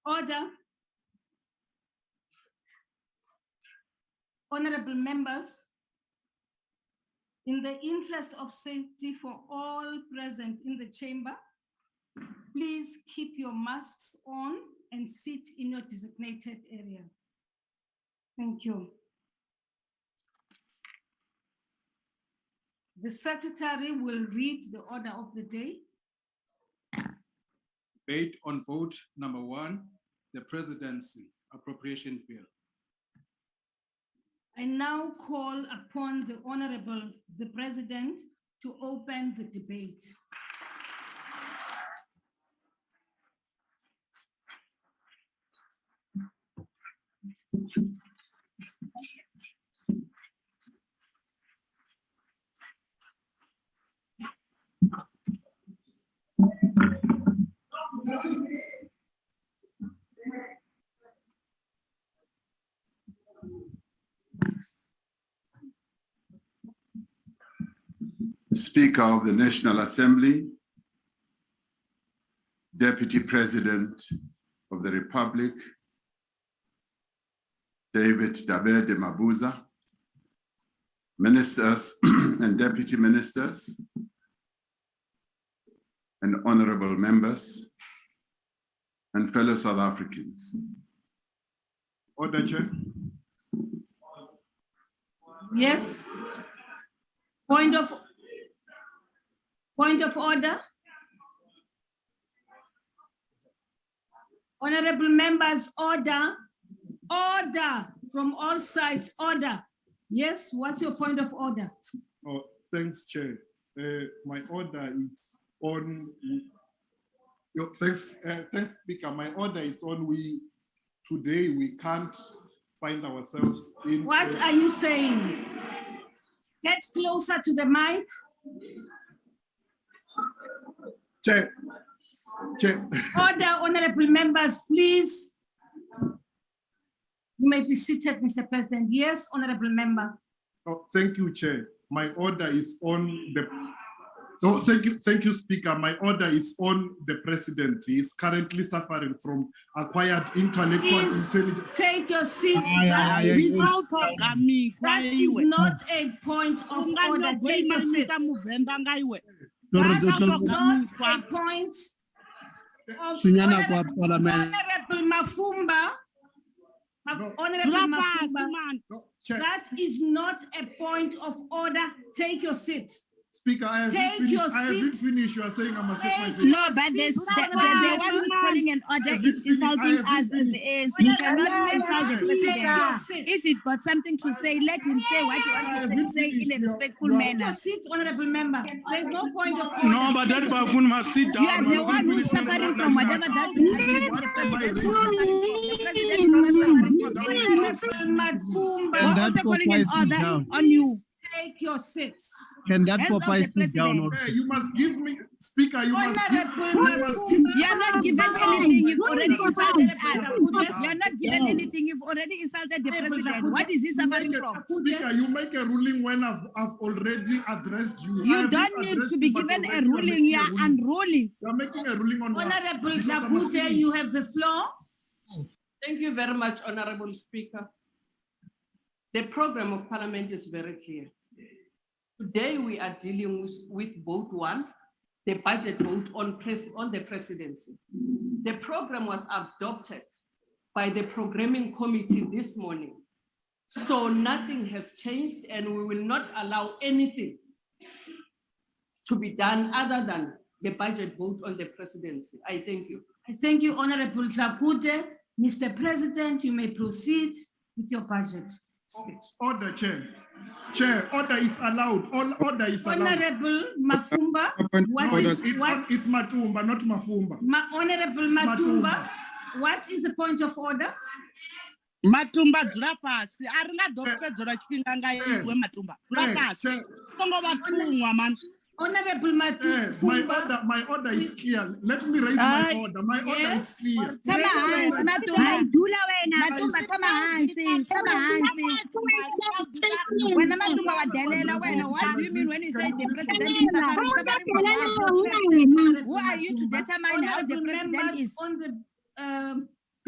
Order. Honorable members, in the interest of safety for all present in the chamber, please keep your masks on and sit in your designated area. Thank you. The secretary will read the order of the day. Debate on vote number 1, the Presidency Appropriation Bill. I now call upon the Honorable, the President, to open the debate. Speaker of the National Assembly, Deputy President of the Republic, David Dabede Mabuza, Ministers and Deputy Ministers, and honorable members, and fellow South Africans. Order, Chair. Yes. Point of order. Honorable members, order. Order from all sides, order. Yes, what's your point of order? Oh, thanks, Chair. My order is on. Thanks, Speaker. My order is on. Today we can't find ourselves in. What are you saying? Get closer to the mic. Chair. Order, honorable members, please. You may be seated, Mr. President. Yes, honorable member. Oh, thank you, Chair. My order is on the. Oh, thank you, Speaker. My order is on the President. He is currently suffering from acquired intellectual intelligence. Take your seat. That is not a point of order. Take your seat. That is not a point of Honorable Mafumba. Honorable Mafumba. No, Chair. That is not a point of order. Take your seat. Speaker, I have been finished. You are saying I must take my seat. No, but the one who's calling an order is insulting us as the ANC. You cannot insult the president. If he's got something to say, let him say what he wants to say in a respectful manner. Sit, honorable member. There's no point of order. No, but that Bafun must sit down. You are the one who's suffering from whatever that the president is suffering from. We're also calling an order on you. Take your seat. Can that Popeye sit down also? Hey, you must give me, Speaker, you must give. You're not given anything, you've already insulted us. You're not given anything, you've already insulted the president. What is he suffering from? Speaker, you make a ruling when I've already addressed you. You don't need to be given a ruling, you are unruly. You're making a ruling on Honorable Labute, you have the floor. Thank you very much, Honorable Speaker. The program of Parliament is very clear. Today we are dealing with vote 1, the budget vote on the Presidency. The program was adopted by the programming committee this morning. So nothing has changed and we will not allow anything to be done other than the budget vote on the Presidency. I thank you. I thank you, Honorable Tlapute. Mr. President, you may proceed with your budget speech. Order, Chair. Chair, order is allowed. All order is allowed. Honorable Mafumba, it's Matumba, not Mafumba. Honorable Matumba, what is the point of order? Matumba Drapas, Arna Dopedra Chinganga, Matumba. Drapas, man. Honorable Matumba. My order is clear. Let me raise my order. My order is clear. What do you mean when you say the president is suffering? Who are you to determine how the president is? On the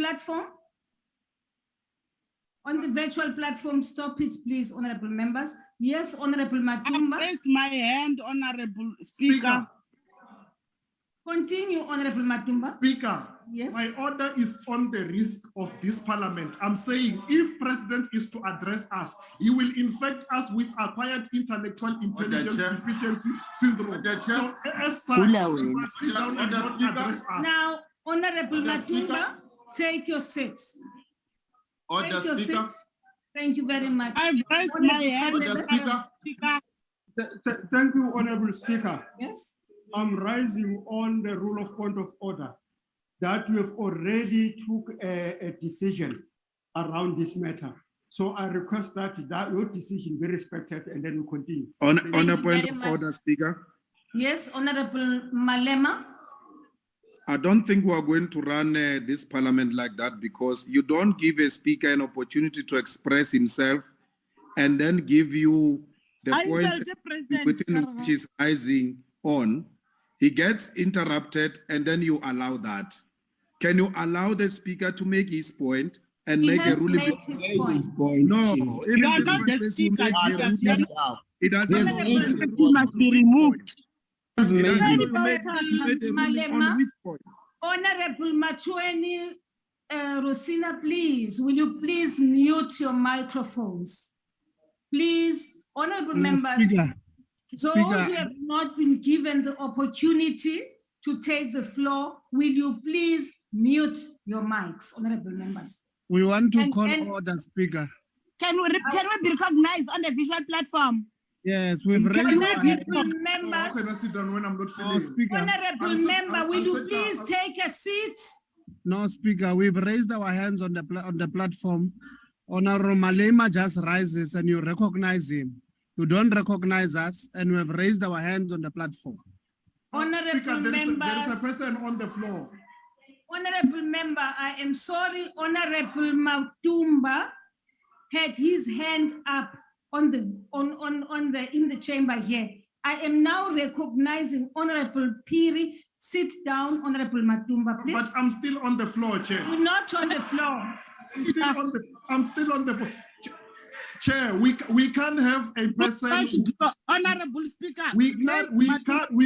platform? On the virtual platform, stop it, please, honorable members. Yes, Honorable I Matumba. raised my hand, Honorable Speaker. Continue, Honorable Matumba. Speaker, Yes. my order is on the risk of this parliament. I'm saying if president is to address us, he will infect us with acquired intellectual intelligence Chair. deficiency syndrome. Order, Chair. So as such, you must sit down and Order, not Speaker. address us. Now, Honorable Order, Matumba, Speaker. take your seat. Order, Take your Speaker. seat. Thank you very much. I've raised my hand, Order, Speaker. Speaker. Thank you, Honorable Speaker. Yes. I'm rising on the rule of point of order that we have already took a decision around this matter. So I request that your decision be respected and then we continue. On Thank a you point very of much. order, Speaker, Yes, Honorable Malema. I don't think we are going to run this parliament like that because you don't give a speaker an opportunity to express himself and then give you the I points insulted President within Cyril. which is rising on. He gets interrupted and then you allow that. Can you allow the speaker to make his point and He make a has ruling? made his point. No, You even are this not one the says you speaker, make a Jesus. ruling. It doesn't There's know 80 the people ruling must on be which removed. point. It doesn't know you made a ruling Malema. on which point. Honorable Machueni Rosina, please, will you please mute your microphones? Please, honorable members, Speaker, those Speaker. who have not been given the opportunity to take the floor, will you please mute your mics, honorable members? We want to And- call and- order, Speaker. Can we be recognized on the visual platform? Yes, we've raised our hand. Honorable How members, can I sit down when I'm not No, feeling? Speaker. honorable member, will you please take a seat? No, Speaker, we've raised our hands on the platform. Honorable Malema just rises and you recognize him. You don't recognize us and we have raised our hands on the platform. Honorable Speaker, there is a members, person on the floor. honorable member, I am sorry, Honorable Matumba had his hand up on the in the chamber here. I am now recognizing Honorable Piri. Sit down, Honorable Matumba, please. But I'm still on the floor, Chair. You're not on the floor. I'm still on the floor. Chair, we can't have a person. Honorable Speaker. We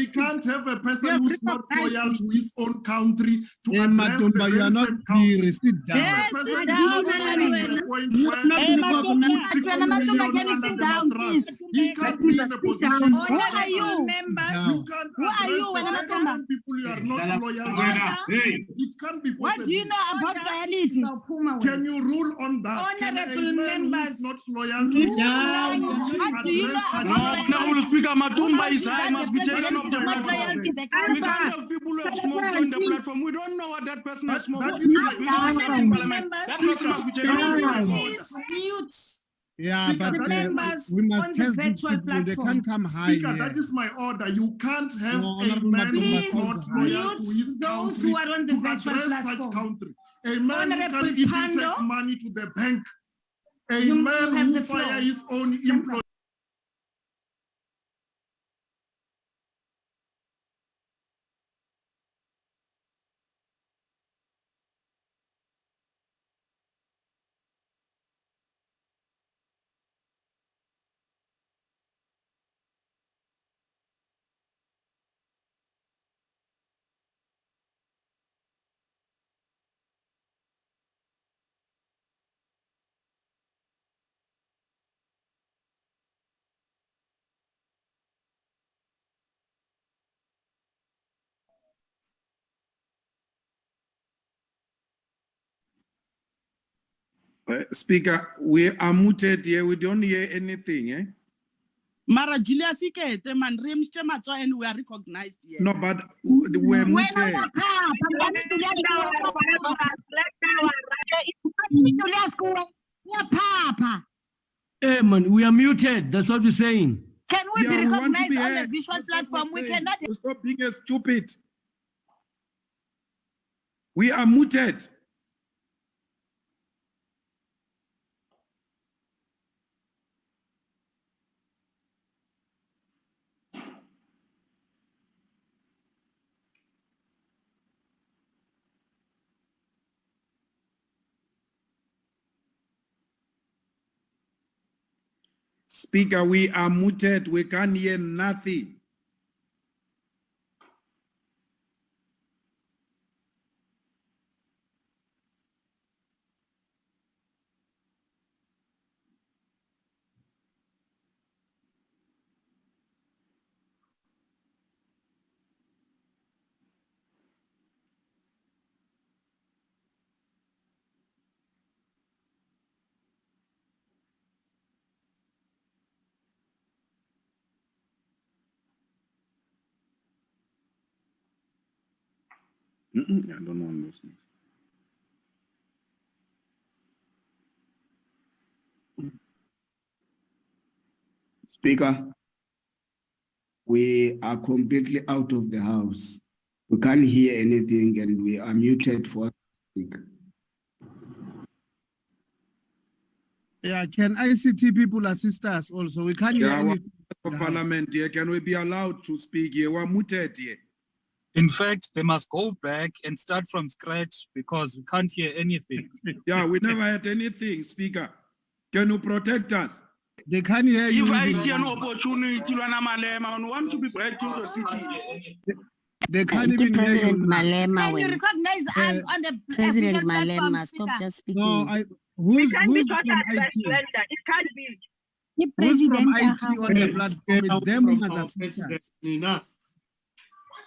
can't have a person who's not loyal to his own country to Hey, address the Matumba, you very are not same country. here. Sit down. Yes, The person sit who's down, not Matumba. loyal to the point You where are not he Matumba. puts 6 Matumba, million can you under sit the down, mattress. please? He can't be in a position. Who are you? Members, Down. You can't Who are address you, the Wena very Matumba? same people you are not loyal to. It can't be What possible. do you know about loyalty? Can you rule on that? Can a Honorable man who members, is not loyal to his What do you know address about such- Honorable Speaker, Matumba is That high, the must be taken president off is the not platform. loyal to the We country. can't have people who have smoked on the platform. We don't know what that person has smoked. That We is must be in Parliament. That person must be taken off the platform. please mute. Yeah, Speaker, but that is members we on must the test these virtual people. They platform. can't come high Speaker, here. that is my order. You can't have No, a Honorable man who Matumba, is Please not loyal to his mute those country who are on the to virtual address such platform. country. A man who Honorable can even Pando, take money to the bank. A you man have who the floor. fire his own Center. employees. Speaker, we are muted here. We don't hear anything. Eh? Mara Julius Ikete, man, Remsche Matwa, and we are recognized here. No, but we're muted. Hey man, we are muted. That's what we're saying. Can we Yeah, be we want to recognized be on the heard. visual That's what platform? we're We saying. cannot. So stop being a stupid. We are muted. Speaker, we are muted. We can't hear nothing. I don't know. Speaker, we are completely out of the house. We can't hear anything and we are muted for speak. Yeah, can ICT people assist us also? We can't hear Yeah, anything. Parliament here. Can we be allowed to speak here? We're muted here. In fact, they must go back and start from scratch because we can't hear anything. Yeah, we never had anything, Speaker. Can you protect us? They can't hear you. If I see an opportunity, Malema, want to be back to the city. They can't even hear President you. Malema, Can you when recognize us on the President official platform, Malema, stop Speaker? just speaking. No, who's from IT? It can't be. The Who's from president, IT on the platform? It's them who must assist us.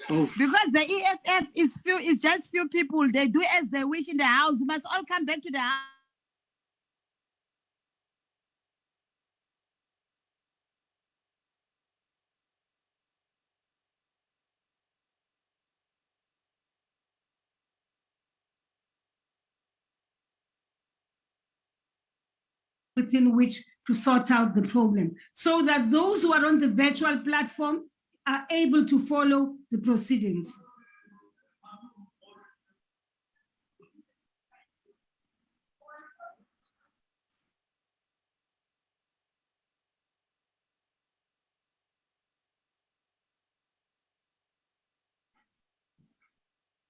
because the EFF is just few people. They do as they wish in the house. We must all come back to the house. Within which to sort out the problem, so that those who are on the virtual platform are able to follow the proceedings.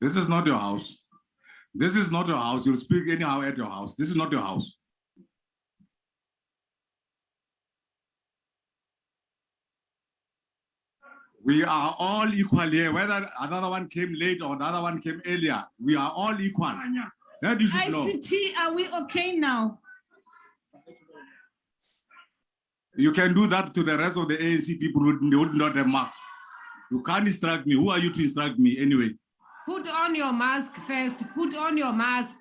This is not your house. This is not your house. You'll speak anyhow at your house. This is not your house. We are all equal here, whether another one came late or another one came earlier. We are all equal. That you should know. ICT, are we okay now? You can do that to the rest of the ANC people who would not have marks. You can't instruct me. Who are you to instruct me anyway? Put on your mask first. Put on your mask.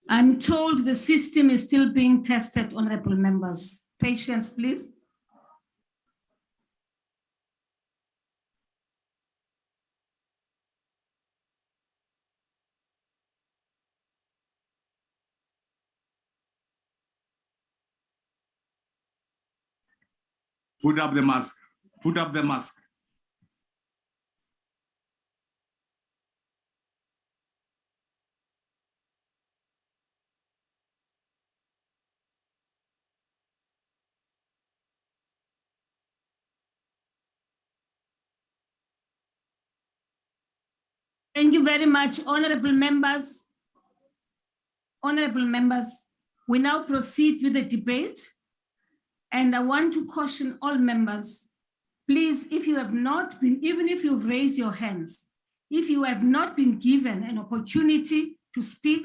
I'm told the system is still being tested, honorable members. Patience, please. Put up the mask. Put up the mask. Thank you very much, honorable members. Honorable members, we now proceed with the debate. And I want to caution all members, please, if you have not been, even if you've raised your hands, if you have not been given an opportunity to speak,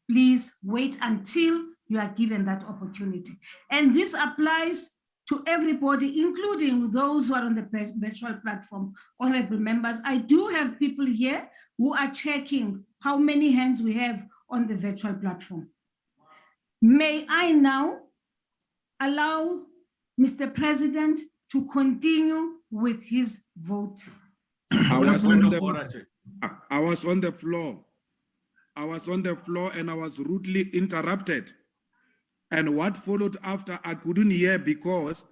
please wait until you are given that opportunity. And this applies to everybody, including those who are on the virtual platform, honorable members. I do have people here who are checking how many hands we have on the virtual platform. May I now allow Mr. President to continue with his vote. I was on the floor. I was on the floor and I was rudely interrupted. And what followed after, I couldn't hear because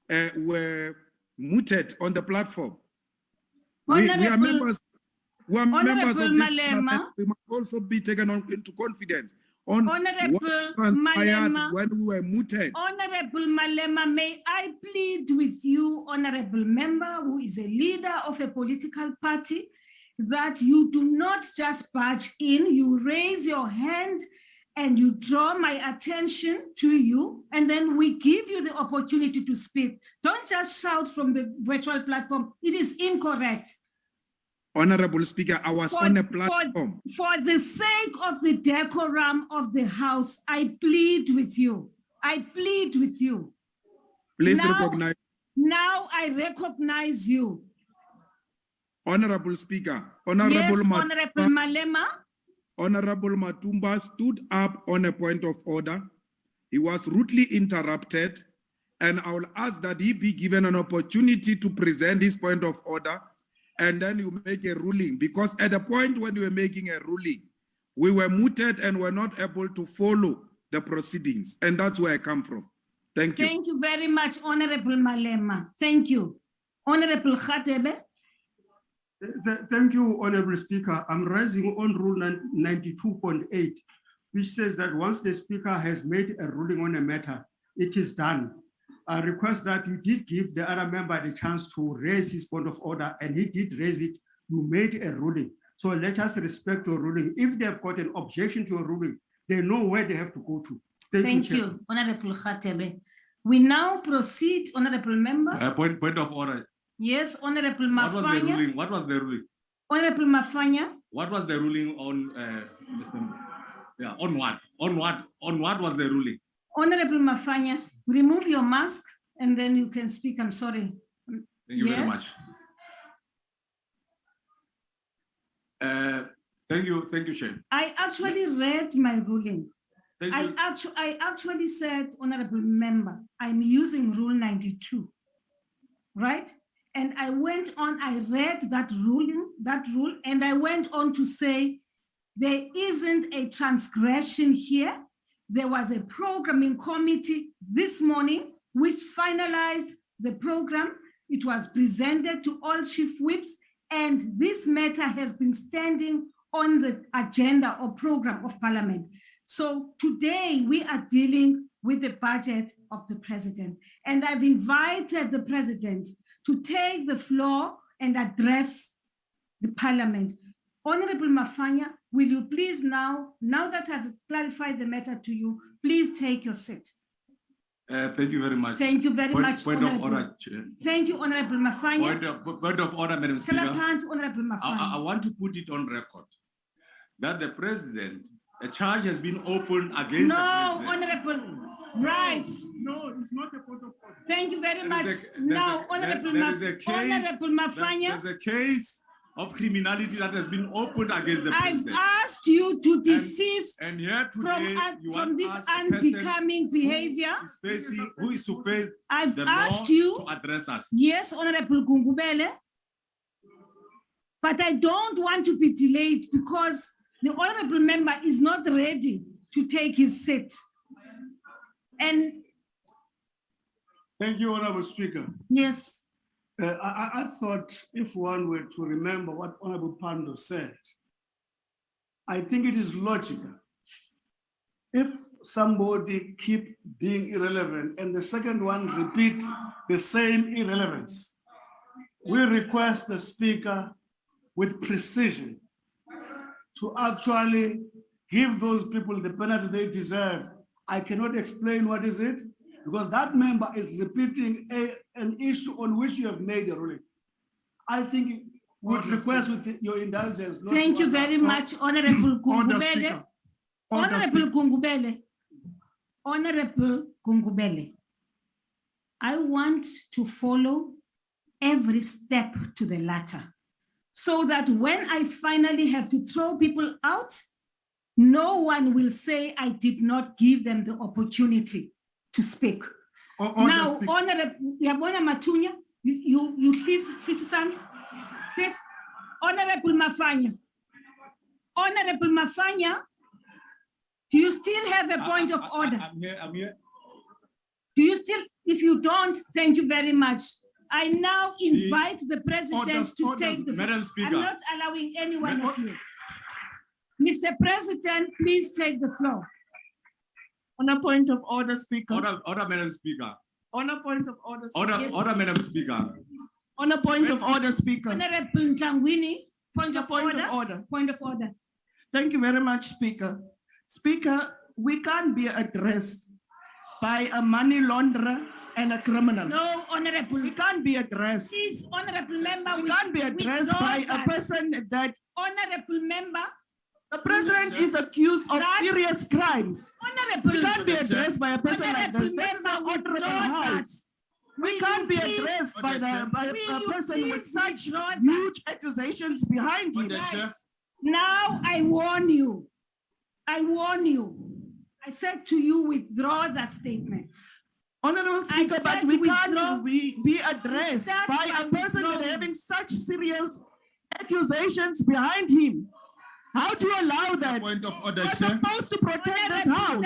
we're muted on the platform. We are members. We are members of Honorable this Malema. parliament. We must also be taken into confidence on Honorable what transpired Malema. when we were mooted. Honorable Malema, may I plead with you, honorable member, who is a leader of a political party, that you do not just barge in, you raise your hand and you draw my attention to you, and then we give you the opportunity to speak. Don't just shout from the virtual platform. It is incorrect. Honorable Speaker, I was on a platform. For the sake of the decorum of the House, I plead with you. I plead with you. Please Now- recognize. Now I recognize you. Honorable Speaker, Yes, Honorable Honorable Malema. Honorable Matumba stood up on a point of order. He was rudely interrupted, and I will ask that he be given an opportunity to present his point of order, and then you make a ruling. Because at the point when you were making a ruling, we were mooted and were not able to follow the proceedings, and that's where I come from. Thank you. Thank you very much, Honorable Malema. Thank you. Honorable Khatebe. Thank you, Honorable Speaker. I'm raising on Rule 92.8, which says that once the Speaker has made a ruling on a matter, it is done. I request that you did give the other member the chance to raise his point of order, and he did raise it. You made a ruling. So let us respect your ruling. If they've got an objection to a ruling, they know where they have to go to. Thank Chair. you, Honorable Khatebe. We now proceed, Honorable Members. Point of order. Yes, Honorable What was the Mafanya. ruling? What was the ruling? Honorable Mafanya. What was the ruling on Mr. Yeah, on what? On what? On what was the ruling? Honorable Mafanya, remove your mask and then you can speak. I'm sorry. Thank you very much. Thank you, Chair. I actually read my ruling. Thank I you. actually said, Honorable Member, I'm using Rule 92, right? And I went on, I read that rule, and I went on to say, there isn't a transgression here. There was a programming committee this morning which finalized the program. It was presented to all chief whips, and this matter has been standing on the agenda or program of Parliament. So today we are dealing with the budget of the president, and I've invited the president to take the floor and address the Parliament. Honorable Mafanya, will you please now that I've clarified the matter to you, please take your seat. Thank you very much. Thank you very much. Point of Honorable. order, Chair. Thank you, Honorable Mafanya. Point of order, Madam Speaker. Honorable Mafanya. I want to put it on record that the president, a charge has been opened against the president. Honorable, right. No, it's not a point of order. Thank you very much. Honorable Honorable Mafanya. There's a case of criminality that has been opened against the president. I've asked you to desist and here today, from this unbecoming behavior. Who is to face I've the asked law you to address us. Yes, Honorable Gungubele, but I don't want to be delayed because the Honorable Member is not ready to take his seat. And Thank you, Honorable Speaker. yes. I thought if one were to remember what Honorable Pando said, I think it is logical. If somebody keep being irrelevant and the second one repeat the same irrelevance, we request the Speaker with precision to actually give those people the penalty they deserve. I cannot explain what is it, because that member is repeating an issue on which you have made a ruling. I think would request with your indulgence. Thank you very much, Honorable Gungubele. Honorable Gungubele. Honorable Gungubele. I want to follow every step to the latter so that when I finally have to throw people out, no one will say I did not give them the opportunity to speak. Now, Honorable Yabona Matunya, you please, please, Honorable Mafanya. Honorable Mafanya, do you still have a point of order? I'm here. Do you still, if you don't, thank you very much. I now invite the president to Orders, take the floor. Madam Speaker. I'm not allowing anyone up here. Mr. President, please take the floor. On a point of order, Speaker. Order, Madam Speaker. On a point of order. Order, Madam Speaker. On a point of order, Speaker. Honorable Ntangwini, point of Point order. of order. Point of order. Thank you very much, Speaker. Speaker, we can't be addressed by a money launderer and a criminal. No, Honorable. We can't be addressed. Please, Honorable Member. We can't be addressed by a person that Honorable Member. the president is accused of serious crimes. Honorable. We can't be addressed by a person like this. This is an honorable house. We can't be addressed by a person with such huge accusations behind him. Now I warn you. I warn you. I said to you, withdraw that statement. Honorable Speaker, but we can't be addressed by a person that having such serious accusations behind him. How do you allow that? Point of order, You are Chair. supposed to protect this house.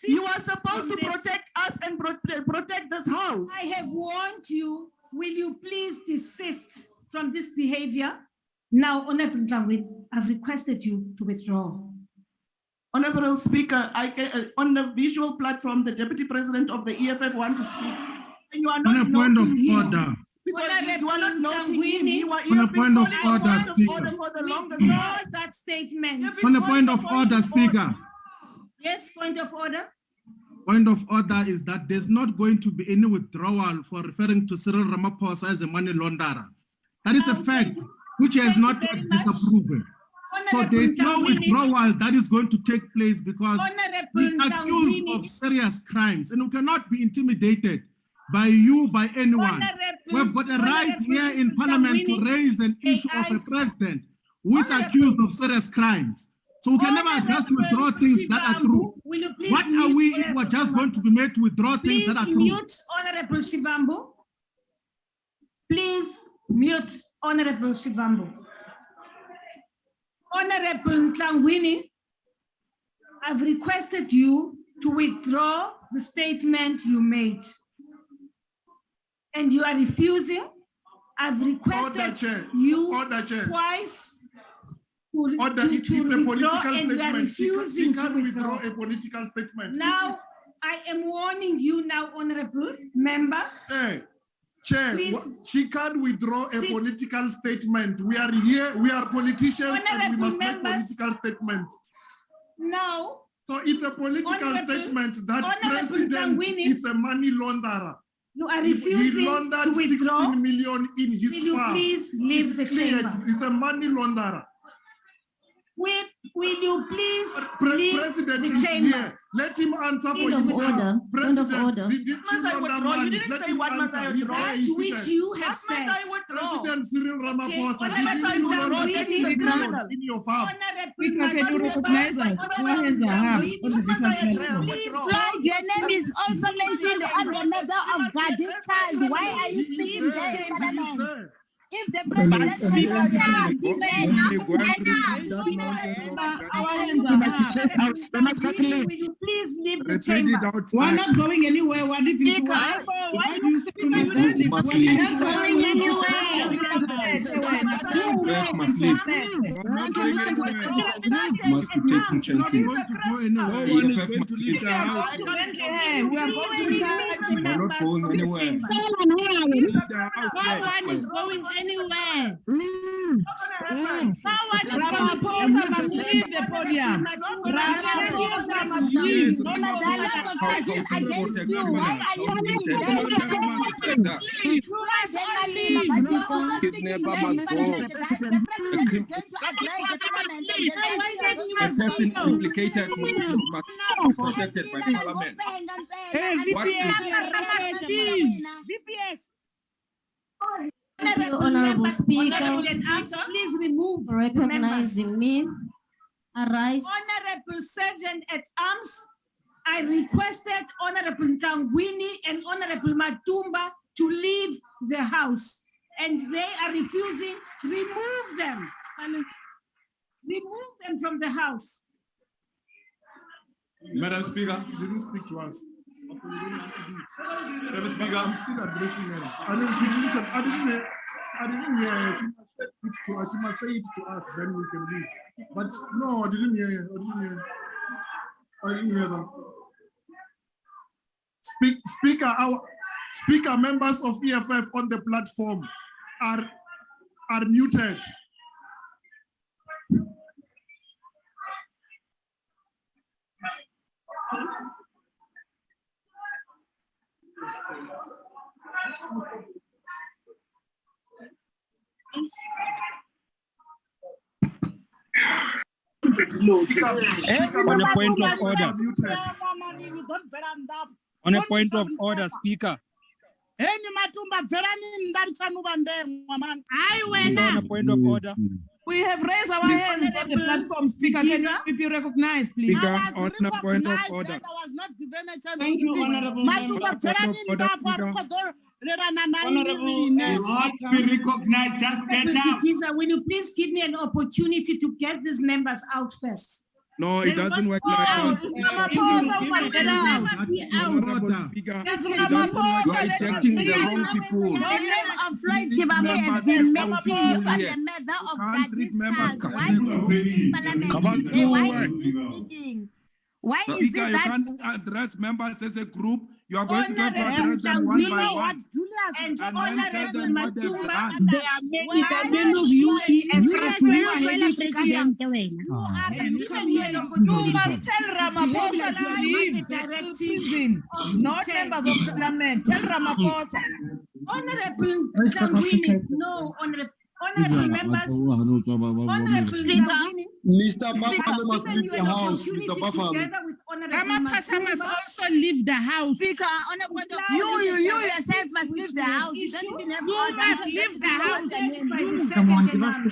You are supposed to protect us and protect this house. I have warned you. Will you please desist from this behavior? Now, Honorable Ntangwini, I've requested you to withdraw. Honorable Speaker, on the visual platform, the Deputy President of the EFF want to speak. And you are not On a point of noting him. order. Because you are not noting him. You are On a point of calling order, for Speaker. for the longest Withdraw time. that statement. On a point of order, Speaker. Yes, point of order. Point of order is that there's not going to be any withdrawal for referring to Cyril Ramaphosa as a money launderer. That is a fact which has not got disapproval. So there is no withdrawal that is going to take place because he's accused of serious crimes and we cannot be intimidated by you, by anyone. We've got a right here in Parliament to raise an issue of a president who is accused of serious crimes. So we can never just withdraw things that are true. What are we if we're just going to be made to withdraw things that are true? Please mute Honorable Shivambu. Please mute Honorable Shivambu. Honorable Ntangwini, I've requested you to withdraw the statement you made. And you are refusing. I've requested you twice to withdraw, and you are refusing to withdraw. A political statement. Now, I am warning you now, Honorable Member. Hey, Chair, Please. she can't withdraw a Sit. political statement. We are here, we are politicians and we Honorable must make members. political statements. Now, So it's a political Honorable- statement that Honorable president Ntangwini, is a money launderer. you are He refusing laundered to withdraw. 16 million in his Will you farm. please leave the Clear, chamber? It's a money launderer. Will you please leave President the is chamber? here. Let him answer for Point of himself. order. President, Point of order. did you Must I launder withdraw? You money? didn't Let say him what must I answer. He's withdraw. here, That he's which seated. you What have must said. I withdraw? President Cyril Ramaphosa, Okay, did you Honorable launder Ntangwini, 16 million in your farm? Honorable Can you recognize us? Who has a house on the different platform? Please, Like your name is also mentioned on the mother of God, this child. Why are you speaking there in Parliament? If the president is Only going through that nonsense of will you please leave the repeat it chamber? outside. We're not going anywhere. What if you Why do you say we must just leave? Must We're leave. not going anywhere. EFF must leave. We're not going anywhere. Must be taking chances. No one is going to leave the house. We are going We're not going anywhere. Leave the house. No one is going anywhere. Ramaphosa must leave the podium. Ramaphosa must leave. On a dialogue of charges against you, why are you speaking there in Parliament? Personally, but you're also speaking there in Parliament. The president is going to address the Parliament. A person implicated must be protected by Parliament. Thank you, Honorable Speaker, please remove for recognizing me. Arise. Honorable Sergeant at Arms, I requested Honorable Ntangwini and Honorable Matumba to leave the house, and they are refusing. Remove them. Remove them from the house. Madam Speaker, Didn't speak to us. Mr. Speaker. I'm still addressing her. I mean, I didn't hear her. She must say it to us, then we can leave. But no, I didn't hear her. I didn't hear them. Speaker, members of EFF on the platform are muted. On a point of order. On a point of order, Speaker. On a point of order. We have raised our hands on the platform, Speaker. Can you be recognized, please? Speaker, on a point of order. I was not given a chance Thank to you, speak. Honorable Not be recognized, just get up. Will you please give me an opportunity to get these members out first? No, it doesn't work like that. Honorable Speaker, You are rejecting the wrong people. The name of Floyd Chibambe has been mentioned on the matter of Gladys Carl. Why is he in Parliament? Why is he speaking? Why is Speaker, it you that can't address members as a group. You are going to have to address them one by one. And then tell them what they've done. there are many of you You must tell Ramaphosa to leave the prison, not members of parliament. Tell Ramaphosa. Honorable Tlangwini, no, honorable members, honorable Tlangwini. Mr. Buffalo must leave the house. Mr. Buffalo. Ramaphosa must also leave the house. Speaker, on a point of you yourself must leave the house. You don't even have You must leave the house. Come on, give us the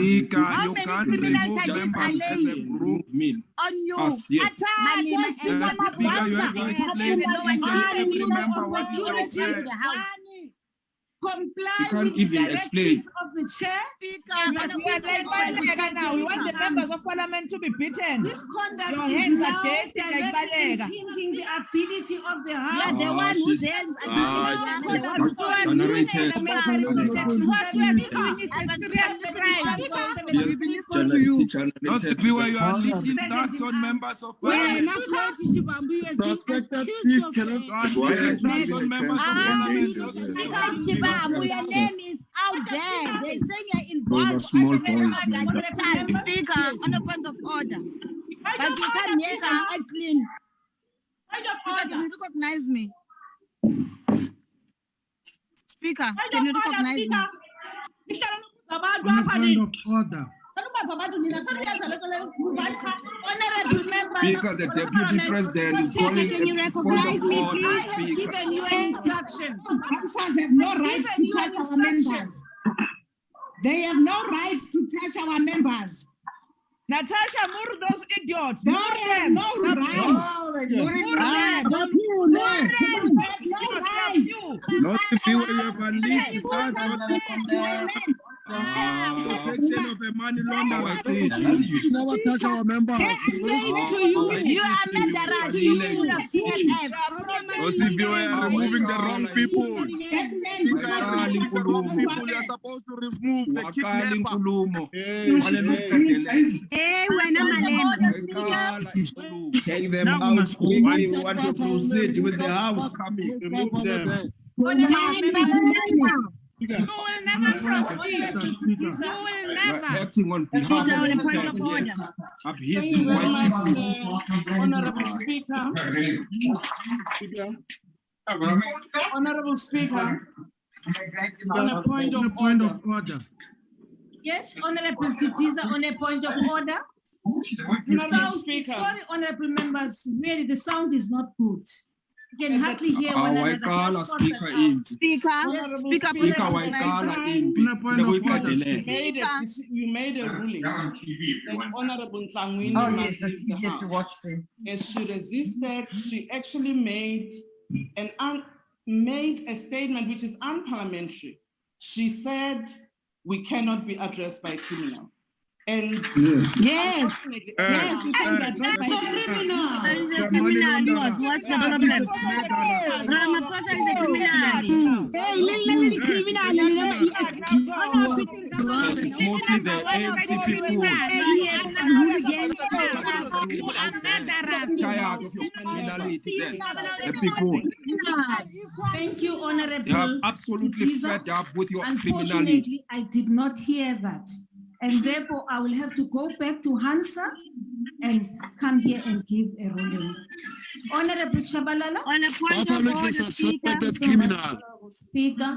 Speaker, you can't remove members as a group. On you. Speaker, you have to explain to each and every member what you have said. Comply with the directives of the chair. We want the members of parliament to be beaten. This conduct Your is hands are now dirty like directly Balega. impinging the ability of the house. You are the one whose hands Those of you where you are leasing tax on members of parliament. Suspected thief cannot Tax on members of parliament. Your name is out there. They say you're involved. Small Speaker, voice. on a point of order. But you can't make a clean. Speaker, can you recognize me? Speaker, can you recognize me? On a point of order. Speaker, the deputy president is calling Can you a point recognize of me, order. please? I have Speaker. given you an instruction. Sponsors have no right to touch our members. They have no right to touch our members. Natasha, murder those idiots. They have no right. Not if you have unleashed tax on the protection of a money launderer. never touch our members. You are murderers. You are CFF. Those of you are removing the wrong people. You are removing the wrong people. You are supposed to remove the kidnapper. Take them out quickly. We want to proceed with the house. Remove them. You will never proceed. You will never. Acting on behalf of on a point of order. Thank you very much, Honorable Speaker. Honorable Speaker, on a point of order. Yes, Honorable Tutiza, on a point of order. Honorable Speaker. Sorry, honorable members, really the sound is not good. You can hardly hear one another. Speaker, You made a ruling that Honorable Tlangwini must leave the house. As she resisted, she actually made a statement which is unparliamentary. She said we cannot be addressed by criminal. And Yes, you can be addressed by criminal. There is a criminal. What's the problem? Ramaphosa is a criminal. Hey, It's mostly the ANC people. Tired of your criminality. The people. Thank you, Honorable. They are absolutely fed up with your criminality. Unfortunately, I did not hear that. And therefore, I will have to go back to Hansard and come here and give a ruling. Honorable Chabalala. On a point of order, Speaker,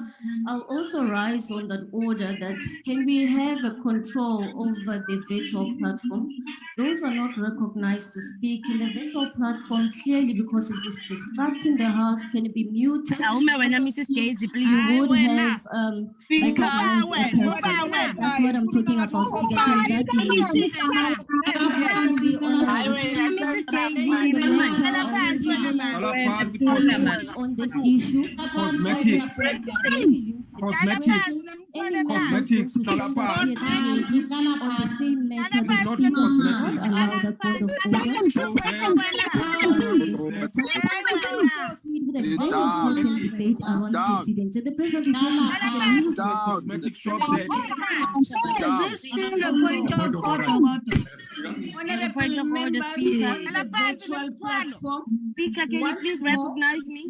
I'll also rise on that order that can we have a control over the virtual platform? Those are not recognized to speak in the virtual platform clearly because it is distracting the House. Can it be muted? Mrs. Casey, please. You would have recognized a person. That's what I'm talking about, Speaker. Can that be on this issue? Cosmetics. Cosmetics. On the same matter, the Speaker will not allow the point of order. Debate around presidency. The president is saying cosmetic shop there. Point of order, Speaker. Speaker, can you please recognize me?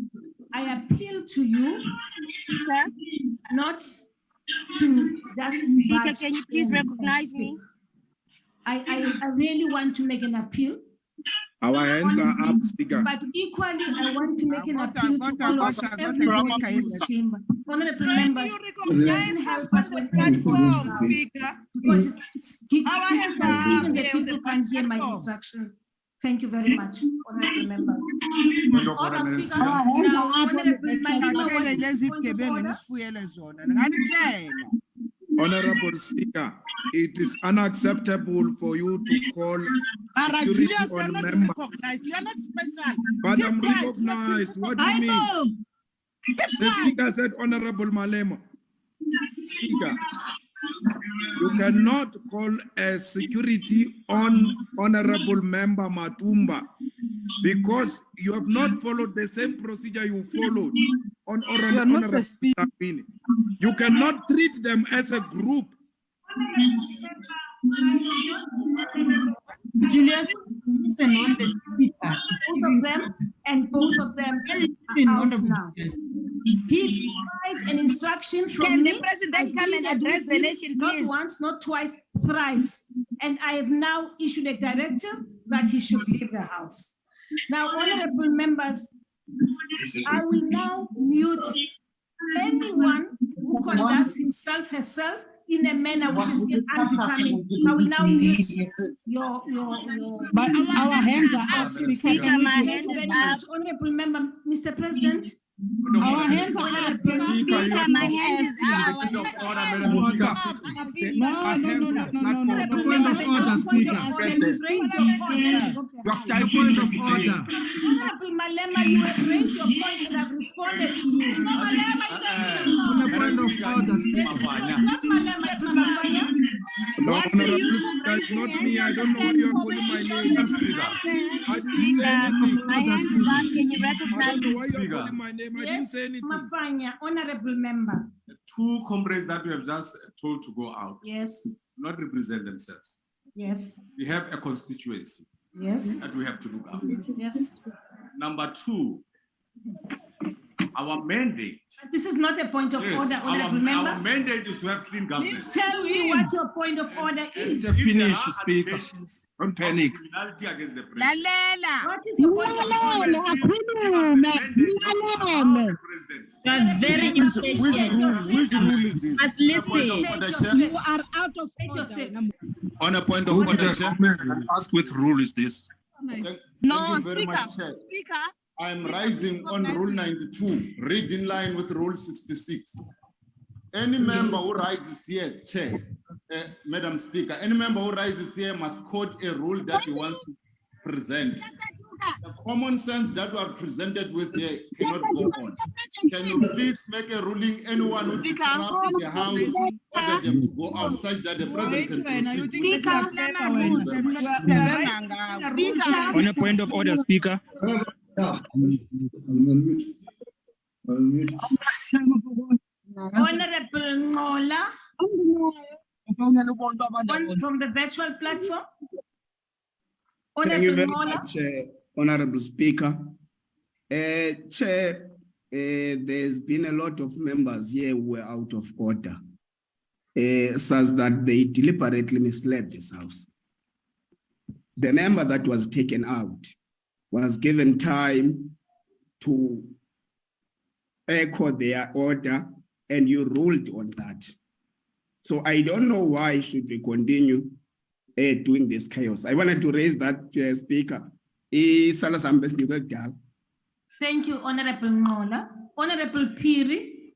I appeal to you, Speaker, not to just. Speaker, can you please recognize me? I really want to make an appeal. Our hands are up, Speaker. But equally, I want to make an appeal to all of everybody in the chamber. Honorable members, it doesn't help us when Speaker, because it's even the people can't hear my instruction. Thank you very much, honorable members. Honorable Speaker, it is unacceptable for you to call security on members. You are not special. But I'm recognized. What do you mean? The Speaker said, Honorable Malemo. Speaker, you cannot call a security on Honorable Member Matumba because you have not followed the same procedure you followed on Honorable Speaker. You cannot treat them as a group. Julius, listen on the speaker. Both of them are out now. He provides an instruction from Can me. the president come and address the nation, please? Not once, not twice, thrice. And I have now issued a directive that he should leave the House. Now, honorable members, I will now mute anyone who conducts himself, herself, in a manner which is unbecoming. I will now mute your. But our hands are up. Speaker, my hand is up. Honorable member, Mr. President. Our hands are up. Speaker, my hand is up. No. Point of order, Speaker. Point of order. Honorable Malema, you have raised your point and I've responded to you. Point of order, Speaker. No, Honorable Speaker, it's not me. I don't know why you are calling my name. I didn't say anything. My hand is up. Can you recognize I don't know why me? you are calling my name. I didn't say anything. Mafanya, honorable member. Two comrades that we have just told to go out. Yes. Not represent themselves. Yes. We have a constituency. Yes. That we have to look after. Yes. Number two, our mandate. This is not a point of order, honorable member. Our mandate is to have clean government. Please tell me what your point of order is. Finish, Speaker. Don't panic. Criminality against the president. What is your point of order? You are very impatient. Which rule is this? Must listen. You are out of order. On a point of order, Chair. Ask which rule is this? No, Thank you very much, Chair. Speaker. I'm rising on Rule 92, read in line with Rule 66. Any member who rises here, Chair, Madam Speaker, any member who rises here must quote a rule that he wants to present. The common sense that we are presented with here cannot go on. Can you please make a ruling? Anyone who disrupts the house, order them to go out such that the president can proceed. On a point of order, Speaker. Honorable Ngola from the virtual platform. Thank you very Honorable Ngola. much, Honorable Speaker. Chair, there's been a lot of members here who were out of order, such that they deliberately misled this House. The member that was taken out was given time to echo their order, and you ruled on that. So I don't know why should we continue doing this chaos. I wanted to raise that, Speaker. Thank you, Honorable Ngola. Honorable Piri.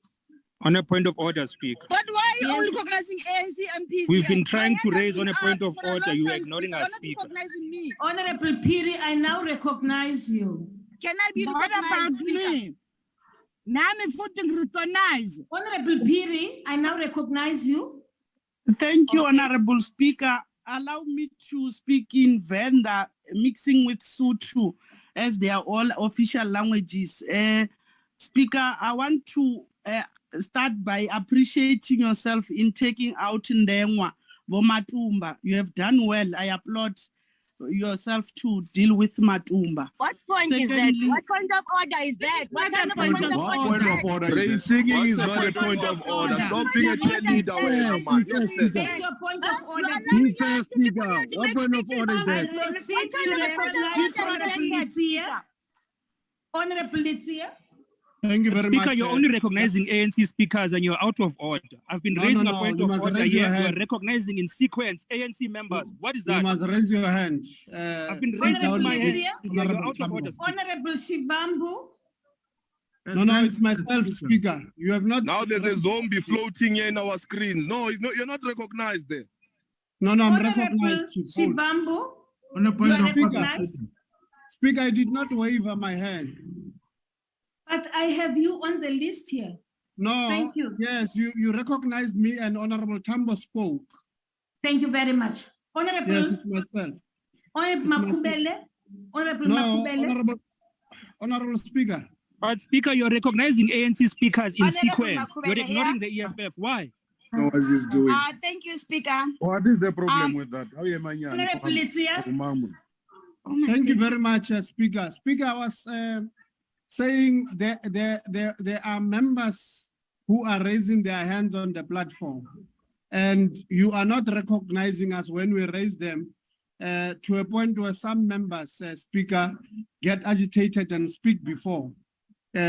On a point of order, Speaker. But why are you only recognizing ANC MPs? We've been trying to raise on a point of order. You are ignoring us, Speaker. Recognizing me. Honorable Piri, I now recognize you. Can I be recognized, Speaker? Honorable Piri, I now recognize you. Thank you, Honorable Speaker. Allow me to speak in Venda, mixing with Sotho, as they are all official languages. Speaker, I want to start by appreciating yourself in taking out Ndengwa Bomatumba. You have done well. I applaud yourself to deal with Matumba. What point is that? What point of order is that? What kind of point of order? Singing is not a point of order. Stop being a cheerleader. Man. Yes, sir. Take your point of order. Mr. Speaker, what point of order is that? I proceed to recognize Honorable Litsia. Honorable Litsia. Thank you very much. Speaker, you're only recognizing ANC speakers and you're out of order. I've been raising a point of order here. You are recognizing in sequence ANC members. What is that? You must raise your hand. I've been raising my hand. You're out of order. Honorable Shivambu. No, it's myself, Speaker. You have not. Now there's a zombie floating here in our screens. No, you're not recognized there. No, I'm recognized. Shivambu. Speaker, I did not wave my hand. But I have you on the list here. No. Thank you. Yes, you recognized me and Honorable Tambo spoke. Thank you very much. Honorable. Yes, it's myself. Honorable Makubele. Honorable Makubele. Honorable Speaker. But Speaker, you're recognizing ANC speakers in sequence. You're ignoring the EFF. Why? No, what is doing? Thank you, Speaker. What is the problem with that? Thank you very much, Speaker. Speaker, I was saying there are members who are raising their hands on the platform, and you are not recognizing us when we raise them to a point where some members, Speaker, get agitated and speak before.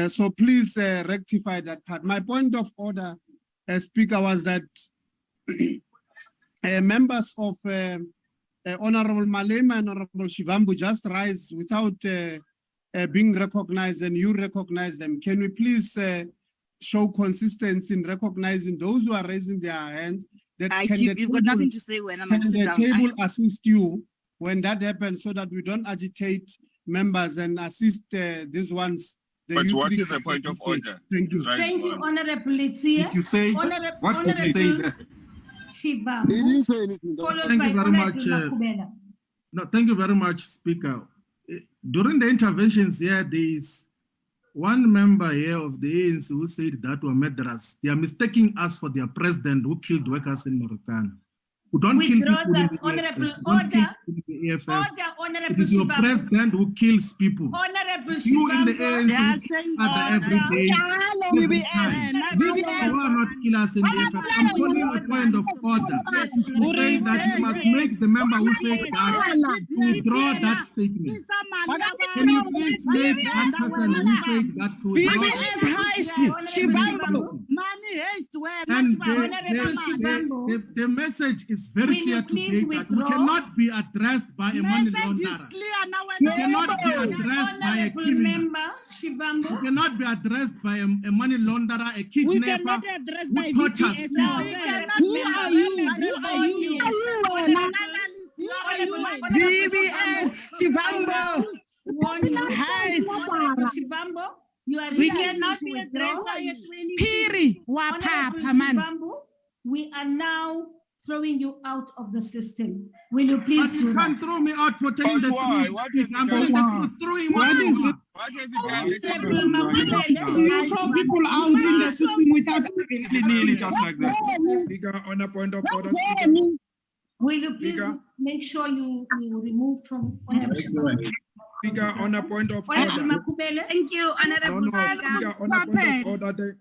So please rectify that part. My point of order, Speaker, was that members of Honorable Malema and Honorable Shivambu just rise without being recognized, and you recognize them. Can we please show consistency in recognizing those who are raising their hands? That Chief, you've got nothing to say when I'm can the table assist you when that happens, so that we don't agitate members and assist these ones? But what is the point of order? Thank you. Thank you, Honorable Litsia. Did you say? What did you say there? Shiva. Thank you very much. No, thank you very much, Speaker. During the interventions here, there is one member here of the ANC who said that were murderers. They are mistaking us for their president who killed workers in Mauritania. We don't kill people that, Honorable Order. Order, Honorable It is your president who kills people. Honorable You in the ANC every day. You are not killers in the EFF. I'm calling you a point of order. To say that you must make the member who said that to withdraw that statement. Can you please make that person who said that to withdraw and the message is very clear today that we cannot be addressed by a money launderer. We cannot be addressed by a criminal. We cannot be addressed by a money launderer, a kidnapper. We cannot be addressed by VPS. Who are you? VBS, Shivambo. Shivambo. You are We requesting cannot to be withdraw. addressed by a 20. Piri, Honorable wapapa man. Shivambu, we are now throwing you out of the system. Will you please But do you can't that? throw me out for telling the why? truth. What is the I'm telling the truth. Throw him What out. is the- What is the guy Honorable How Makubele, do you throw people out in the system without Nearly just like that. Speaker, on a point of order, Speaker. will you please Speaker. make sure you remove from Honorable Shivambu? Speaker, on a point of Honorable order. Makubele. Thank you, No, Honorable no, Speaker. Speaker, on a point of order.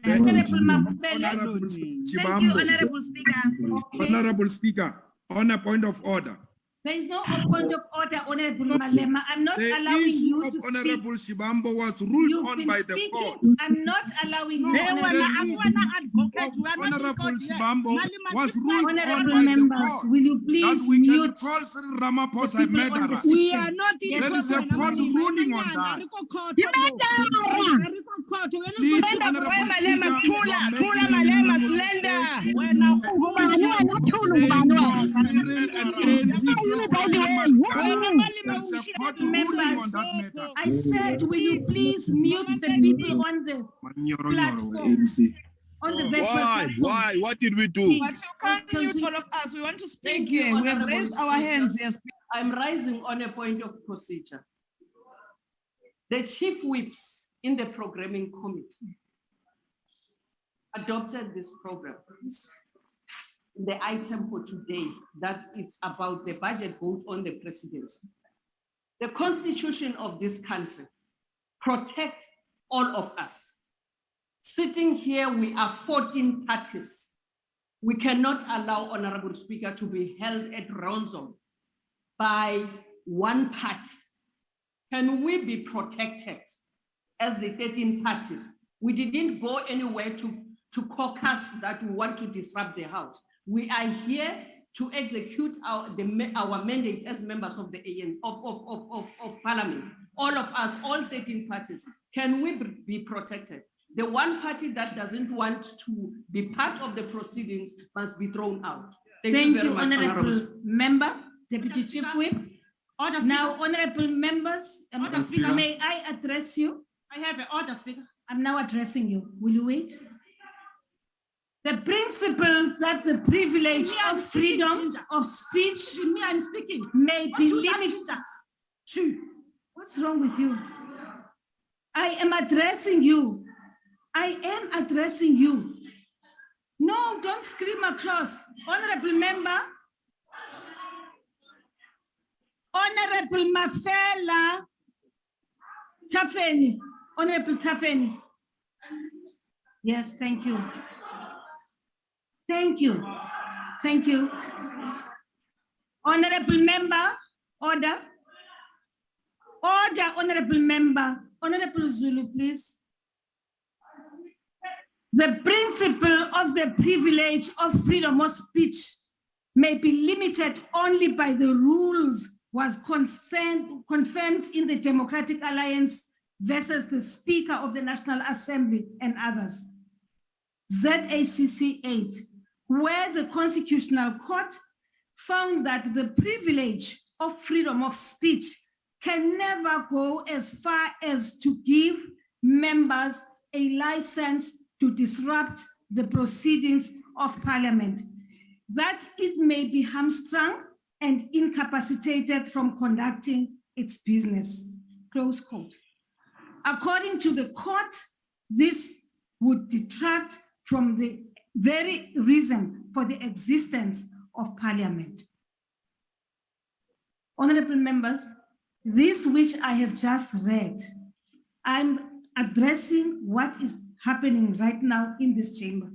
Honorable Makubele. Honorable Thank you, Chibambo. Honorable Speaker. Okay. Honorable Speaker, on a point of order. There is no point of order, Honorable Malema. I'm not The allowing issue you of to speak. Honorable Shibambo was ruled You've on been by the speaking. court. I'm not allowing you. The Honorable issue of Honorable Shibambo was ruled on Honorable by the members, court. will you That please we can mute call Cyril Ramaphosa a the people on the murderer. system? We are not in Yes, There is a court ruling on that. Please, Honorable Speaker, there's a court ruling on that matter. I said, will you please mute the people on the platform? On the virtual platform. Why? What did we do? But you can't mute all of us. We want to speak. Thank you, We have Honorable raised our Speaker. hands. Yes. I'm rising on a point of procedure. The chief whips in the programming committee adopted this program. The item for today, that is about the budget vote on the presidency. The constitution of this country protects all of us. Sitting here, we are 14 parties. We cannot allow, Honorable Speaker, to be held at ransom by one party. Can we be protected as the 13 parties? We didn't go anywhere to caucus that we want to disrupt the House. We are here to execute our mandate as members of the ANC, of Parliament. All of us, all 13 parties, can we be protected? The one party that doesn't want to be part of the proceedings must be thrown out. Thank you very much, Honorable Honorable Member, Deputy Chief Whip. Now, honorable members, Order, Speaker. may I address you? I have an order, Speaker. I'm now addressing you. Will you wait? The principle that the privilege of freedom of speech may be limited. What's wrong with you? I am addressing you. I am addressing you. No, don't scream across. Honorable member. Honorable Mafela Tafeni. Honorable Tafeni. Yes, thank you. Thank you. Thank you. Honorable member, order. Order, honorable member. Honorable Zulu, please. The principle of the privilege of freedom of speech may be limited only by the rules was confirmed in the Democratic Alliance versus the Speaker of the National Assembly and others. ZACC 8, where the Constitutional Court found that the privilege of freedom of speech can never go as far as to give members a license to disrupt the proceedings of Parliament, that it may be hamstrung and incapacitated from conducting its business, close quote. According to the court, this would detract from the very reason for the existence of Parliament. Honorable members, this which I have just read, I'm addressing what is happening right now in this chamber.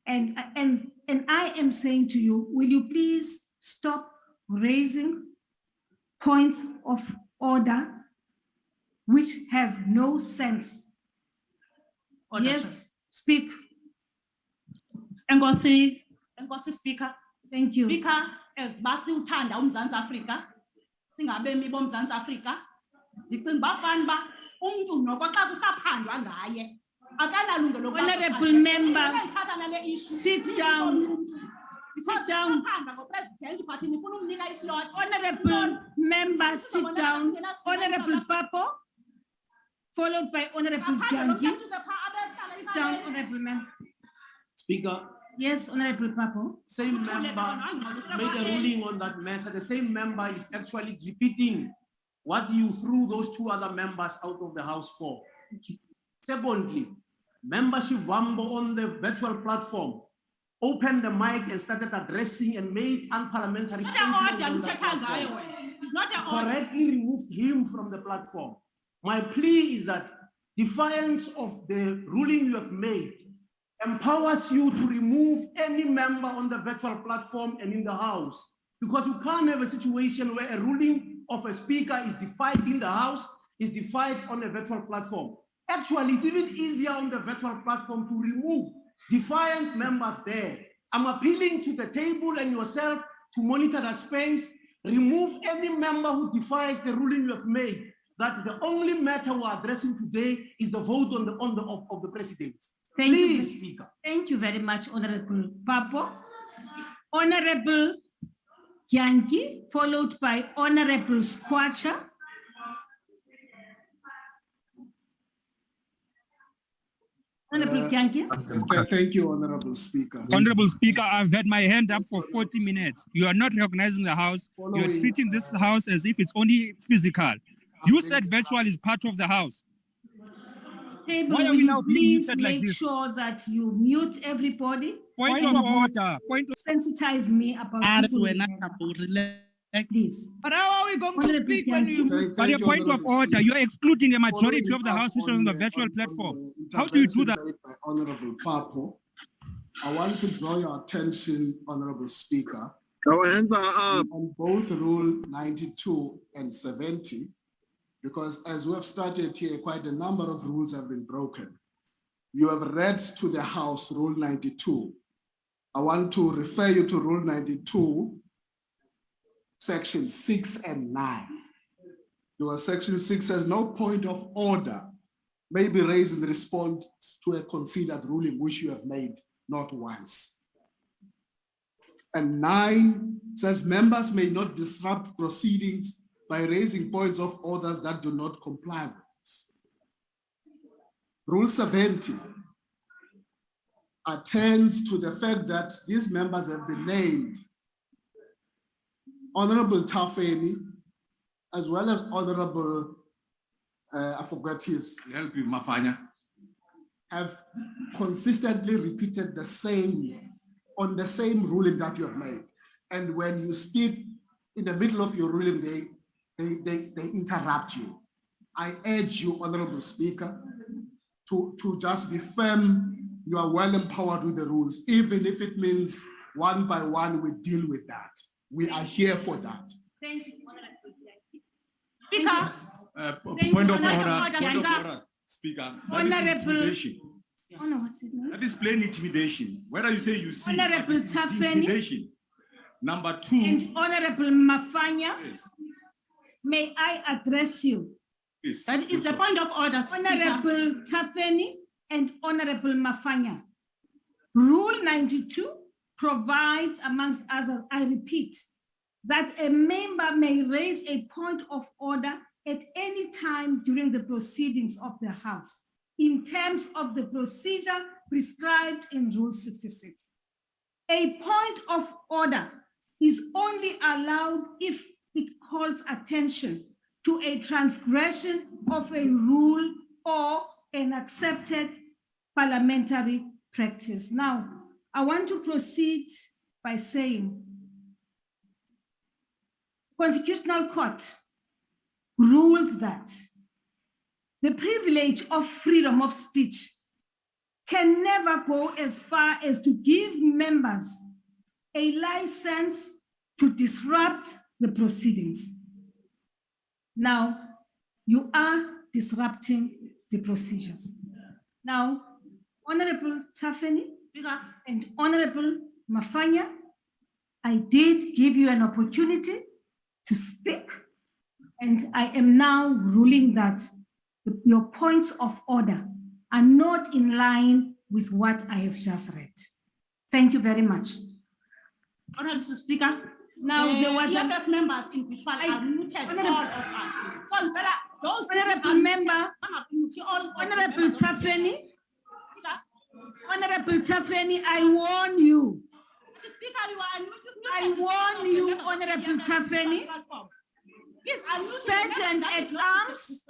And I am saying to you, will you please stop raising points of order which have no sense? Order, yes, speak. Enkosi Speaker. Thank you. Speaker, as basi uthanda uMzantsi Afrika, singabemi boMzantsi Afrika, ndicinga bafana ba umuntu noko xa kusaphandwa ngaye akanalungelo lokuba Honorable member, sit down. Sit down. Honorable member, sit down. Honorable Papo. followed by Honorable Jangi. Down, Honorable Member. Speaker. Yes, Honorable Papo. Same member made a ruling on that matter. The same member is actually repeating what you threw those two other members out of the house for. Secondly, membership Wambo on the virtual platform opened the mic and started addressing and made unparliamentary statements on that platform. It's not an order. Correctly removed him from the platform. My plea is that defiance of the ruling you have made empowers you to remove any member on the virtual platform and in the house, because you can't have a situation where a ruling of a speaker is defied in the house, is defied on a virtual platform. Actually, it's even easier on the virtual platform to remove defiant members there. I'm appealing to the table and yourself to monitor that space. Remove any member who defies the ruling you have made, that the only matter we're addressing today is the vote of the president. Please, Speaker. Thank you very much, Honorable Papo. Honorable Janki, followed by Honorable Squatcher. Honorable Janki. Thank you, Honorable Speaker. Honorable Speaker, I've had my hand up for 40 minutes. You are not recognizing the House. You are treating this House as if it's only physical. You said virtual is part of the House. Table, Why are will we now you being please muted like make this? sure that you mute everybody? Point of order. Sensitize me about please. But how are we going to speak when you... But a point of order, you're excluding the majority of the House which is on the virtual platform. How do you do that? By Honorable Papo, I want to draw your attention, Honorable Speaker. Our hands are up. On both Rule 92 and 70, because as we have started here, quite a number of rules have been broken. You have read to the House Rule 92. I want to refer you to Rule 92, Section 6 and 9. Because Section 6 says no point of order may be raised in response to a considered ruling which you have made not once. And 9 says members may not disrupt proceedings by raising points of orders that do not comply with this. Rule 70 attends to the fact that these members have been named. Honorable Tafeni, as well as Honorable, I forgot his. Help you, Mafanya. Have consistently repeated the same, on the same ruling that you have made. And when you speak in the middle of your ruling, they interrupt you. I urge you, Honorable Speaker, to just be firm. You are well empowered with the rules, even if it means one by one we deal with that. We are here for that. Thank you, Speaker. Point of order, Speaker. That is intimidation. That is plain intimidation. Whether you say you see, Honorable Tafeni. Intimidation. Number 2. And Honorable Mafanya. Yes. May I address you? Yes. That is the point of order, Honorable Tafeni and Honorable Mafanya. Rule 92 provides, amongst others, I repeat, that a member may raise a point of order at any time during the proceedings of the House in terms of the procedure prescribed in Rule 66. A point of order is only allowed if it calls attention to a transgression of a rule or an accepted parliamentary practice. Now, I want to proceed by saying, Constitutional Court ruled that the privilege of freedom of speech can never go as far as to give members a license to disrupt the proceedings. Now, you are disrupting the procedures. Now, Honorable Tafeni and Honorable Mafanya, I did give you an opportunity to speak, and I am now ruling that your points of order are not in line with what I have just read. Thank you very much. Honorable Speaker, now there was EFF members in virtual are muted, all of us. So those Honorable member, Honorable Tafeni, I warn you. I warn you, Honorable Tafeni. Sergeant at Arms,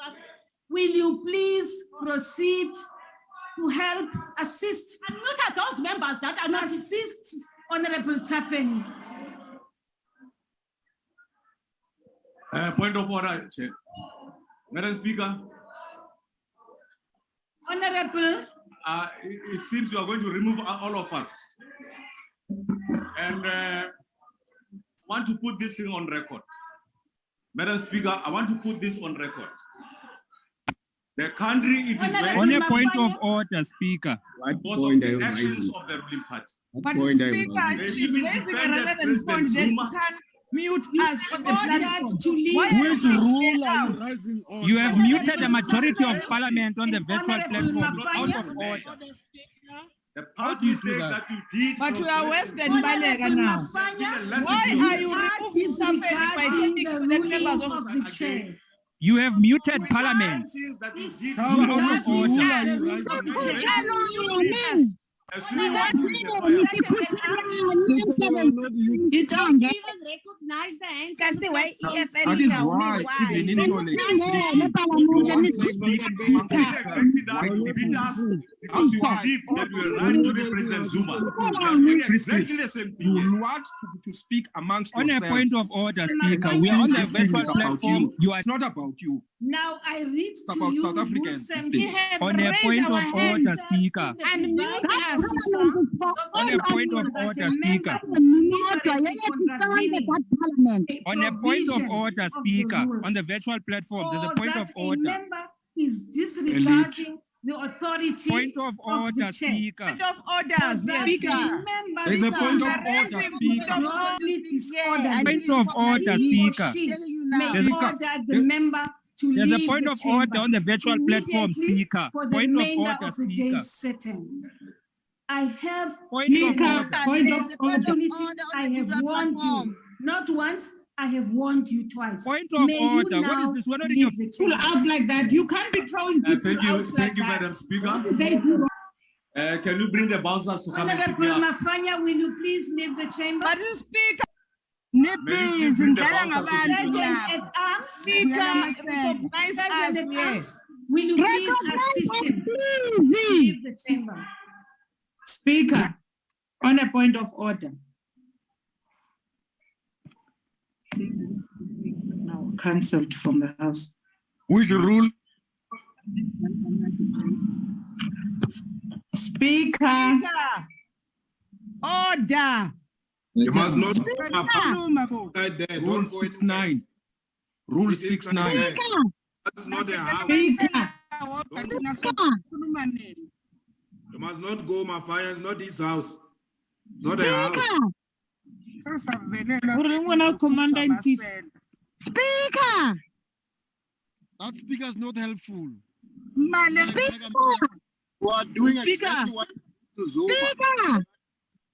will you please proceed to help assist? And look at those members that are not assist Honorable Tafeni. Point of order, Chair. Madam Speaker. Honorable. It seems you are going to remove all of us. And want to put this thing on record. Madam Speaker, I want to put this on record. The country, it is very... On a point of order, Speaker. Because of the actions of the ruling party. But Speaker, she's raising a relevant point that you can mute us on the platform. Which rule are you raising on? You have muted the majority of parliament on the virtual platform. It's out of order. The past mistake that you did... But you are worse than Balega now. Why are you removing somebody by taking to the members of the chair? You have muted parliament. You are out of order. You don't even recognize the hand. That is why even in because you believe that we are running to represent Zuma. Exactly the same thing. You want to speak amongst on yourselves. A point of order, Speaker. We are on the virtual platform. It's not about you. Now I read it's about South Africans. On a point of order, Speaker. And mute us. On a point of order, Speaker. On a point of order, Speaker. On the virtual platform, there's a point of order. Is disregarding the authority. Point of order, Speaker. Point of order, Speaker. There's a point of order, Speaker. Point of order, Speaker. There's a point of order on the virtual platform, Speaker. Point of order, Speaker. I have point of order. I have warned you not once. I have warned you twice. Point of order. What is this? We're not in your pull out like that. You can't be throwing people out thank you, Madam Speaker. What did they do? Can you bring the bouncers to come and pick me up? Mafanya, will you please leave the chamber? But Speaker. Nippies and will you please assist him? Leave the chamber. Speaker, on a point of order. Now cancelled from the House. Which rule? Speaker. Order. You must not Rule 69. Rule 69. That's not a house. You must not go, my fire is not this house. Not a house. Speaker. That speaker is not helpful. Speaker. You are doing Speaker. exactly what to Zuma. Speaker.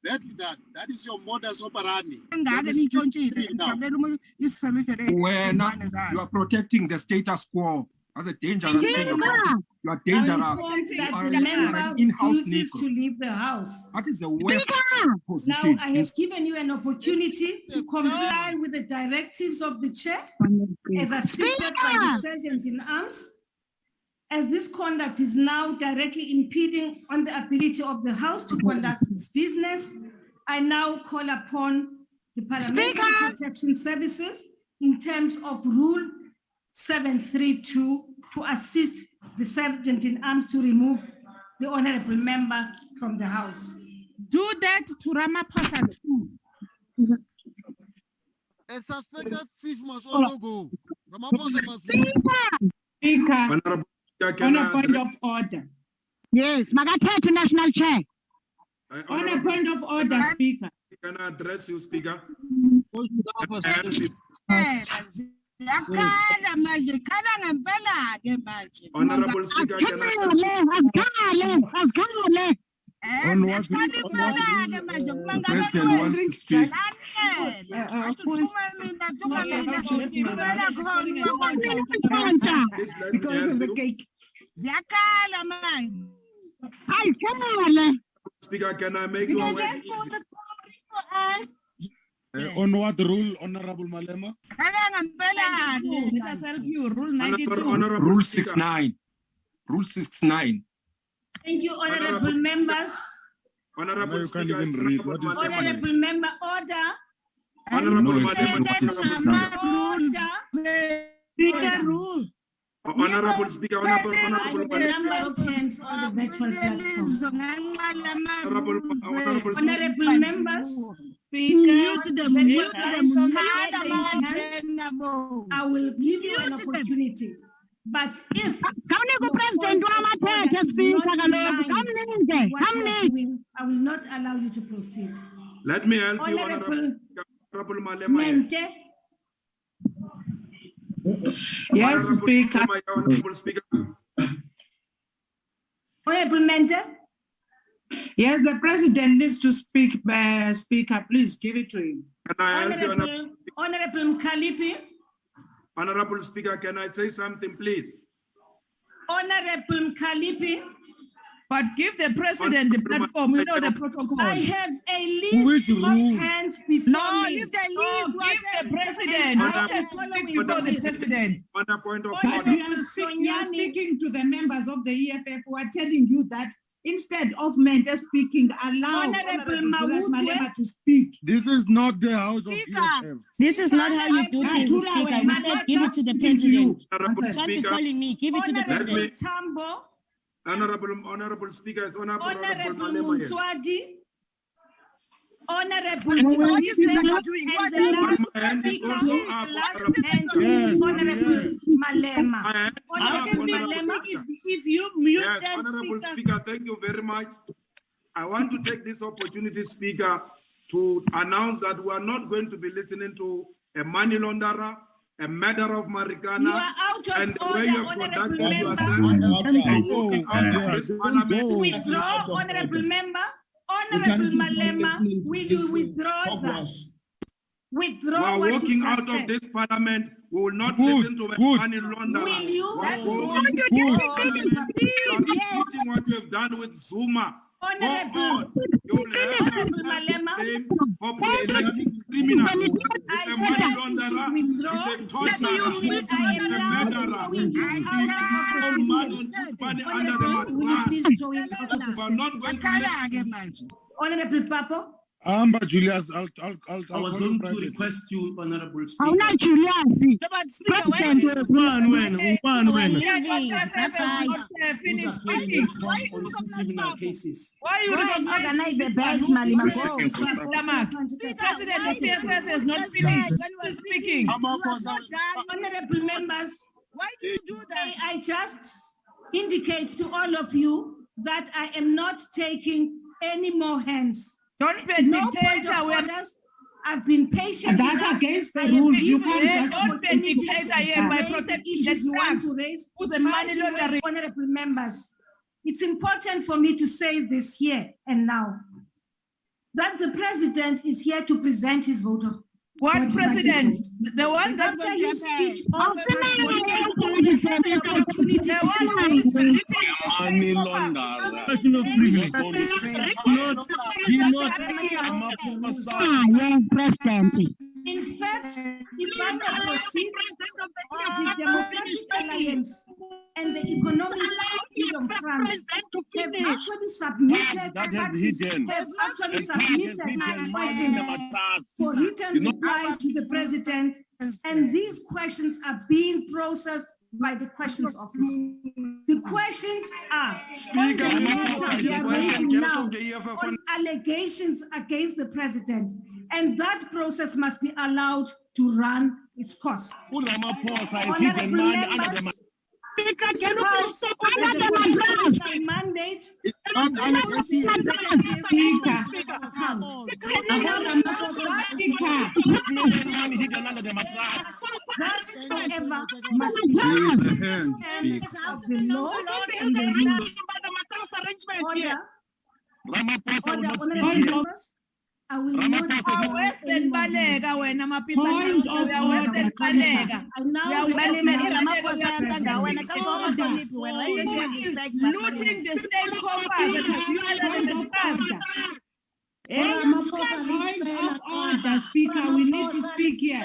That is your modus operandi. You are protecting the status quo. That's a dangerous thing. You are dangerous. You are an in-house to leave the house. That is the worst Now position. I have given you an opportunity to comply with the directives of the chair as assisted by the Sergeant in Arms. As this conduct is now directly impeding on the ability of the House to conduct its business, I now call upon the Parliamentary Protection Services in terms of Rule 732 to assist the Sergeant in Arms to remove the honorable member from the House. Do that to Ramaphosa too. A suspected thief must also go. Ramaphosa must go. Speaker. On a point of order. Yes, Magatete National Chair. On a point of order, Speaker. Can I address you, Speaker? Honorable Speaker, on what the President wants to speak. Because of the cake. Ziyakhala man. Hayi, khamala. Speaker, can I make You your can word just call easy? the quorum for us. On what rule, Honorable Malema? Rule 92. Honorable Rule Speaker. 69. Rule 69. Thank you, honorable members. Honorable You can't Speaker, even it's read. Honorable What is Malema. Honorable member, order. Honorable No, Malema. what is 69? Speaker rule. Honorable Speaker, I Honorable have a Malema. number of hands on the virtual platform. Honorable Honorable members, Mute them. I will give you an opportunity. But if President Wamathete speaker kaloku. Kamnike. Kamnike. I will not allow you to proceed. Let me help you, Honorable Honorable Malema. Mente, Yes, Speaker. Honorable Speaker. Honorable Mente, Yes, the president needs to speak, Speaker. Please give it to him. Can I help you, Honorable Mkalipi, Honorable Speaker, can I say something, please? Honorable Mkalipi. But give the president the platform. You know the protocol. I have a list of hands before No, me. leave the list. Give the president. Before the president. On a point of But order. you are speaking to the members of the EFF who are telling you that instead of Mente speaking, allow Honorable Julius Mawute. Malema to speak. This is not the house of Speaker. EFF. This is not how you do things, Speaker. We said give it to the president. Honorable Can't be Speaker, calling me. Give it to the let me, president. Tambo, Honorable Speaker, is Honorable Honorable Malema here. Mutswadi, Honorable What is Mawute, Speaker doing? and What's the that? last My hand is speaker, also up. last Honorable- hand Yes, is Honorable Malema. My hand is up, Honorable Honorable Malema, Speaker. If you mute Yes, them, Honorable Speaker. Speaker, thank you very much. I want to take this opportunity, Speaker, to announce that we are not going to be listening to a money launderer, a murderer of you Marikana, are out of and the order, way you have Honorable conducted Member. yourself and walking out of this parliament. Withdraw, Honorable Member. Honorable Malema, will you withdraw that? We Withdraw are what you walking just out of said. this parliament. We will not Good, listen to a good. money launderer. Will you? We are That's going good. out of Good. this parliament. We are repeating what you have done with Zuma. Go on. You will have Honorable to Malema. blame for protecting criminals. I It's a said money that you launderer. should withdraw. It's a That torturer. you mean It's I am a now murderer. throwing you He out keeps of all the money system. and money under the Honorable, will you mattress. please throw it out of the We are system? not going to listen. Honorable Papo. Amba Julius, I'll I was call going you to privately. request you, Honorable How Speaker. not Julius? President. We're Who's appearing in court on two criminal cases. Why you Go and recognize organize the bench, Speaker? Malema. Go. Go. Lamak. President of PFF has not finished speaking. Honorable members, Why do you do that? I just indicate to all of you that I am not taking any more hands. Don't be a No point dictator. of We are orders. I've been patient. That's enough. against the I have rules. You given can't you just the don't be a opportunity dictator to here by raise the protecting issues you the want staff. to raise. Who's a By money the way, laundering? honorable members, it's important for me to say this here and now that the president is here to present his vote of What president? The one that after his speech on Money Question of privilege. President. In fact, if I may proceed, the Democratic Alliance and the Economic Freedom Front have actually submitted questions for written reply to the president, and these questions are being processed by the questions office. The questions are on the matter they are raising now on allegations against the president, and that process must be allowed to run its course. Honorable members, Speaker, can you please step as under a the mattress? by mandate, that, however, must be Raise a hand, terms of the law and the rules. Order. Order, honorable members. I will not. Point of order. Looting the state coffers and point of order, Speaker. We need to speak here.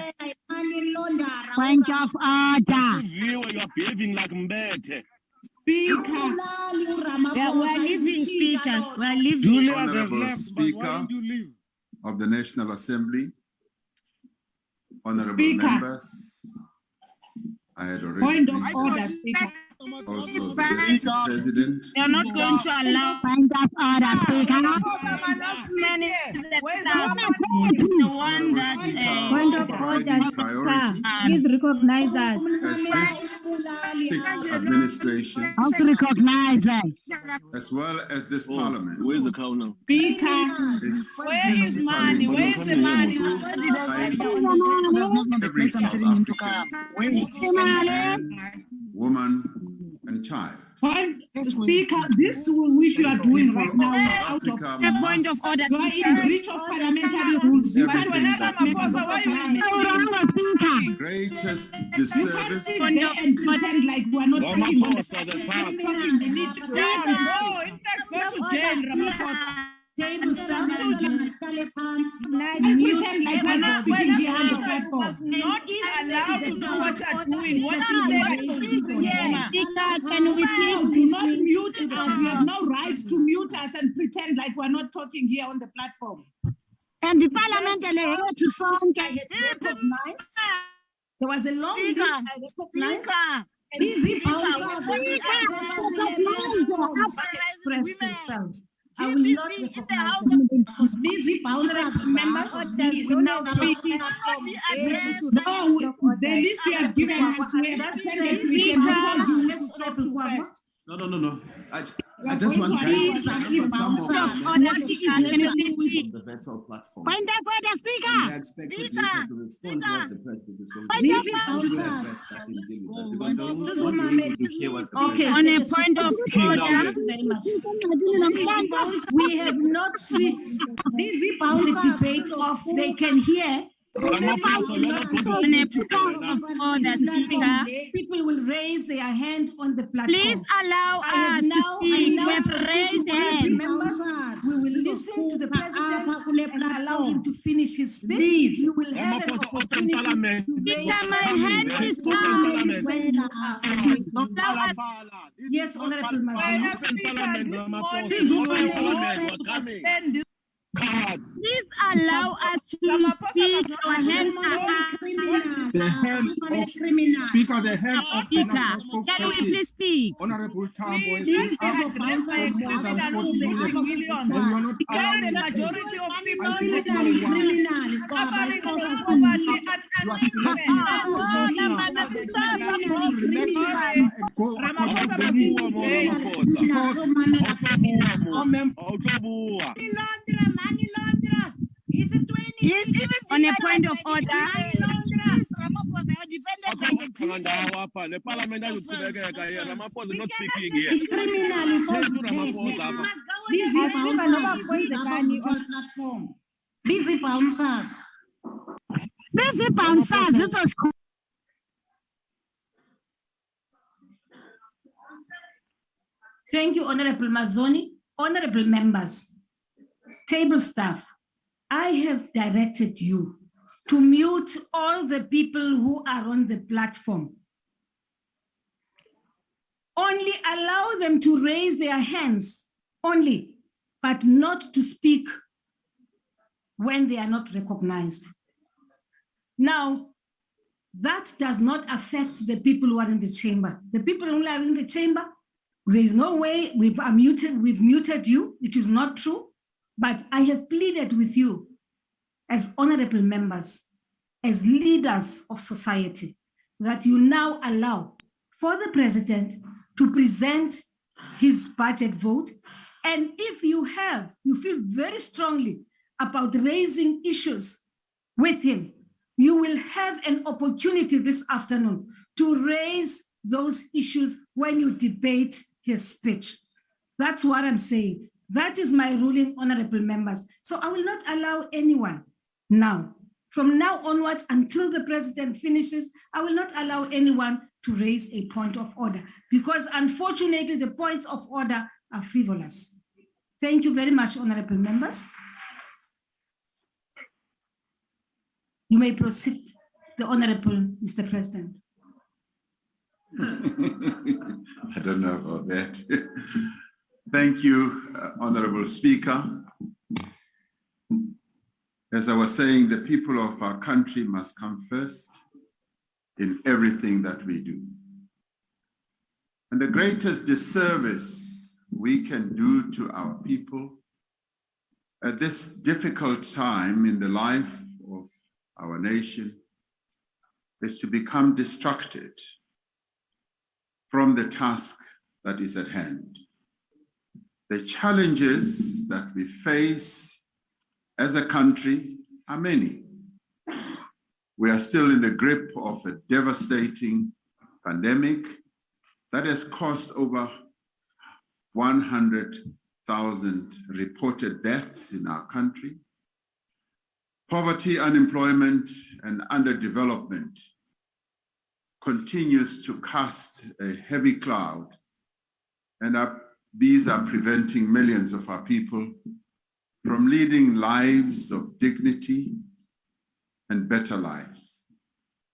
Point of order. You are behaving like Mbete. Speaker. Yeah, we're leaving, Speaker. We're leaving. Honorable Speaker of the National Assembly, honorable members, I had already Point of order, Speaker. also the President. They are not going to allow. Point of order, Speaker. Point of order, Please recognize us. Sixth administration, Also recognize us. as well as this parliament. Where's the cow now? Speaker. Where is money? Where's the money? Every South African, man, woman, and child. Point, Speaker, this which you are doing right now is out of point of order. You are in breach of parliamentary rules. You are members of parliament. Greatest You can't disservice. sit there and pretend like we are not talking on the talking. We need to go on. In fact, go to jail, Ramaphosa. Table stand And pretend like we're not speaking here on the platform. not allowed to do what you are doing. What is the Can we do not mute us. You have no right to mute us and pretend like we're not talking here on the platform. And the parliament to song. There was a long list I recognized. Busy Express themselves. I will not recognize them. Busy Members will now be No, the list you have given us, we have pretended to it and we told you to stop to first. No. I just want guidance from some of the virtual platform. Point of order, Speaker. I expect the leader to respond to what the president is going Okay, on a point of order, we have not switched the debate of they can hear. People will raise their hand on the platform. Please allow us to speak. We have raised hands. We will listen to the president and allow him to finish his speech. You will have an opportunity to raise My hand is Yes, Honorable Mazana. Please allow us to speak. Our hands are The hand of Speaker, the hand of the National Can we Spokesperson, please speak? Honorable Tambo, is asked for more than 40 minutes. And you are not allowing The majority of people I think you are selecting On a point of order. The parliament is not speaking here. Busy bouncers. Busy bouncers. This was Thank you, Honorable Mazzoni. Honorable members, table staff, I have directed you to mute all the people who are on the platform. Only allow them to raise their hands, only, but not to speak when they are not recognized. Now, that does not affect the people who are in the chamber. The people who are in the chamber, there is no way we've muted you. It is not true, but I have pleaded with you as honorable members, as leaders of society, that you now allow for the president to present his budget vote. And if you feel very strongly about raising issues with him, you will have an opportunity this afternoon to raise those issues when you debate his speech. That's what I'm saying. That is my ruling, honorable members. So I will not allow anyone now, from now onwards until the president finishes, I will not allow anyone to raise a point of order because unfortunately the points of order are frivolous. Thank you very much, honorable members. You may proceed, the honorable Mr. President. I don't know about that. Thank you, Honorable Speaker. As I was saying, the people of our country must come first in everything that we do. And the greatest disservice we can do to our people at this difficult time in the life of our nation is to become distracted from the task that is at hand. The challenges that we face as a country are many. We are still in the grip of a devastating pandemic that has caused over 100,000 reported deaths in our country. Poverty, unemployment, and underdevelopment continues to cast a heavy cloud, and these are preventing millions of our people from leading lives of dignity and better lives.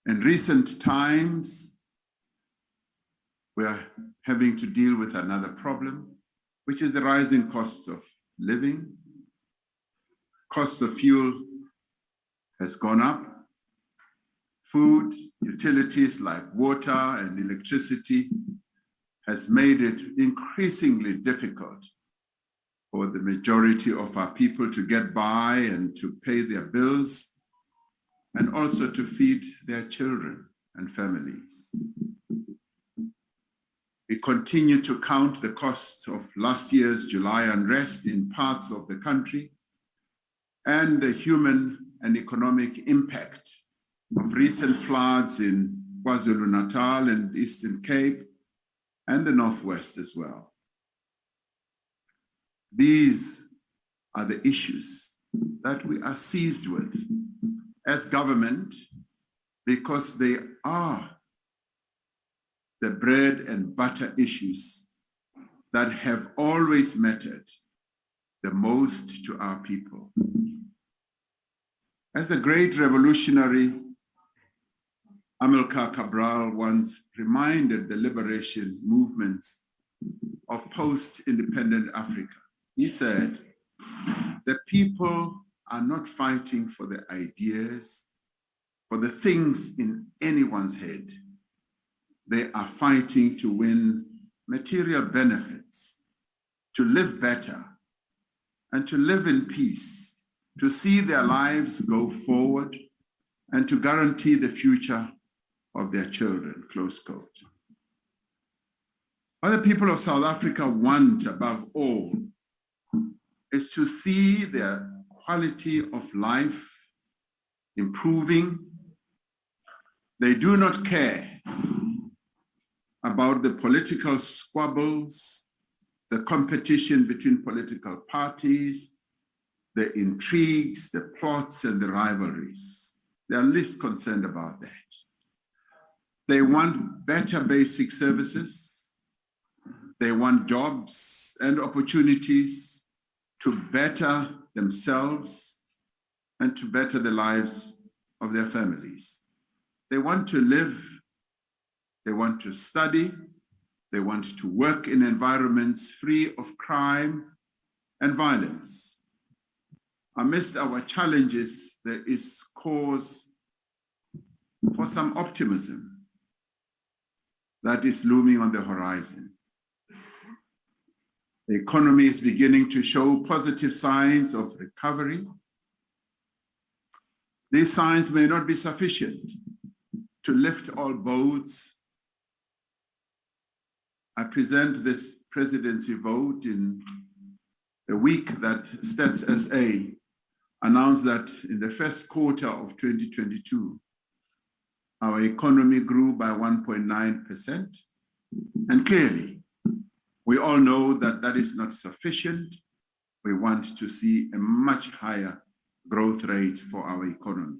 In recent times, we are having to deal with another problem, which is the rising cost of living. Cost of fuel has gone up. Food, utilities like water and electricity has made it increasingly difficult for the majority of our people to get by and to pay their bills and also to feed their children and families. We continue to count the cost of last year's July unrest in parts of the country and the human and economic impact of recent floods in KwaZulu-Natal and Eastern Cape and the Northwest as well. These are the issues that we are seized with as government because they are the bread and butter issues that have always mattered the most to our people. As the great revolutionary Amilcar Cabral once reminded the liberation movements of post-independent Africa, he said, the people are not fighting for the ideas, for the things in anyone's head. They are fighting to win material benefits, to live better, and to live in peace, to see their lives go forward, and to guarantee the future of their children, close quote. What the people of South Africa want above all is to see their quality of life improving. They do not care about the political squabbles, the competition between political parties, the intrigues, the plots, and the rivalries. They are least concerned about that. They want better basic services. They want jobs and opportunities to better themselves and to better the lives of their families. They want to live, they want to study, they want to work in environments free of crime and violence. Amidst our challenges, there is cause for some optimism that is looming on the horizon. The economy is beginning to show positive signs of recovery. These signs may not be sufficient to lift all boats. I present this presidency vote in the week that Stats SA announced that in the first quarter of 2022, our economy grew by 1.9%. And clearly, we all know that that is not sufficient we want to see a much higher growth rate for our economy.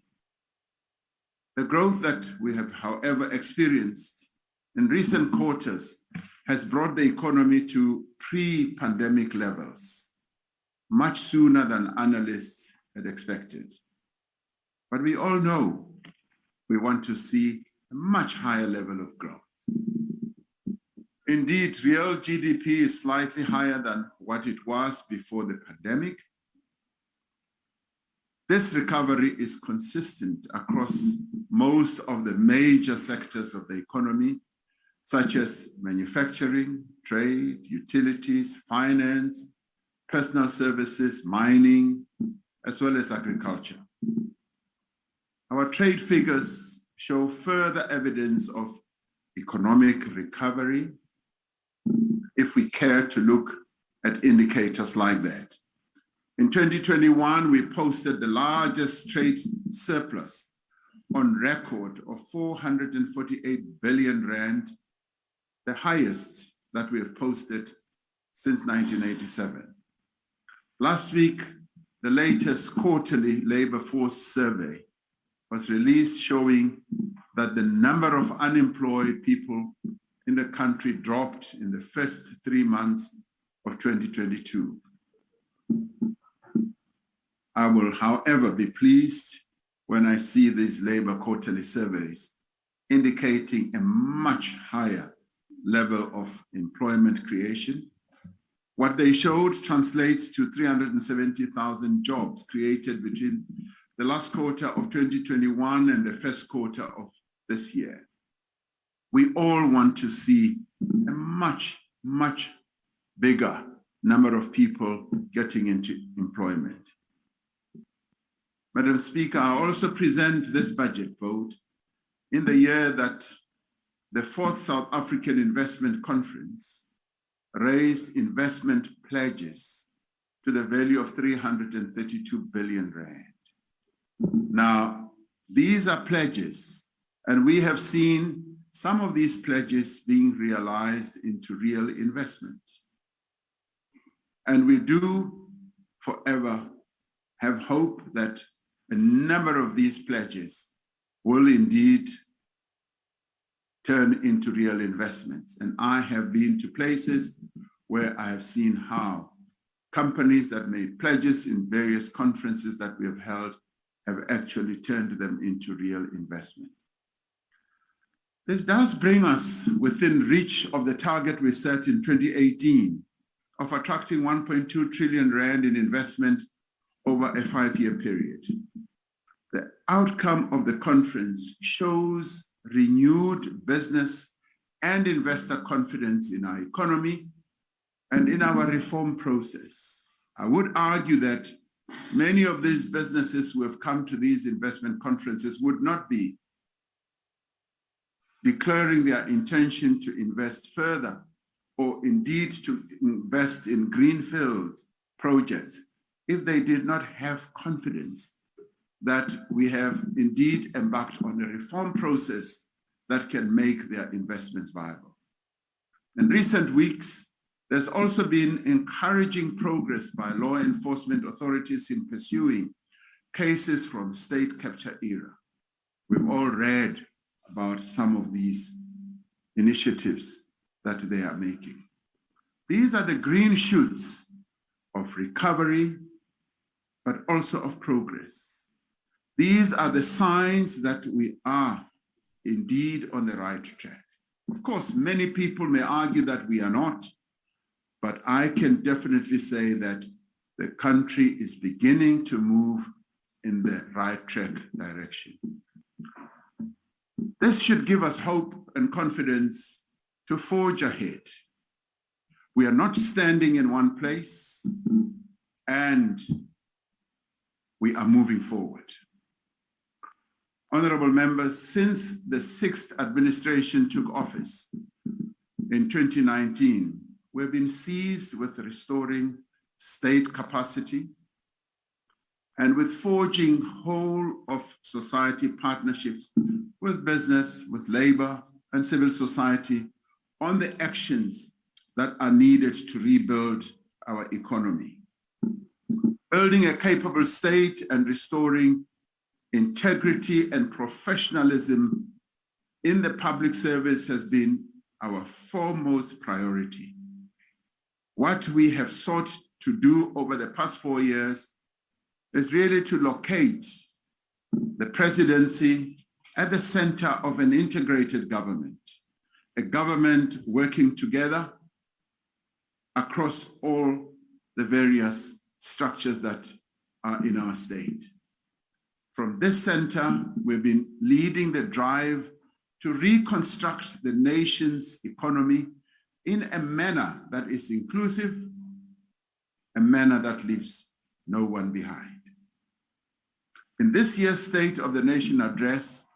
The growth that we have, however, experienced in recent quarters has brought the economy to pre-pandemic levels, much sooner than analysts had expected. But we all know we want to see a much higher level of growth. Indeed, real GDP is slightly higher than what it was before the pandemic. This recovery is consistent across most of the major sectors of the economy, such as manufacturing, trade, utilities, finance, personal services, mining, as well as agriculture. Our trade figures show further evidence of economic recovery if we care to look at indicators like that. In 2021, we posted the largest trade surplus on record of 448 billion rand, the highest that we have posted since 1987. Last week, the latest quarterly labor force survey was released, showing that the number of unemployed people in the country dropped in the first 3 months of 2022. I will, however, be pleased when I see these labor quarterly surveys indicating a much higher level of employment creation. What they showed translates to 370,000 jobs created between the last quarter of 2021 and the first quarter of this year. We all want to see a much, much bigger number of people getting into employment. Madam Speaker, I also present this budget vote in the year that the 4th South African Investment Conference raised investment pledges to the value of 332 billion rand. Now, these are pledges, and we have seen some of these pledges being realized into real investment. And we do forever have hope that a number of these pledges will indeed turn into real investments. And I have been to places where I have seen how companies that made pledges in various conferences that we have held have actually turned them into real investment. This does bring us within reach of the target we set in 2018 of attracting 1.2 trillion rand in investment over a 5-year period. The outcome of the conference shows renewed business and investor confidence in our economy and in our reform process. I would argue that many of these businesses who have come to these investment conferences would not be declaring their intention to invest further or indeed to invest in greenfield projects if they did not have confidence that we have indeed embarked on a reform process that can make their investments viable. In recent weeks, there's also been encouraging progress by law enforcement authorities in pursuing cases from state capture era. We've all read about some of these initiatives that they are making. These are the green shoots of recovery, but also of progress. These are the signs that we are indeed on the right track. Of course, many people may argue that we are not, but I can definitely say that the country is beginning to move in the right track direction. This should give us hope and confidence to forge ahead. We are not standing in one place, and we are moving forward. Honorable members, since the 6th administration took office in 2019, we've been seized with restoring state capacity and with forging whole of society partnerships with business, with labor and civil society on the actions that are needed to rebuild our economy. Building a capable state and restoring integrity and professionalism in the public service has been our foremost priority. What we have sought to do over the past 4 years is really to locate the presidency at the center of an integrated government, a government working together across all the various structures that are in our state. From this center, we've been leading the drive to reconstruct the nation's economy in a manner that is inclusive, a manner that leaves no one behind. In this year's State of the Nation address,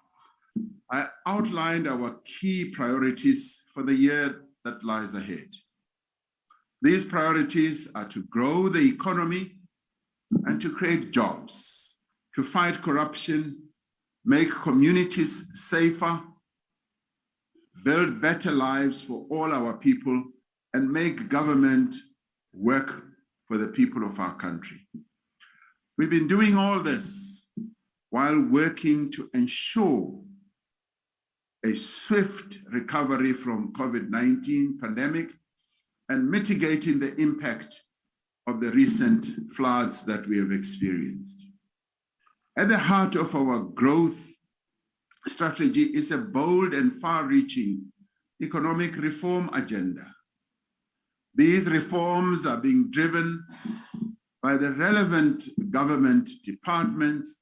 I outlined our key priorities for the year that lies ahead. These priorities are to grow the economy and to create jobs, to fight corruption, make communities safer, build better lives for all our people, and make government work for the people of our country. We've been doing all this while working to ensure a swift recovery from COVID-19 pandemic and mitigating the impact of the recent floods that we have experienced. At the heart of our growth strategy is a bold and far-reaching economic reform agenda. These reforms are being driven by the relevant government departments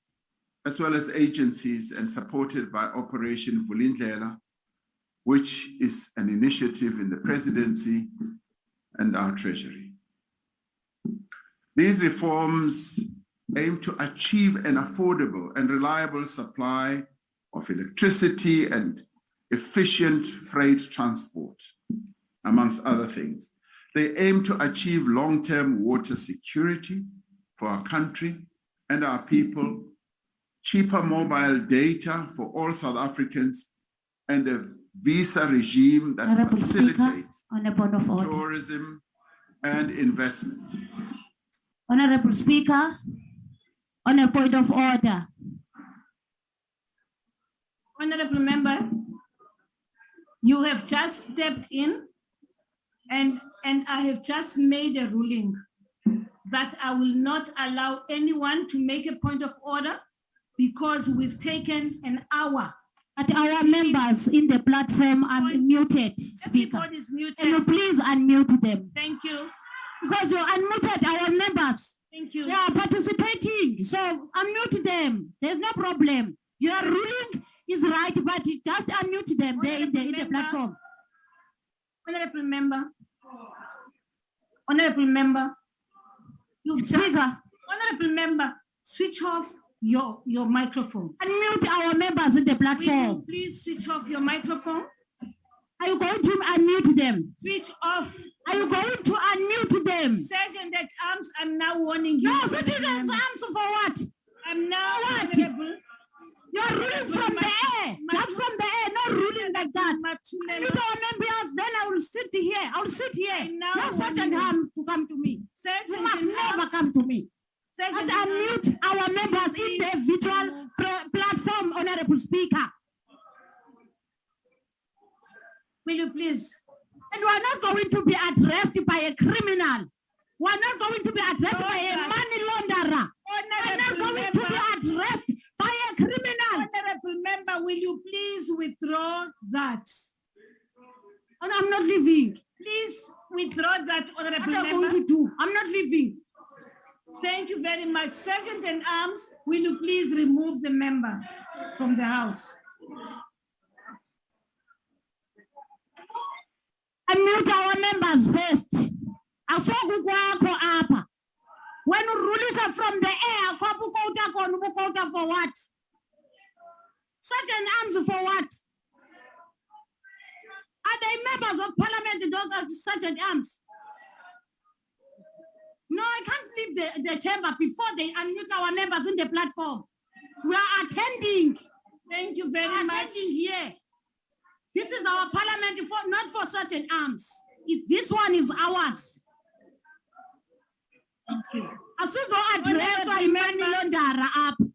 as well as agencies and supported by Operation Vulindlela, which is an initiative in the Presidency and our Treasury. These reforms aim to achieve an affordable and reliable supply of electricity and efficient freight transport, amongst other things. They aim to achieve long-term water security for our country and our people, cheaper mobile data for all South Africans, and a visa regime that Honorable facilitates Speaker, on a point of order. tourism and investment. Honorable Speaker, on a point of order. Honorable member, you have just stepped in and I have just made a ruling that I will not allow anyone to make a point of order because we've taken an hour. But our members in the platform are muted, Speaker. Everybody's muted. Can you please unmute them? Thank you. Because you unmuted our members. Thank you. They are participating, so unmute them. There's no problem. Your ruling is right, but just unmute them. They're in the platform. Honorable member, you've just, honorable member, switch off your microphone. Unmute our members in the platform. Will you please switch off your microphone? Are you going to unmute them? Switch off. Are you going to unmute them? Sergeant at Arms, I'm now warning you. No, Sergeant at Arms for what? I'm now what? You're ruling from the air. Just from the air, no ruling like that. Unmute our members, then I will sit here. I'll sit here. No Sergeant Arms to come to me. You must never come to me. Just unmute our members in the virtual platform, Honorable Speaker. Will you please? And we are not going to be addressed by a criminal. We are not going to be addressed by a money launderer. We are not going to be addressed by a criminal. Honorable member, will you please withdraw that? And I'm not leaving. Please withdraw that, honorable member. What are you going to do? I'm not leaving. Thank you very much. Sergeant at Arms, will you please remove the member from the House? Unmute our members first. When rulers are from the air, for what? Certain arms for what? Are they members of parliament? Those are certain arms. No, I can't leave the chamber before they unmute our members in the platform. We are attending. Thank you very much. Here. This is our parliament, not for certain arms. This one is ours. Asizo-addresswa i-money launderer apha.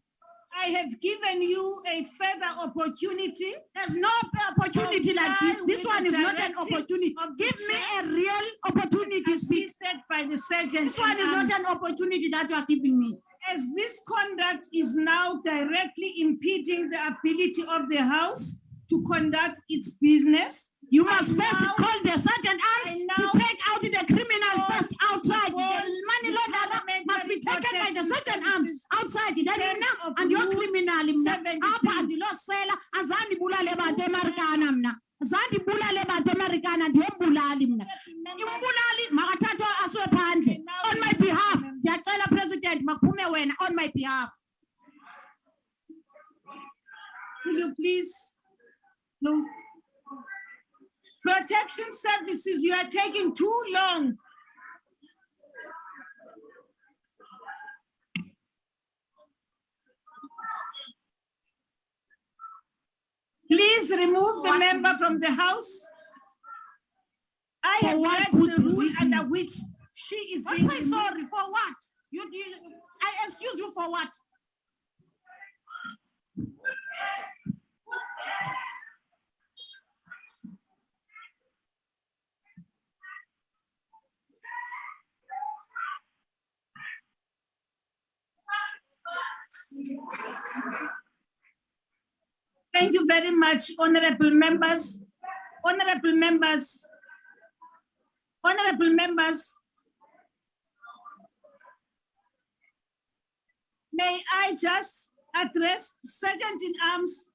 I have given you a further opportunity. There's no opportunity like this. This one is not an opportunity. Give me a real opportunity. Assisted by the sergeant. This one is not an opportunity that you are giving me. As this conduct is now directly impeding the ability of the House to conduct its business, you must first call the sergeant arms to take out the criminal first outside. The money launderer must be taken by the sergeant arms outside. Then and your criminal apha andilosela azandi bulale bantu eMarikana mna. Azandi bulale bantu eMarikana ndiyembulali mna. Imbulali makathathe asiwe phandle. On my behalf, ndiyacela President makuphume wena on my behalf. Will you please? No. Protection services, you are taking too long. Please remove the member from the House. I have read the rule under which she is being say sorry for what? I excuse you for what? Thank you very much, honorable members. Honorable members. Honorable members. May I just address Sergeant in Arms?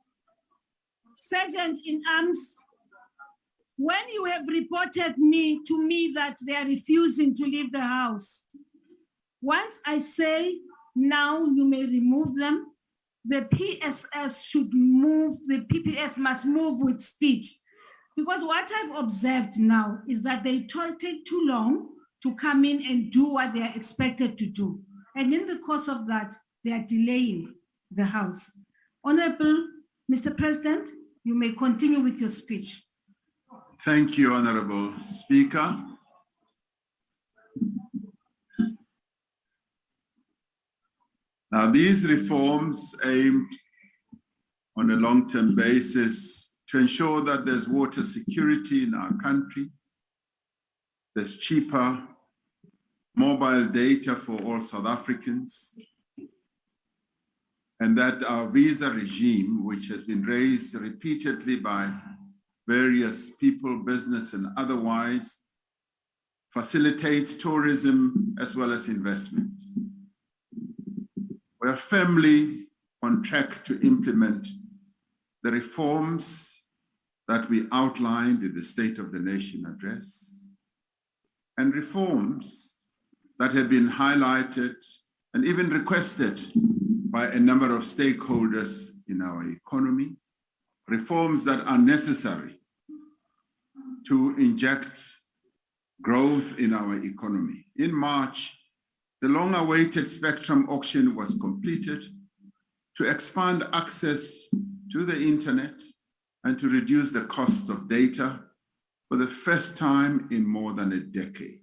Sergeant in Arms, when you have reported to me that they are refusing to leave the house, once I say now you may remove them, the PSS should move, the PPS must move with speed. Because what I've observed now is that they take too long to come in and do what they are expected to do. And in the course of that, they are delaying the House. Honorable Mr. President, you may continue with your speech. Thank you, Honorable Speaker. Now, these reforms aim on a long-term basis to ensure that there's water security in our country, there's cheaper mobile data for all South Africans, and that our visa regime, which has been raised repeatedly by various people, business and otherwise, facilitates tourism as well as investment. We are firmly on track to implement the reforms that we outlined in the State of the Nation address, and reforms that have been highlighted and even requested by a number of stakeholders in our economy, reforms that are necessary to inject growth in our economy. In March, the long-awaited spectrum auction was completed to expand access to the internet and to reduce the cost of data for the first time in more than a decade.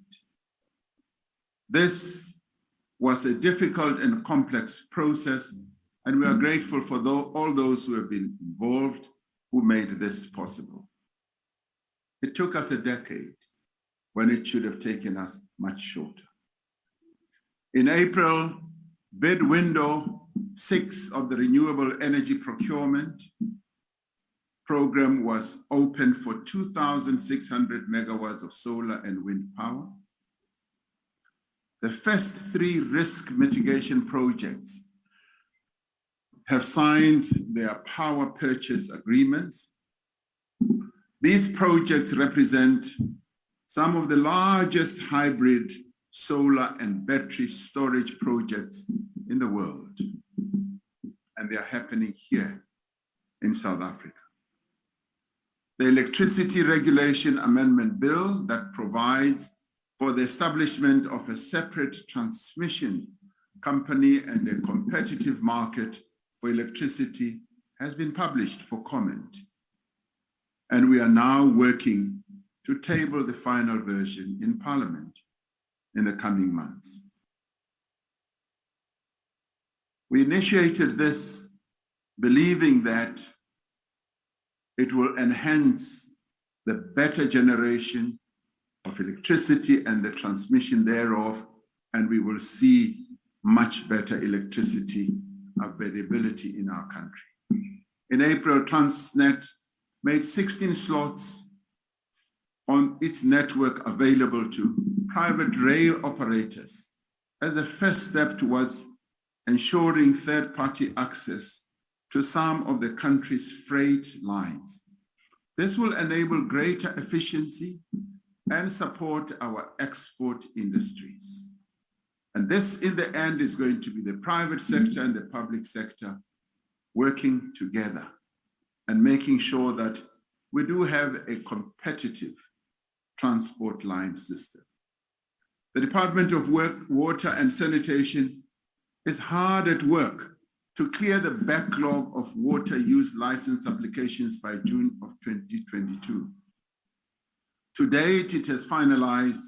This was a difficult and complex process, and we are grateful for all those who have been involved who made this possible. It took us a decade when it should have taken us much shorter. In April, bid window 6 of the Renewable Energy Procurement Program was open for 2,600 megawatts of solar and wind power. The first 3 risk mitigation projects have signed their power purchase agreements. These projects represent some of the largest hybrid solar and battery storage projects in the world, and they are happening here in South Africa. The Electricity Regulation Amendment Bill that provides for the establishment of a separate transmission company and a competitive market for electricity has been published for comment. And we are now working to table the final version in Parliament in the coming months. We initiated this believing that it will enhance the better generation of electricity and the transmission thereof, and we will see much better electricity availability in our country. In April, Transnet made 16 slots on its network available to private rail operators as a first step towards ensuring third-party access to some of the country's freight lines. This will enable greater efficiency and support our export industries. And this, in the end, is going to be the private sector and the public sector working together and making sure that we do have a competitive transport line system. The Department of Water and Sanitation is hard at work to clear the backlog of water use license applications by June of 2022. To date, it has finalized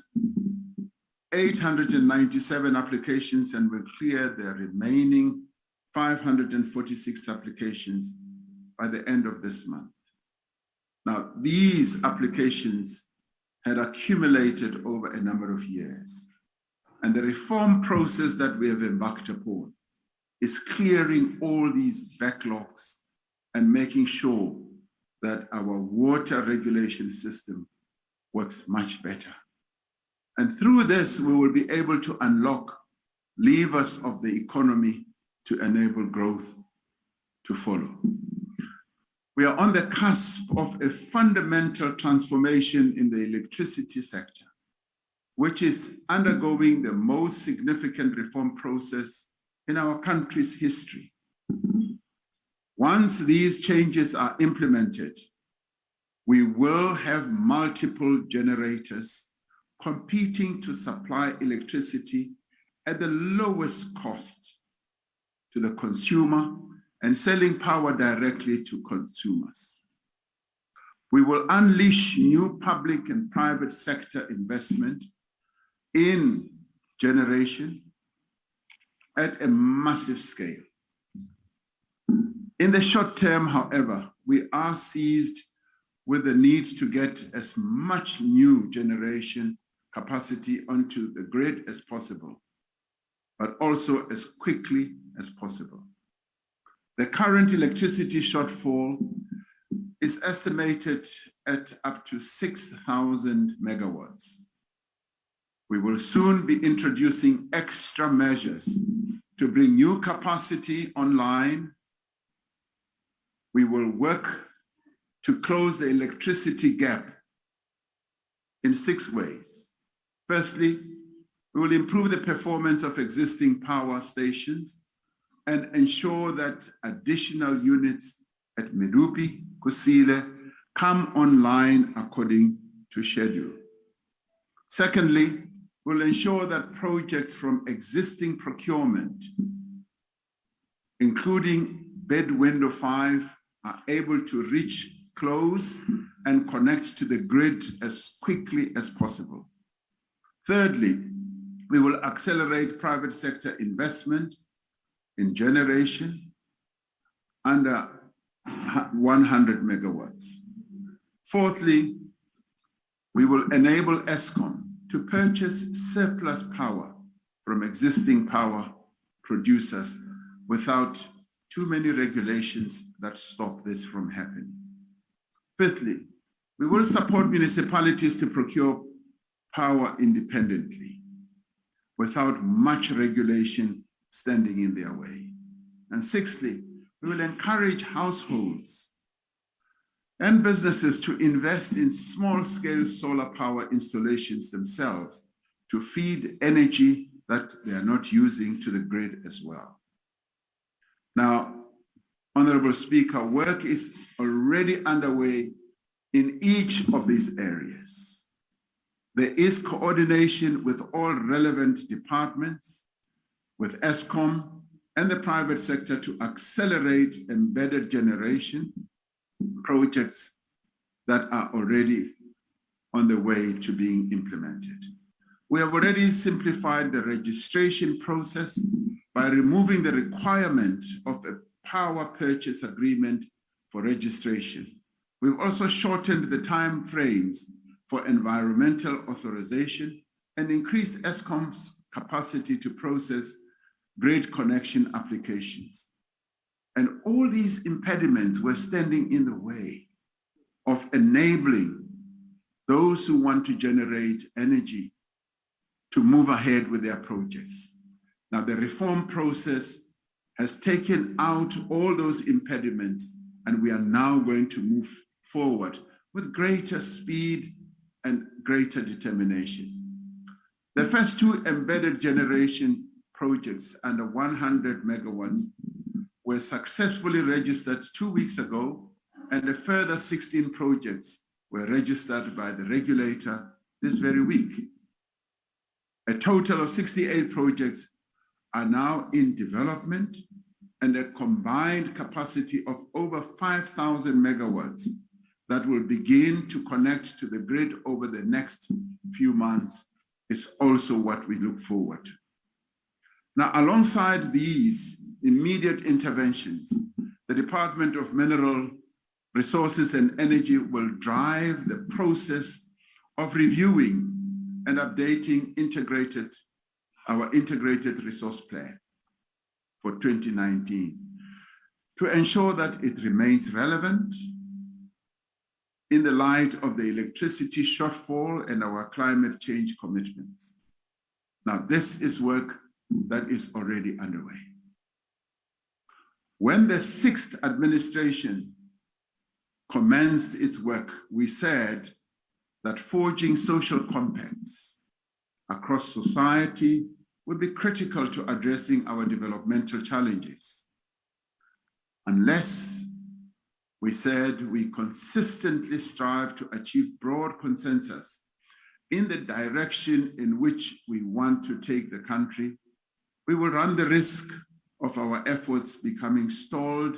897 applications and will clear the remaining 546 applications by the end of this month. Now, these applications had accumulated over a number of years, and the reform process that we have embarked upon is clearing all these backlogs and making sure that our water regulation system works much better. And through this, we will be able to unlock levers of the economy to enable growth to follow. We are on the cusp of a fundamental transformation in the electricity sector, which is undergoing the most significant reform process in our country's history. Once these changes are implemented, we will have multiple generators competing to supply electricity at the lowest cost to the consumer and selling power directly to consumers. We will unleash new public and private sector investment in generation at a massive scale. In the short term, however, we are seized with the need to get as much new generation capacity onto the grid as possible, but also as quickly as possible. The current electricity shortfall is estimated at up to 6,000 megawatts. We will soon be introducing extra measures to bring new capacity online. We will work to close the electricity gap in 6 ways. Firstly, we will improve the performance of existing power stations and ensure that additional units at Medupi, Kusile come online according to schedule. Secondly, we'll ensure that projects from existing procurement, including Bed Window 5, are able to reach, close, and connect to the grid as quickly as possible. Thirdly, we will accelerate private sector investment in generation under 100 megawatts. Fourthly, we will enable Eskom to purchase surplus power from existing power producers without too many regulations that stop this from happening. Fifthly, we will support municipalities to procure power independently without much regulation standing in their way. And sixthly, we will encourage households and businesses to invest in small-scale solar power installations themselves to feed energy that they are not using to the grid as well. Now, Honorable Speaker, work is already underway in each of these areas. There is coordination with all relevant departments, with Eskom and the private sector to accelerate embedded generation projects that are already on the way to being implemented. We have already simplified the registration process by removing the requirement of a power purchase agreement for registration. We've also shortened the time frames for environmental authorization and increased Eskom's capacity to process grid connection applications. And all these impediments were standing in the way of enabling those who want to generate energy to move ahead with their projects. Now, the reform process has taken out all those impediments, and we are now going to move forward with greater speed and greater determination. The first two embedded generation projects under 100 megawatts were successfully registered 2 weeks ago, and a further 16 projects were registered by the regulator this very week. A total of 68 projects are now in development, and a combined capacity of over 5,000 megawatts that will begin to connect to the grid over the next few months is also what we look forward to. Now, alongside these immediate interventions, the Department of Mineral Resources and Energy will drive the process of reviewing and updating our integrated resource plan for 2019 to ensure that it remains relevant in the light of the electricity shortfall and our climate change commitments. Now, this is work that is already underway. When the 6th administration commenced its work, we said that forging social compacts across society would be critical to addressing our developmental challenges. Unless, we said, we consistently strive to achieve broad consensus in the direction in which we want to take the country, we will run the risk of our efforts becoming stalled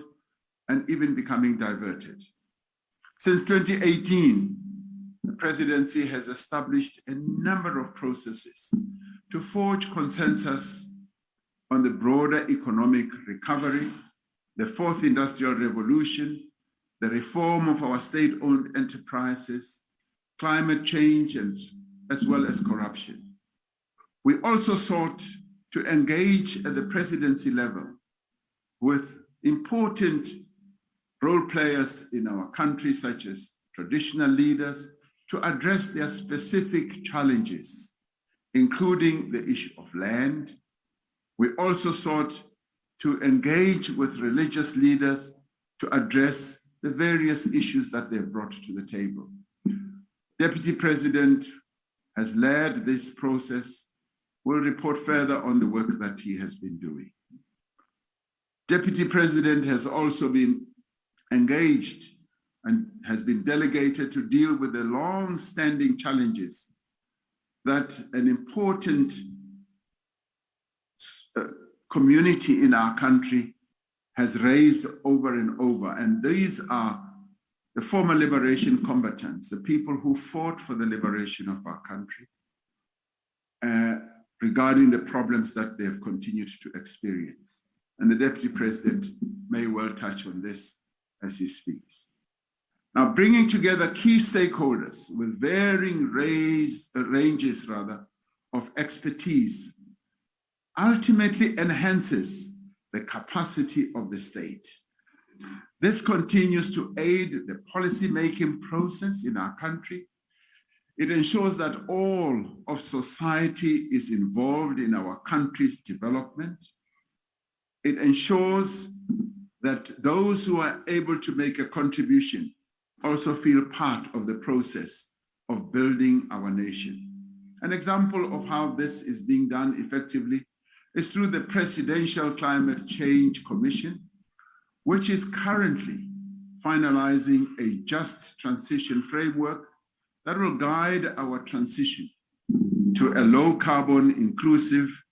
and even becoming diverted. Since 2018, the presidency has established a number of processes to forge consensus on the broader economic recovery, the fourth industrial revolution, the reform of our state-owned enterprises, climate change, and as well as corruption. We also sought to engage at the presidency level with important role players in our country, such as traditional leaders, to address their specific challenges, including the issue of land. We also sought to engage with religious leaders to address the various issues that they've brought to the table. Deputy President has led this process, will report further on the work that he has been doing. Deputy President has also been engaged and has been delegated to deal with the long-standing challenges that an important community in our country has raised over and over. And these are the former liberation combatants, the people who fought for the liberation of our country, regarding the problems that they have continued to experience. And the Deputy President may well touch on this as he speaks. Now, bringing together key stakeholders with varying ranges of expertise ultimately enhances the capacity of the state. This continues to aid the policy-making process in our country. It ensures that all of society is involved in our country's development. It ensures that those who are able to make a contribution also feel part of the process of building our nation. An example of how this is being done effectively is through the Presidential Climate Change Commission, which is currently finalizing a just transition framework that will guide our transition to a low carbon, inclusive,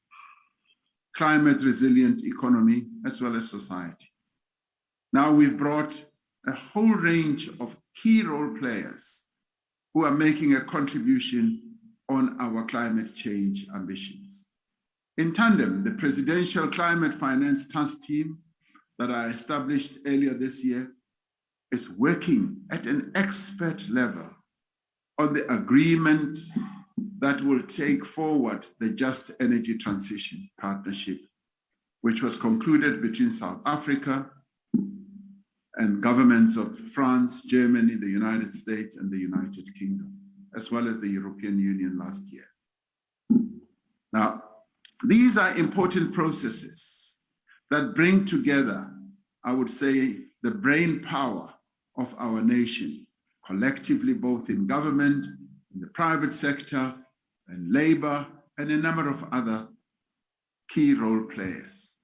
climate resilient economy, as well as society. Now we've brought a whole range of key role players who are making a contribution on our climate change ambitions. In tandem, the Presidential Climate Finance Task Team that I established earlier this year is working at an expert level on the agreement that will take forward the Just Energy Transition Partnership, which was concluded between South Africa and governments of France, Germany, the United States, and the United Kingdom, as well as the European Union last year. Now, these are important processes that bring together, I would say, the brain power of our nation, collectively, both in government, in the private sector, and labor, and a number of other key role players.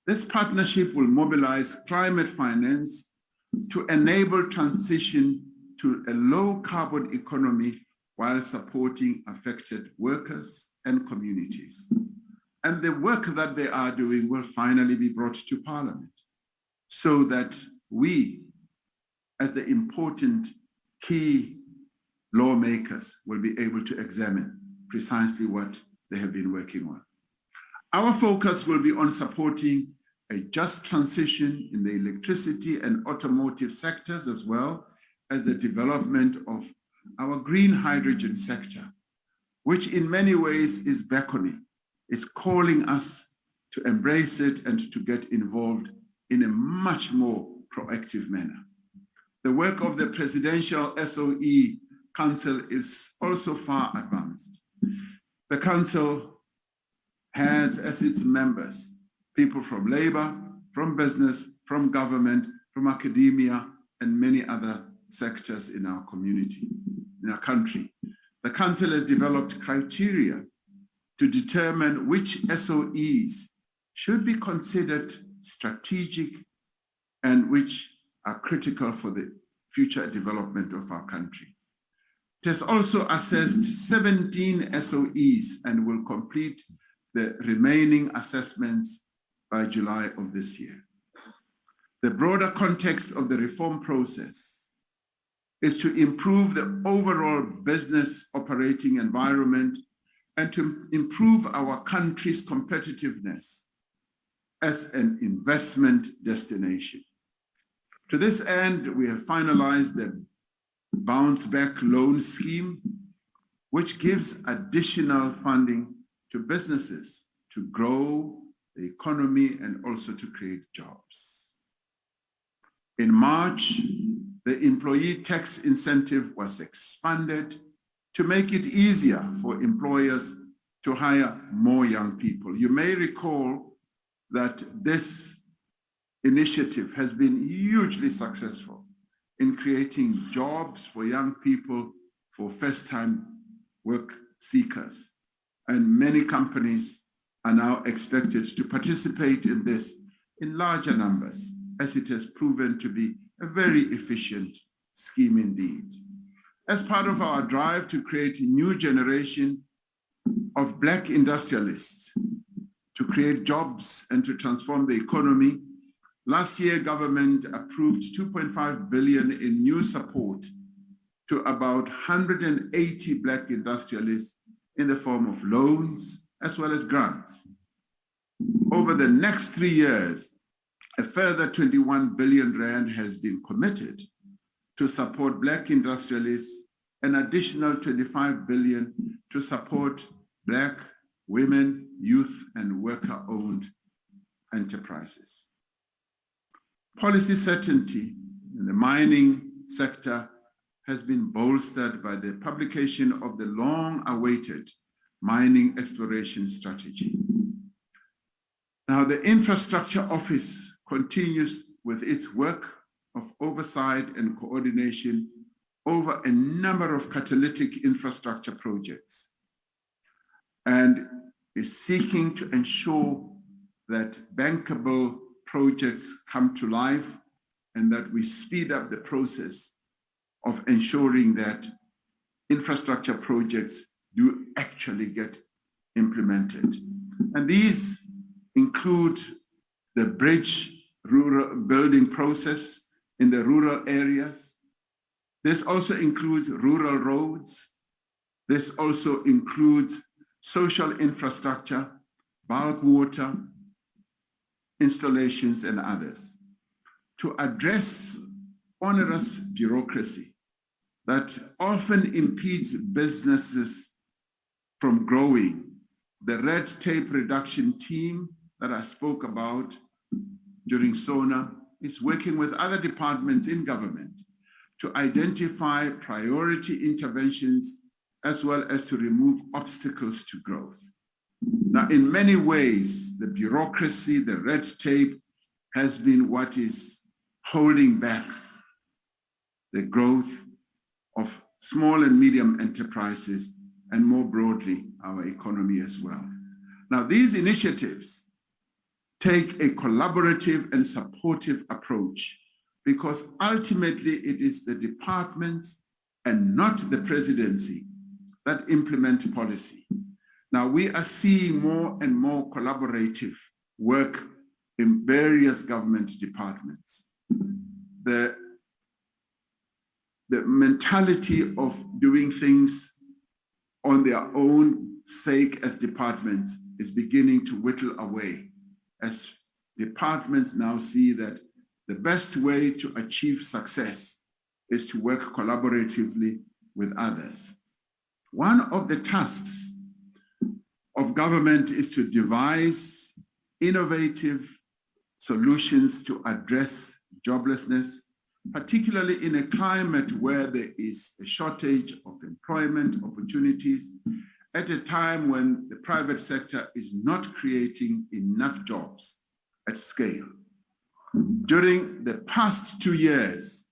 This partnership will mobilize climate finance to enable transition to a low carbon economy while supporting affected workers and communities. And the work that they are doing will finally be brought to Parliament so that we, as the important key lawmakers, will be able to examine precisely what they have been working on. Our focus will be on supporting a just transition in the electricity and automotive sectors, as well as the development of our green hydrogen sector, which in many ways is beckoning, is calling us to embrace it and to get involved in a much more proactive manner. The work of the Presidential SOE Council is also far advanced. The Council has as its members people from labor, from business, from government, from academia, and many other sectors in our community, in our country. The Council has developed criteria to determine which SOEs should be considered strategic and which are critical for the future development of our country. It has also assessed 17 SOEs and will complete the remaining assessments by July of this year. The broader context of the reform process is to improve the overall business operating environment and to improve our country's competitiveness as an investment destination. To this end, we have finalized the Bounce Back Loan Scheme, which gives additional funding to businesses to grow the economy and also to create jobs. In March, the employee tax incentive was expanded to make it easier for employers to hire more young people. You may recall that this initiative has been hugely successful in creating jobs for young people, for first-time work seekers. And many companies are now expected to participate in this in larger numbers, as it has proven to be a very efficient scheme indeed. As part of our drive to create a new generation of Black industrialists, to create jobs and to transform the economy, last year, government approved 2.5 billion in new support to about 180 Black industrialists in the form of loans as well as grants. Over the next 3 years, a further 21 billion rand has been committed to support Black industrialists, an additional 25 billion to support Black, women, youth, and worker-owned enterprises. Policy certainty in the mining sector has been bolstered by the publication of the long-awaited mining exploration strategy. Now, the Infrastructure Office continues with its work of oversight and coordination over a number of catalytic infrastructure projects and is seeking to ensure that bankable projects come to life and that we speed up the process of ensuring that infrastructure projects do actually get implemented. And these include the bridge rural building process in the rural areas. This also includes rural roads. This also includes social infrastructure bulk water, installations, and others. To address onerous bureaucracy that often impedes businesses from growing, the red tape reduction team that I spoke about during SONA is working with other departments in government to identify priority interventions as well as to remove obstacles to growth. Now, in many ways, the bureaucracy, the red tape has been what is holding back the growth of small and medium enterprises and more broadly, our economy as well. Now, these initiatives take a collaborative and supportive approach because ultimately it is the departments and not the presidency that implement policy. Now, we are seeing more and more collaborative work in various government departments. The mentality of doing things on their own sake as departments is beginning to whittle away as departments now see that the best way to achieve success is to work collaboratively with others. One of the tasks of government is to devise innovative solutions to address joblessness, particularly in a climate where there is a shortage of employment opportunities at a time when the private sector is not creating enough jobs at scale. During the past 2 years,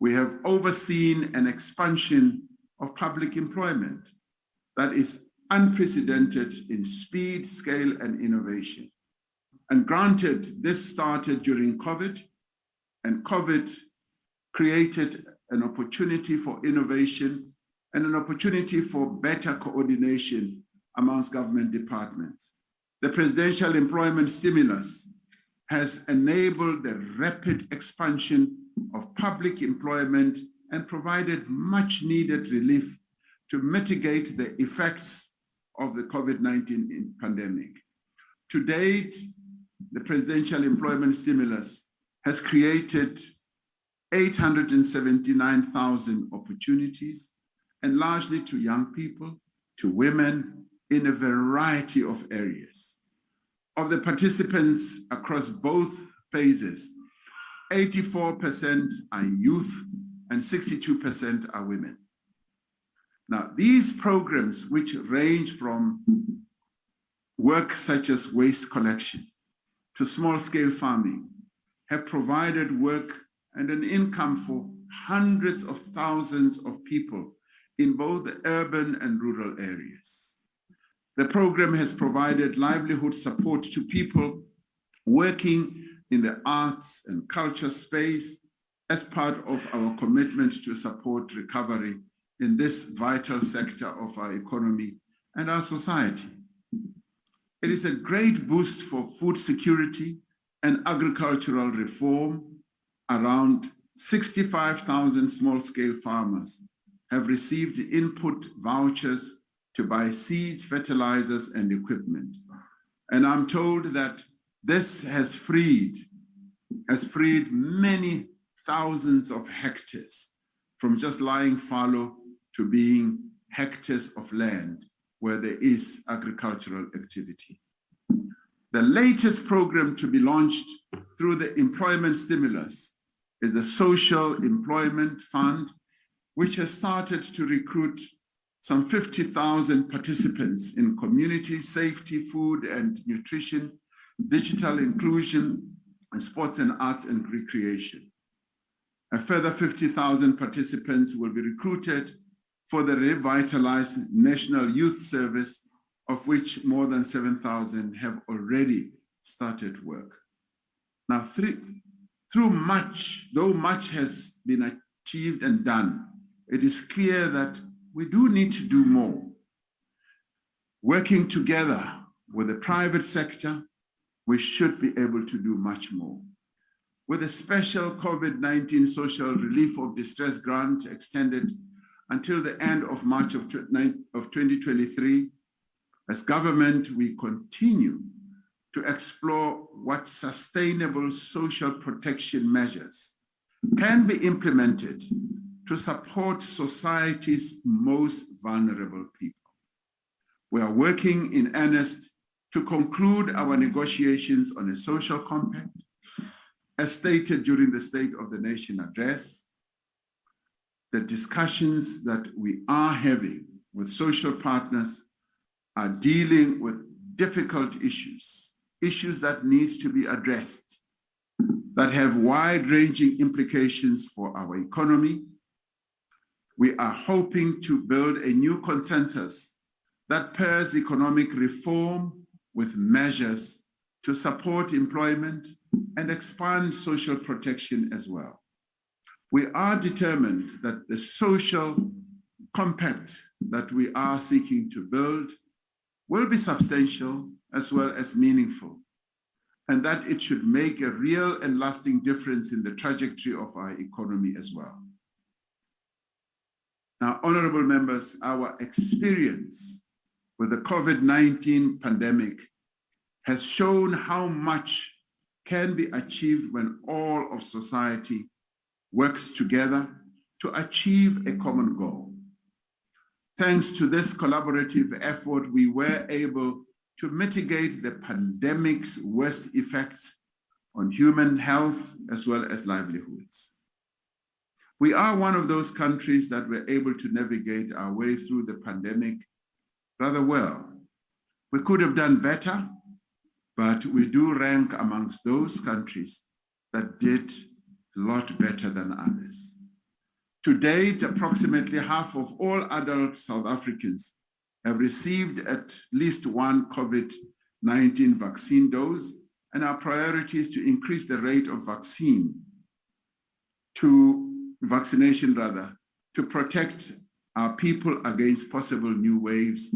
we have overseen an expansion of public employment that is unprecedented in speed, scale, and innovation. And granted, this started during COVID, and COVID created an opportunity for innovation and an opportunity for better coordination amongst government departments. The presidential employment stimulus has enabled the rapid expansion of public employment and provided much needed relief to mitigate the effects of the COVID-19 pandemic. To date, the presidential employment stimulus has created 879,000 opportunities, and largely to young people, to women, in a variety of areas. Of the participants across both phases, 84% are youth and 62% are women. Now, these programs, which range from work such as waste collection to small-scale farming, have provided work and an income for hundreds of thousands of people in both the urban and rural areas. The program has provided livelihood support to people working in the arts and culture space as part of our commitment to support recovery in this vital sector of our economy and our society. It is a great boost for food security and agricultural reform. Around 65,000 small-scale farmers have received input vouchers to buy seeds, fertilizers, and equipment. And I'm told that this has freed many thousands of hectares from just lying fallow to being hectares of land where there is agricultural activity. The latest program to be launched through the employment stimulus is the Social Employment Fund, which has started to recruit some 50,000 participants in community safety, food and nutrition, digital inclusion, and sports and arts and recreation. A further 50,000 participants will be recruited for the revitalized National Youth Service, of which more than 7,000 have already started work. Now, though much has been achieved and done, it is clear that we do need to do more. Working together with the private sector, we should be able to do much more. With a special COVID-19 social relief of distress grant extended until the end of March of 2023, As government, we continue to explore what sustainable social protection measures can be implemented to support society's most vulnerable people. We are working in earnest to conclude our negotiations on a social compact, as stated during the State of the Nation address. The discussions that we are having with social partners are dealing with difficult issues that need to be addressed, that have wide-ranging implications for our economy. We are hoping to build a new consensus that pairs economic reform with measures to support employment and expand social protection as well. We are determined that the social compact that we are seeking to build will be substantial as well as meaningful, and that it should make a real and lasting difference in the trajectory of our economy as well. Now, honorable members, our experience with the COVID-19 pandemic has shown how much can be achieved when all of society works together to achieve a common goal. Thanks to this collaborative effort, we were able to mitigate the pandemic's worst effects on human health as well as livelihoods. We are one of those countries that were able to navigate our way through the pandemic rather well. We could have done better, but we do rank amongst those countries that did a lot better than others. To date, approximately half of all adult South Africans have received at least one COVID-19 vaccine dose, and our priority is to increase the rate of vaccination to protect our people against possible new waves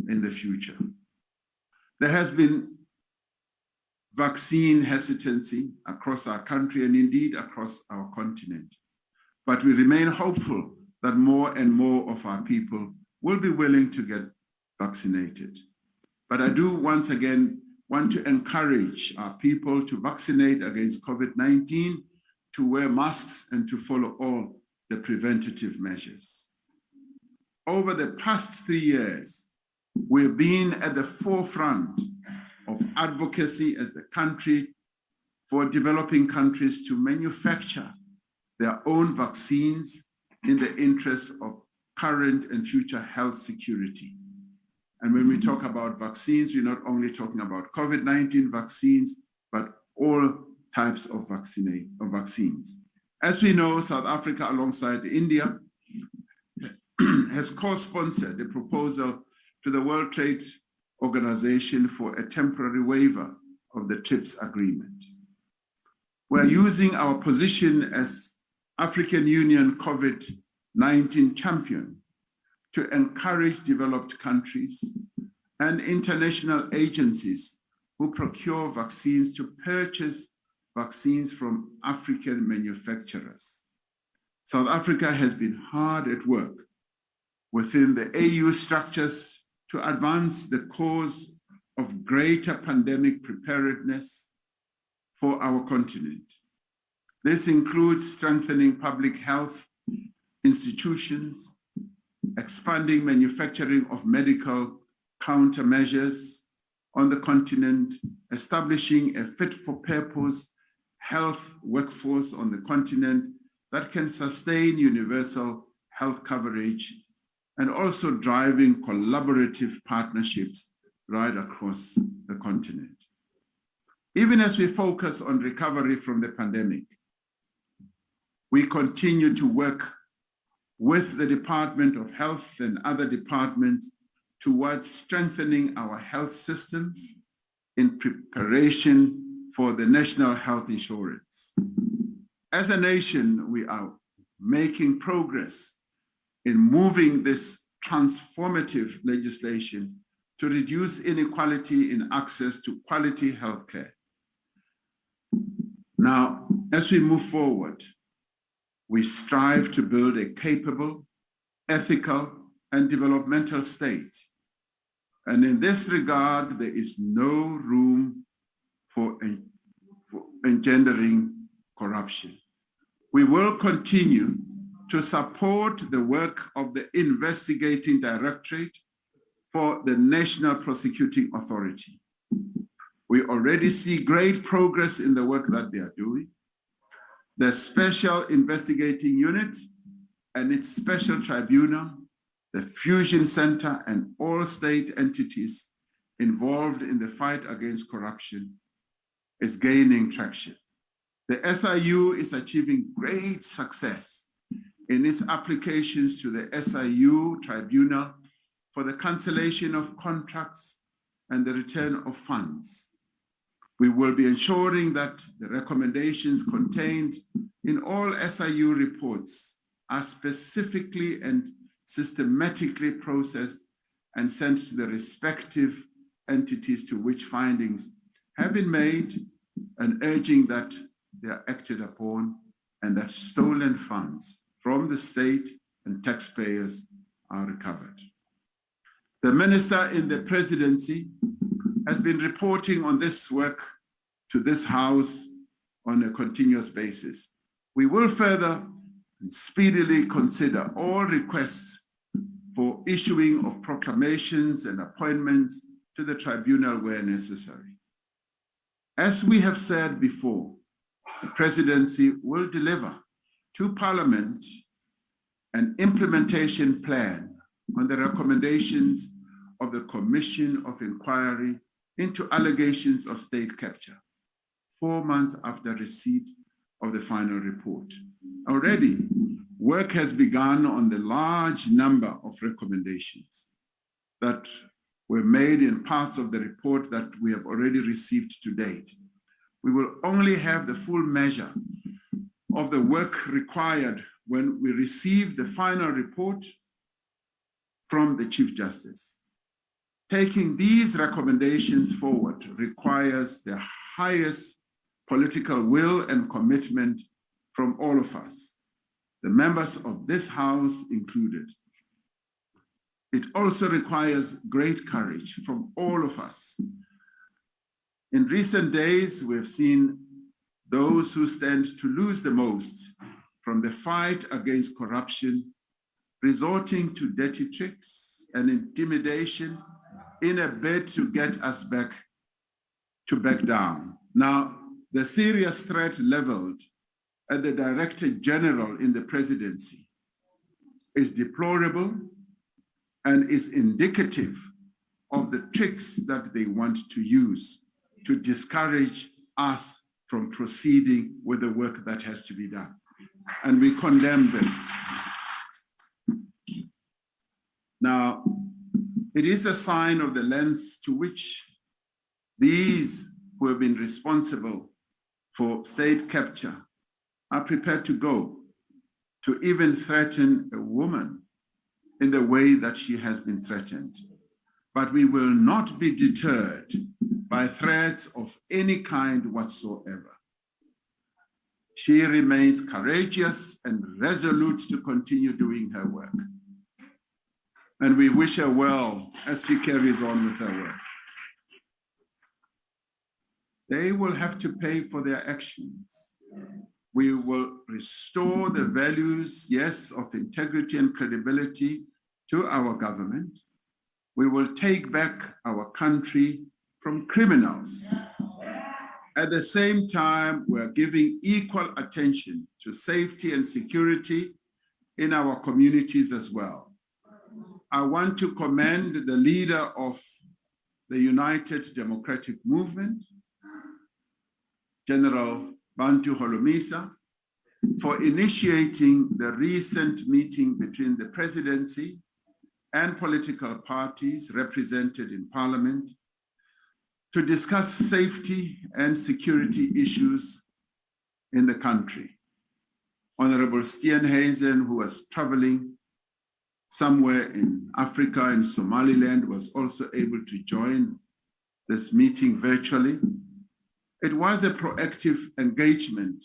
in the future. There has been vaccine hesitancy across our country and indeed across our continent. But we remain hopeful that more and more of our people will be willing to get vaccinated. But I do once again want to encourage our people to vaccinate against COVID-19, to wear masks and to follow all the preventative measures. Over the past 3 years, we've been at the forefront of advocacy as a country for developing countries to manufacture their own vaccines in the interest of current and future health security. And when we talk about vaccines, we're not only talking about COVID-19 vaccines, but all types of vaccines. As we know, South Africa, alongside India, has co-sponsored a proposal to the World Trade Organization for a temporary waiver of the TRIPS agreement. We're using our position as African Union COVID-19 champion to encourage developed countries and international agencies who procure vaccines to purchase vaccines from African manufacturers. South Africa has been hard at work within the AU structures to advance the cause of greater pandemic preparedness for our continent. This includes strengthening public health institutions, expanding manufacturing of medical countermeasures on the continent, establishing a fit-for-purpose health workforce on the continent that can sustain universal health coverage, and also driving collaborative partnerships right across the continent. Even as we focus on recovery from the pandemic, we continue to work with the Department of Health and other departments towards strengthening our health systems in preparation for the national health insurance. As a nation, we are making progress in moving this transformative legislation to reduce inequality in access to quality healthcare. Now, as we move forward, we strive to build a capable, ethical, and developmental state, And in this regard, there is no room for engendering corruption. We will continue to support the work of the Investigating Directorate for the National Prosecuting Authority. We already see great progress in the work that they are doing. The Special Investigating Unit and its Special Tribunal, the Fusion Center, and all state entities involved in the fight against corruption is gaining traction. The SIU is achieving great success in its applications to the SIU Tribunal for the cancellation of contracts and the return of funds. We will be ensuring that the recommendations contained in all SIU reports are specifically and systematically processed and sent to the respective entities to which findings have been made, and urging that they are acted upon and that stolen funds from the state and taxpayers are recovered. The minister in the presidency has been reporting on this work to this House on a continuous basis. We will further and speedily consider all requests for issuing of proclamations and appointments to the tribunal where necessary. As we have said before, the presidency will deliver to Parliament an implementation plan on the recommendations of the Commission of Inquiry into allegations of state capture 4 months after receipt of the final report. Already, work has begun on the large number of recommendations that were made in parts of the report that we have already received to date. We will only have the full measure of the work required when we receive the final report from the Chief Justice. Taking these recommendations forward requires the highest political will and commitment from all of us, the members of this House included. It also requires great courage from all of us. In recent days, we've seen those who stand to lose the most from the fight against corruption resorting to dirty tricks and intimidation in a bid to get us back down. Now, the serious threat leveled at the Director General in the presidency is deplorable and is indicative of the tricks that they want to use to discourage us from proceeding with the work that has to be done. And we condemn this. Now, it is a sign of the lengths to which these who have been responsible for state capture are prepared to go to even threaten a woman in the way that she has been threatened. But we will not be deterred by threats of any kind whatsoever. She remains courageous and resolute to continue doing her work. And we wish her well as she carries on with her work. They will have to pay for their actions. We will restore the values, yes, of integrity and credibility to our government. We will take back our country from criminals. At the same time, we are giving equal attention to safety and security in our communities as well. I want to commend the leader of the United Democratic Movement, General Bantu Holomisa, for initiating the recent meeting between the presidency and political parties represented in Parliament to discuss safety and security issues in the country. Honorable Steenhuisen, who was traveling somewhere in Africa and Somaliland, was also able to join this meeting virtually. It was a proactive engagement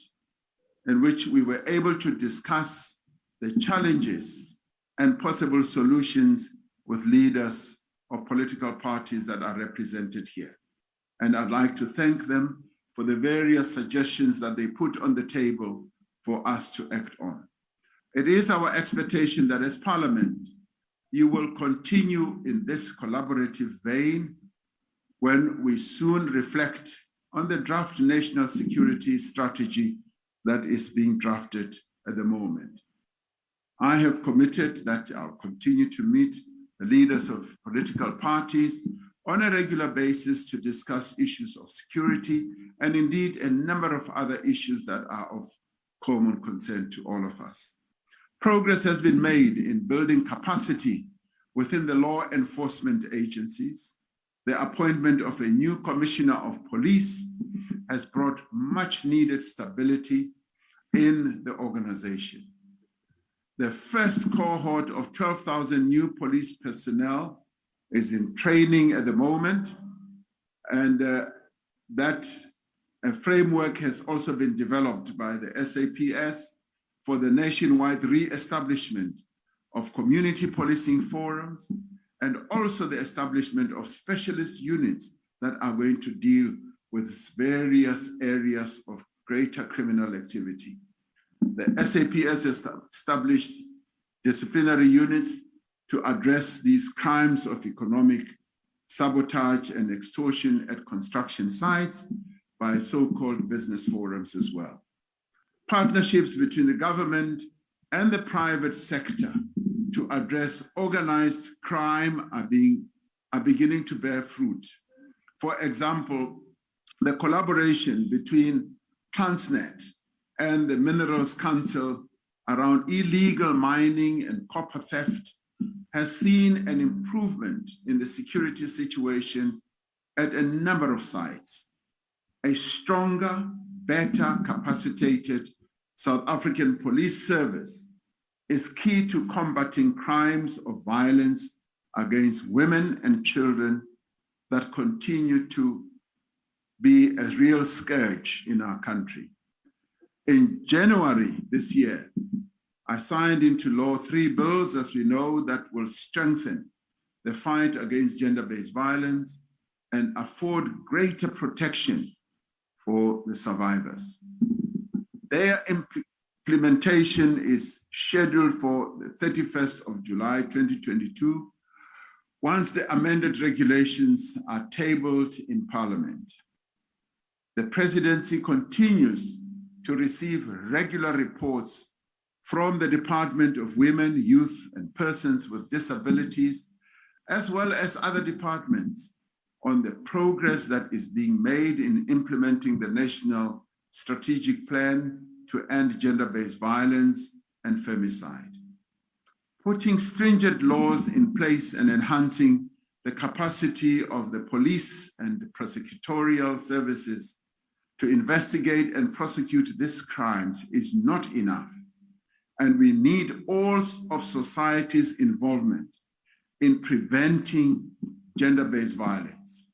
in which we were able to discuss the challenges and possible solutions with leaders of political parties that are represented here. And I'd like to thank them for the various suggestions that they put on the table for us to act on. It is our expectation that as Parliament, you will continue in this collaborative vein when we soon reflect on the draft national security strategy that is being drafted at the moment. I have committed that I'll continue to meet the leaders of political parties on a regular basis to discuss issues of security and indeed a number of other issues that are of common concern to all of us. Progress has been made in building capacity within the law enforcement agencies. The appointment of a new commissioner of police has brought much needed stability in the organization. The first cohort of 12,000 new police personnel is in training at the moment, and that framework has also been developed by the SAPS for the nationwide re-establishment of community policing forums and also the establishment of specialist units that are going to deal with various areas of greater criminal activity. The SAPS has established disciplinary units to address these crimes of economic sabotage and extortion at construction sites by so-called business forums as well. Partnerships between the government and the private sector to address organized crime are beginning to bear fruit. For example, the collaboration between Transnet and the Minerals Council around illegal mining and copper theft has seen an improvement in the security situation at a number of sites. A stronger, better capacitated South African police service is key to combating crimes of violence against women and children that continue to be a real scourge in our country. In January this year, I signed into law 3 bills, as we know, that will strengthen the fight against gender-based violence and afford greater protection for the survivors. Their implementation is scheduled for the 31st of July, 2022, once the amended regulations are tabled in Parliament. The Presidency continues to receive regular reports from the Department of Women, Youth, and Persons with Disabilities, as well as other departments, on the progress that is being made in implementing the National Strategic Plan to end gender-based violence and femicide. Putting stringent laws in place and enhancing the capacity of the police and the prosecutorial services to investigate and prosecute these crimes is not enough. And we need all of society's involvement in preventing gender-based violence.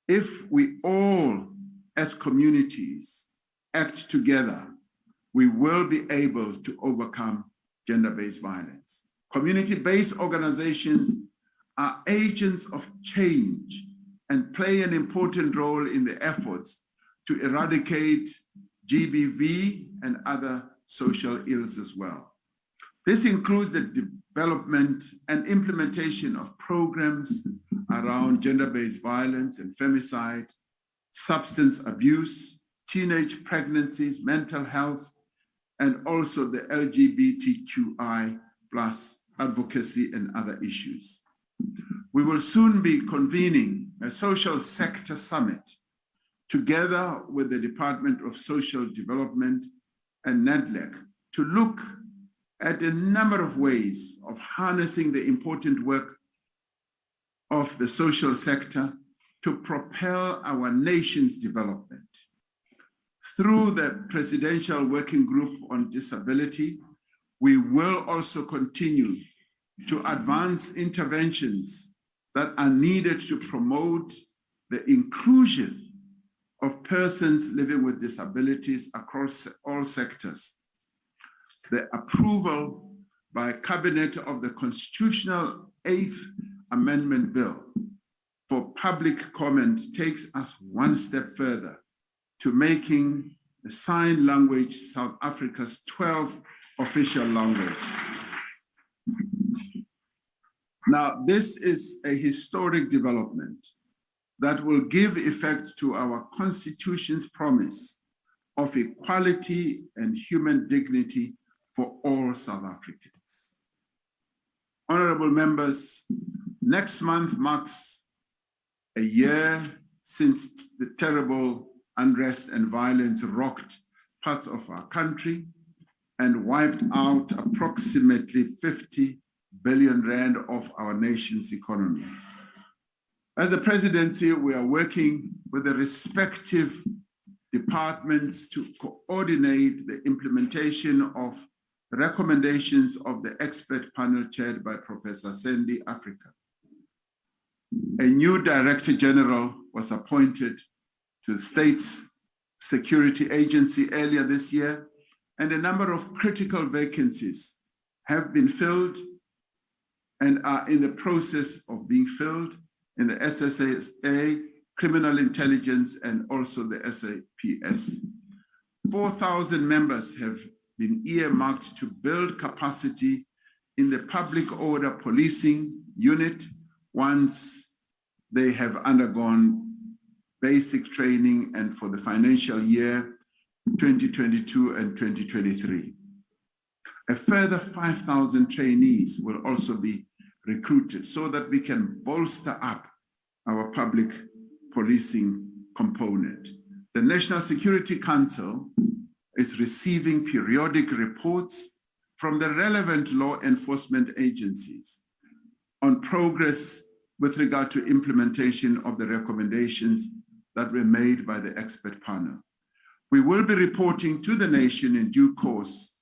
If we all, as communities, act together, we will be able to overcome gender-based violence. Community-based organizations are agents of change and play an important role in the efforts to eradicate GBV and other social ills as well. This includes the development and implementation of programs around gender-based violence and femicide, substance abuse, teenage pregnancies, mental health, and also the LGBTQI+ advocacy and other issues. We will soon be convening a social sector summit together with the Department of Social Development and NEDLEC to look at a number of ways of harnessing the important work of the social sector to propel our nation's development. Through the Presidential Working Group on Disability, we will also continue to advance interventions that are needed to promote the inclusion of persons living with disabilities across all sectors. The approval by Cabinet of the Constitutional 8th Amendment Bill for public comment takes us one step further to making the sign language South Africa's 12th official language. Now, this is a historic development that will give effect to our Constitution's promise of equality and human dignity for all South Africans. Honorable members, next month marks a year since the terrible unrest and violence rocked parts of our country and wiped out approximately 50 billion rand of our nation's economy. As a presidency, we are working with the respective departments to coordinate the implementation of the recommendations of the expert panel chaired by Professor Sandy Africa. A new Director General was appointed to the State's Security Agency earlier this year, and a number of critical vacancies have been filled and are in the process of being filled in the SSA, Criminal Intelligence, and also the SAPS. 4,000 members have been earmarked to build capacity in the public order policing unit once they have undergone basic training and for the financial year 2022 and 2023. A further 5,000 trainees will also be recruited so that we can bolster up our public policing component. The National Security Council is receiving periodic reports from the relevant law enforcement agencies on progress with regard to implementation of the recommendations that were made by the expert panel. We will be reporting to the nation in due course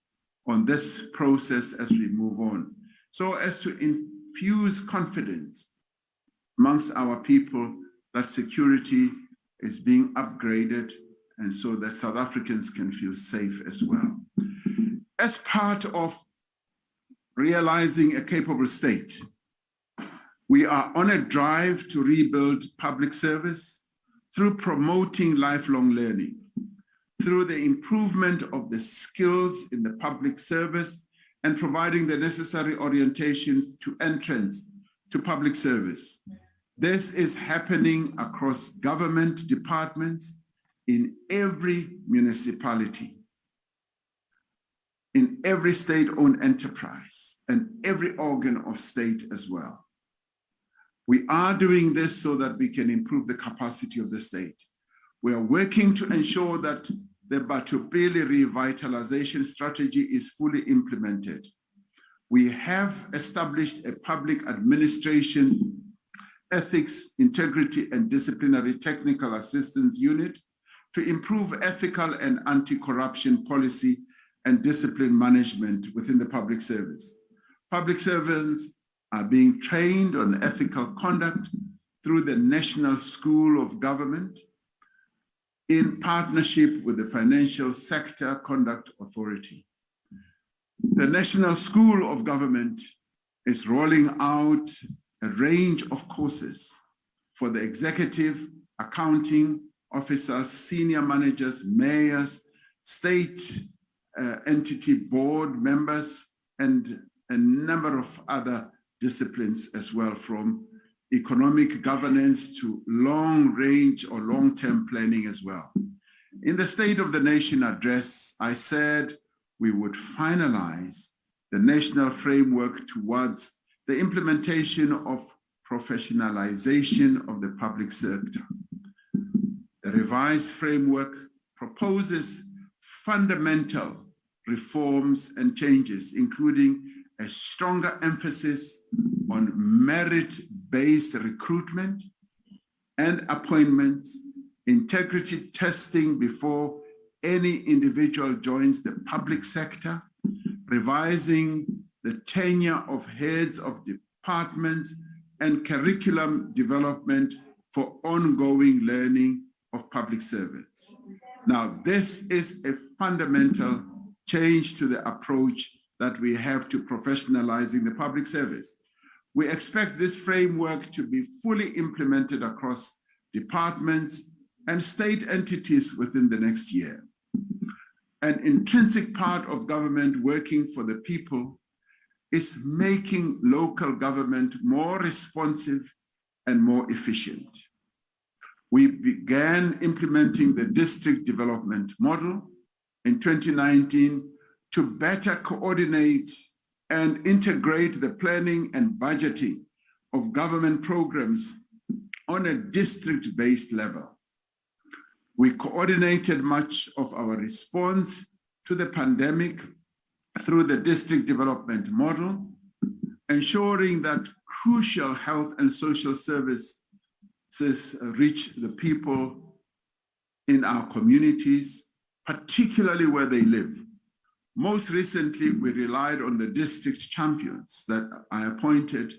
on this process as we move on, so as to infuse confidence amongst our people that security is being upgraded and so that South Africans can feel safe as well. As part of realizing a capable state, we are on a drive to rebuild public service through promoting lifelong learning, through the improvement of the skills in the public service and providing the necessary orientation to entrance to public service. This is happening across government departments in every municipality, in every state-owned enterprise, and every organ of state as well. We are doing this so that we can improve the capacity of the state. We are working to ensure that the Batupele revitalization strategy is fully implemented. We have established a public administration ethics, integrity, and disciplinary technical assistance unit to improve ethical and anti-corruption policy and discipline management within the public service. Public servants are being trained on ethical conduct through the National School of Government in partnership with the Financial Sector Conduct Authority. The National School of Government is rolling out a range of courses for the executive, accounting officers, senior managers, mayors, state entity board members, and a number of other disciplines as well, from economic governance to long range or long-term planning as well. In the State of the Nation address, I said we would finalize the national framework towards the implementation of professionalization of the public sector. The revised framework proposes fundamental reforms and changes, including a stronger emphasis on merit-based recruitment and appointments, integrity testing before any individual joins the public sector, revising the tenure of heads of departments, and curriculum development for ongoing learning of public servants. Now, this is a fundamental change to the approach that we have to professionalizing the public service. We expect this framework to be fully implemented across departments and state entities within the next year. An intrinsic part of government working for the people is making local government more responsive and more efficient. We began implementing the district development model in 2019 to better coordinate and integrate the planning and budgeting of government programs on a district-based level. We coordinated much of our response to the pandemic through the district development model, ensuring that crucial health and social services reach the people in our communities, particularly where they live. Most recently, we relied on the district champions that I appointed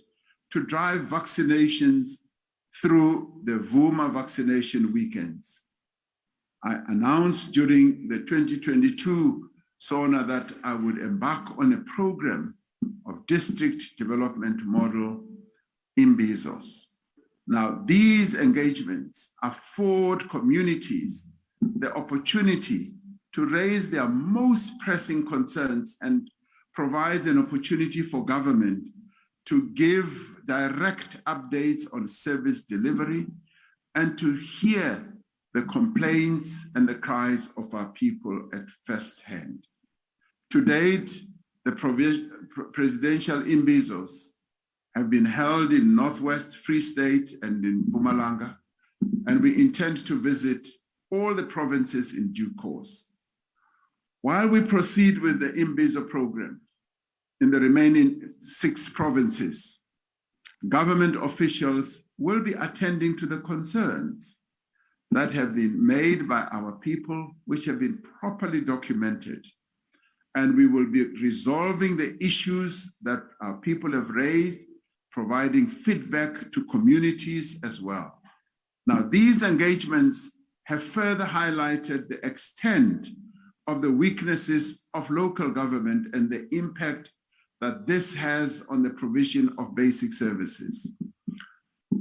to drive vaccinations through the VUMA vaccination weekends. I announced during the 2022 SONA that I would embark on a program of district development model in Bezos. Now, these engagements afford communities the opportunity to raise their most pressing concerns and provides an opportunity for government to give direct updates on service delivery and to hear the complaints and the cries of our people at first hand. To date, the presidential imbizos have been held in Northwest Free State and in Mpumalanga, and we intend to visit all the provinces in due course. While we proceed with the imbizo program in the remaining 6 provinces, government officials will be attending to the concerns that have been made by our people, which have been properly documented. And we will be resolving the issues that our people have raised, providing feedback to communities as well. Now, these engagements have further highlighted the extent of the weaknesses of local government and the impact that this has on the provision of basic services.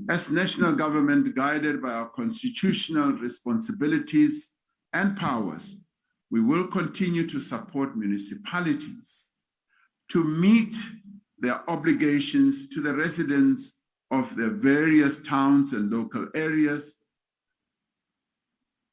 As national government guided by our constitutional responsibilities and powers, we will continue to support municipalities to meet their obligations to the residents of the various towns and local areas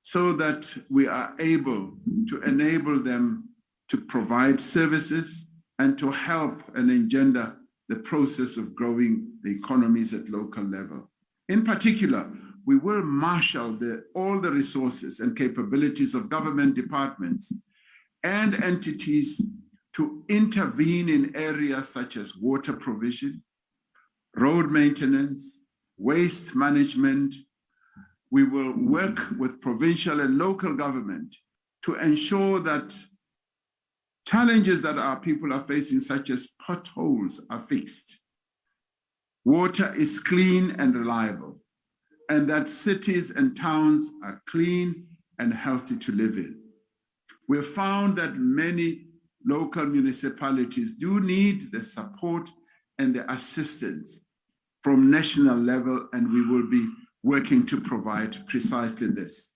so that we are able to enable them to provide services and to help and engender the process of growing the economies at local level. In particular, we will marshal all the resources and capabilities of government departments and entities to intervene in areas such as water provision, road maintenance, waste management. We will work with provincial and local government to ensure that challenges that our people are facing, such as potholes, are fixed. Water is clean and reliable, and that cities and towns are clean and healthy to live in. We have found that many local municipalities do need the support and the assistance from national level, and we will be working to provide precisely this.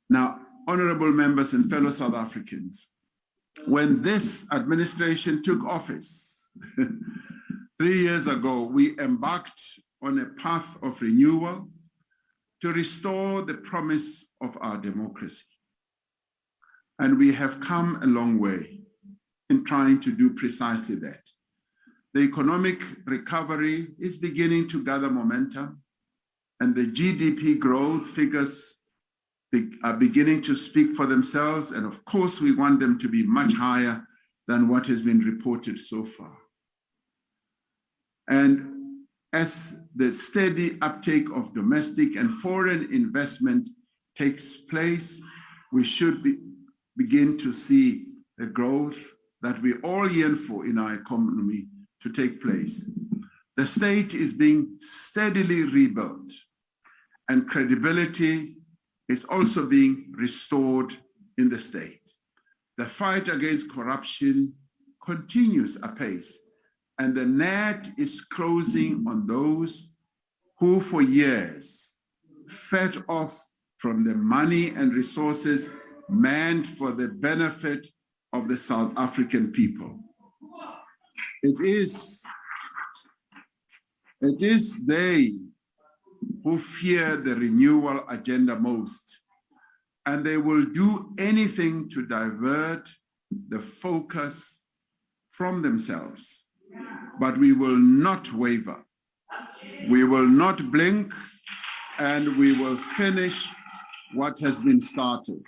Now, honorable members and fellow South Africans, when this administration took office 3 years ago, we embarked on a path of renewal to restore the promise of our democracy. And we have come a long way in trying to do precisely that. The economic recovery is beginning to gather momentum, and the GDP growth figures are beginning to speak for themselves. And of course, we want them to be much higher than what has been reported so far. And as the steady uptake of domestic and foreign investment takes place, we should begin to see the growth that we all yearn for in our economy to take place. The state is being steadily rebuilt, and credibility is also being restored in the state. The fight against corruption continues apace, and the net is closing on those who for years fed off from the money and resources meant for the benefit of the South African people. It is they who fear the renewal agenda most, and they will do anything to divert the focus from themselves. But we will not waver. We will not blink, and we will finish what has been started.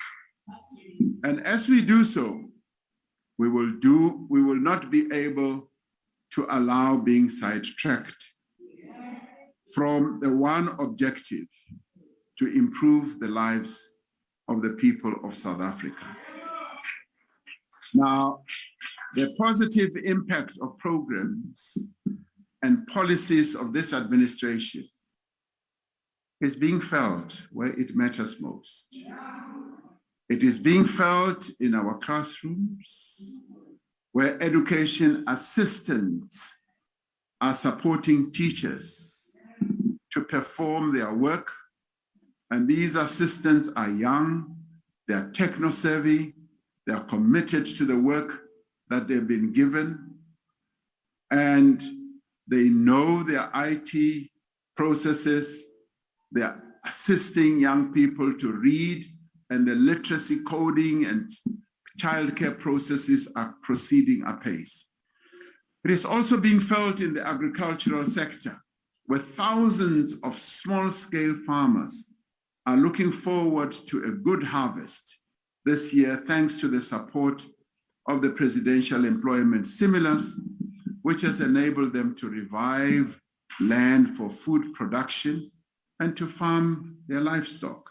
And as we do so, we will not be able to allow being sidetracked from the one objective, to improve the lives of the people of South Africa. Now, the positive impact of programs and policies of this administration is being felt where it matters most. It is being felt in our classrooms, where education assistants are supporting teachers to perform their work. And these assistants are young, they are techno-savvy, they are committed to the work that they've been given, and they know their IT processes. They are assisting young people to read, and the literacy coding and childcare processes are proceeding apace. It is also being felt in the agricultural sector, where thousands of small-scale farmers are looking forward to a good harvest this year, thanks to the support of the Presidential Employment Stimulus, which has enabled them to revive land for food production and to farm their livestock.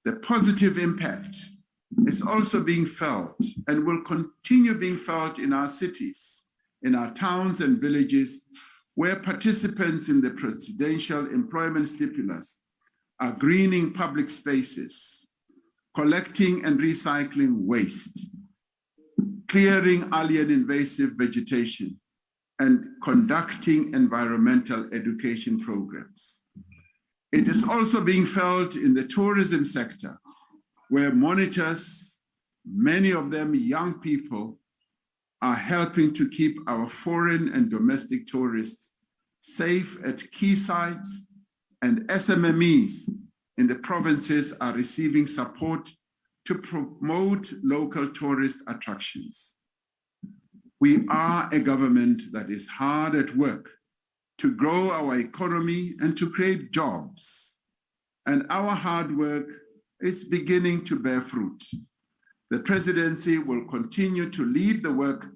The positive impact is also being felt and will continue being felt in our cities, in our towns and villages, where participants in the Presidential Employment Stimulus are greening public spaces, collecting and recycling waste, clearing alien invasive vegetation, and conducting environmental education programs. It is also being felt in the tourism sector, where monitors, many of them young people, are helping to keep our foreign and domestic tourists safe at key sites, and SMMEs in the provinces are receiving support to promote local tourist attractions. We are a government that is hard at work to grow our economy and to create jobs. And our hard work is beginning to bear fruit. The presidency will continue to lead the work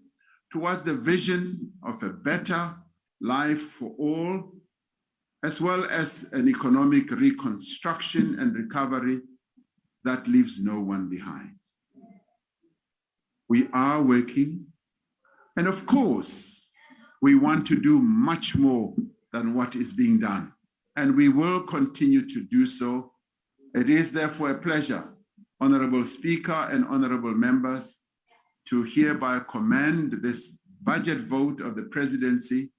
towards the vision of a better life for all, as well as an economic reconstruction and recovery that leaves no one behind. We are working, and of course, we want to do much more than what is being done, and we will continue to do so. It is therefore a pleasure, Honorable Speaker and honorable members, to hereby commend this budget vote of the presidency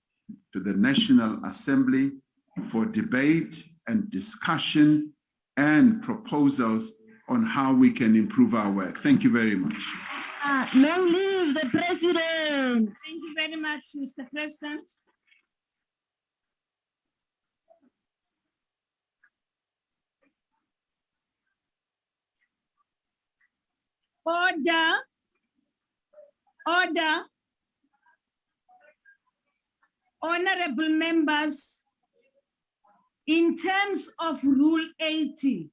to the National Assembly for debate and discussion and proposals on how we can improve our work. Thank you very much. Long live the president. Thank you very much, Mr. President. Order. Order. Honorable members, in terms of Rule 80,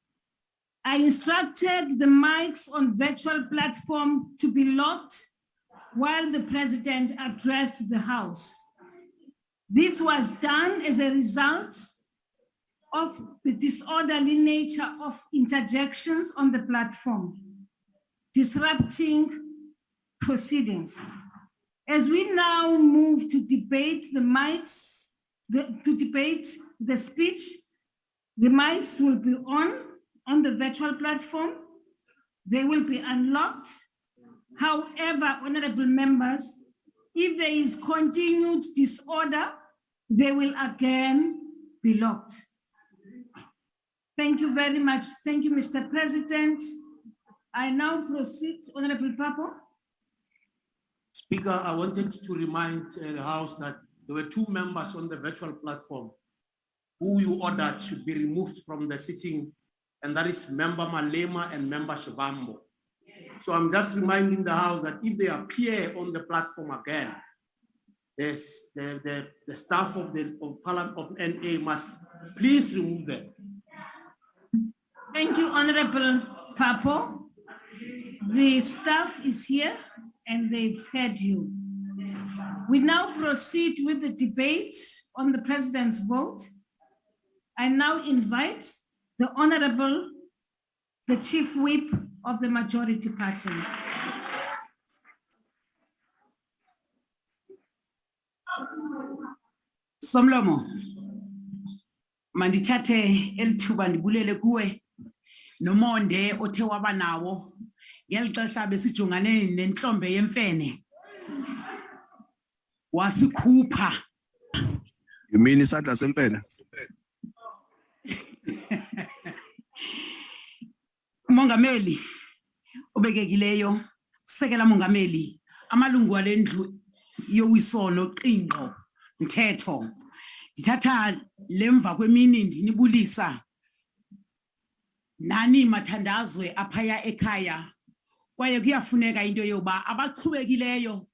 I instructed the mics on virtual platform to be locked while the president addressed the House. This was done as a result of the disorderly nature of interjections on the platform, disrupting proceedings. As we now move to debate the mics, to debate the speech, the mics will be on the virtual platform. They will be unlocked. However, honorable members, If there is continued disorder, they will again be locked. Thank you very much. Thank you, Mr. President. I now proceed, Honorable Papo. Speaker, I wanted to remind the House that there were 2 members on the virtual platform who you ordered should be removed from the sitting, and that is Member Malema and Member Shivambo. So I'm just reminding the House that if they appear on the platform again, the staff of Parliament of NA must please remove them. Thank you, Honorable Papo. The staff is here and they've heard you. We now proceed with the debate on the President's vote. I now invite the Honorable, the Chief Whip of the Majority Party. Somlomo, mandithathe elithuba ndibulele kuwe nomonde othe waba nawo ngelixesha besijongane nenhlombe yemfene wasikhupha. You mean isandla semfene? Mongameli obekekileyo, sekela mongameli, amalungu alendlu yowisono qingqo mthetho. Ndithatha lemva kwemini ndinibulisa nani mathandazwe aphaya ekhaya, kwaye kuyafuneka into yoba abachwekileyo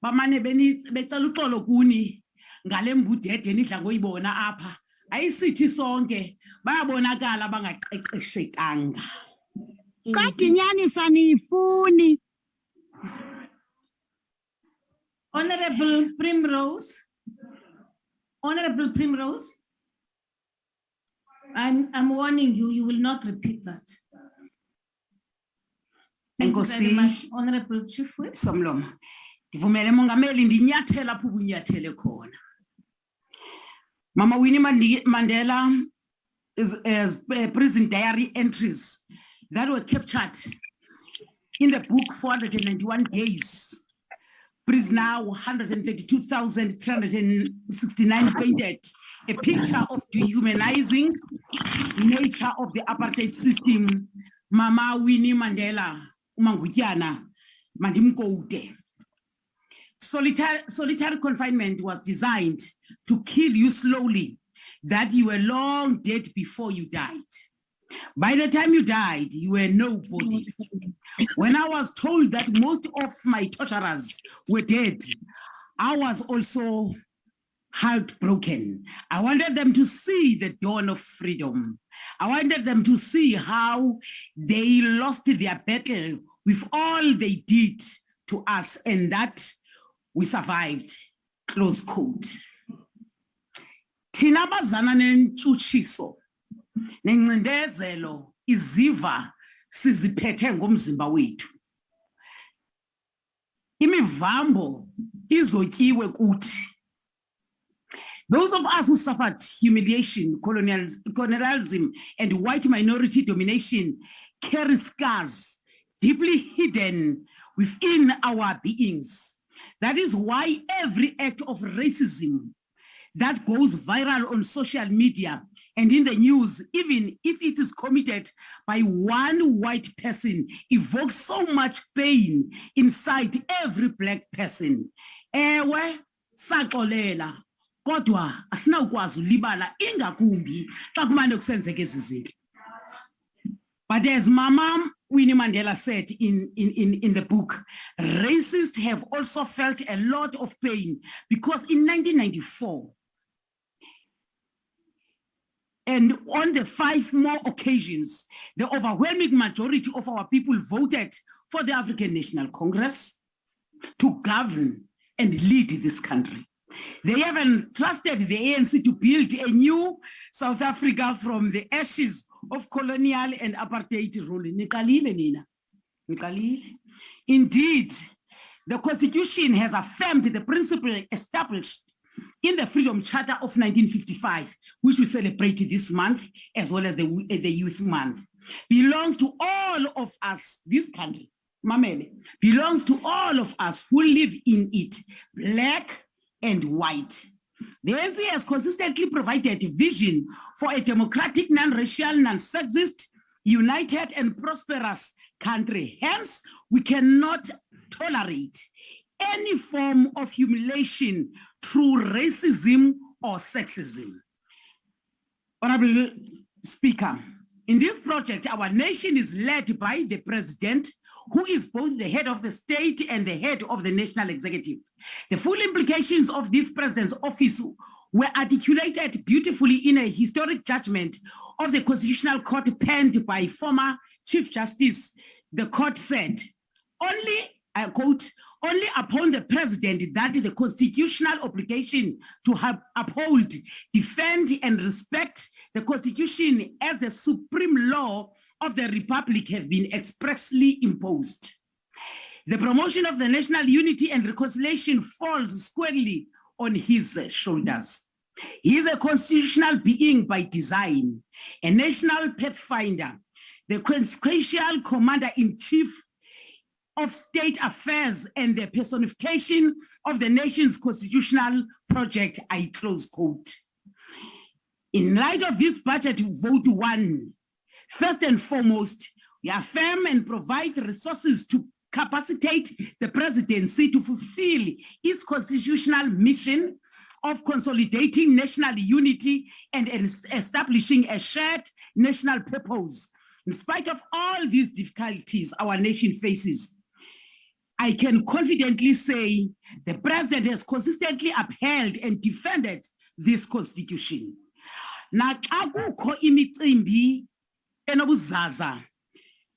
bamane becela uxolo kuni ngale mbudede nidla ngoyibona apha. Ayisithi sonke bayabonakala bangaqeqeshekanga. Kadinyani sanifuni. Honorable Primrose. Honorable Primrose. I'm warning you, you will not repeat that. Thank you very much, Honorable Chief Whip. Somlomo, ndivumele mongameli ndinyathela apho ubunyathele khona. Mama Winnie Mandela is prison diary entries that were captured in the book 491 days. Prisoner 132,369 painted a picture of dehumanizing nature of the apartheid system. Mama Winnie Mandela, Umangutyana, Mandimkoude. Solitary confinement was designed to kill you slowly, that you were long dead before you died. By the time you died, you were nobody. When I was told that most of my torturers were dead, I was also heartbroken. I wanted them to see the dawn of freedom. I wanted them to see how they lost their battle with all they did to us, and that we survived, close quote. Thina bazana nentshutshiso nencindezelo iziva siziphethe ngomzimba wethu. Imivambo izotyiwe kuthi. Those of us who suffered humiliation, colonialism, and white minority domination carry scars deeply hidden within our beings. That is why every act of racism that goes viral on social media and in the news, even if it is committed by one white person, evokes so much pain inside every black person. Ewe saxolela kodwa asinawukwazi ulibala ingakumbi xa kumane kusenzeka ezi zinto. But as Mama Winnie Mandela said in the book, racists have also felt a lot of pain because in 1994, and on the 5 more occasions, the overwhelming majority of our people voted for the African National Congress to govern and lead this country. They even trusted the ANC to build a new South Africa from the ashes of colonial and apartheid rule. Indeed, the Constitution has affirmed the principle established in the Freedom Charter of 1955, which we celebrate this month, as well as the Youth Month, belongs to all of us, this country, Mamele, belongs to all of us who live in it, black and white. The ANC has consistently provided vision for a democratic, non-racial, non-sexist, united and prosperous country. Hence, we cannot tolerate any form of humiliation through racism or sexism. Honorable Speaker, in this project, our nation is led by the President, who is both the head of the state and the head of the national executive. The full implications of this president's office were articulated beautifully in a historic judgment of the Constitutional Court penned by former Chief Justice. The court said, only, I quote, only upon the president that the constitutional obligation to uphold, defend, and respect the Constitution as the supreme law of the Republic have been expressly imposed. The promotion of the national unity and reconciliation falls squarely on his shoulders. He is a constitutional being by design, a national pathfinder, the consequential commander-in-chief of state affairs and the personification of the nation's constitutional project, I close quote. In light of this budget vote one, first and foremost, we affirm and provide resources to capacitate the presidency to fulfill its constitutional mission of consolidating national unity and establishing a shared national purpose. In spite of all these difficulties our nation faces, I can confidently say the president has consistently upheld and defended this constitution. Naxa kukho imicimbi enobuzaza,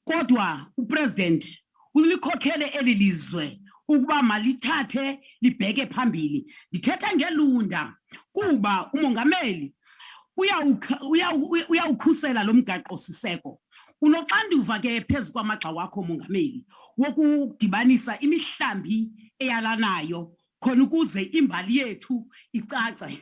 kodwa upresident ulikhokhele eli lizwe ukuba malithathe libheke phambili. Ndithetha ngelunda kuba umongameli uyawukhusela lo mgaqo siseko. Unoxanduva ke phezu kwamagxa wakho mongameli wokudibanisa imihlambi eyalanayo khona ukuze imbali yethu icace.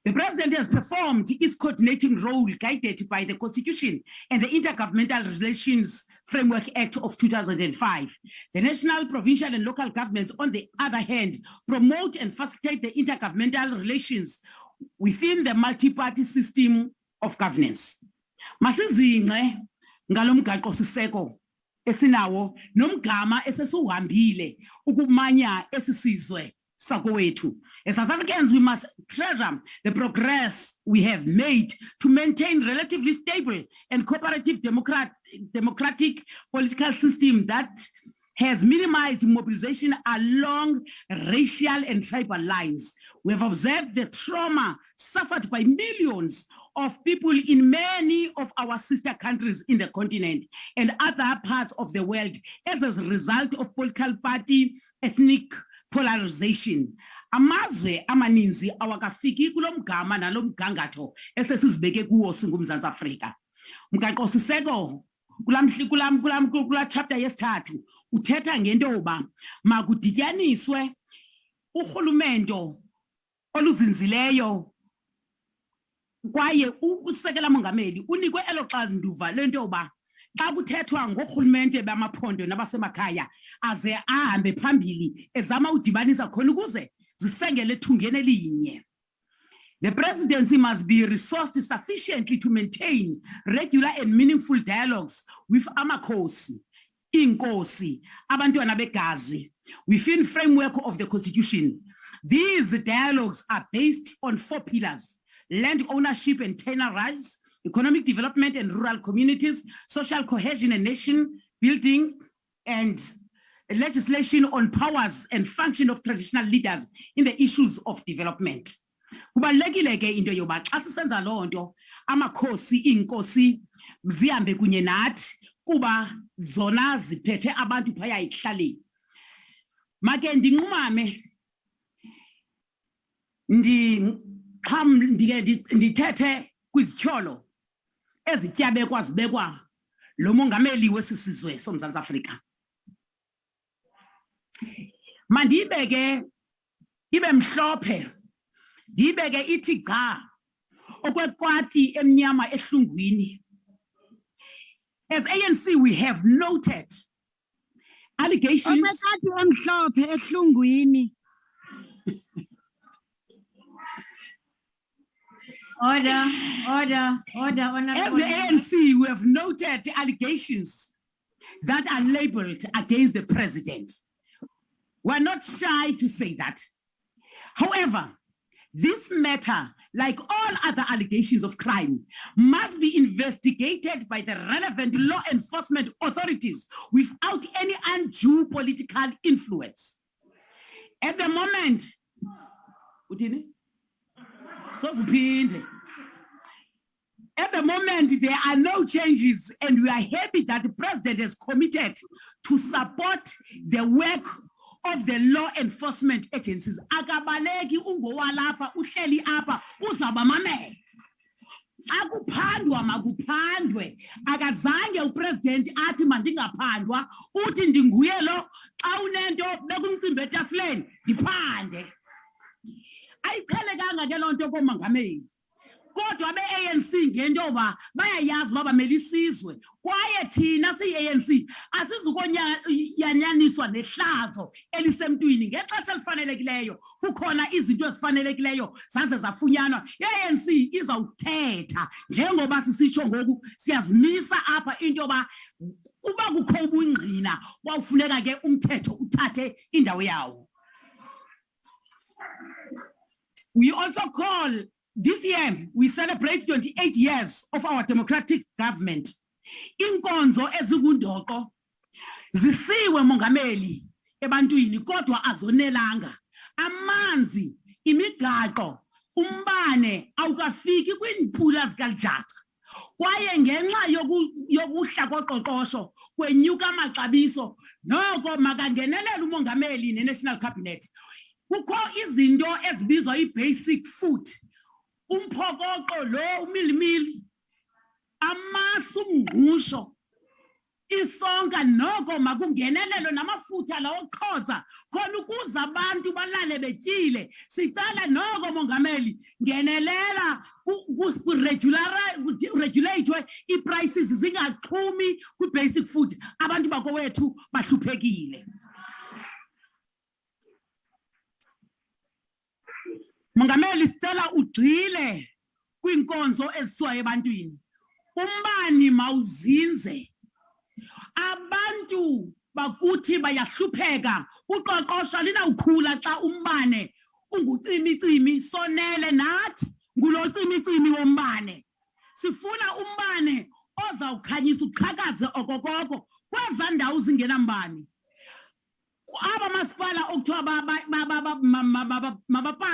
The president has performed its coordinating role guided by the Constitution and the Intergovernmental Relations Framework Act of 2005. The national, provincial, and local governments, on the other hand, promote and facilitate the intergovernmental relations within the multi-party system of governance. Masizinxe ngalo mgaqo siseko esinawo nomgama esesiuhambile ukumanya esisizwe sakowethu. As South Africans, we must treasure the progress we have made to maintain relatively stable and cooperative democratic political system that has minimized mobilization along racial and tribal lines. We have observed the trauma suffered by millions of people in many of our sister countries in the continent and other parts of the world as a result of political party ethnic polarization. Amazwe amaninzi awakafiki kulo mgama nalo mgangatho esesizibeke kuwo singumzantsi Afrika. Mgaqo siseko kula chapter yesithathu uthetha ngento yoba makudityaniswe urhulumento oluzinzileyo kwaye usekela mongameli unikwe elo xanduva lento yoba xa kuthethwa ngorhulumente bamaphondo nabasemakhaya aze ahambe phambili ezama udibanisa khona ukuze zisengele ethungeni elinye. The presidency must be resourced sufficiently to maintain regular and meaningful dialogues with amakhosi, inkosi, abantwana begazi within framework of the Constitution. These dialogues are based on 4 pillars: land ownership and tenure rights, economic development and rural communities, social cohesion and nation building, and legislation on powers and function of traditional leaders in the issues of development. Kubalulekile ke into yoba xa sisenza loo nto amakhosi inkosi zihambe kunye nathi kuba zona ziphethe abantu phaya ekuhlaleni. Make ndinqumame ndithethe kwizityholo ezityabekwa zibekwa lo mongameli wesisizwe soMzantsi Afrika. Mandibeke ibe mhlophe, ndibeke ithi gca okwekwati emnyama ehlungwini. As ANC, we have noted allegations. Order. As the ANC, we have noted allegations that are labeled against the president. We're not shy to say that. However, this matter, like all other allegations of crime, must be investigated by the relevant law enforcement authorities without any undue political influence. At the moment, at the moment, there are no changes, and we are happy that the president has committed to support the work of the law enforcement agencies. Akabaleki ungowalapha uhleli apha uzaba mamele. Akuphandwa makuphandwe. Akazange upresident athi mandingaphandwa uthi ndinguye lo xa unento bekumcimbi etafuleni ndiphande. Ayiqhelekanga ke lonto komongameli. Kodwa be-ANC ngento ba bayayazi baba melisizwe kwaye thina siyi-ANC asizukonyanyaniswa nehlazo elisemntwini ngexesha elifanelekileyo kukhona izinto ezifanelekileyo zaze zafunyanwa i-ANC izawuthetha njengoba sisitsho ngoku siyazimisa apha into ba uba kukho ubungqina kwawufuneka ke umthetho uthathe indawo yawo. We also call this year, we celebrate 28 years of our democratic government. Inkonzo ezikundoqo zisiwe mongameli ebantwini kodwa azonelanga. Amanzi, imigaqo, umbane awukafiki kwiimpula zikaLjaca. Kwaye ngenxa yokuhla koqoqosho kwenyuka amaxabiso noko makangenelela umongameli ne-National Cabinet. Kukho izinto ezibizwa i-basic food. Umphokoqo lo umilimili amasu umngqusho isonka noko makungenelelo namafutha lawo qhoza khona ukuze abantu balale betyile. Sicela noko mongameli ngenelela regulate i-prices zingaxhumi kwi-basic food abantu bakowethu bahluphekile. Mongameli sicela ugxile kwinkonzo ezisiwa ebantwini. Umbani mawuzinze. Abantu bakuthi bayahlupheka. Uqoqosho linawukhula xa umbane ungucimicimi sonele nathi ngulo cimicimi wombane. Sifuna umbane ozawukhanyisa uqhakaze okokoko kweza ndawo zingenambane. Aba masipala okuthiwa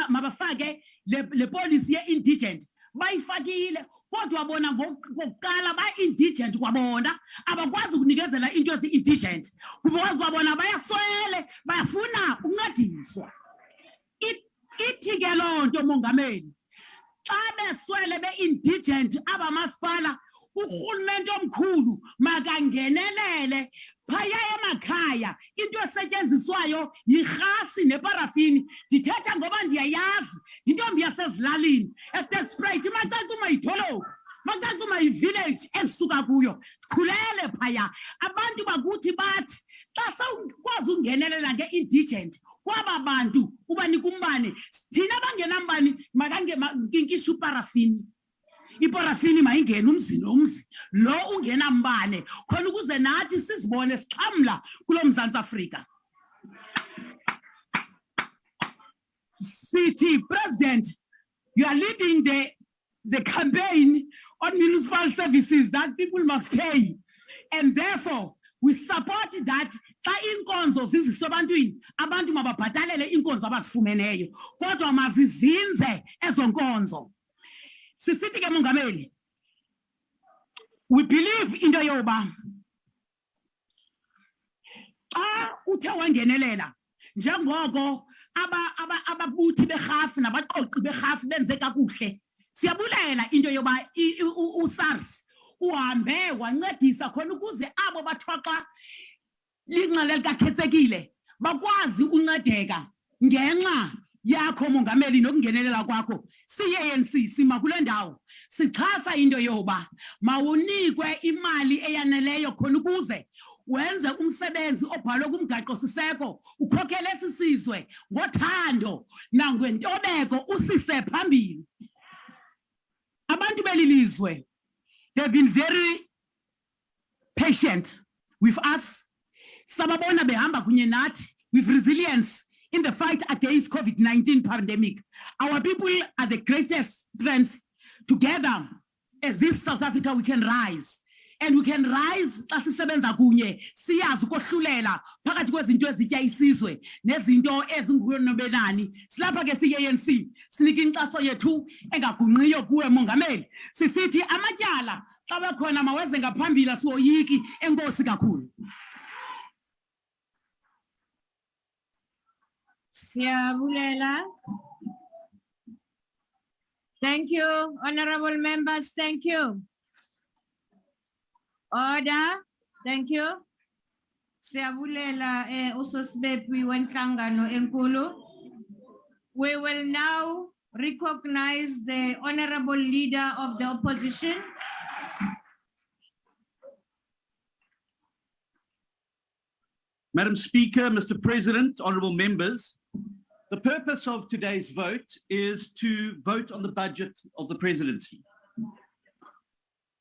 mabafake le policy ye-indigent bayifakile kodwa bona ngokuqala ba-indigent kwabona abakwazi ukunikezela into ezi-indigent kubakwazi kwabona bayaswele bayafuna ukuncediswa. Ithi ke loo nto mongameli xa beswele be-indigent abamasipala urhulumente omkhulu makangenelele phaya emakhaya into esetyenziswayo yirhasi neparafini. Ndithetha ngoba ndiyayazi intombi yasezilalini esitexprate macacuma yidolophu macacuma yi-village endisuka kuyo khulele phaya. Abantu bakuthi bathi xa sawukwazi ungenelela nge-indigent kwaba bantu ubanika umbane thina bangenambani makanginkisha uparafini. Iparafini mayingena umzi nomzi lo ungenambane khona ukuze nathi sizibone sixhamla kulo Mzantsi Afrika. City President, you are leading the campaign on municipal services that people must pay, and therefore we support that xa inkonzo ziziswa ebantwini abantu mababhatalele inkonzo abazifumeneyo kodwa mazizinze ezo nkonzo. Sisithi ke mongameli, we believe into yoba xa uthe wangenelela njengoko ababuthi berhafu nabaqoqi berhafu benze kakuhle. Siyabulela into yoba uSARS uhambe wancedisa khona ukuze abo bathwaxa linqala likakhetsekile bakwazi uncedeka ngenxa yakho mongameli nokungenelela kwakho siye-ANC sima kule ndawo sichasa into yoba mawunikwe imali eyaneleyo khona ukuze wenze umsebenzi obhalwe kumgaqo siseko ukhokhele sisizwe ngothando nangentobeko usise phambili. Abantu belilizwe, they've been very patient with us. Sababona behamba kunye nathi with resilience in the fight against COVID-19 pandemic. Our people are the greatest strength. Together, as this South Africa, we can rise. And we can rise xa sisebenza kunye siyazi ukohlulela phakathi kwezinto ezitya isizwe nezinto ezingunobelani. Silapha ke siye-ANC sinika inkxaso yethu engagunqiyo kuwe mongameli. Sisithi amatyala xa bekhona maweze ngaphambili asiwoyiki. Enkosi kakhulu. Siyabulela. Thank you, honorable members. Thank you. Order. Thank you. Siyabulela usosibepi wenhlangano enkulu. We will now recognize the honorable leader of the opposition. Madam Speaker, Mr. President, honorable members, the purpose of today's vote is to vote on the budget of the presidency.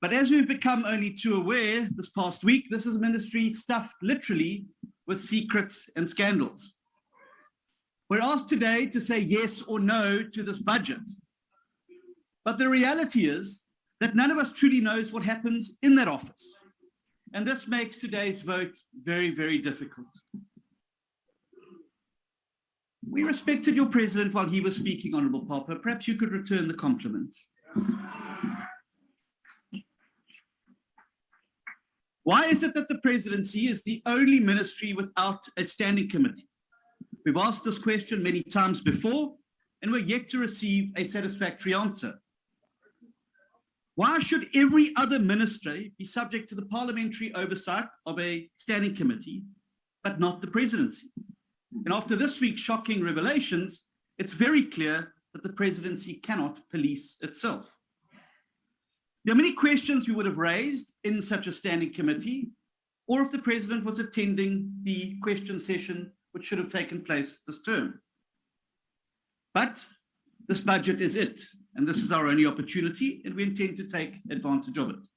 But as we've become only too aware this past week, this is a ministry stuffed literally with secrets and scandals. We're asked today to say yes or no to this budget. But the reality is that none of us truly knows what happens in that office. And this makes today's vote very, very difficult. We respected your president while he was speaking, Honorable Papa. Perhaps you could return the compliment. Why is it that the presidency is the only ministry without a standing committee? We've asked this question many times before, and we're yet to receive a satisfactory answer. Why should every other ministry be subject to the parliamentary oversight of a standing committee, but not the presidency? And after this week's shocking revelations, it's very clear that the presidency cannot police itself. There are many questions we would have raised in such a standing committee, or if the president was attending the question session which should have taken place this term. But this budget is it, and this is our only opportunity, and we intend to take advantage of it.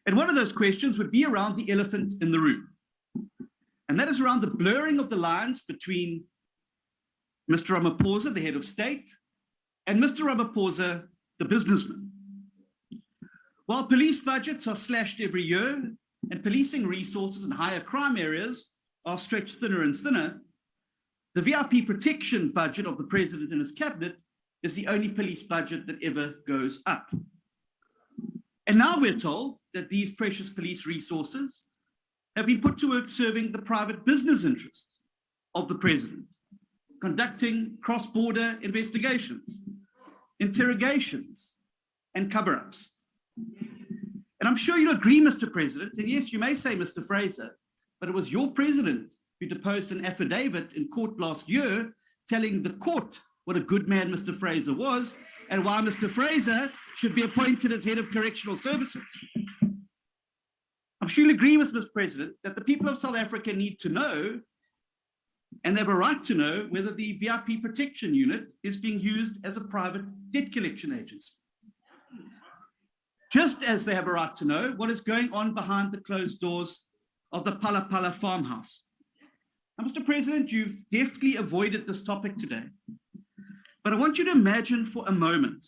And one of those questions would be around the elephant in the room. And that is around the blurring of the lines between Mr. Ramaphosa, the head of state, and Mr. Ramaphosa, the businessman. While police budgets are slashed every year and policing resources in higher crime areas are stretched thinner and thinner, the VIP protection budget of the president and his cabinet is the only police budget that ever goes up. And now we're told that these precious police resources have been put to work serving the private business interests of the president, conducting cross-border investigations, interrogations, and cover-ups. And I'm sure you'll agree, Mr. President, and yes, you may say, Mr. Fraser, but it was your president who deposed an affidavit in court last year telling the court what a good man Mr. Fraser was and why Mr. Fraser should be appointed as head of correctional services. I'm sure you'll agree with Mr. President that the people of South Africa need to know, and they have a right to know, whether the VIP protection unit is being used as a private debt collection agency. Just as they have a right to know what is going on behind the closed doors of the Pala Pala farmhouse. Now, Mr. President, you've deftly avoided this topic today, but I want you to imagine for a moment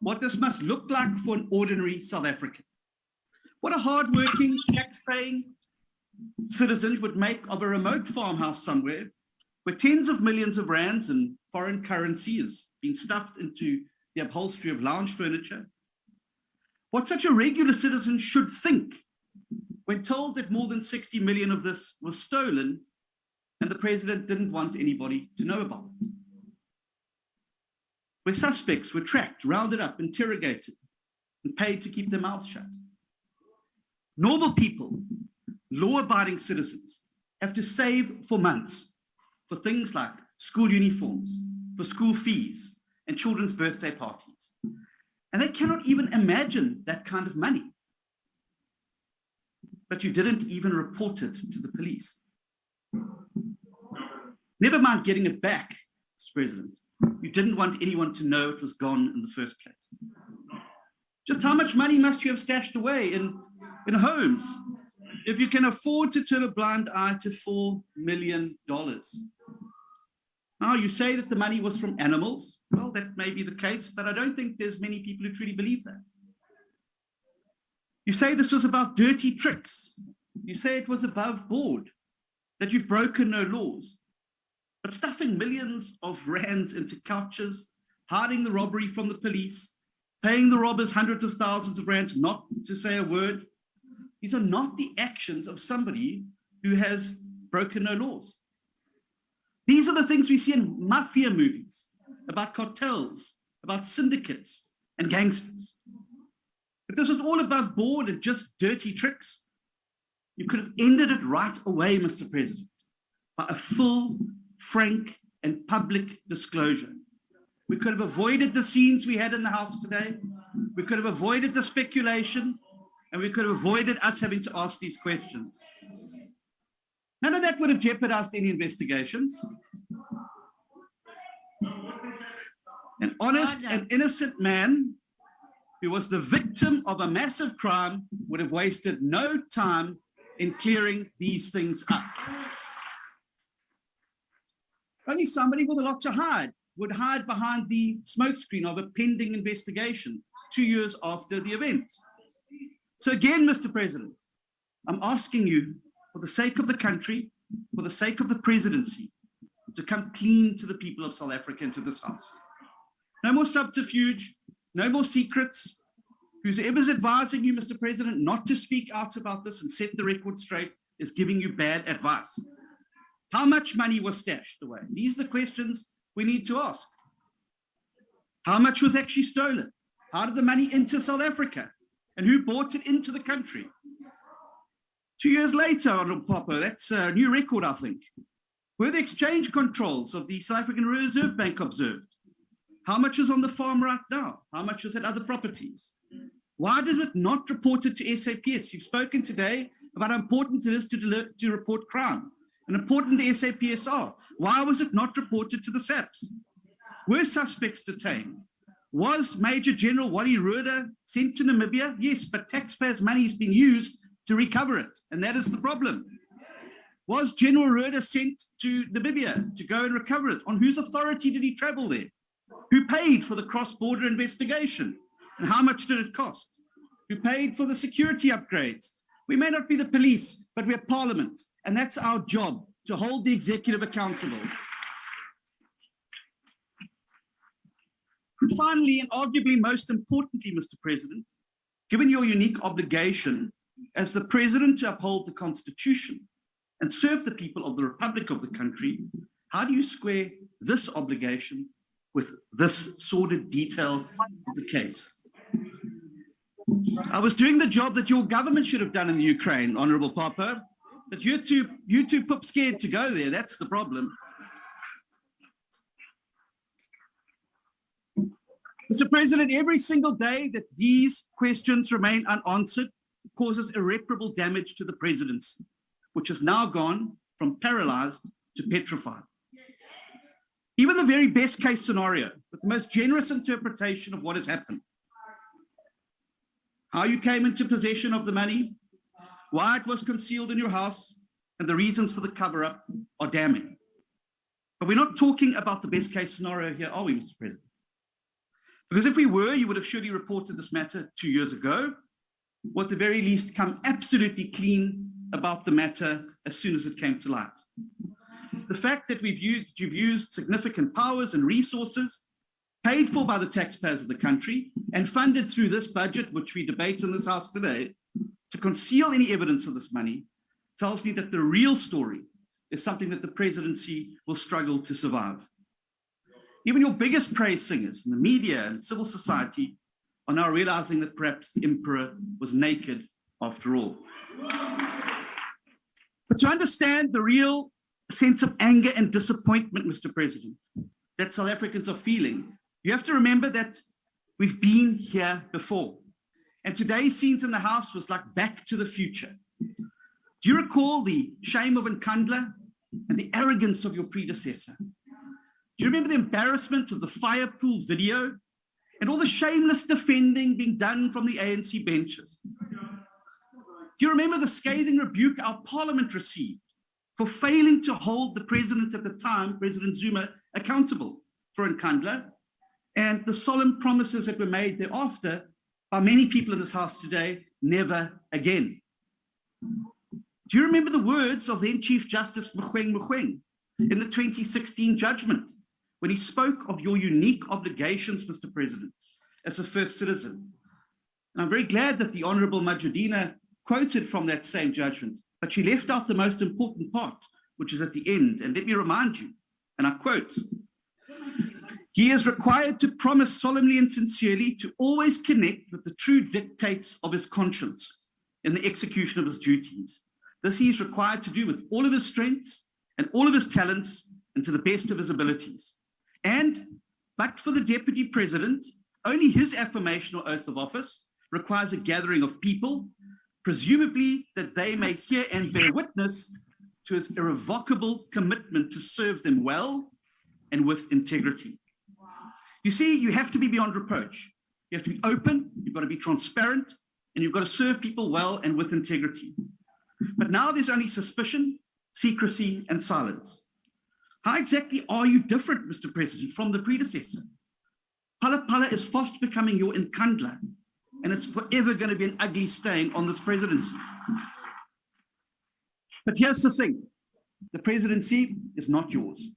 what this must look like for an ordinary South African. What a hardworking, tax-paying citizen would make of a remote farmhouse somewhere where tens of millions of rands in foreign currency is being stuffed into the upholstery of lounge furniture. What such a regular citizen should think when told that more than 60 million of this was stolen and the president didn't want anybody to know about it. Where suspects were tracked, rounded up, interrogated, and paid to keep their mouths shut. Normal people, law-abiding citizens, have to save for months for things like school uniforms, for school fees and children's birthday parties. And they cannot even imagine that kind of money. But you didn't even report it to the police. Never mind getting it back, Mr. President. You didn't want anyone to know it was gone in the first place. Just how much money must you have stashed away in homes if you can afford to turn a blind eye to $4 million? Now, you say that the money was from animals. Well, that may be the case, but I don't think there's many people who truly believe that. You say this was about dirty tricks. You say it was above board, that you've broken no laws. But stuffing millions of rands into couches, hiding the robbery from the police, paying the robbers hundreds of thousands of rands not to say a word, these are not the actions of somebody who has broken no laws. These are the things we see in mafia movies, about cartels, about syndicates and gangsters. If this was all above board and just dirty tricks, you could have ended it right away, Mr. President, by a full, frank and public disclosure. We could have avoided the scenes we had in the House today. We could have avoided the speculation, and we could have avoided us having to ask these questions. None of that would have jeopardized any investigations. An honest and innocent man who was the victim of a massive crime would have wasted no time in clearing these things up. Only somebody with a lot to hide would hide behind the smokescreen of a pending investigation 2 years after the event. So again, Mr. President, I'm asking you, for the sake of the country, for the sake of the presidency, to come clean to the people of South Africa and to this House. No more subterfuge, no more secrets. Whoever's advising you, Mr. President, not to speak out about this and set the record straight is giving you bad advice. How much money was stashed away? These are the questions we need to ask. How much was actually stolen? How did the money enter South Africa? And who brought it into the country? 2 years later, Honorable Papa, that's a new record, I think. Were the exchange controls of the South African Reserve Bank observed? How much is on the farm right now? How much was at other properties? Why did it not report it to SAPS? You've spoken today about how important it is to report crime and important the SAPS are. Why was it not reported to the SAPS? Were suspects detained? Was Major General Wally Rhoda sent to Namibia? Yes, but taxpayers' money is being used to recover it, and that is the problem. Was General Rhoda sent to Namibia to go and recover it? On whose authority did he travel there? Who paid for the cross-border investigation? And how much did it cost? Who paid for the security upgrades? We may not be the police, but we're Parliament, and that's our job, to hold the executive accountable. And finally, and arguably most importantly, Mr. President, given your unique obligation as the President to uphold the Constitution and serve the people of the Republic of the country, how do you square this obligation with this sordid detail of the case? I was doing the job that your government should have done in the Ukraine, Honorable Papa, but you're too scared to go there. That's the problem. Mr. President, every single day that these questions remain unanswered causes irreparable damage to the presidency, which has now gone from paralyzed to petrified. Even the very best case scenario, with the most generous interpretation of what has happened, how you came into possession of the money, why it was concealed in your house, and the reasons for the cover-up are damning. But we're not talking about the best case scenario here, are we, Mr. President? Because if we were, you would have surely reported this matter 2 years ago, or at the very least come absolutely clean about the matter as soon as it came to light. The fact that you've used significant powers and resources paid for by the taxpayers of the country and funded through this budget, which we debate in this House today, to conceal any evidence of this money tells me that the real story is something that the presidency will struggle to survive. Even your biggest praise singers in the media and civil society are now realizing that perhaps the emperor was naked after all. But to understand the real sense of anger and disappointment, Mr. President, that South Africans are feeling, you have to remember that we've been here before. And today's scenes in the House was like Back to the Future. Do you recall the shame of Nkandla and the arrogance of your predecessor? Do you remember the embarrassment of the fire pool video and all the shameless defending being done from the ANC benches? Do you remember the scathing rebuke our parliament received for failing to hold the president at the time, President Zuma, accountable for Nkandla, and the solemn promises that were made thereafter by many people in this House today, never again? Do you remember the words of then Chief Justice Mogoeng in the 2016 judgment when he spoke of your unique obligations, Mr. President, as a first citizen? And I'm very glad that the Honorable Majudina quoted from that same judgment, but she left out the most important part, which is at the end. And let me remind you, and I quote, "He is required to promise solemnly and sincerely to always connect with the true dictates of his conscience in the execution of his duties. This he is required to do with all of his strengths and all of his talents and to the best of his abilities. And, but for the Deputy President, only his affirmation or oath of office requires a gathering of people, presumably that they may hear and bear witness to his irrevocable commitment to serve them well and with integrity." You see, you have to be beyond reproach. You have to be open, you've got to be transparent, and you've got to serve people well and with integrity. But now there's only suspicion, secrecy, and silence. How exactly are you different, Mr. President, from the predecessor? Pala Pala is fast becoming your Nkandla, and it's forever going to be an ugly stain on this presidency. But here's the thing. The presidency is not yours.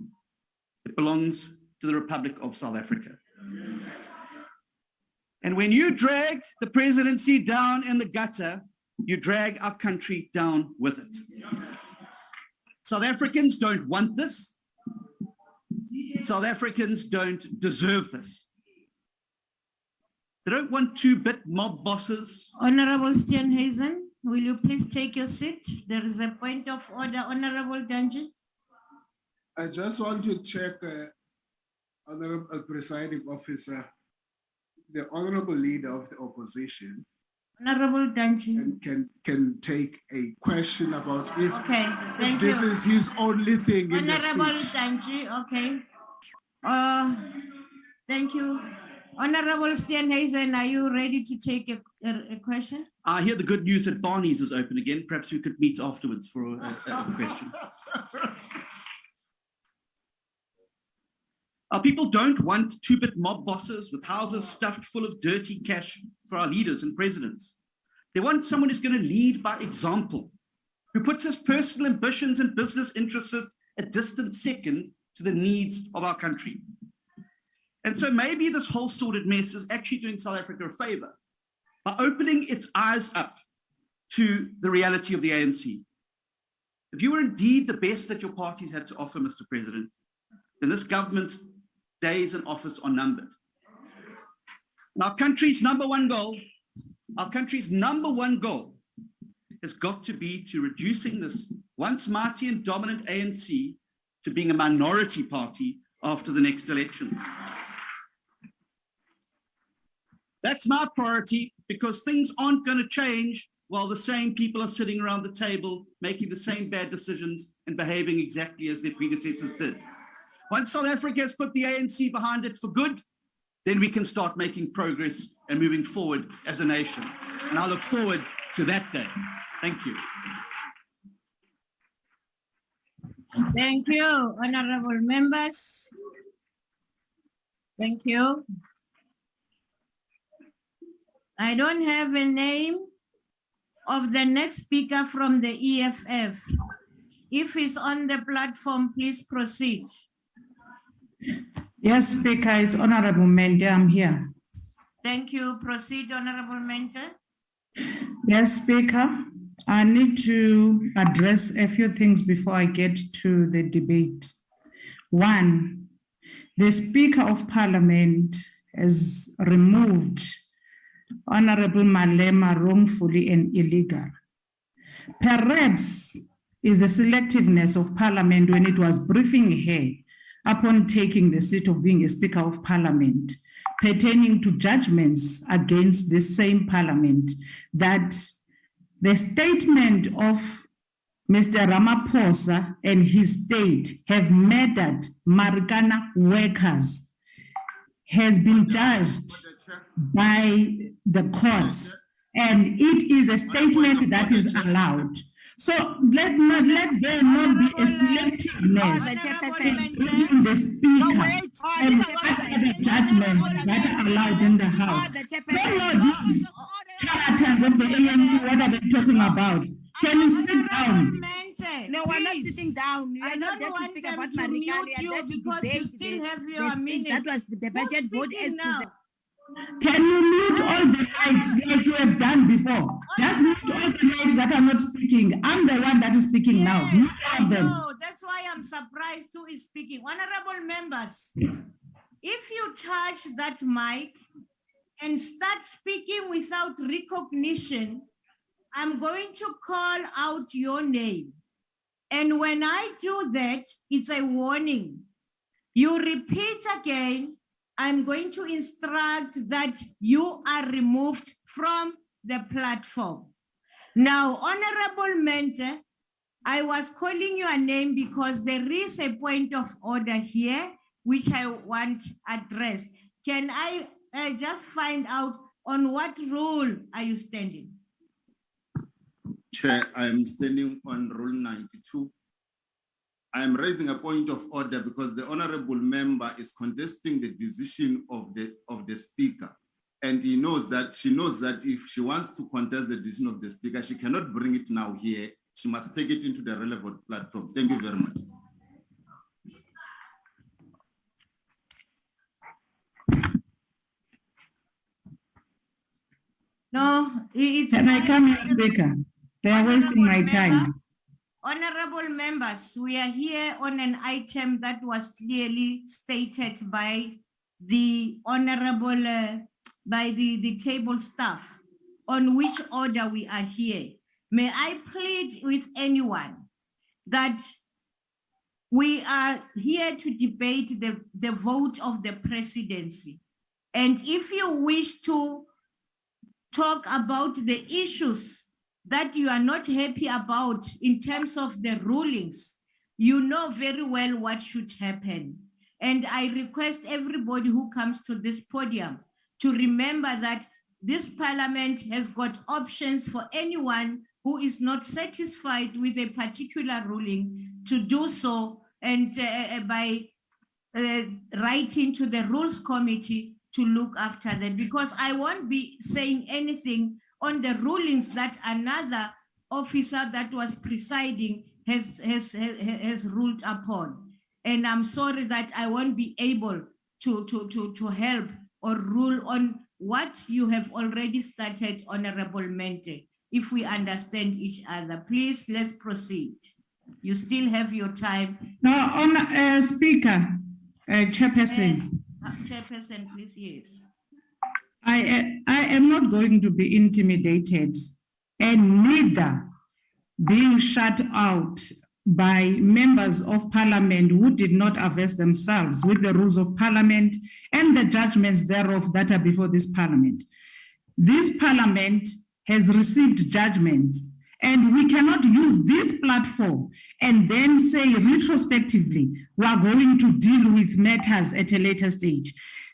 It belongs to the Republic of South Africa. And when you drag the presidency down in the gutter, you drag our country down with it. South Africans don't want this. South Africans don't deserve this. They don't want two-bit mob bosses. Honorable Steenhuisen, will you please take your seat? There is a point of order, Honorable Danji. I just want to check, Honorable Presiding Officer, the Honorable Leader of the Opposition. Honorable Danji. Can take a question about if, thank this you. is his only thing in the Honorable speech. Danji, okay. Thank you. Honorable Steenhuisen, are you ready to take a question? I hear the good news that Barney's is open again. Perhaps we could meet afterwards for a question. Our people don't want two-bit mob bosses with houses stuffed full of dirty cash for our leaders and presidents. They want someone who's going to lead by example, who puts his personal ambitions and business interests a distant second to the needs of our country. And so maybe this whole sordid mess is actually doing South Africa a favor by opening its eyes up to the reality of the ANC. If you were indeed the best that your parties had to offer, Mr. President, then this government's days in office are numbered. And our country's number one goal has got to be to reducing this once mighty and dominant ANC to being a minority party after the next election. That's my priority, because things aren't going to change while the same people are sitting around the table making the same bad decisions and behaving exactly as their predecessors did. Once South Africa has put the ANC behind it for good, then we can start making progress and moving forward as a nation. And I look forward to that day. Thank you. Thank you, honorable members. Thank you. I don't have a name of the next speaker from the EFF. If he's on the platform, please proceed. Yes, Speaker, it's Honorable Mente. I'm here. Thank you. Proceed, Honorable Mente. Yes, Speaker, I need to address a few things before I get to the debate. One, the Speaker of Parliament has removed Honorable Malema wrongfully and illegal. Perhaps is the selectiveness of Parliament when it was briefing her upon taking the seat of being a Speaker of Parliament, pertaining to judgments against this same Parliament, that the statement of Mr. Ramaphosa and his state have murdered Marikana workers has been judged by the courts, and it is a statement that is allowed. So let there not be a selectiveness in the speaker and the judgments that are allowed in the House. These charlatans of the ANC, what are they talking about? Can you sit down? No, we're not sitting down. We are not there to speak about Marikana. We are there to debate the speech that was the budget vote as presented. Can you mute all the mics like you have done before? Just mute all the mics that are not speaking. I'm the one that is speaking now. Mute all of them. No, that's why I'm surprised who is speaking. Honorable members, if you touch that mic and start speaking without recognition, I'm going to call out your name. And when I do that, it's a warning. You repeat again, I'm going to instruct that you are removed from the platform. Now, Honorable Mente, I was calling your name because there is a point of order here which I want addressed. Can I just find out on what rule are you standing? Chair, I am standing on Rule 92. I am raising a point of order because the honorable member is contesting the decision of the speaker. And she knows that if she wants to contest the decision of the speaker, she cannot bring it now here. She must take it into the relevant platform. Thank you very much. No, it's... Can I come in, Speaker? They are wasting my time. Honorable members, we are here on an item that was clearly stated by the honorable, by the table staff on which order we are here. May I plead with anyone that we are here to debate the vote of the presidency. And if you wish to talk about the issues that you are not happy about in terms of the rulings, you know very well what should happen. And I request everybody who comes to this podium to remember that this parliament has got options for anyone who is not satisfied with a particular ruling to do so, and by writing to the rules committee to look after that, because I won't be saying anything on the rulings that another officer that was presiding has ruled upon. And I'm sorry that I won't be able to help or rule on what you have already started, Honorable Mente. If we understand each other, please, let's proceed. You still have your time. No, Speaker, Chairperson. Chairperson, please, yes. I am not going to be intimidated, and neither being shut out by members of parliament who did not avest themselves with the rules of parliament and the judgments thereof that are before this parliament. This parliament has received judgments, and we cannot use this platform and then say retrospectively, we are going to deal with matters at a later stage.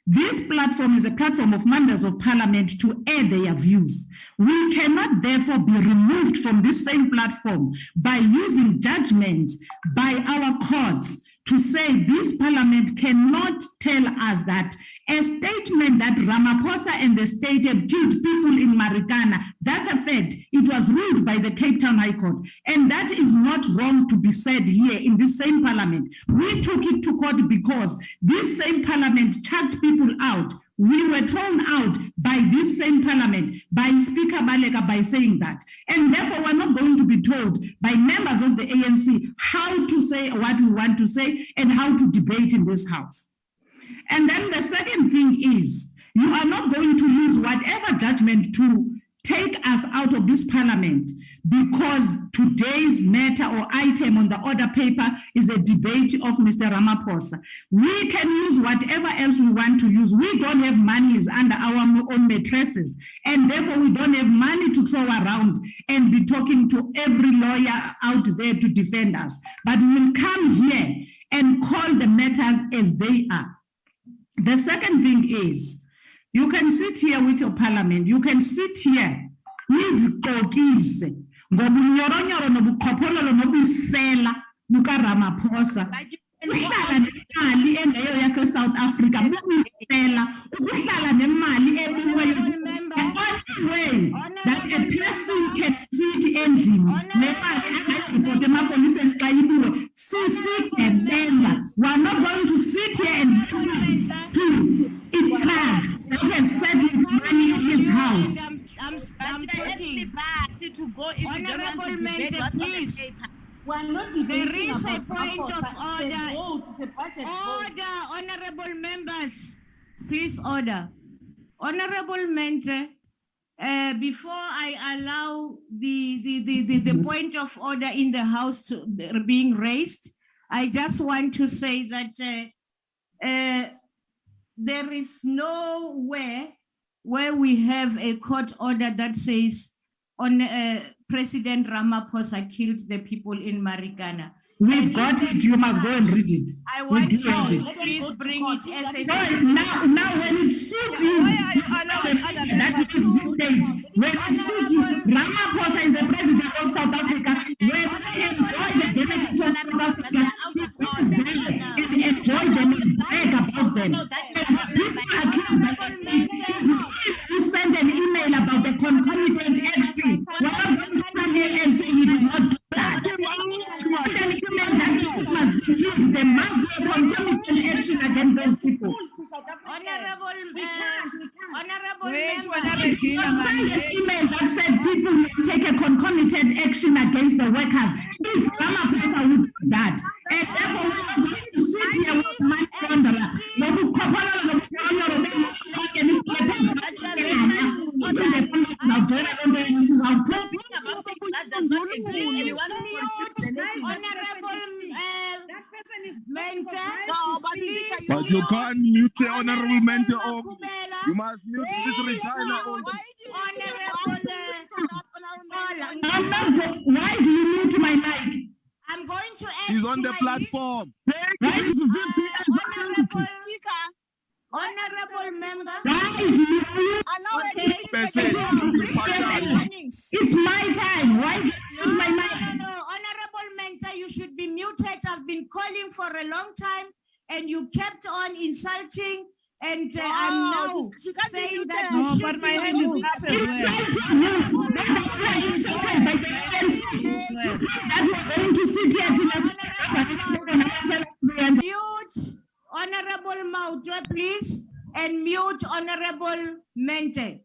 This platform is a platform of members of parliament to air their views. We cannot therefore be removed from this same platform by using judgments by our courts to say this parliament cannot tell us that a statement that Ramaphosa and the state have killed people in Marikana, that's a fact. It was ruled by the Cape Town High Court, and that is not wrong to be said here in this same parliament. We took it to court because this same parliament chucked people out. We were thrown out by this same parliament, by Speaker Baleka, by saying that. And therefore, we're not going to be told by members of the ANC how to say what we want to say and how to debate in this house. And then the second thing is, you are not going to use whatever judgment to take us out of this parliament, because today's matter or item on the order paper is a debate of Mr. Ramaphosa. We can use whatever else we want to use. We don't have monies under our own mattresses, and therefore we don't have money to throw around and be talking to every lawyer out there to defend us. But we will come here and call the matters as they are. The second thing is, you can sit here with your parliament, you can sit here, nizigqokise ngobunyoronyoro nobuqhophololo nobusela buka Ramaphosa. Ukuhlala nemali engeyo yase-South Africa, bubusela, ukuhlala nemali ebuweyo. The only way that a person can sit endlini nemali angayiripota emapoliseni xa ibuwe, sisigebenga. We are not going to sit here and listen to it can't. They can settle money in his house. I'm talking to go if Honorable Member, please. There is a point of order. Order, honorable members. Please order. Honorable Member, before I allow the point of order in the House to being raised, I just want to say that there is nowhere where we have a court order that says President Ramaphosa killed the people in Marikana. We've got it. You must go and read it. I want you to please bring it as a now when it suits you, that is the debate. When it suits you, Ramaphosa is the president of South Africa. When we enjoy the benefits of South Africa, and enjoy them and brag about them. You send an email about the concomitant entry. We're not going to come here and say we did not do that. There must be a concomitant action against those people. Honorable Send an email that said people will take a concomitant action against the workers. If Ramaphosa would do that, and therefore we are going to sit here with my wanderer. But you can't mute the honorable mentor. You must mute this Regina. Why do you mute my mic? I'm going to ask. She's on the platform. Honorable member. It's my time. Why do you use my mic? No. Honorable mentor, you should be muted. I've been calling for a long time and you kept on insulting. And I'm now saying that you should my hand is up as well. Mute Honorable Mautwe, please, and mute Honorable Mente.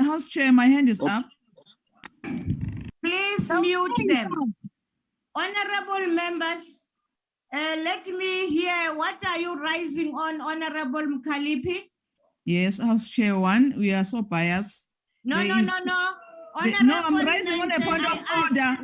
House Chair, my hand is up. Please mute them. Honorable members, let me hear, what are you rising on, Honorable Mkalipi? Yes, House Chair 1, we are so biased. No. I'm rising on a point of order.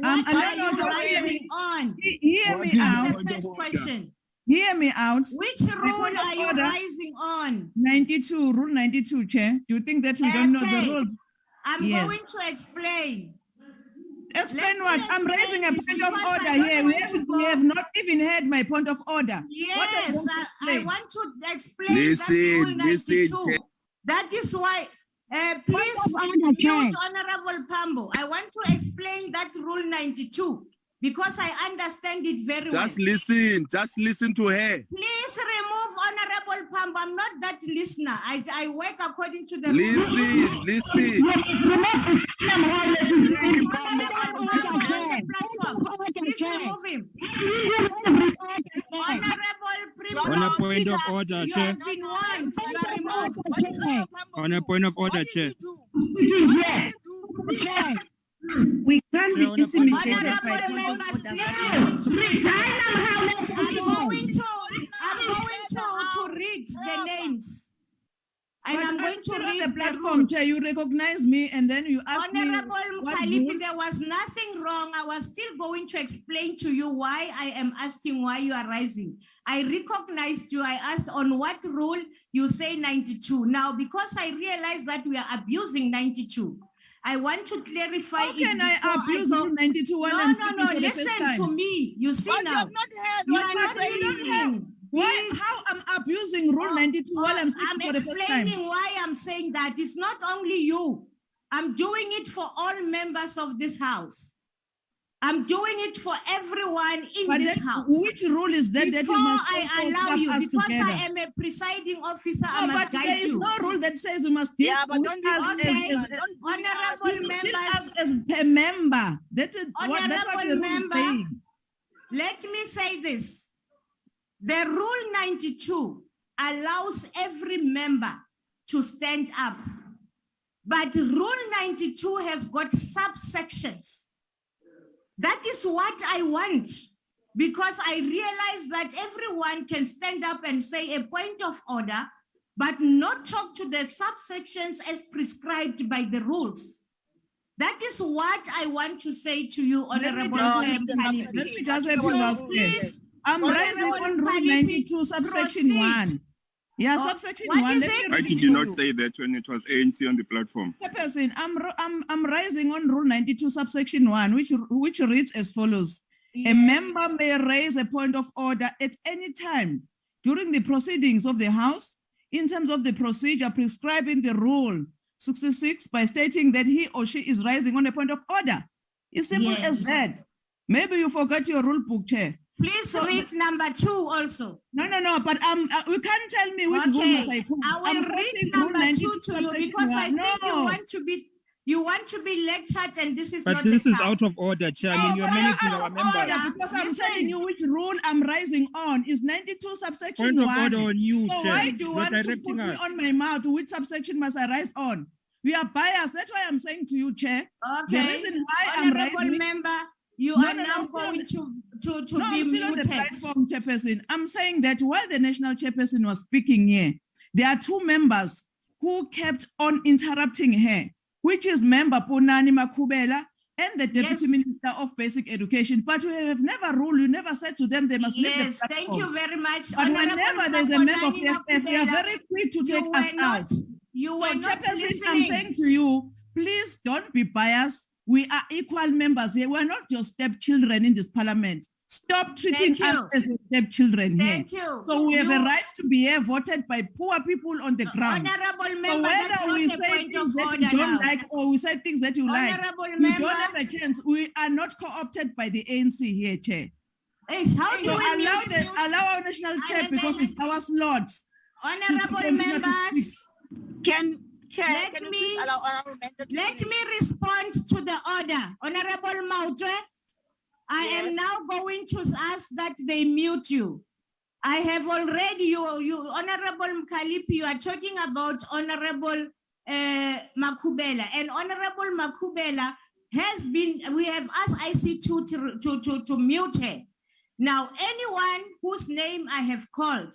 Hear me out. The first question. Hear me out. Which rule are you rising on? 92, Rule 92, Chair. Do you think that we don't know the rules? I'm going to explain. Explain what? I'm raising a point of order here. We have not even heard my point of order. Yes, I want to explain. Listen. That is why, please mute Honorable Pambo. I want to explain that Rule 92 because I understand it very well. Just listen to her. Please remove Honorable Pambo. I'm not that listener. I work according to the Listen. Please remove him. On a point of order, Chair. On a point of order, Chair. We can't be intimidated by I'm going to read the names. And But I'm going to still on read the the platform, rules. Chair. You recognize me and then you ask me Honorable what Mkhaliphi, rule? there was nothing wrong. I was still going to explain to you why I am asking why you are rising. I recognized you. I asked on what rule you say 92. Now, because I realized that we are abusing 92, I want to clarify. How can I before abuse go- Rule 92 when No, I'm no, speaking no. for the first Listen time? to me. You see But you now. have not heard You what are she's not saying. Why? How I'm abusing Rule 92 while I'm speaking for the first time? explaining why I'm saying that. It's not only you. I'm doing it for all members of this house. I'm doing it for everyone in But this that- house. which rule is that that you Before must I also allow club you, us because together? I am a presiding officer, I No, must but guide there is you. no rule that says we must deal Yeah, but with don't be us bullies, Okay. man. Don't bully us. Honorable deal members, us as per member. That is what that's what the Honorable rule is member, saying. let me say this. The rule 92 allows every member to stand up. But rule 92 has got subsections. That is what I want, because I realize that everyone can stand up and say a point of order, but not talk to the subsections as prescribed by the rules. That is what I want to say to you, Honorable No, Mkhaliphi. this is the subsection. Let me just That's say what without the rule please. says. I'm Honorable rising on Rule Mkhaliphi, 92, subsection proceed. 1. Yeah, Oh, subsection what 1. is let me it? Why read did it you for not say that when it was ANC on the platform? Chairperson, I'm rising on Rule 92, subsection 1, which reads as follows. A Yes. member may raise a point of order at any time during the proceedings of the House in terms of the procedure prescribed in the Rule 66 by stating that he or she is rising on a point of order. It's simple as Yes. that. Maybe you forgot your rule book, Chair. Please read number 2 also. No, but you can't tell me which rule must I put. I will I'm read quoting Rule number 2 92, to you subsection because I 1. think No. you want to be lectured, and this is But not this the is time. out of order, Chair. I mean, you're but I'm managing out our of members. order because I'm telling you which rule I'm rising on is 92 subsection Point of 1. order on you, So Chair. why do you You're want to put directing me us. on my mouth? Which subsection must I rise on? We are biased. That's why I'm saying to you, Chair. The Okay. reason why I'm Honorable rising. member, you No, are no, now I'm still- going to No, be I'm still on the muted. platform, Chairperson. I'm saying that while the national chairperson was speaking here, there are two members who kept on interrupting her, which is member Punani Makubela and the Deputy Yes. Minister of Basic Education. But you have never ruled, you never said to them they must leave the Yes, thank platform. you very much. But whenever there's a member of Maponani EFF, they are Makubela, very quick to you take us were not- out. You So, were not Chairperson, I'm listening. saying to you, please don't be biased. We are equal members here. We're not your stepchildren in this parliament. Stop treating Thank us you. as stepchildren here. Thank you. So we have a You- right to be here voted by poor people on the ground. Honorable So member, that's whether we not a say point things of that you order don't now. like or we say things that you like, Honorable you member. don't have a chance. We are not co-opted by the ANC here, Chair. Hey, how do So we allow our national chair because it's our slot. Honorable members, Chair, let can you me please allow honorable member to let finish? me respond to the order. Honorable Mautwe, I am now going to ask that they mute you. I have already, you Honorable Mkhaliphi, you are talking about Honorable Makubela, and Honorable Makubela has been, we have asked IC2 to mute her. Now, anyone whose name I have called,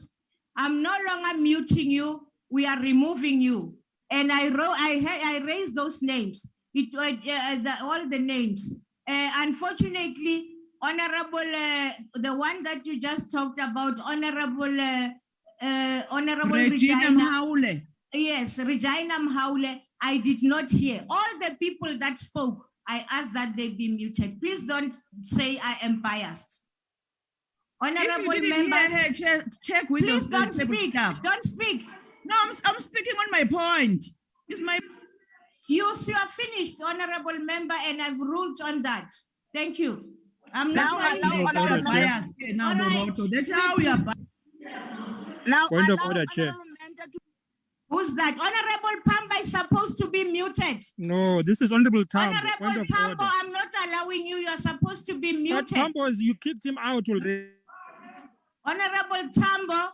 I'm no longer muting you, we are removing you. And I raised those names, all the names. Unfortunately, Honorable, the one that you just talked about, Honorable Regina Mhaule. Yes, Regina Mhaule, I did not hear. All the people that spoke, I asked that they be muted. Please don't say I am biased. Honorable If you didn't members, hear her, check with please your don't table speak. staff. Don't speak. No, I'm speaking on my point. It's my. You are finished, honorable member, and I've ruled on that. Thank you. I'm Now not allow honorable biased. member. Now, Boroto, that's how we are biased. Now Point of allow order, Chair. honorable member to Who's that? Honorable Pamba is supposed to be muted. No, this is Honorable Tambo. Point Honorable of Pambo, order. I'm not allowing you. You're supposed to be But muted. Tambo, you kicked him out already. Honorable Tambo,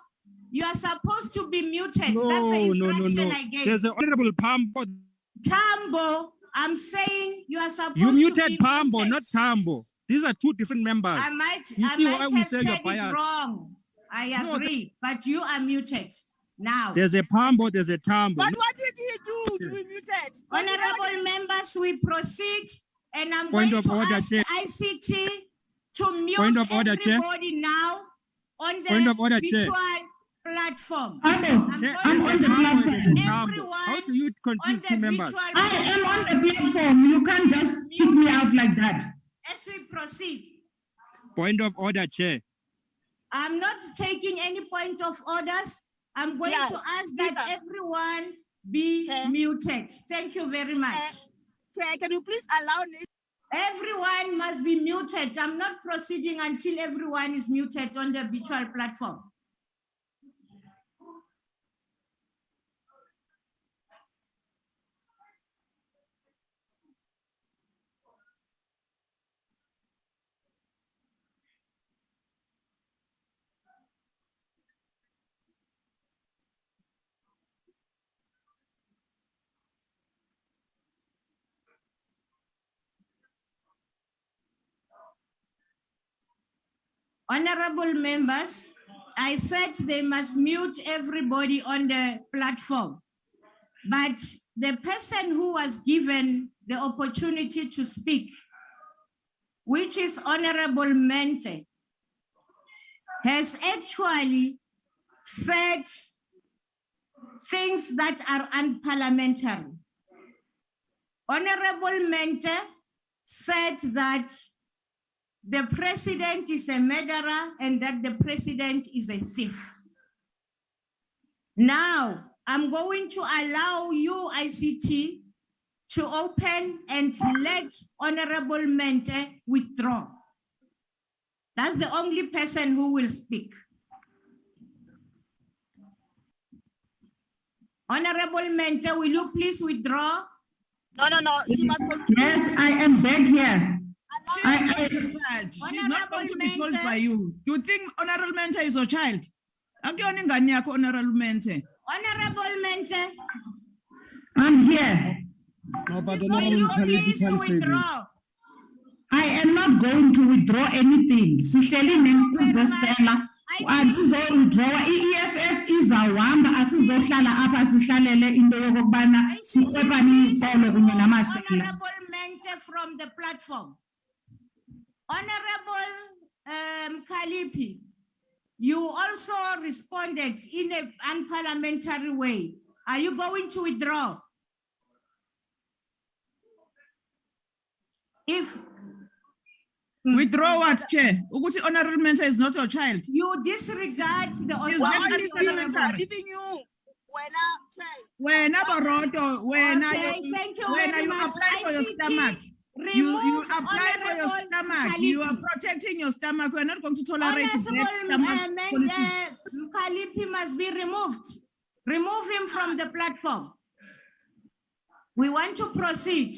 you are supposed to be muted. That's the No. instruction I gave. There's an Honorable Pambo. Tambo, I'm saying you are supposed You to muted be Pambo, muted. not Tambo. These are two different members. I You might see why we have say said you're it biased. wrong. I No, agree, but you are muted. Now. There's a pambo, there's a tambo. But what did he do to be muted? Honorable members, we proceed, and I'm Point going of to order, ask Chair. ICT to mute Point of order, Chair. everybody now on Point the of order, Chair. virtual platform. Chair, I'm there's going a to pambo, ask there's a tambo. everyone How do you confuse on the two members? virtual I am on platform the platform. You can't just kick me out like that. as we proceed. Point of order, Chair. I'm not taking any point of orders. I'm going Yes, to ask that everyone be muted. Thank you very much. Chair, can you please allow me? Everyone must be muted. I'm not proceeding until everyone is muted on the virtual platform. Honorable members, I said they must mute everybody on the platform, but the person who was given the opportunity to speak, which is Honorable Mente, has actually said things that are unparliamentary. Honorable Mente said that the president is a murderer and that the president is a thief. Now, I'm going to allow you, ICT, to open and let Honorable Mente withdraw. That's the only person who will speak. Honorable Mente, will you please withdraw? No. She must continue. Yes, I am back here. She's not going to be told by you. You think Honorable Mente is your child? Honorable Mente. Honorable Mente. I'm here. No, but Will you please withdraw? I am not going to withdraw anything. Sihleli nenkuzesela. Andizowithdraw. I-EFF izawuhamba asizohlala apha sihlalele into yokokubana siqwebane izikolo kunye namasela. Honorable Mente from the platform. Honorable Kalipi, you also responded in an unparliamentary way. Are you going to withdraw? If withdraw what, Chair? Ukuthi Honorable Mente is not your child. You disregard the leaving you. When Baroto, when you apply for your stomach. You apply for your stomach. You are protecting your stomach. We're not going to tolerate that. Kalipi must be removed. Remove him from the platform. We want to proceed.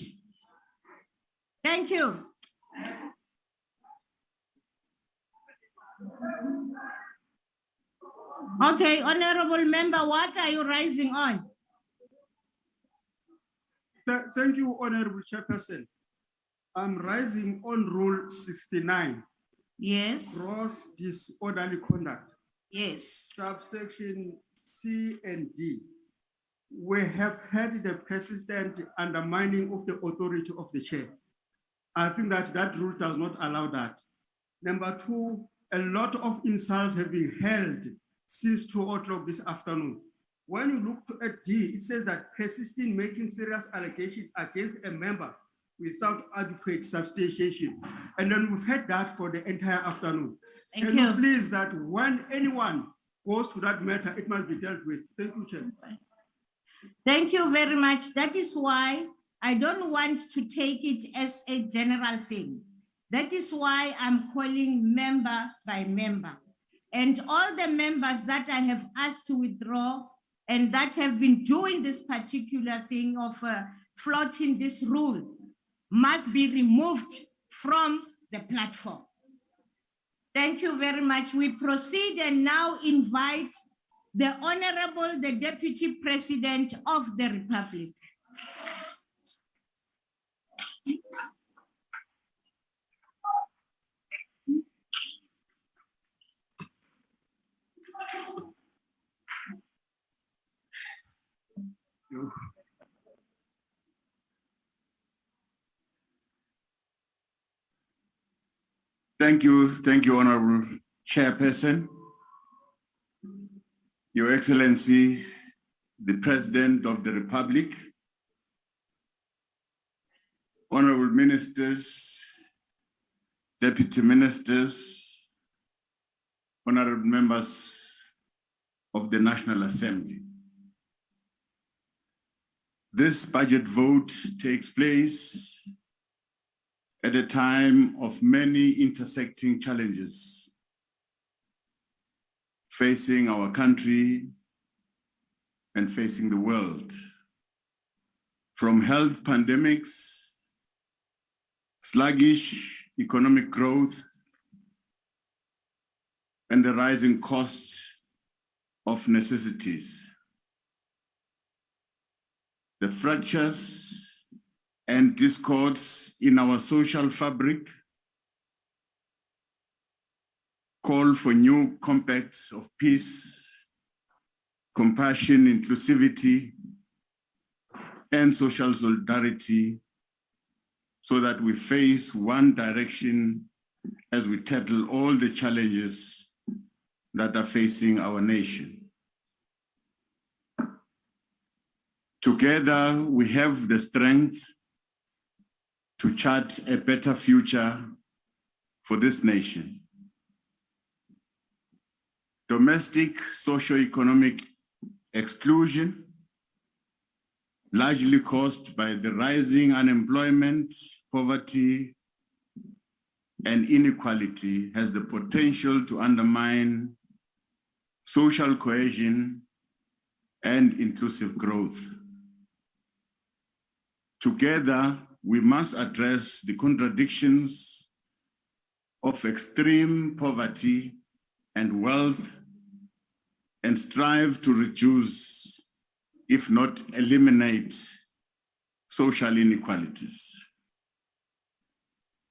Thank you. Okay, honorable member, what are you rising on? Thank you, Honorable Chairperson. I'm rising on Rule 69. Yes. Gross disorderly conduct. Yes. Subsection C and D. We have had the persistent undermining of the authority of the chair. I think that that rule does not allow that. Number two, a lot of insults have been held since 2 o'clock this afternoon. When you look at D, it says that persisting making serious allegations against a member without adequate substantiation. And then we've had that for the entire afternoon. Can you please that when anyone goes to that matter, it must be dealt with. Thank you, Chair. Thank you very much. That is why I don't want to take it as a general thing. That is why I'm calling member by member. And all the members that I have asked to withdraw and that have been doing this particular thing of flouting this rule must be removed from the platform. Thank you very much. We proceed and now invite the Honorable, the Deputy President of the Republic. Thank you, Honorable Chairperson. Your Excellency, the President of the Republic, Honorable Ministers, Deputy Ministers, Honorable Members of the National Assembly. This budget vote takes place at a time of many intersecting challenges facing our country and facing the world. From health pandemics, sluggish economic growth, and the rising cost of necessities. The fractures and discords in our social fabric call for new compacts of peace, compassion, inclusivity, and social solidarity so that we face one direction as we tackle all the challenges that are facing our nation. Together, we have the strength to chart a better future for this nation. Domestic socio-economic exclusion, largely caused by the rising unemployment, poverty, and inequality, has the potential to undermine social cohesion and inclusive growth. Together, we must address the contradictions of extreme poverty and wealth and strive to reduce, if not eliminate, social inequalities.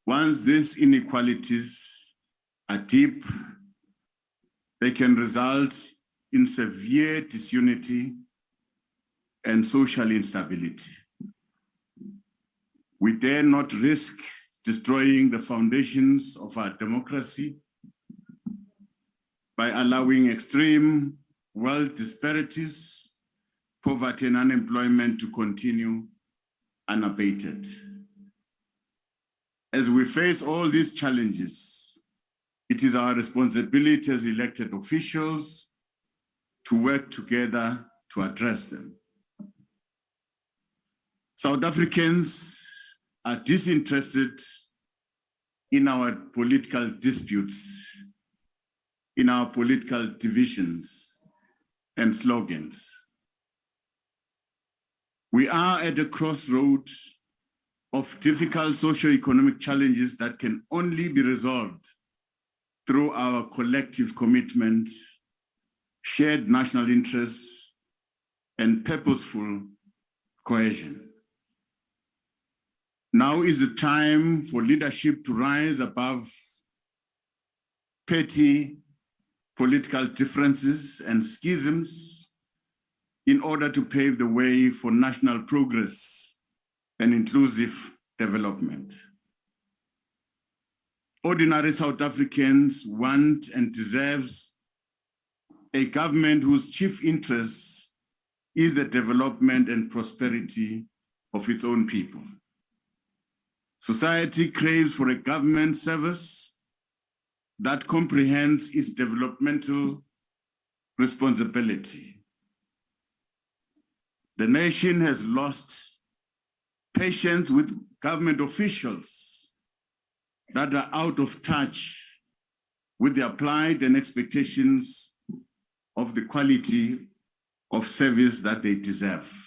Once these inequalities are deep, they can result in severe disunity and social instability. We dare not risk destroying the foundations of our democracy by allowing extreme wealth disparities, poverty, and unemployment to continue unabated. As we face all these challenges, it is our responsibility as elected officials to work together to address them. South Africans are disinterested in our political disputes, in our political divisions and slogans. We are at a crossroads of difficult socio-economic challenges that can only be resolved through our collective commitment, shared national interests, and purposeful cohesion. Now is the time for leadership to rise above petty political differences and schisms in order to pave the way for national progress and inclusive development. Ordinary South Africans want and deserve a government whose chief interest is the development and prosperity of its own people. Society craves for a government service that comprehends its developmental responsibility. The nation has lost patience with government officials that are out of touch with the applied and expectations of the quality of service that they deserve.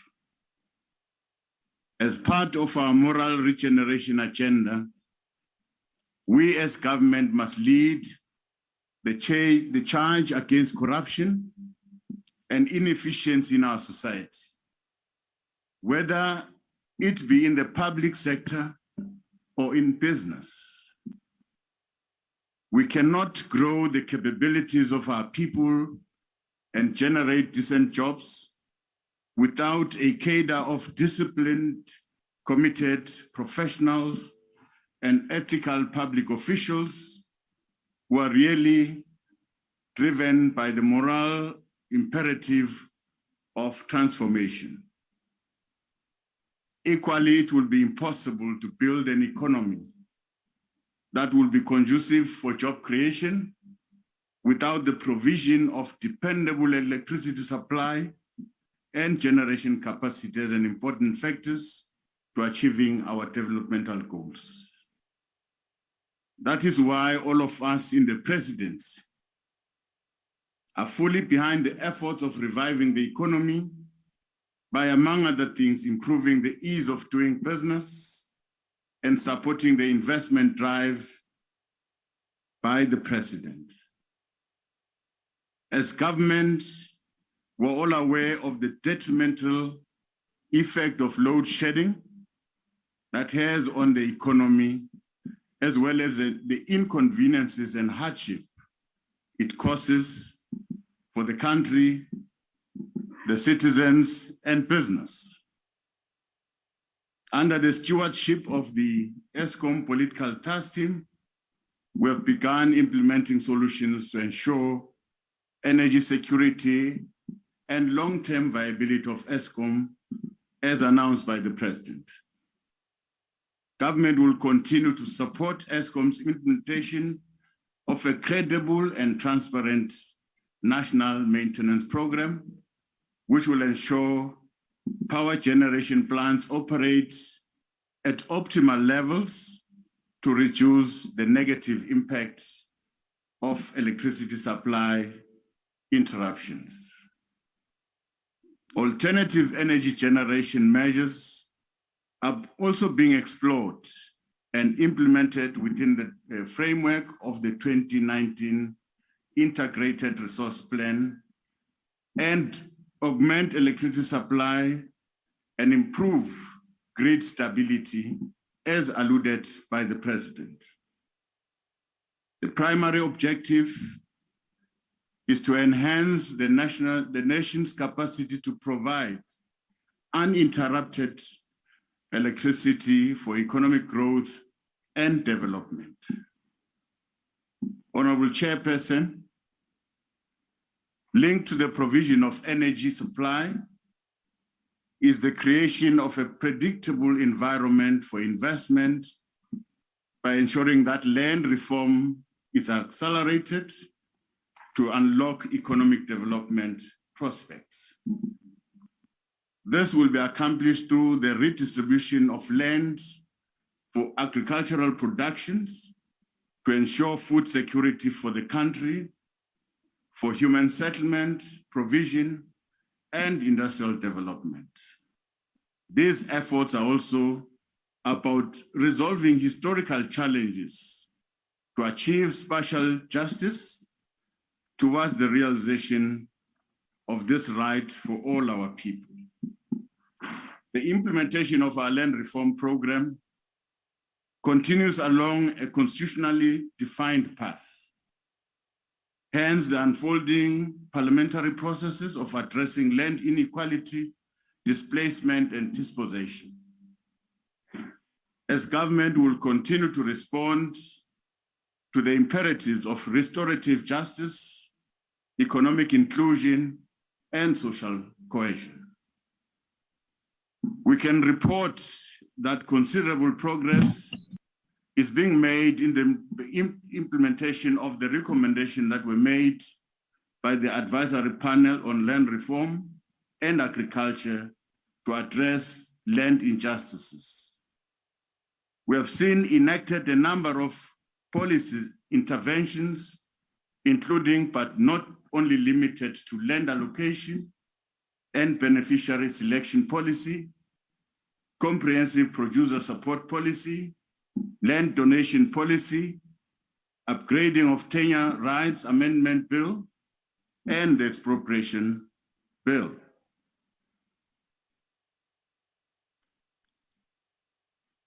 As part of our moral regeneration agenda, we as government must lead the charge against corruption and inefficiency in our society, whether it be in the public sector or in business. We cannot grow the capabilities of our people and generate decent jobs without a cadre of disciplined, committed professionals and ethical public officials who are really driven by the moral imperative of transformation. Equally, it will be impossible to build an economy that will be conducive for job creation without the provision of dependable electricity supply and generation capacity as an important factors to achieving our developmental goals. That is why all of us in the presidency are fully behind the efforts of reviving the economy by, among other things, improving the ease of doing business and supporting the investment drive by the president. As government, we're all aware of the detrimental effect of load shedding that has on the economy, as well as the inconveniences and hardship it causes for the country, the citizens, and business. Under the stewardship of the Eskom political task team, we have begun implementing solutions to ensure energy security and long-term viability of Eskom, as announced by the president. Government will continue to support Eskom's implementation of a credible and transparent national maintenance program, which will ensure power generation plants operate at optimal levels to reduce the negative impact of electricity supply interruptions. Alternative energy generation measures are also being explored and implemented within the framework of the 2019 Integrated Resource Plan and augment electricity supply and improve grid stability as alluded by the president. The primary objective is to enhance the nation's capacity to provide uninterrupted electricity for economic growth and development. Honorable Chairperson, linked to the provision of energy supply is the creation of a predictable environment for investment by ensuring that land reform is accelerated to unlock economic development prospects. This will be accomplished through the redistribution of land for agricultural productions to ensure food security for the country, for human settlement, provision, and industrial development. These efforts are also about resolving historical challenges to achieve spatial justice towards the realization of this right for all our people. The implementation of our land reform program continues along a constitutionally defined path. Hence, the unfolding parliamentary processes of addressing land inequality, displacement, and dispossession. As government will continue to respond to the imperatives of restorative justice, economic inclusion, and social cohesion. We can report that considerable progress is being made in the implementation of the recommendation that were made by the advisory panel on land reform and agriculture to address land injustices. We have seen enacted a number of policy interventions, including but not only limited to land allocation and beneficiary selection policy, comprehensive producer support policy, land donation policy, upgrading of tenure rights amendment bill, and the expropriation bill.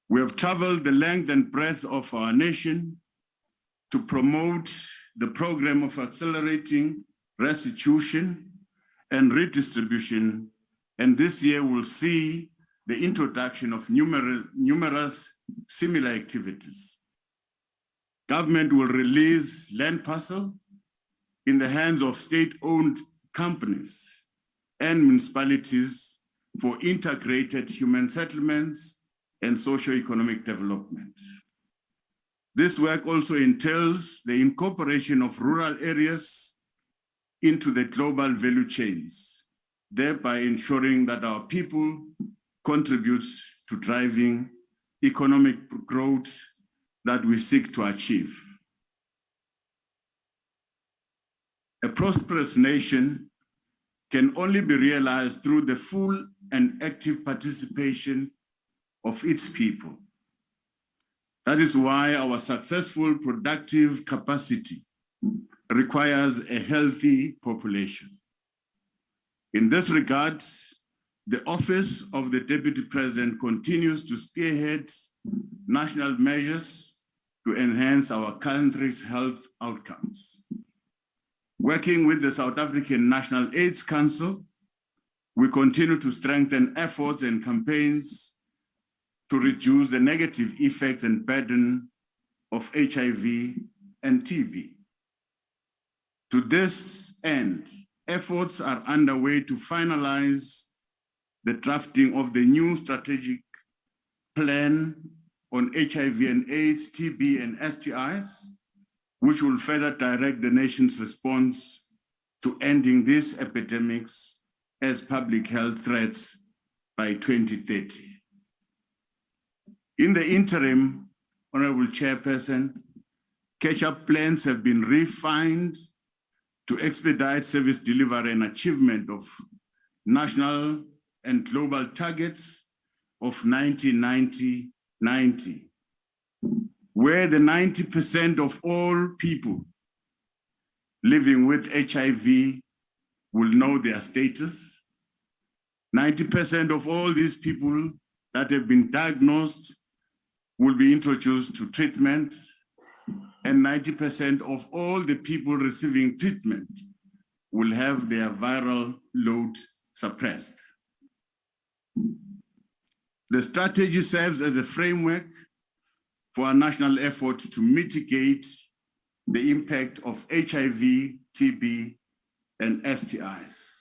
We have traveled the length and breadth of our nation to promote the program of accelerating restitution and redistribution, and this year we'll see the introduction of numerous similar activities. Government will release land parcel in the hands of state-owned companies and municipalities for integrated human settlements and socio-economic development. This work also entails the incorporation of rural areas into the global value chains, thereby ensuring that our people contribute to driving economic growth that we seek to achieve. A prosperous nation can only be realized through the full and active participation of its people. That is why our successful productive capacity requires a healthy population. In this regard, the Office of the Deputy President continues to spearhead national measures to enhance our country's health outcomes. Working with the South African National AIDS Council, we continue to strengthen efforts and campaigns to reduce the negative effects and burden of HIV and TB. To this end, efforts are underway to finalize the drafting of the new strategic plan on HIV and AIDS, TB, and STIs, which will further direct the nation's response to ending these epidemics as public health threats by 2030. In the interim, Honorable Chairperson, catch-up plans have been refined to expedite service delivery and achievement of national and global targets of 90-90-90, where the 90% of all people living with HIV will know their status. 90% of all these people that have been diagnosed will be introduced to treatment, and 90% of all the people receiving treatment will have their viral load suppressed. The strategy serves as a framework for a national effort to mitigate the impact of HIV, TB, and STIs.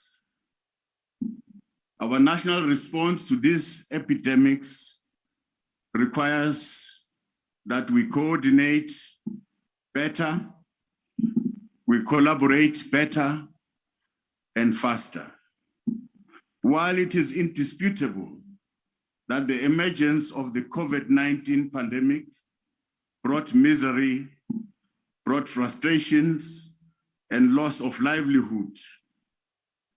Our national response to these epidemics requires that we coordinate better, we collaborate better and faster. While it is indisputable that the emergence of the COVID-19 pandemic brought misery, brought frustrations, and loss of livelihood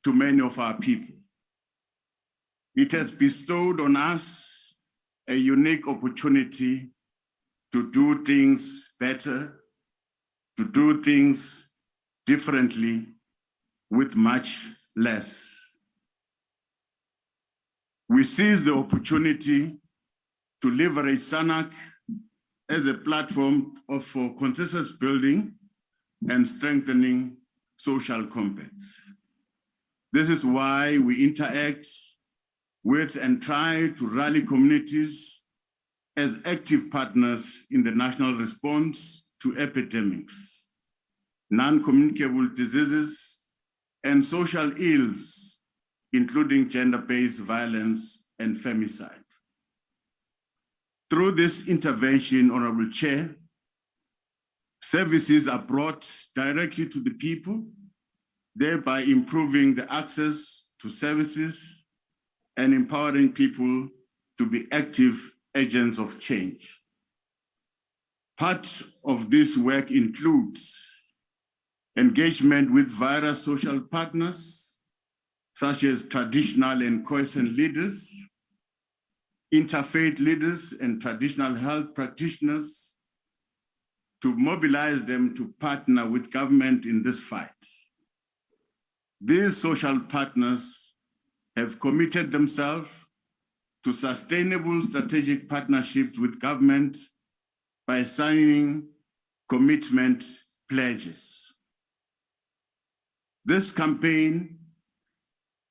to many of our people, it has bestowed on us a unique opportunity to do things better, to do things differently with much less. We seize the opportunity to leverage SANAC as a platform for consensus building and strengthening social compacts. This is why we interact with and try to rally communities as active partners in the national response to epidemics, non-communicable diseases, and social ills, including gender-based violence and femicide. Through this intervention, Honorable Chair, services are brought directly to the people, thereby improving the access to services and empowering people to be active agents of change. Part of this work includes engagement with various social partners, such as traditional and quiescent leaders, interfaith leaders, and traditional health practitioners, to mobilize them to partner with government in this fight. These social partners have committed themselves to sustainable strategic partnerships with government by signing commitment pledges. This campaign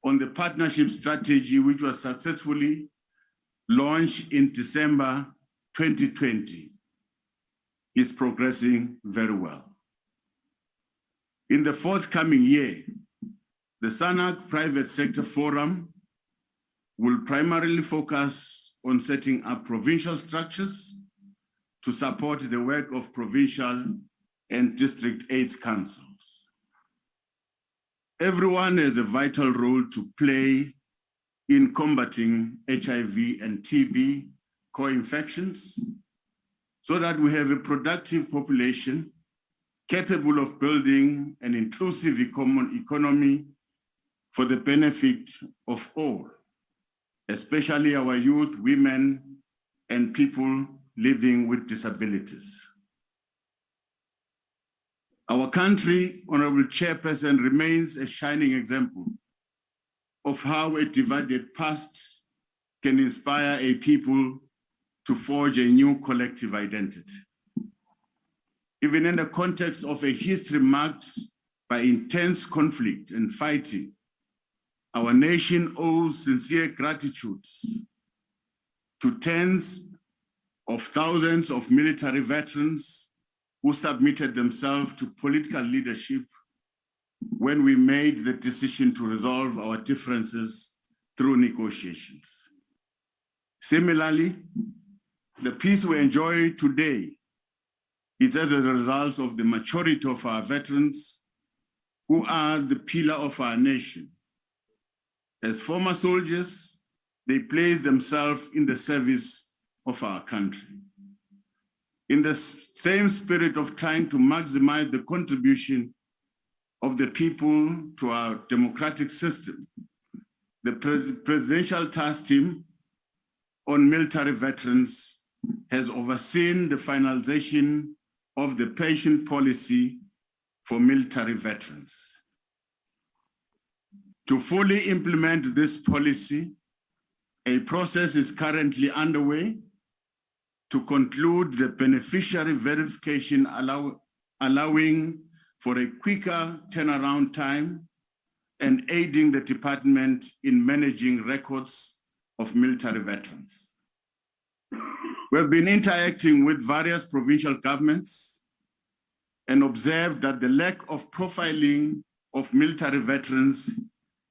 on the partnership strategy, which was successfully launched in December 2020, is progressing very well. In the forthcoming year, the SANAC Private Sector Forum will primarily focus on setting up provincial structures to support the work of provincial and district AIDS councils. Everyone has a vital role to play in combating HIV and TB co-infections so that we have a productive population capable of building an inclusive economy for the benefit of all, especially our youth, women, and people living with disabilities. Our country, Honorable Chairperson, remains a shining example of how a divided past can inspire a people to forge a new collective identity. Even in the context of a history marked by intense conflict and fighting, our nation owes sincere gratitude to tens of thousands of military veterans who submitted themselves to political leadership when we made the decision to resolve our differences through negotiations. Similarly, the peace we enjoy today is as a result of the maturity of our veterans who are the pillar of our nation. As former soldiers, they place themselves in the service of our country. In the same spirit of trying to maximize the contribution of the people to our democratic system, the Presidential Task Team on Military Veterans has overseen the finalization of the pension policy for military veterans. To fully implement this policy, a process is currently underway to conclude the beneficiary verification allowing for a quicker turnaround time and aiding the department in managing records of military veterans. We've been interacting with various provincial governments and observed that the lack of profiling of military veterans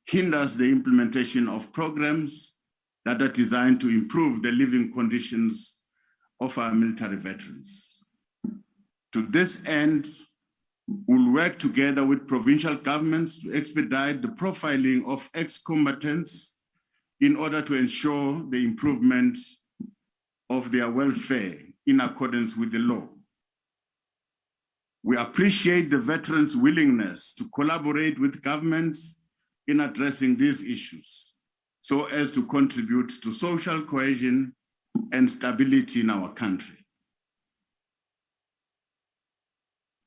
hinders the implementation of programs that are designed to improve the living conditions of our military veterans. To this end, we'll work together with provincial governments to expedite the profiling of ex-combatants in order to ensure the improvement of their welfare in accordance with the law. We appreciate the veterans' willingness to collaborate with governments in addressing these issues so as to contribute to social cohesion and stability in our country.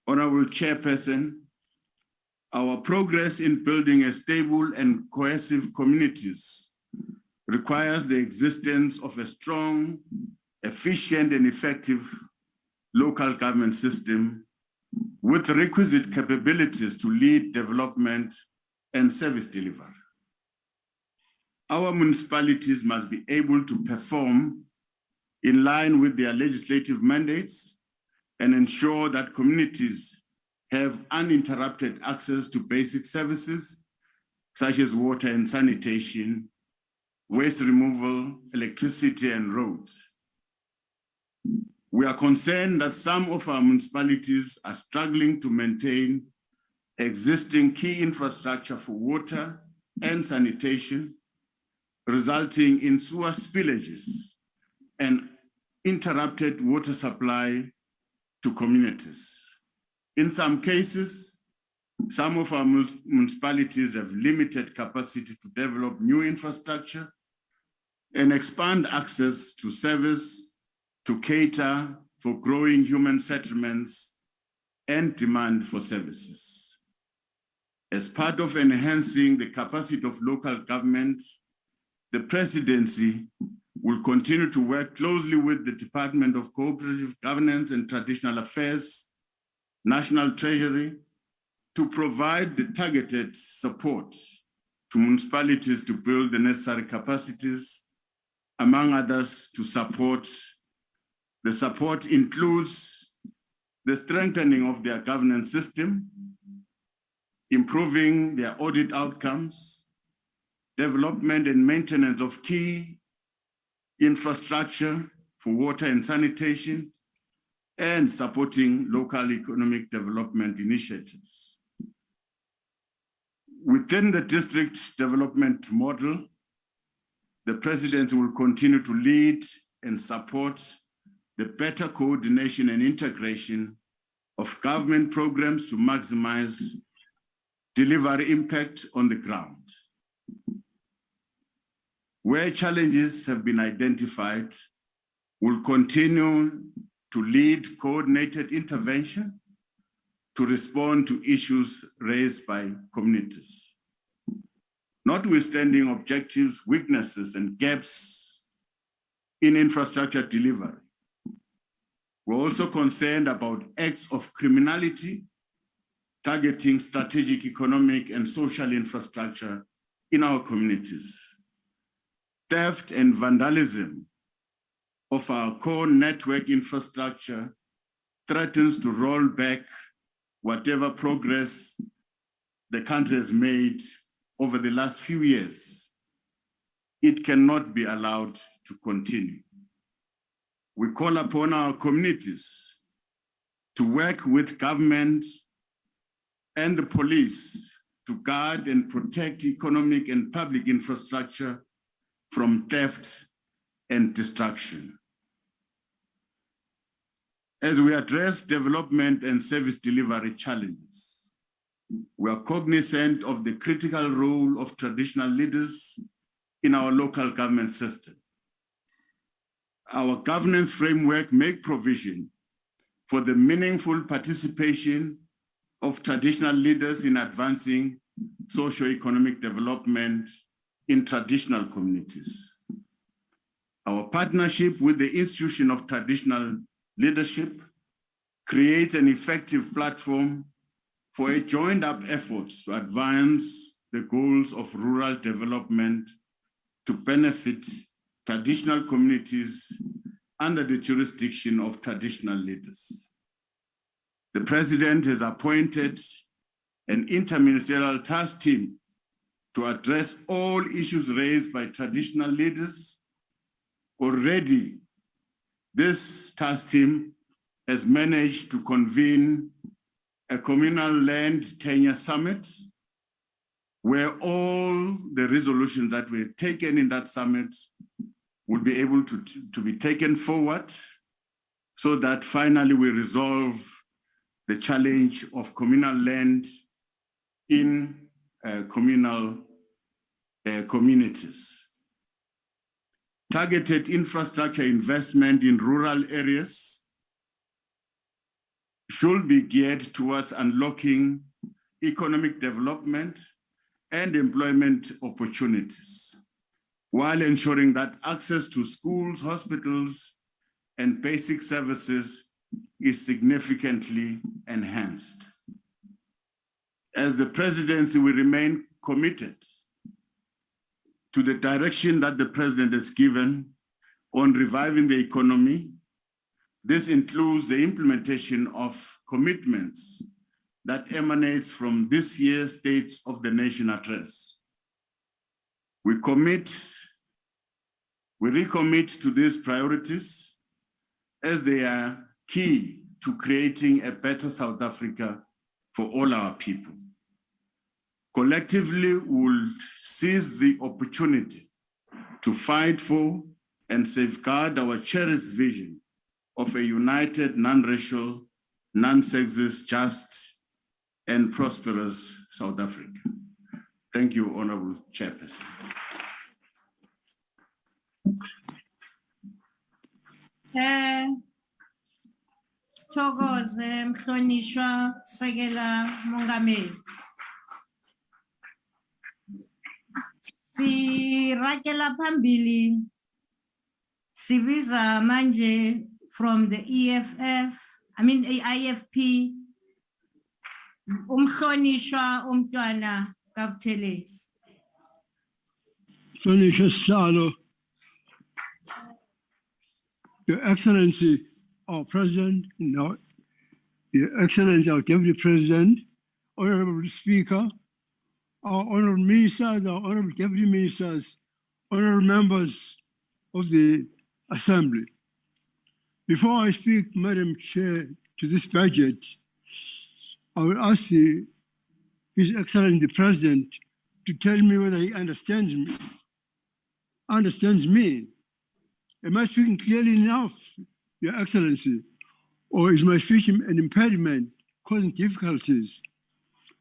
Honorable Chairperson, our progress in building a stable and cohesive communities requires the existence of a strong, efficient, and effective local government system with requisite capabilities to lead development and service delivery. Our municipalities must be able to perform in line with their legislative mandates and ensure that communities have uninterrupted access to basic services such as water and sanitation, waste removal, electricity, and roads. We are concerned that some of our municipalities are struggling to maintain existing key infrastructure for water and sanitation, resulting in sewer spillages and interrupted water supply to communities. In some cases, some of our municipalities have limited capacity to develop new infrastructure and expand access to service to cater for growing human settlements and demand for services. As part of enhancing the capacity of local government, the Presidency will continue to work closely with the Department of Cooperative Governance and Traditional Affairs, National Treasury, to provide the targeted support to municipalities to build the necessary capacities, among others, to support. The support includes the strengthening of their governance system, improving their audit outcomes, development and maintenance of key infrastructure for water and sanitation, and supporting local economic development initiatives. Within the district development model, the Presidency will continue to lead and support the better coordination and integration of government programs to maximize delivery impact on the ground. Where challenges have been identified, we'll continue to lead coordinated intervention to respond to issues raised by communities. Notwithstanding objectives, weaknesses, and gaps in infrastructure delivery, we're also concerned about acts of criminality targeting strategic economic and social infrastructure in our communities. Theft and vandalism of our core network infrastructure threatens to roll back whatever progress the country has made over the last few years. It cannot be allowed to continue. We call upon our communities to work with government and the police to guard and protect economic and public infrastructure from theft and destruction. As we address development and service delivery challenges, we are cognizant of the critical role of traditional leaders in our local government system. Our governance framework makes provision for the meaningful participation of traditional leaders in advancing socio-economic development in traditional communities. Our partnership with the Institution of Traditional Leadership creates an effective platform for a joined-up effort to advance the goals of rural development to benefit traditional communities under the jurisdiction of traditional leaders. The President has appointed an interministerial task team to address all issues raised by traditional leaders. Already, this task team has managed to convene a communal land tenure summit where all the resolutions that were taken in that summit will be able to be taken forward so that finally we resolve the challenge of communal land in communal communities. Targeted infrastructure investment in rural areas should be geared towards unlocking economic development and employment opportunities, while ensuring that access to schools, hospitals, and basic services is significantly enhanced. As the Presidency, we remain committed to the direction that the President has given on reviving the economy. This includes the implementation of commitments that emanates from this year's State of the Nation address. We recommit to these priorities as they are key to creating a better South Africa for all our people. Collectively, we'll seize the opportunity to fight for and safeguard our cherished vision of a united, non-racial, non-sexist, just, and prosperous South Africa. Thank you, Honorable Chairperson. Sithokoze mhlonishwa Sekela Mongameli. Sirakela phambili sibiza manje from the IFP umhlonishwa umntwana kaButhelezi. Mhlonishwa Sihlalo, Your Excellency, our President, Your Excellency, our Deputy President, Honorable Speaker, our honorable ministers, our honorable deputy ministers, honorable members of the Assembly. Before I speak, Madam Chair, to this budget, I will ask His Excellency the President to tell me whether he understands me. Am I speaking clearly enough, Your Excellency? Or is my speech an impediment causing difficulties?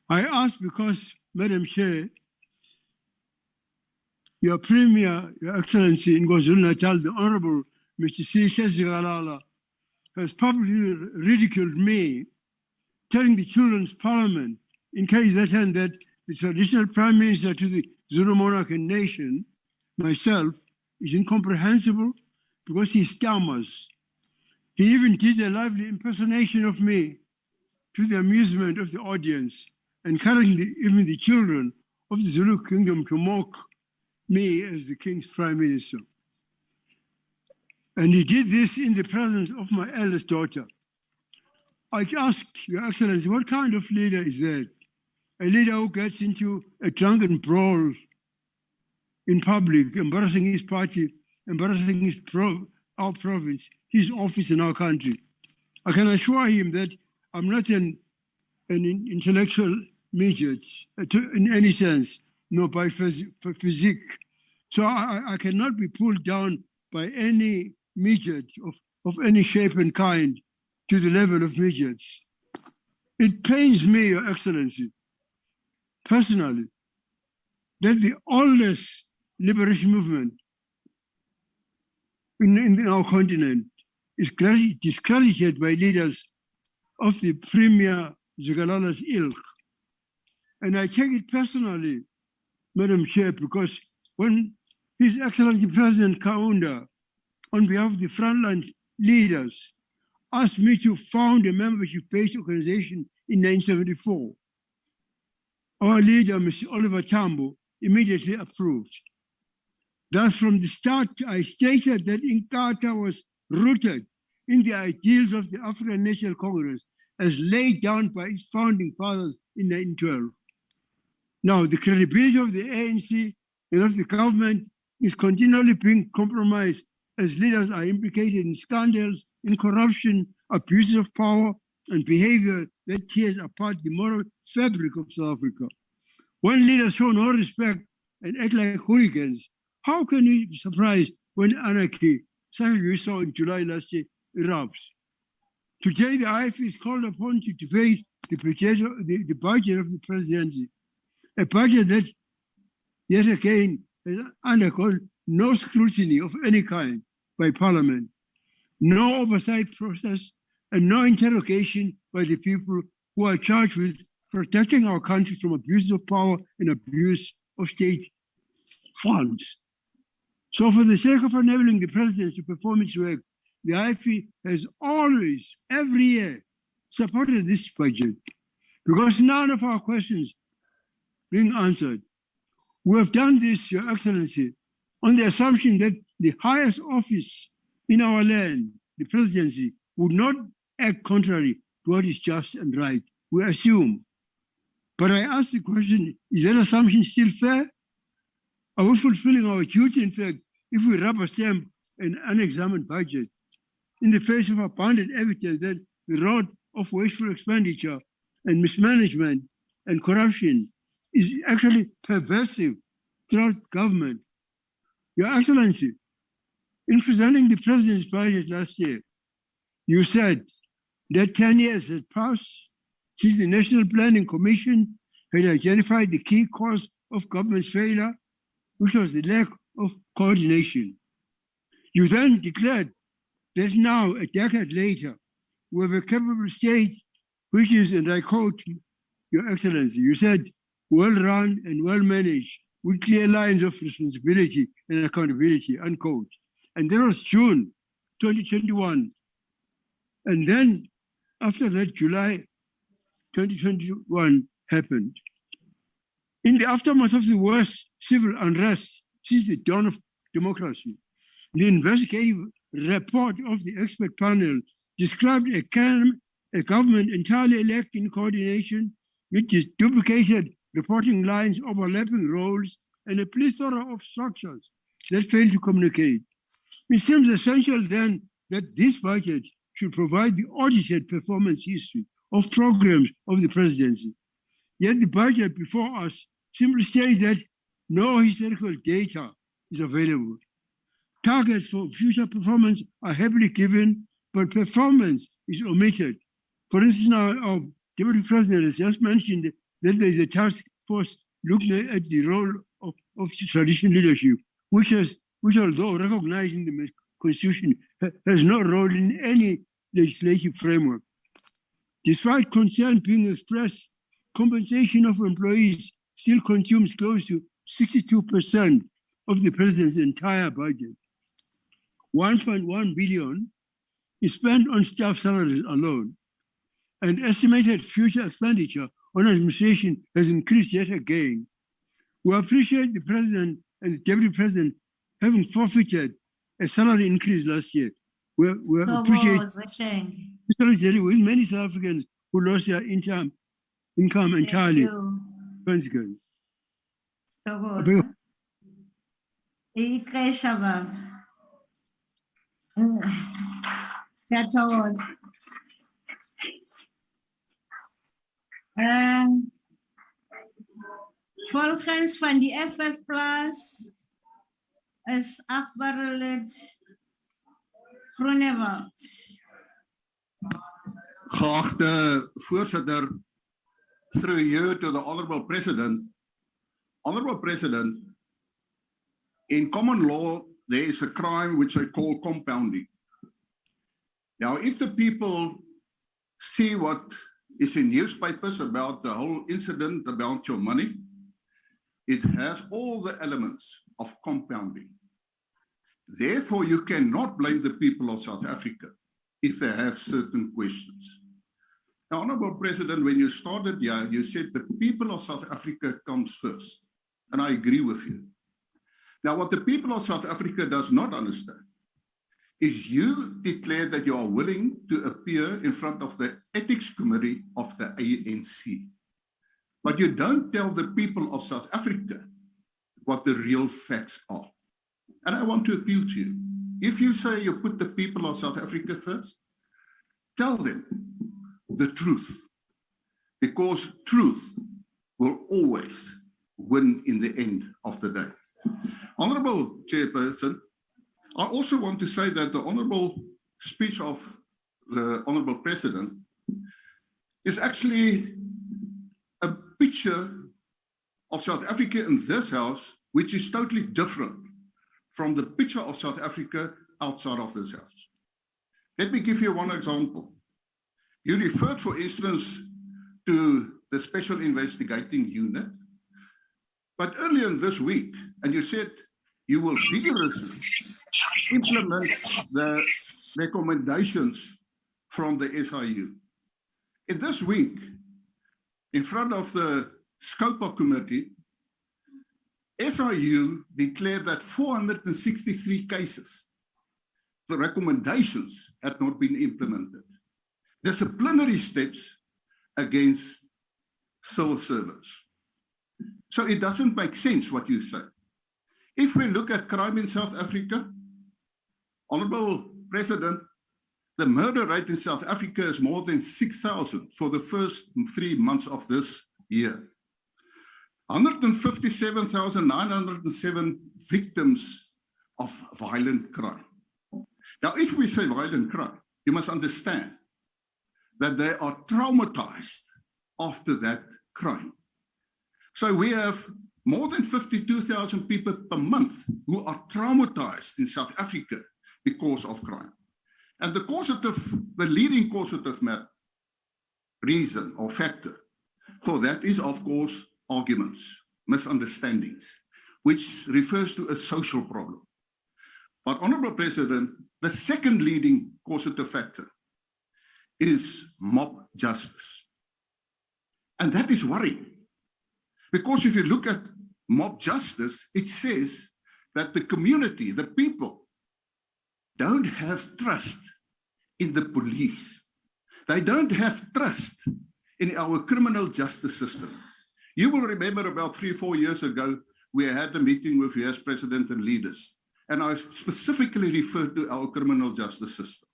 I ask because, Madam Chair, your Premier, Your Excellency in KwaZulu-Natal, the Honorable Mr. C.K. Zigalala, has publicly ridiculed me, telling the Children's Parliament in KZN that the traditional Prime Minister to the Zulu monarchic nation, myself, is incomprehensible because he stammers. He even did a lively impersonation of me to the amusement of the audience, encouraging even the children of the Zulu kingdom to mock me as the king's prime minister. And he did this in the presence of my eldest daughter. I ask Your Excellency, what kind of leader is that? A leader who gets into a drunken brawl in public, embarrassing his party, embarrassing our province, his office in our country. I can assure him that I'm not an intellectual midget in any sense, nor by physique. So I cannot be pulled down by any midget of any shape and kind to the level of midgets. It pains me, Your Excellency, personally, that the oldest liberation movement in our continent is discredited by leaders of the Premier Zigalala's ilk. And I take it personally, Madam Chair, because when His Excellency President Kaunda, on behalf of the frontline leaders, asked me to found a membership-based organization in 1974, our leader, Mr. Oliver Tambo, immediately approved. Thus, from the start, I stated that Inkatha was rooted in the ideals of the African National Congress as laid down by its founding fathers in 1912. Now, the credibility of the ANC and of the government is continually being compromised as leaders are implicated in scandals, in corruption, abuses of power, and behavior that tears apart the moral fabric of South Africa. When leaders show no respect and act like hooligans, how can we be surprised when anarchy, such as we saw in July last year, erupts? Today, the IFE is called upon to debate the budget of the presidency, a budget that, yet again, has undergone no scrutiny of any kind by Parliament, no oversight process, and no interrogation by the people who are charged with protecting our country from abuse of power and abuse of state funds. So for the sake of enabling the president to perform its work, the IFE has always, every year, supported this budget because none of our questions being answered. We have done this, Your Excellency, on the assumption that the highest office in our land, the presidency, would not act contrary to what is just and right. We assume. But I ask the question, is that assumption still fair? Are we fulfilling our duty, in fact, if we rubber stamp an unexamined budget in the face of abundant evidence that the road of wasteful expenditure and mismanagement and corruption is actually pervasive throughout government? Your Excellency, in presenting the president's budget last year, you said that 10 years had passed since the National Planning Commission had identified the key cause of government's failure, which was the lack of coordination. You then declared that now, a decade later, we have a capable state which is, and I quote, Your Excellency, you said, well-run and well-managed with clear lines of responsibility and accountability, unquote. And that was June 2021. And then after that, July 2021 happened. In the aftermath of the worst civil unrest since the dawn of democracy, the investigative report of the expert panel described a calm a government entirely lacking in coordination, which is duplicated reporting lines, overlapping roles, and a plethora of structures that fail to communicate. It seems essential then that this budget should provide the audited performance history of programs of the presidency. Yet the budget before us simply says that no historical data is available. Targets for future performance are heavily given, but performance is omitted. For instance, our Deputy President has just mentioned that there is a task force looking at the role of traditional leadership, which although recognized in the Constitution, has no role in any legislative framework. Despite concern being expressed, compensation of employees still consumes close to 62% of the president's entire budget. 1.1 billion is spent on staff salaries alone, and estimated future expenditure on administration has increased yet again. We appreciate the president and the deputy president having forfeited a salary increase last year. We appreciate with many South Africans who lost their income entirely. Consequence. Volgens van die FF Plus is achtbare lid Groenewald. Geachte voorzitter, through you to the Honorable President. Honorable President, in common law, there is a crime which I call compounding. Now, if the people see what is in newspapers about the whole incident about your money, it has all the elements of compounding. Therefore, you cannot blame the people of South Africa if they have certain questions. Now, Honorable President, when you started here, you said the people of South Africa comes first, and I agree with you. Now, what the people of South Africa does not understand is you declare that you are willing to appear in front of the ethics committee of the ANC. But you don't tell the people of South Africa what the real facts are. And I want to appeal to you. If you say you put the people of South Africa first, tell them the truth, because truth will always win in the end of the day. Honorable Chairperson, I also want to say that the honorable speech of the Honorable President is actually a picture of South Africa in this house, which is totally different from the picture of South Africa outside of this house. Let me give you one example. You referred, for instance, to the Special Investigating Unit, but earlier in this week, and you said you will vigorously implement the recommendations from the SIU. In this week, in front of the SCOPA committee, SIU declared that 463 cases, the recommendations had not been implemented. Disciplinary steps against civil servants. So it doesn't make sense what you say. If we look at crime in South Africa, Honorable President, the murder rate in South Africa is more than 6,000 for the first 3 months of this year. 157,907 victims of violent crime. Now, if we say violent crime, you must understand that they are traumatized after that crime. So we have more than 52,000 people per month who are traumatized in South Africa because of crime. And the leading causative reason or factor for that is, of course, arguments, misunderstandings, which refers to a social problem. But, Honorable President, the second leading causative factor is mob justice. And that is worrying. Because if you look at mob justice, it says that the community, the people, don't have trust in the police. They don't have trust in our criminal justice system. You will remember about 3 or 4 years ago, we had a meeting with US President and leaders, and I specifically referred to our criminal justice system.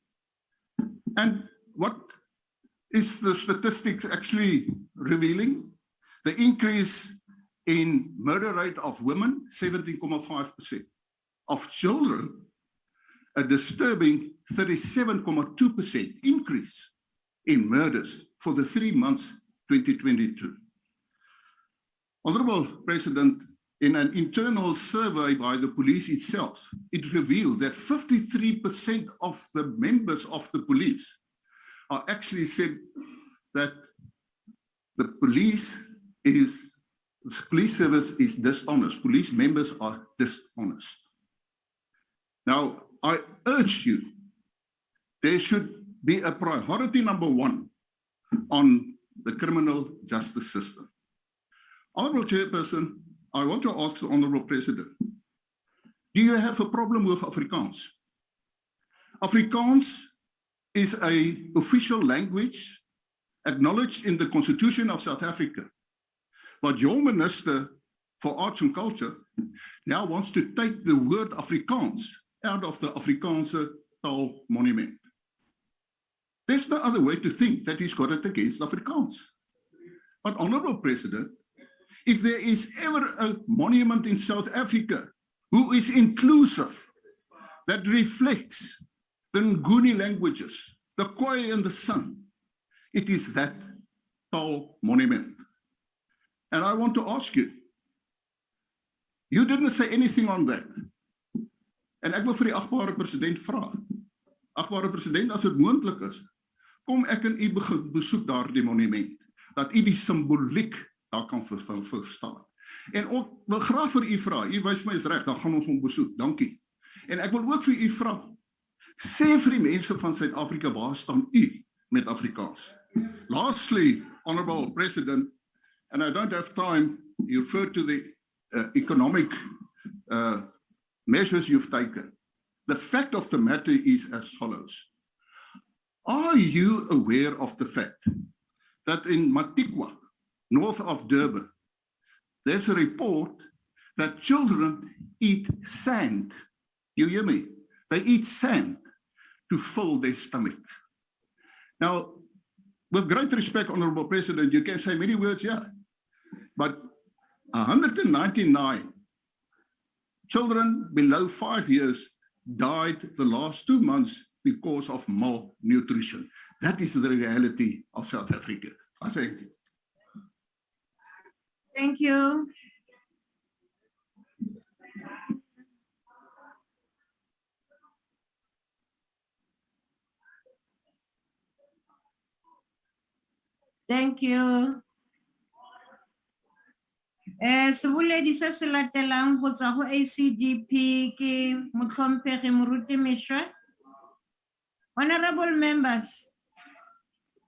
And what is the statistics actually revealing? The increase in murder rate of women, 17.5%. Of children, a disturbing 37.2% increase in murders for the 3 months 2022. Honorable President, in an internal survey by the police itself, it revealed that 53% of the members of the police are actually said that the police service is dishonest. Police members are dishonest. Now, I urge you, there should be a priority number 1 on the criminal justice system. Honorable Chairperson, I want to ask the Honorable President, do you have a problem with Afrikaans? Afrikaans is an official language acknowledged in the Constitution of South Africa. But your Minister for Arts and Culture now wants to take the word Afrikaans out of the Afrikaanse Taal Monument. There's no other way to think that he's got it against Afrikaans. But Honorable President, if there is ever a monument in South Africa who is inclusive, that reflects the Nguni languages, the Khoi and the San, it is that Taal Monument. And I want to ask you, you didn't say anything on that. En ek wil vir die agbare president vra. Agbare president, as dit moontlik is, kom ek en u begin besoek daardie monument, dat u die simboliek daar kan verstaan. En ook wil graag vir u vra, u wys my is reg, dan gaan ons hom besoek, dankie. En ek wil ook vir u vra, sê vir die mense van Suid-Afrika, waar staan u met Afrikaans? Lastly, Honorable President, and I don't have time, you refer to the economic measures you've taken. The fact of the matter is as follows. Are you aware of the fact that in Matikwa, north of Durban, there's a report that children eat sand? You hear me? They eat sand to fill their stomach. Now, with great respect, Honorable President, you can say many words here, but 199 children below 5 years died the last 2 months because of malnutrition. That is the reality of South Africa. I thank you. Thank you. Thank you. Sebuledi se se latelang go tswa go ACDP ke motlhomphegi Moruti Mishwe. Honorable members,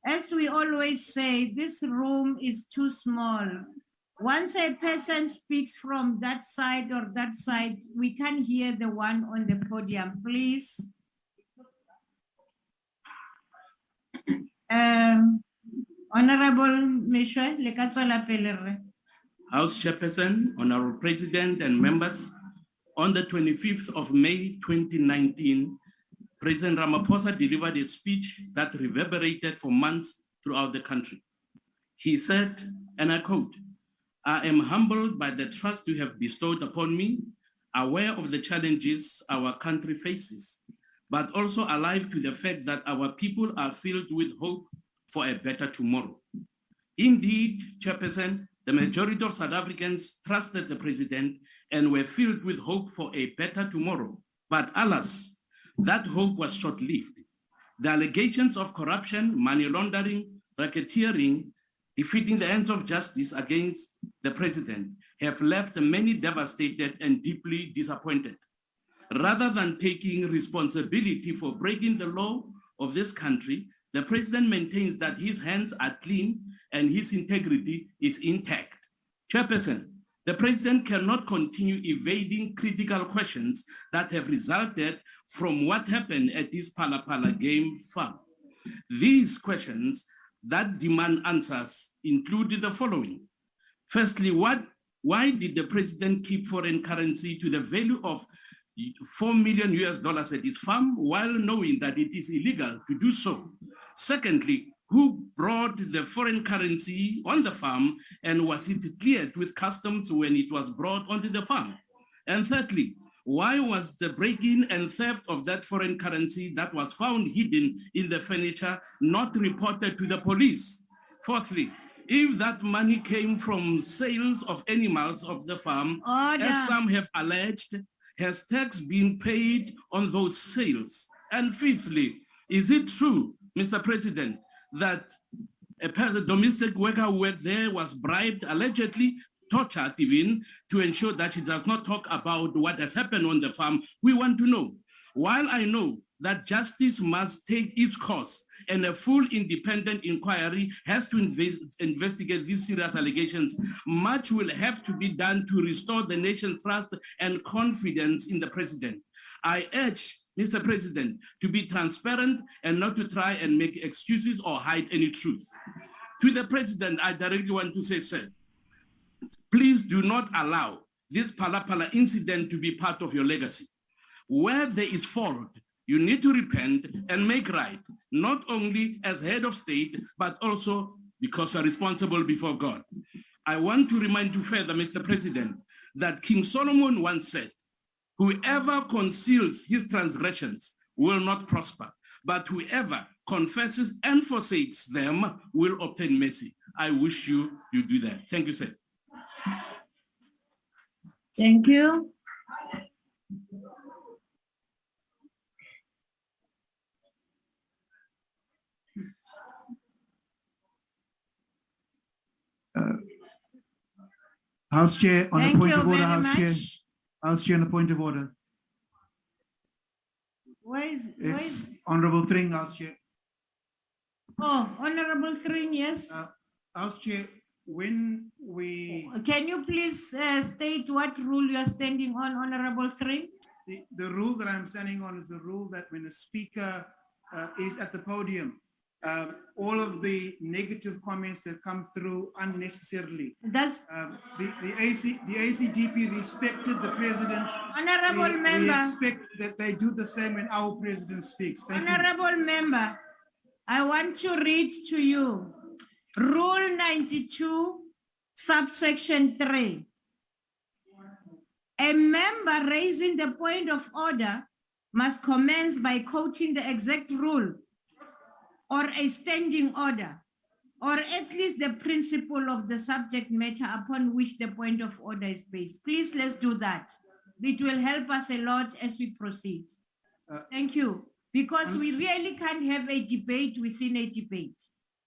as we always say, this room is too small. Once a person speaks from that side or that side, we can't hear the one on the podium, please. Honorable Mishwe, le ka tswela pele rre. House Chairperson, Honorable President and members, on the 25th of May 2019, President Ramaphosa delivered a speech that reverberated for months throughout the country. He said, and I quote, "I am humbled by the trust you have bestowed upon me, aware of the challenges our country faces, but also alive to the fact that our people are filled with hope for a better tomorrow." Indeed, Chairperson, the majority of South Africans trusted the president and were filled with hope for a better tomorrow. But alas, that hope was short-lived. The allegations of corruption, money laundering, racketeering, defeating the ends of justice against the president have left many devastated and deeply disappointed. Rather than taking responsibility for breaking the law of this country, the president maintains that his hands are clean and his integrity is intact. Chairperson, the president cannot continue evading critical questions that have resulted from what happened at this Pala Pala game farm. These questions that demand answers include the following. Firstly, why did the president keep foreign currency to the value of $4 million at his farm while knowing that it is illegal to do so? Secondly, who brought the foreign currency on the farm and was it cleared with customs when it was brought onto the farm? And thirdly, why was the break-in and theft of that foreign currency that was found hidden in the furniture not reported to the police? Fourthly, if that money came from sales of animals of the farm, as some have alleged, has tax been paid on those sales? And fifthly, is it true, Mr. President, that a domestic worker who worked there was bribed, allegedly tortured even, to ensure that she does not talk about what has happened on the farm? We want to know. While I know that justice must take its course and a full independent inquiry has to investigate these serious allegations, much will have to be done to restore the nation's trust and confidence in the president. I urge Mr. President to be transparent and not to try and make excuses or hide any truth. To the president, I directly want to say, sir, please do not allow this Pala incident to be part of your legacy. Where there is fault, you need to repent and make right, not only as head of state, but also because you are responsible before God. I want to remind you further, Mr. President, that King Solomon once said, whoever conceals his transgressions will not prosper, but whoever confesses and forsakes them will obtain mercy. I wish you do that. Thank you, sir. Thank you. House Chair, on a Thank point you of order, very House Chair. much. House Chair, on a point of order. Where is, It's Honorable Tring, House Chair. oh, Honorable Thring, yes. House Chair, when we... Can you please state what rule you are standing on, Honorable Thring? The rule that I'm standing on is the rule that when a speaker is at the podium, all of the negative comments that come through unnecessarily. That's the ACDP respected the president. Honorable we member. expect that they do the same when our president speaks. Thank Honorable member, I want to read to you Rule 92, subsection 3. A member raising the point of order must commence by quoting the exact rule or a standing order, or at least the principle of the subject matter upon which the point of order is based. Please, let's do that. It will help us a lot as we proceed. Thank you. Because we really can't have a debate within a debate.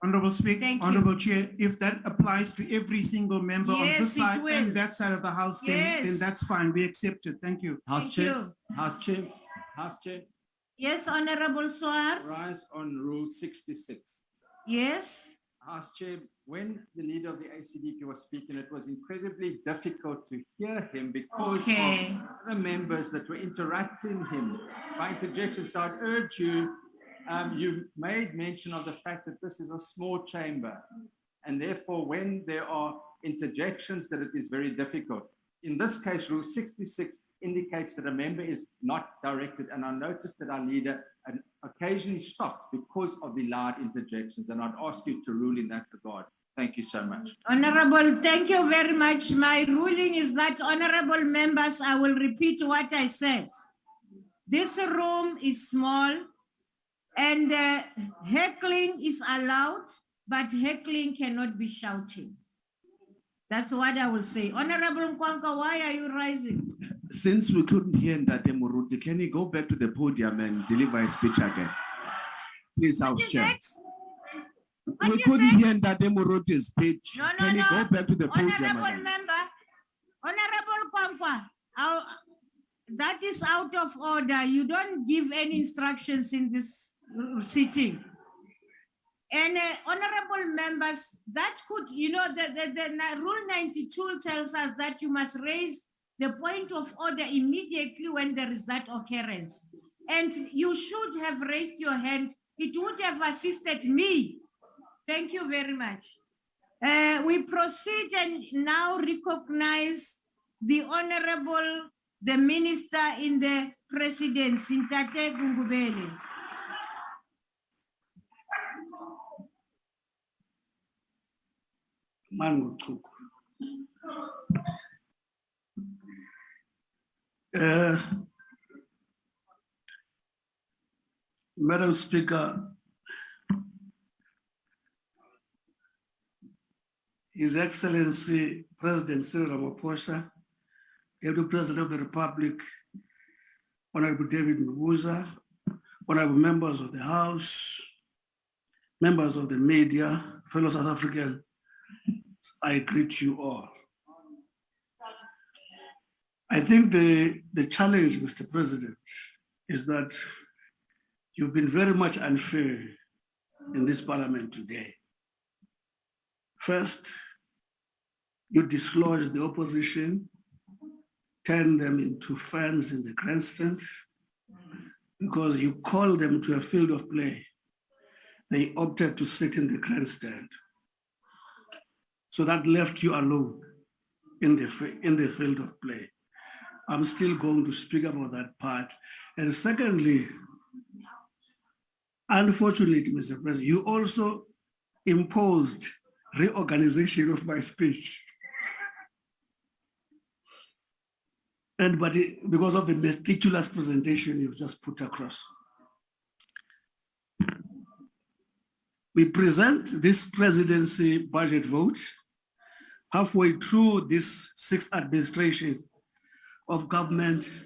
Honorable Speaker, Honorable Chair, if that applies to every single member on this side and that side of the House, then that's fine. We accept it. Thank you. House Chair. House Chair. Yes, Honorable Swart. Rise on Rule 66. Yes. House Chair, when the leader of the ACDP was speaking, it was incredibly difficult to hear him because of the members that were interrupting him by interjection. So I'd urge you, you made mention of the fact that this is a small chamber, and therefore when there are interjections that it is very difficult. In this case, Rule 66 indicates that a member is not directed, and I noticed that our leader occasionally stopped because of the loud interjections, and I'd ask you to rule in that regard. Thank you so much. Honorable, thank you very much. My ruling is that, honorable members, I will repeat what I said. This room is small and heckling is allowed, but heckling cannot be shouting. That's what I will say. Honorable Nkwanka, why are you rising? Since we couldn't hear Ndate Muruti, can you go back to the podium and deliver a speech again? Please, House Chair. We couldn't hear Ndate Muruti's speech. Can you go back to the podium Honorable again? member, Honorable Nkwanka, that is out of order. You don't give any instructions in this sitting. And honorable members, that could, you know, the Rule 92 tells us that you must raise the point of order immediately when there is that occurrence. And you should have raised your hand it would have assisted me. Thank you very much. We proceed and now recognize the Honorable, the Minister in the Presidency, Ntate Gungubele. Madam Speaker, His Excellency President Cyril Ramaphosa, Deputy President of the Republic, Honorable David Mabuza, honorable members of the House, members of the media, fellow South Africans, I greet you all. I think the challenge, Mr. President, is that you've been very much unfair in this parliament today. First, you dislodged the opposition, turned them into fans in the grandstand, because you called them to a field of play. They opted to sit in the grandstand. So that left you alone in the field of play. I'm still going to speak about that part. And secondly, unfortunately, Mr. President, you also imposed reorganization of my speech. Because of the meticulous presentation you've just put across. We present this presidency budget vote halfway through this sixth administration of government,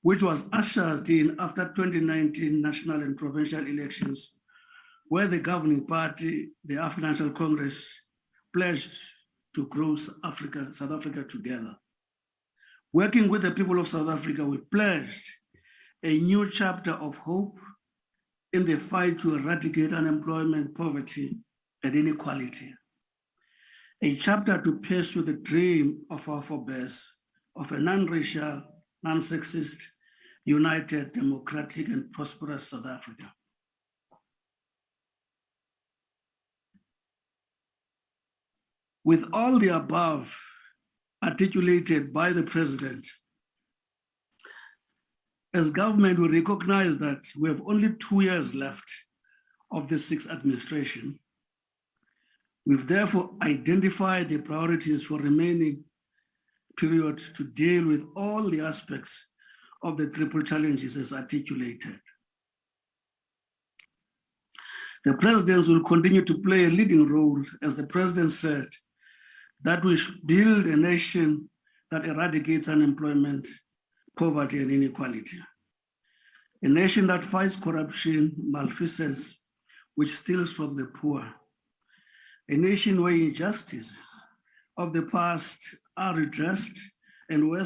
which was ushered in after 2019 national and provincial elections, where the governing party, the African National Congress, pledged to grow South Africa together. Working with the people of South Africa, we pledged a new chapter of hope in the fight to eradicate unemployment, poverty, and inequality. A chapter to pursue the dream of our forebears of a non-racial, non-sexist, united, democratic, and prosperous South Africa. With all the above articulated by the president, as government, we recognize that we have only 2 years left of the sixth administration. We've therefore identified the priorities for remaining period to deal with all the aspects of the triple challenges as articulated. The presidents will continue to play a leading role, as the president said, that we should build a nation that eradicates unemployment, poverty, and inequality. A nation that fights corruption, malfeasance, which steals from the poor. A nation where injustices of the past are redressed and where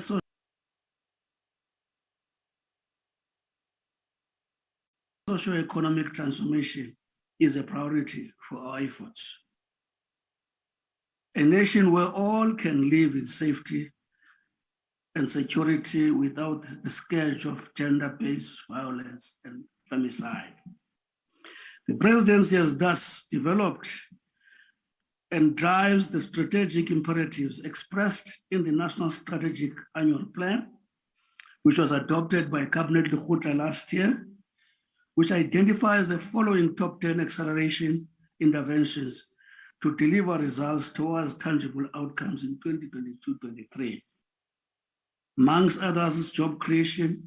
socio-economic transformation is a priority for our efforts. A nation where all can live in safety and security without the scourge of gender-based violence and femicide. The presidency has thus developed and drives the strategic imperatives expressed in the National Strategic Annual Plan, which was adopted by Cabinet Lekgotla last year, which identifies the following top 10 acceleration interventions to deliver results towards tangible outcomes in 2022-23. Amongst others is job creation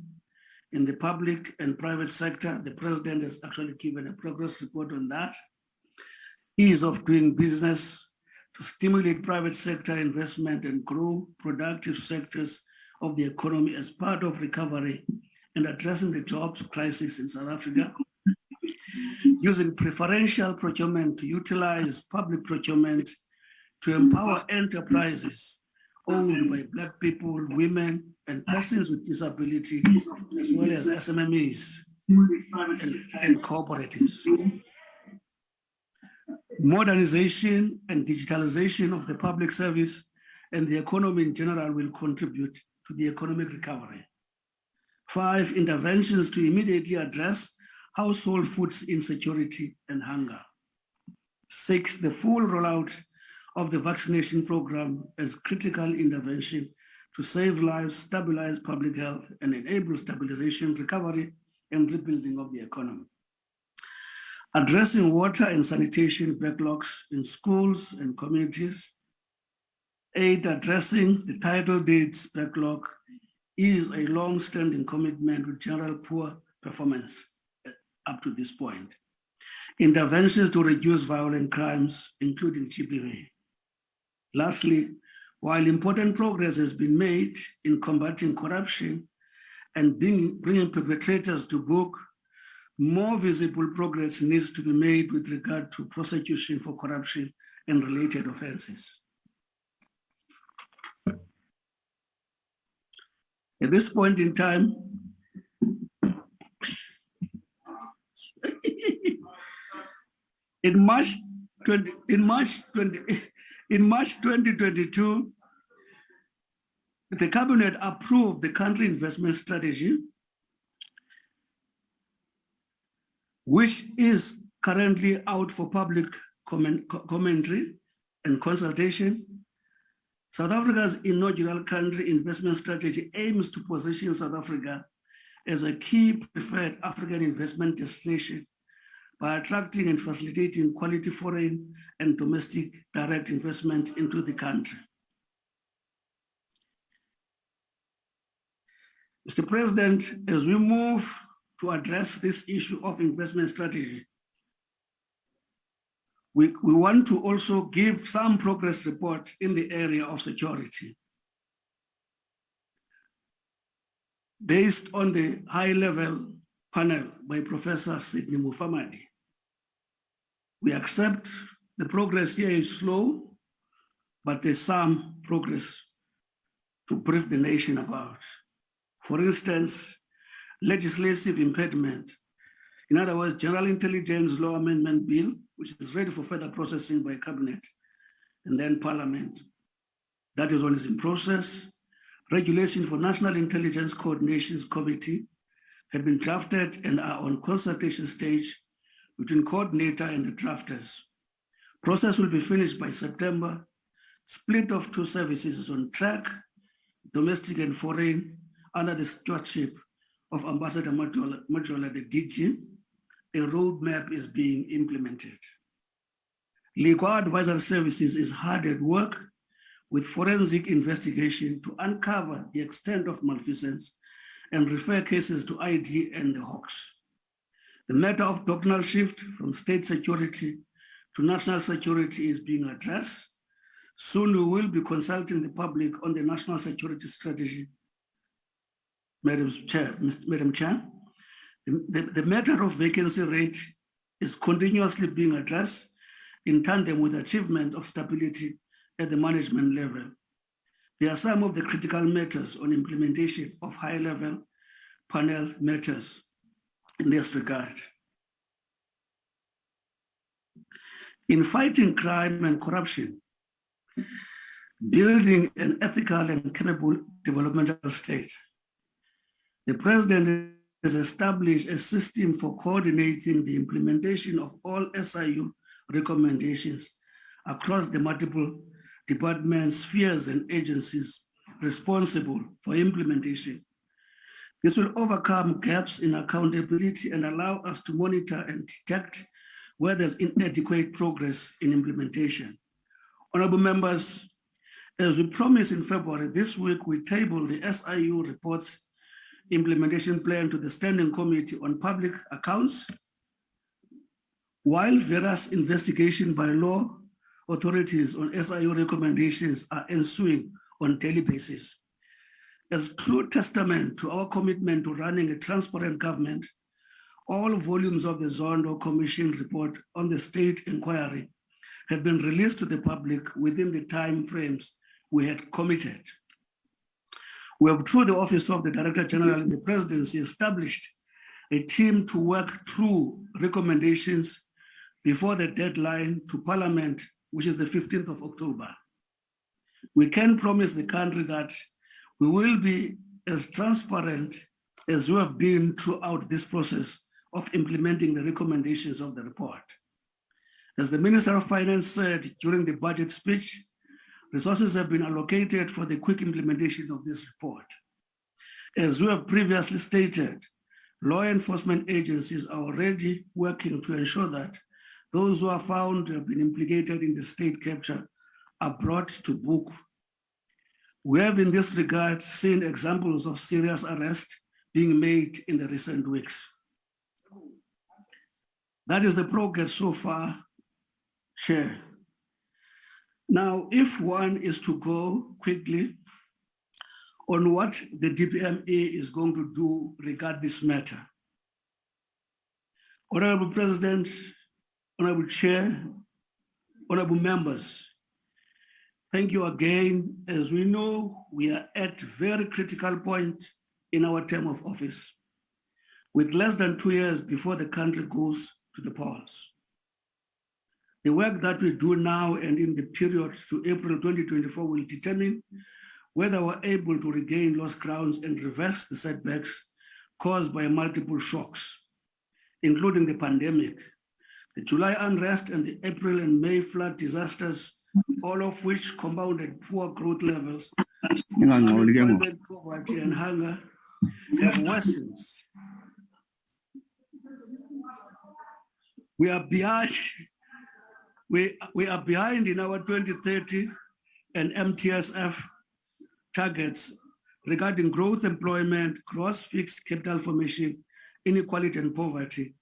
in the public and private sector. The president has actually given a progress report on that. Ease of doing business to stimulate private sector investment and grow productive sectors of the economy as part of recovery and addressing the jobs crisis in South Africa. Using preferential procurement to utilize public procurement to empower enterprises owned by Black people, women, and persons with disability, as well as SMMEs and cooperatives. Modernization and digitalization of the public service and the economy in general will contribute to the economic recovery. 5, interventions to immediately address household foods insecurity and hunger. 6, the full rollout of the vaccination program as critical intervention to save lives, stabilize public health, and enable stabilization, recovery, and rebuilding of the economy. Addressing water and sanitation backlogs in schools and communities. 8, addressing the title deeds backlog is a long-standing commitment with general poor performance up to this point. Interventions to reduce violent crimes, including GBV. Lastly, while important progress has been made in combating corruption and bringing perpetrators to book, more visible progress needs to be made with regard to prosecution for corruption and related offenses. At this point in time, in March 2022, the cabinet approved the country investment strategy, which is currently out for public commentary and consultation. South Africa's inaugural country investment strategy aims to position South Africa as a key preferred African investment destination by attracting and facilitating quality foreign and domestic direct investment into the country. Mr. President, as we move to address this issue of investment strategy, we want to also give some progress report in the area of security. Based on the high-level panel by Professor Sidney Mufamadi, we accept the progress here is slow, but there's some progress to brief the nation about. For instance, legislative impediment. In other words, General Intelligence Law Amendment Bill, which is ready for further processing by Cabinet and then Parliament. That is one is in process. Regulation for National Intelligence Coordinations Committee have been drafted and are on consultation stage between coordinator and the drafters. Process will be finished by September. Split of 2 services is on track, domestic and foreign, under the stewardship of Ambassador Majola, the DG. A roadmap is being implemented. Legal advisory services is hard at work with forensic investigation to uncover the extent of malfeasance and refer cases to ID and the Hawks. The matter of doctrinal shift from state security to national security is being addressed. Soon we will be consulting the public on the national security strategy. Madam Chair, the matter of vacancy rate is continuously being addressed in tandem with achievement of stability at the management level. There are some of the critical matters on implementation of high-level panel matters in this regard. In fighting crime and corruption, building an ethical and capable developmental state, the President has established a system for coordinating the implementation of all SIU recommendations across the multiple departments, spheres, and agencies responsible for implementation. This will overcome gaps in accountability and allow us to monitor and detect where there's inadequate progress in implementation. Honorable members, as we promised in February, this week we tabled the SIU reports implementation plan to the Standing Committee on Public Accounts, while various investigations by law authorities on SIU recommendations are ensuing on a daily basis. As true testament to our commitment to running a transparent government, all volumes of the Zondo Commission report on the state inquiry have been released to the public within the time frames we had committed. We have, through the Office of the Director General in the Presidency, established a team to work through recommendations before the deadline to Parliament, which is the 15th of October. We can promise the country that we will be as transparent as we have been throughout this process of implementing the recommendations of the report. As the Minister of Finance said during the budget speech, resources have been allocated for the quick implementation of this report. As we have previously stated, law enforcement agencies are already working to ensure that those who are found to have been implicated in the state capture are brought to book. We have in this regard seen examples of serious arrests being made in the recent weeks. That is the progress so far, Chair. Now, if one is to go quickly on what the DPMA is going to do regarding this matter. Honorable President, Honorable Chair, Honorable members, thank you again. As we know, we are at a very critical point in our term of office, with less than 2 years before the country goes to the polls. The work that we do now and in the period to April 2024 will determine whether we're able to regain lost grounds and reverse the setbacks caused by multiple shocks, including the pandemic, the July unrest and the April and May flood disasters, all of which compounded poor growth levels, unemployment, poverty, and hunger have worsened. We are behind in our 2030 and MTSF targets regarding growth, employment, gross fixed capital formation, inequality, and poverty.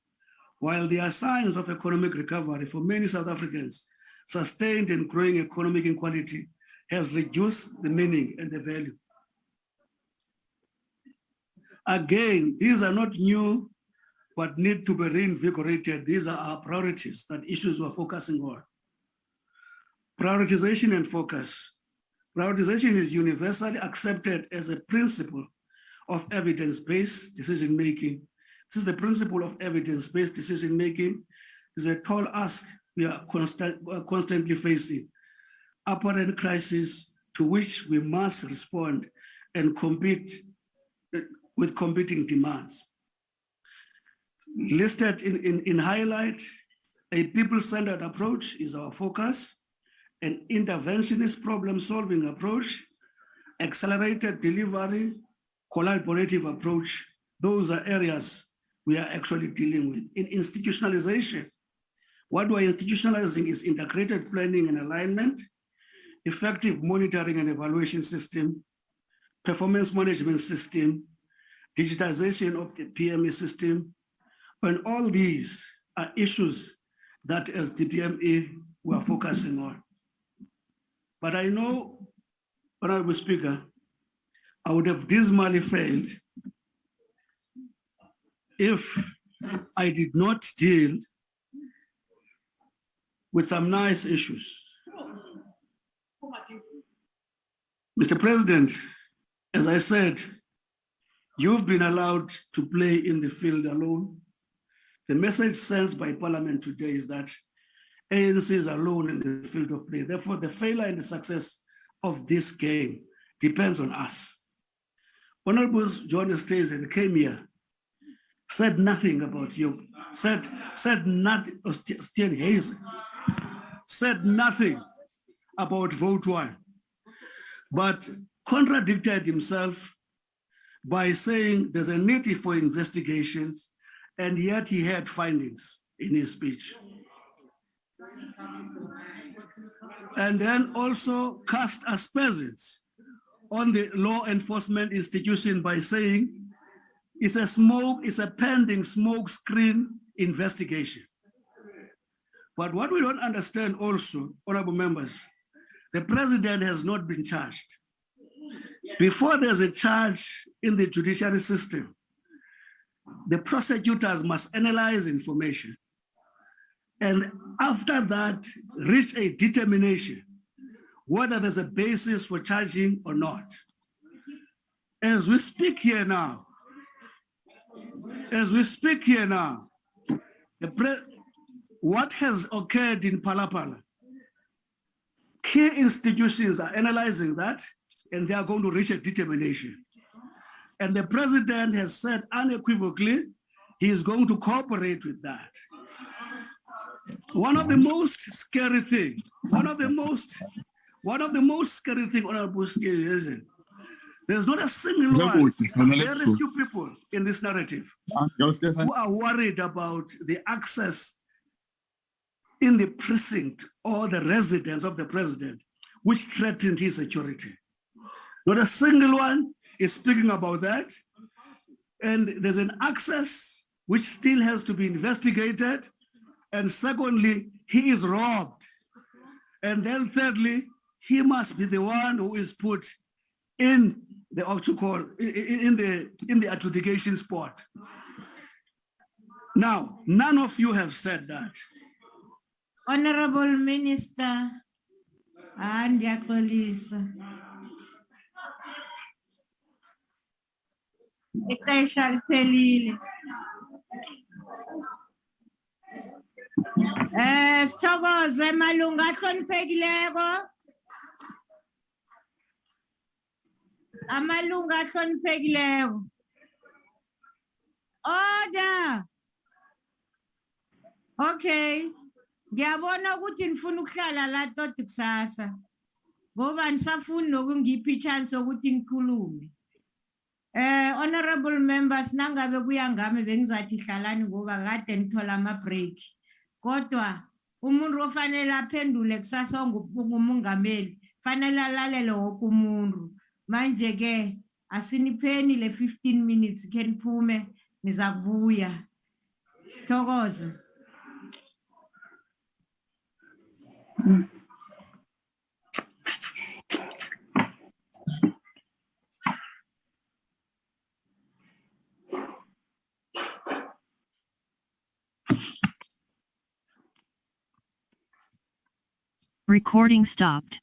While there are signs of economic recovery for many South Africans, sustained and growing economic inequality has reduced the meaning and the value. Again, these are not new, but need to be reinvigorated. These are our priorities, that issues we're focusing on. Prioritization and focus. Prioritization is universally accepted as a principle of evidence-based decision-making. This is the principle of evidence-based decision-making. It's a tall ask we are constantly facing. Apparent crisis to which we must respond and compete with competing demands. Listed in highlight, a people-centered approach is our focus, an interventionist problem-solving approach, accelerated delivery, collaborative approach. Those are areas we are actually dealing with. In institutionalization, what we're institutionalizing is integrated planning and alignment, effective monitoring and evaluation system, performance management system, digitization of the PME system, and all these are issues that as DPMA we are focusing on. But I know, Honorable Speaker, I would have dismally failed if I did not deal with some nice issues. Mr. President, as I said, you've been allowed to play in the field alone. The message sent by Parliament today is that ANC is alone in the field of play. Therefore, the failure and the success of this game depends on us. Honorable John Stesen came here, said nothing about you, said nothing, Stian Hayes, said nothing about vote one, but contradicted himself by saying there's a need for investigations, and yet he had findings in his speech. And then also cast aspersions on the law enforcement institution by saying it's a pending smoke screen investigation. But what we don't understand also, honorable members, the president has not been charged. Before there's a charge in the judiciary system, the prosecutors must analyze information. And after that, reach a determination whether there's a basis for charging or not. As we speak here now, what has occurred in Palapala, key institutions are analyzing that and they are going to reach a determination. And the president has said unequivocally he is going to cooperate with that. One of the most scary thing, Honorable Steele, is it? There's not a single one, very few people in this narrative who are worried about the access in the precinct or the residence of the president, which threatened his security. Not a single one is speaking about that. And there's an access which still has to be investigated. And secondly, he is robbed. And then thirdly, he must be the one who is put in the in the adjudication spot. Now, none of you have said that. Honorable Minister, and police. Ixesha liphelile. Sithokoze malunga ahloniphekileko. Amalunga ahloniphekileko. Order. Okay. Ngiyabona ukuthi nifuna ukuhlala la tot kusasa. Ngoba nisafuni nokungipha i-chance ukuthi ngikhulume. Honorable members, nangabe kuya ngami bengizathi hlalani ngoba kade nithola ama-break. Kodwa umuntu ofanele aphendule kusasa ngumongameli, fanele alalele wonke umuntu. Manje ke asinipheni le 15 minutes ke niphume niza kubuya. Sithokoze. Recording stopped.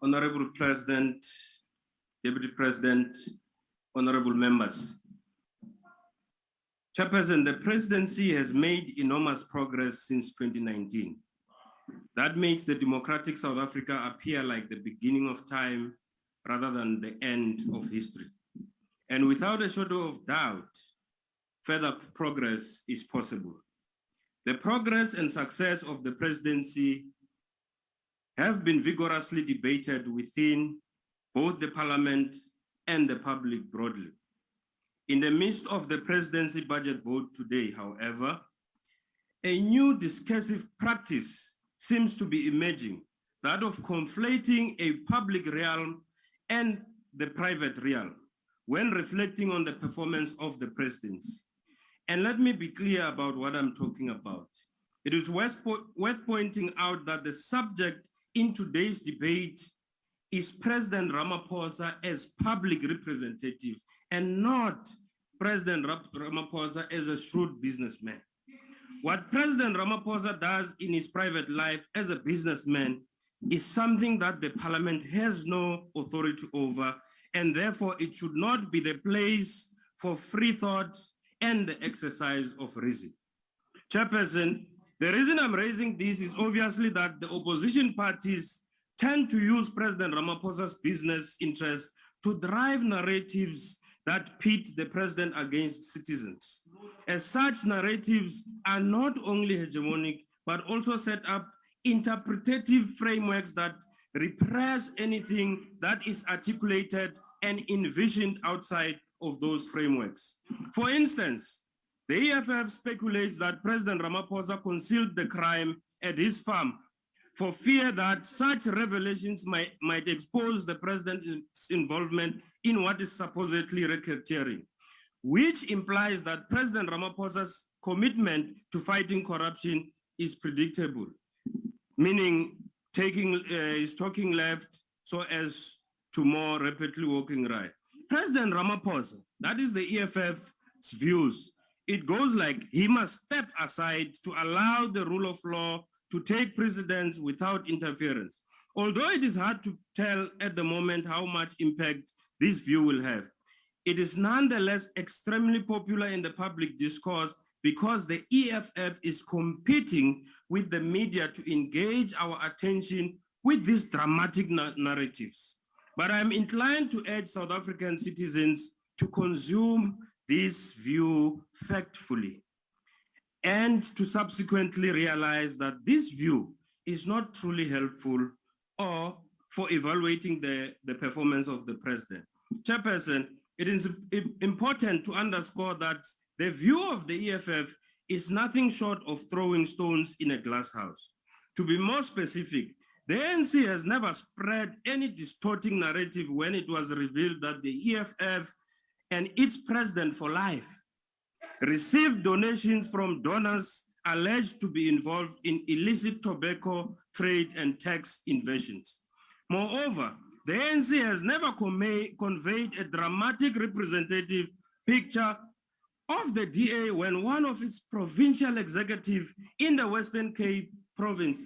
Honorable President, Deputy President, honorable members. Chairperson, the presidency has made enormous progress since 2019. That makes the democratic South Africa appear like the beginning of time rather than the end of history. And without a shadow of doubt, further progress is possible. The progress and success of the presidency have been vigorously debated within both the parliament and the public broadly. In the midst of the presidency budget vote today, however, a new discursive practice seems to be emerging, that of conflating a public realm and the private realm when reflecting on the performance of the presidency. And let me be clear about what I'm talking about. It is worth pointing out that the subject in today's debate is President Ramaphosa as public representative and not President Ramaphosa as a shrewd businessman. What President Ramaphosa does in his private life as a businessman is something that the parliament has no authority over, and therefore it should not be the place for free thought and the exercise of reason. Chairperson, the reason I'm raising this is obviously that the opposition parties tend to use President Ramaphosa's business interests to drive narratives that pit the president against citizens. As such, narratives are not only hegemonic, but also set up interpretative frameworks that repress anything that is articulated and envisioned outside of those frameworks. For instance, the EFF speculates that President Ramaphosa concealed the crime at his farm for fear that such revelations might expose the president's involvement in what is supposedly racketeering, which implies that President Ramaphosa's commitment to fighting corruption is predictable, meaning is talking left so as to more rapidly walking right. President Ramaphosa, that is the EFF's views, it goes like he must step aside to allow the rule of law to take precedence without interference. Although it is hard to tell at the moment how much impact this view will have, it is nonetheless extremely popular in the public discourse because the EFF is competing with the media to engage our attention with these dramatic narratives. But I'm inclined to urge South African citizens to consume this view factfully and to subsequently realize that this view is not truly helpful or for evaluating the performance of the president. Chairperson, it is important to underscore that the view of the EFF is nothing short of throwing stones in a glass house. To be more specific, the ANC has never spread any distorting narrative when it was revealed that the EFF and its president for life received donations from donors alleged to be involved in illicit tobacco trade and tax invasions. Moreover, the ANC has never conveyed a dramatic representative picture of the DA when one of its provincial executives in the Western Cape province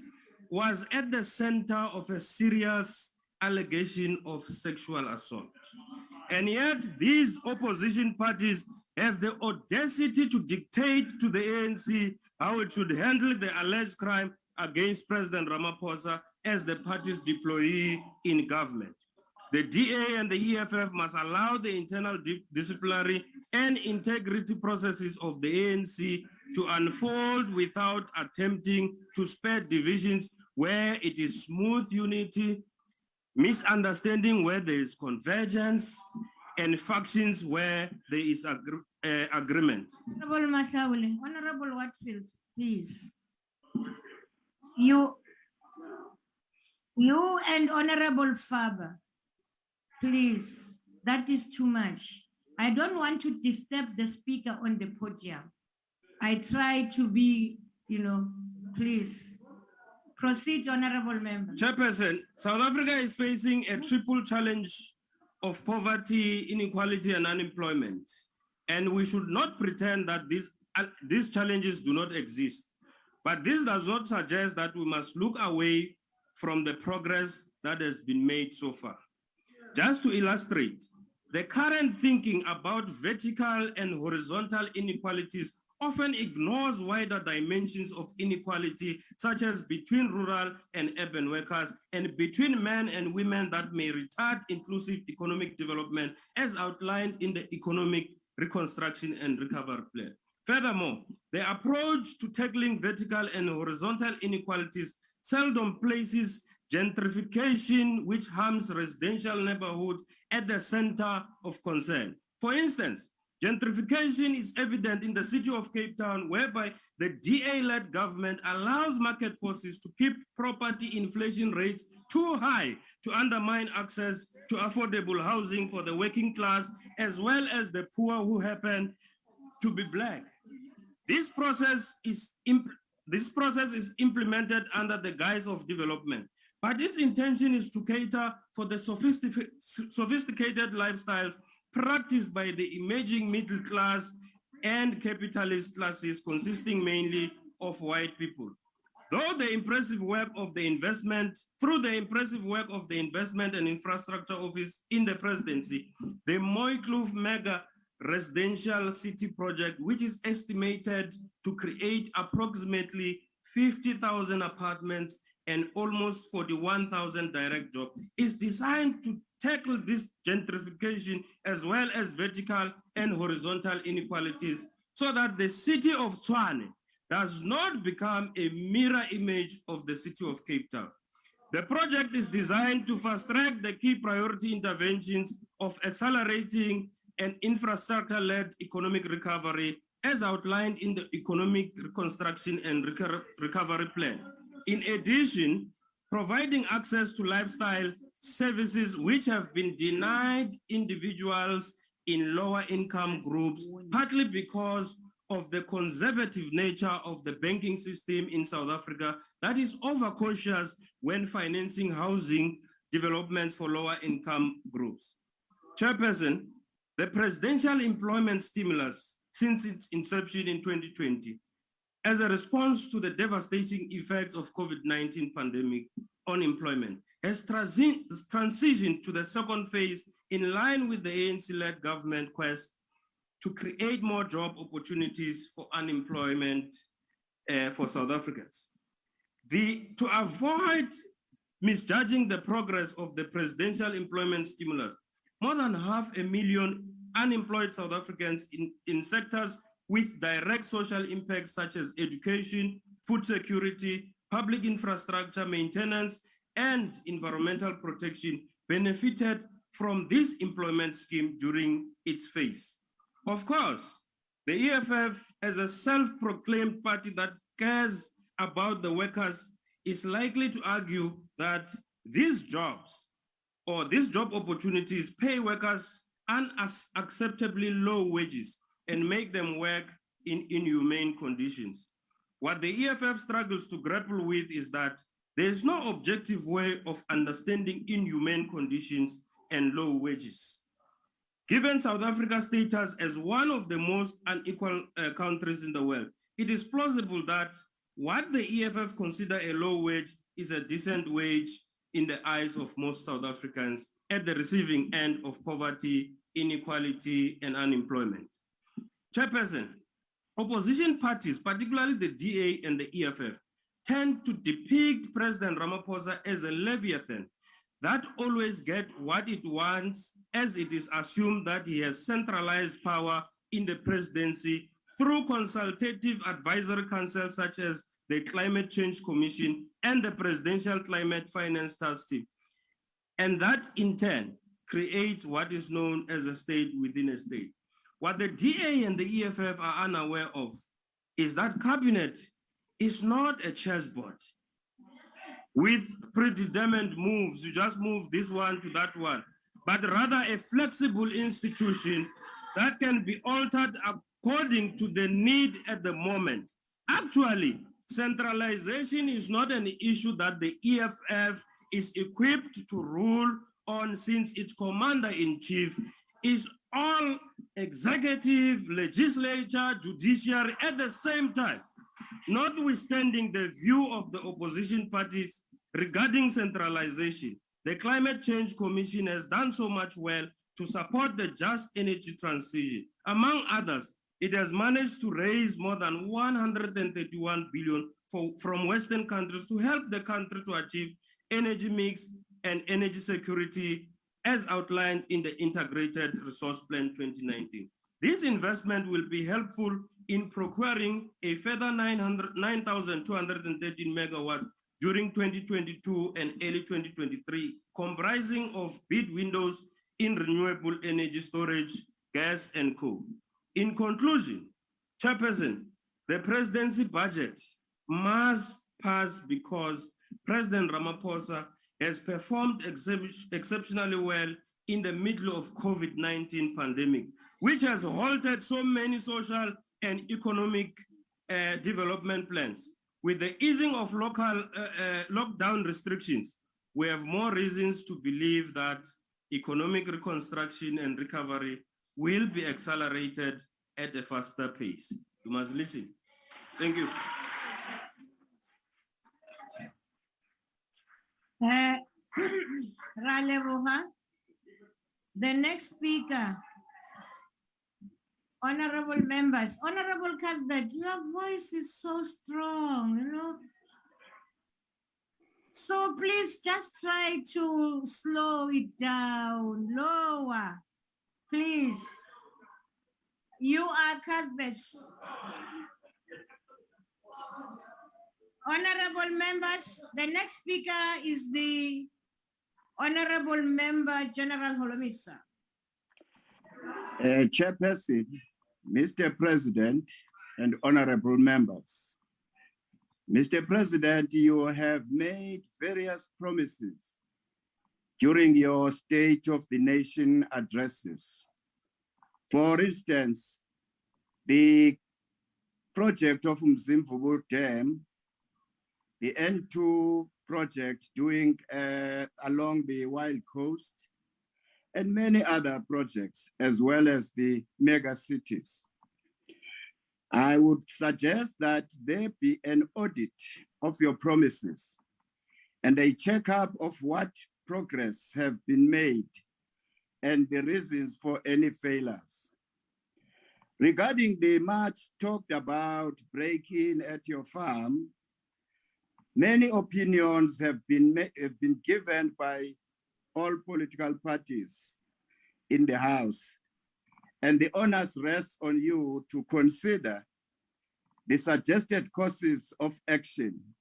was at the center of a serious allegation of sexual assault. And yet these opposition parties have the audacity to dictate to the ANC how it should handle the alleged crime against President Ramaphosa as the party's deployee in government. The DA and the EFF must allow the internal disciplinary and integrity processes of the ANC to unfold without attempting to spread divisions where it is smooth unity, misunderstanding where there is convergence, and factions where there is agreement. Honorable Mahlaule, Honorable Watfield, please. You and Honorable Faber, please, that is too much. I don't want to disturb the speaker on the podium. I try to be, please. Proceed, Honorable Member. Chairperson, South Africa is facing a triple challenge of poverty, inequality, and unemployment. And we should not pretend that these challenges do not exist. But this does not suggest that we must look away from the progress that has been made so far. Just to illustrate, the current thinking about vertical and horizontal inequalities often ignores wider dimensions of inequality, such as between rural and urban workers and between men and women that may retard inclusive economic development as outlined in the Economic Reconstruction and Recovery Plan. Furthermore, the approach to tackling vertical and horizontal inequalities seldom places gentrification, which harms residential neighborhoods, at the center of concern. For instance, gentrification is evident in the city of Cape Town, whereby the DA-led government allows market forces to keep property inflation rates too high to undermine access to affordable housing for the working class, as well as the poor who happen to be Black. This process is implemented under the guise of development, but its intention is to cater for the sophisticated lifestyles practiced by the emerging middle class and capitalist classes consisting mainly of white people. Through the impressive work of the Investment and Infrastructure Office in the Presidency, the Mooikloof Mega Residential City Project, which is estimated to create approximately 50,000 apartments and almost 41,000 direct jobs, is designed to tackle this gentrification as well as vertical and horizontal inequalities so that the city of Tshwane does not become a mirror image of the city of Cape Town. The project is designed to fast-track the key priority interventions of accelerating an infrastructure-led economic recovery as outlined in the Economic Reconstruction and Recovery Plan. In addition, providing access to lifestyle services which have been denied individuals in lower income groups, partly because of the conservative nature of the banking system in South Africa that is overcautious when financing housing developments for lower income groups. Chairperson, the presidential employment stimulus since its inception in 2020, as a response to the devastating effects of COVID-19 pandemic on employment, has transitioned to the second phase in line with the ANC-led government quest to create more job opportunities for unemployment for South Africans. To avoid misjudging the progress of the presidential employment stimulus, more than 500,000 unemployed South Africans in sectors with direct social impacts such as education, food security, public infrastructure maintenance, and environmental protection benefited from this employment scheme during its phase. Of course, the EFF, as a self-proclaimed party that cares about the workers, is likely to argue that these jobs or these job opportunities pay workers unacceptably low wages and make them work in inhumane conditions. What the EFF struggles to grapple with is that there is no objective way of understanding inhumane conditions and low wages. Given South Africa's status as one of the most unequal countries in the world, it is plausible that what the EFF consider a low wage is a decent wage in the eyes of most South Africans at the receiving end of poverty, inequality, and unemployment. Chairperson, opposition parties, particularly the DA and the EFF, tend to depict President Ramaphosa as a leviathan that always gets what it wants, as it is assumed that he has centralized power in the presidency through consultative advisory councils such as the Climate Change Commission and the Presidential Climate Finance Task Team. And that in turn creates what is known as a state within a state. What the DA and the EFF are unaware of is that cabinet is not a chessboard with predetermined moves. You just move this one to that one, but rather a flexible institution that can be altered according to the need at the moment. Actually, centralization is not an issue that the EFF is equipped to rule on, since its commander-in-chief is all executive, legislature, judiciary at the same time. Notwithstanding the view of the opposition parties Regarding centralization, the Climate Change Commission has done so much well to support the just energy transition. Among others, it has managed to raise more than 131 billion from Western countries to help the country to achieve energy mix and energy security as outlined in the Integrated Resource Plan 2019. This investment will be helpful in procuring a further 9,213 megawatts during 2022 and early 2023, comprising of bid windows in renewable energy storage, gas, and coal. In conclusion, Chairperson, the presidency budget must pass because President Ramaphosa has performed exceptionally well in the middle of COVID-19 pandemic, which has halted so many social and economic development plans. With the easing of local lockdown restrictions, we have more reasons to believe that economic reconstruction and recovery will be accelerated at a faster pace. You must listen. Thank you. Ralevoha. The next speaker, honorable members, Honorable Cuthbert, your voice is so strong, you know. So please just try to slow it down, lower, please. You are Cuthbert. Honorable members, the next speaker is the Honorable Member General Holomisa. Chairperson, Mr. President, and honorable members. Mr. President, you have made various promises during your State of the Nation addresses. For instance, the project of Mzimvubu Dam, the N2 project doing along the Wild Coast, and many other projects, as well as the mega cities. I would suggest that there be an audit of your promises and a checkup of what progress have been made and the reasons for any failures. Regarding the much talked about break-in at your farm, many opinions have been given by all political parties in the House, and the onus rests on you to consider the suggested courses of action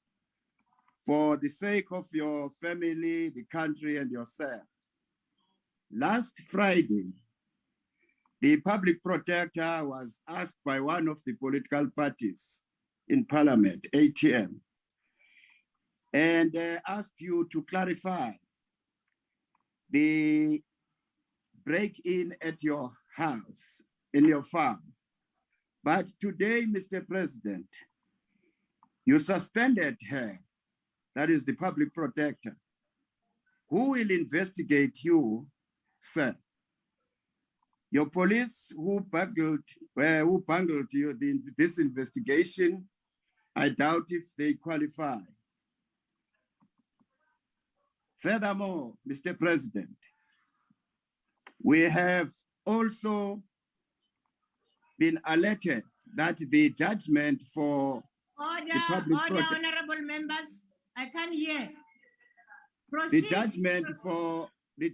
for the sake of your family, the country, and yourself. Last Friday, the public protector was asked by one of the political parties in Parliament, ATM, and asked you to clarify the break-in at your house, in your farm. But today, Mr. President, you suspended her, that is the public protector. Who will investigate you, sir? Your police who bungled you this investigation, I doubt if they qualify. Furthermore, Mr. President, we have also been alerted that the judgment for the public honorable members, I can't hear. Proceed. The judgment for the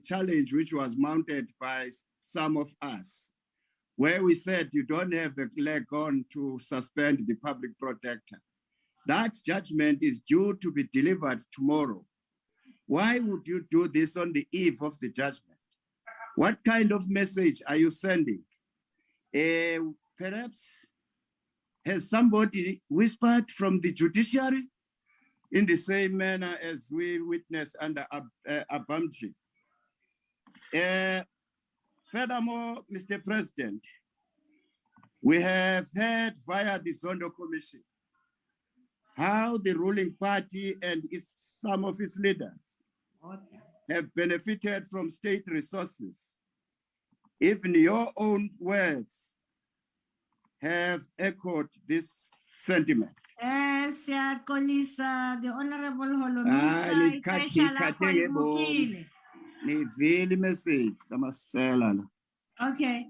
challenge which was mounted by some of us, where we said you don't have the leg on to suspend the public protector. That judgment is due to be delivered tomorrow. Why would you do this on the eve of the judgment? What kind of message are you sending? Perhaps has somebody whispered from the judiciary in the same manner as we witnessed under Abamji? Furthermore, Mr. President, we have heard via the Zondo Commission how the ruling party and some of its leaders have benefited from state resources. Even your own words have echoed this sentiment. siyaxolisa the Honorable Ah, Holomisa ixesha lakho limukile. Nivile message kamasela la. Okay.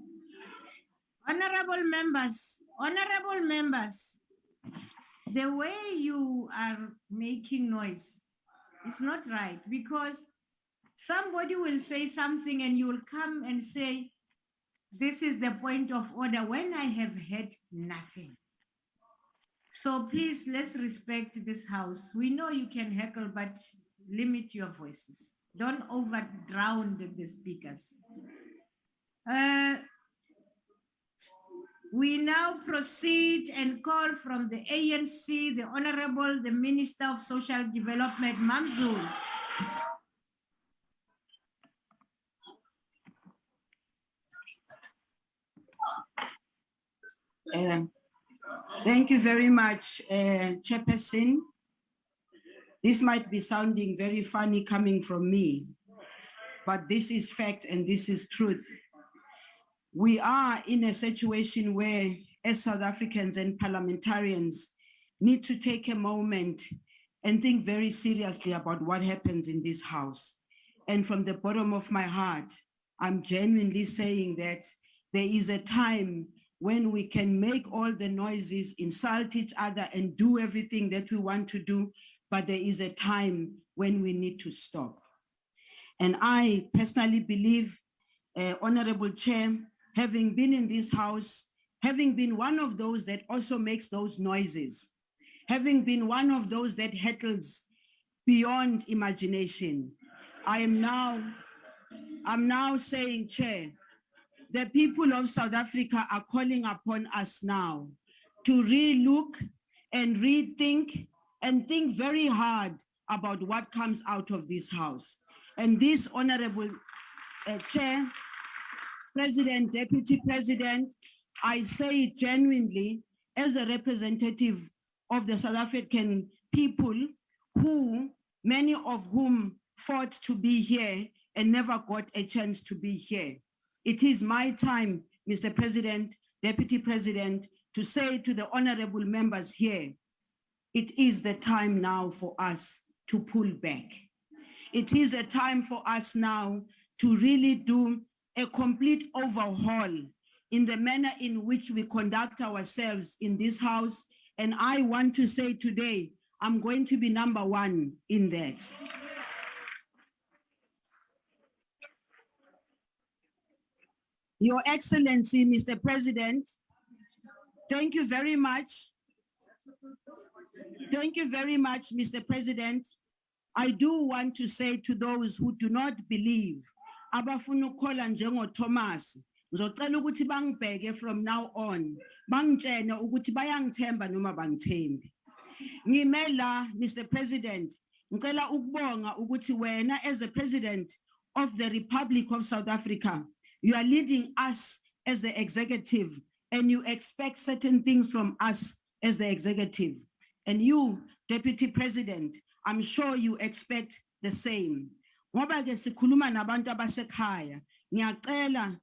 Honorable members, the way you are making noise is not right, because somebody will say something and you will come and say, this is the point of order, when I have heard nothing. So please, let's respect this house. We know you can heckle, but limit your voices. Don't over-drown the speakers. We now proceed and call from the ANC, the Honorable, the Minister of Social Development, Mamzul. Thank you very much, Chairperson. This might be sounding very funny coming from me, but this is fact and this is truth. We are in a situation where, as South Africans and parliamentarians, need to take a moment and think very seriously about what happens in this house. And from the bottom of my heart, I'm genuinely saying that there is a time when we can make all the noises, insult each other, and do everything that we want to do, but there is a time when we need to stop. And I personally believe, Honorable Chair, having been in this house, having been one of those that also makes those noises, having been one of those that heckles beyond imagination, I'm now saying, Chair, the people of South Africa are calling upon us now to re-look and rethink and think very hard about what comes out of this house. And this Honorable Chair, President, Deputy President, I say it genuinely as a representative of the South African people, who, many of whom fought to be here and never got a chance to be here. It is my time, Mr. President, Deputy President, to say to the honorable members here, it is the time now for us to pull back. It is a time for us now to really do a complete overhaul in the manner in which we conduct ourselves in this house. And I want to say today, I'm going to be number one in that. Your Excellency, Mr. President, thank you very much. Thank you very much, Mr. President. I do want to say to those who do not believe, abafuna ukukhola njengoThomas, ngizocela ukuthi bangibheke from now on, bangitshene ukuthi bayangithemba noma bangithembi. Ngime la, Mr. President, ngicela ukubonga ukuthi wena as the President of the Republic of South Africa, you are leading us as the executive, and you expect certain things from us as the executive. And you, Deputy President, I'm sure you expect the same. Ngoba ke sikhuluma nabantu abasekhaya, ngiyacela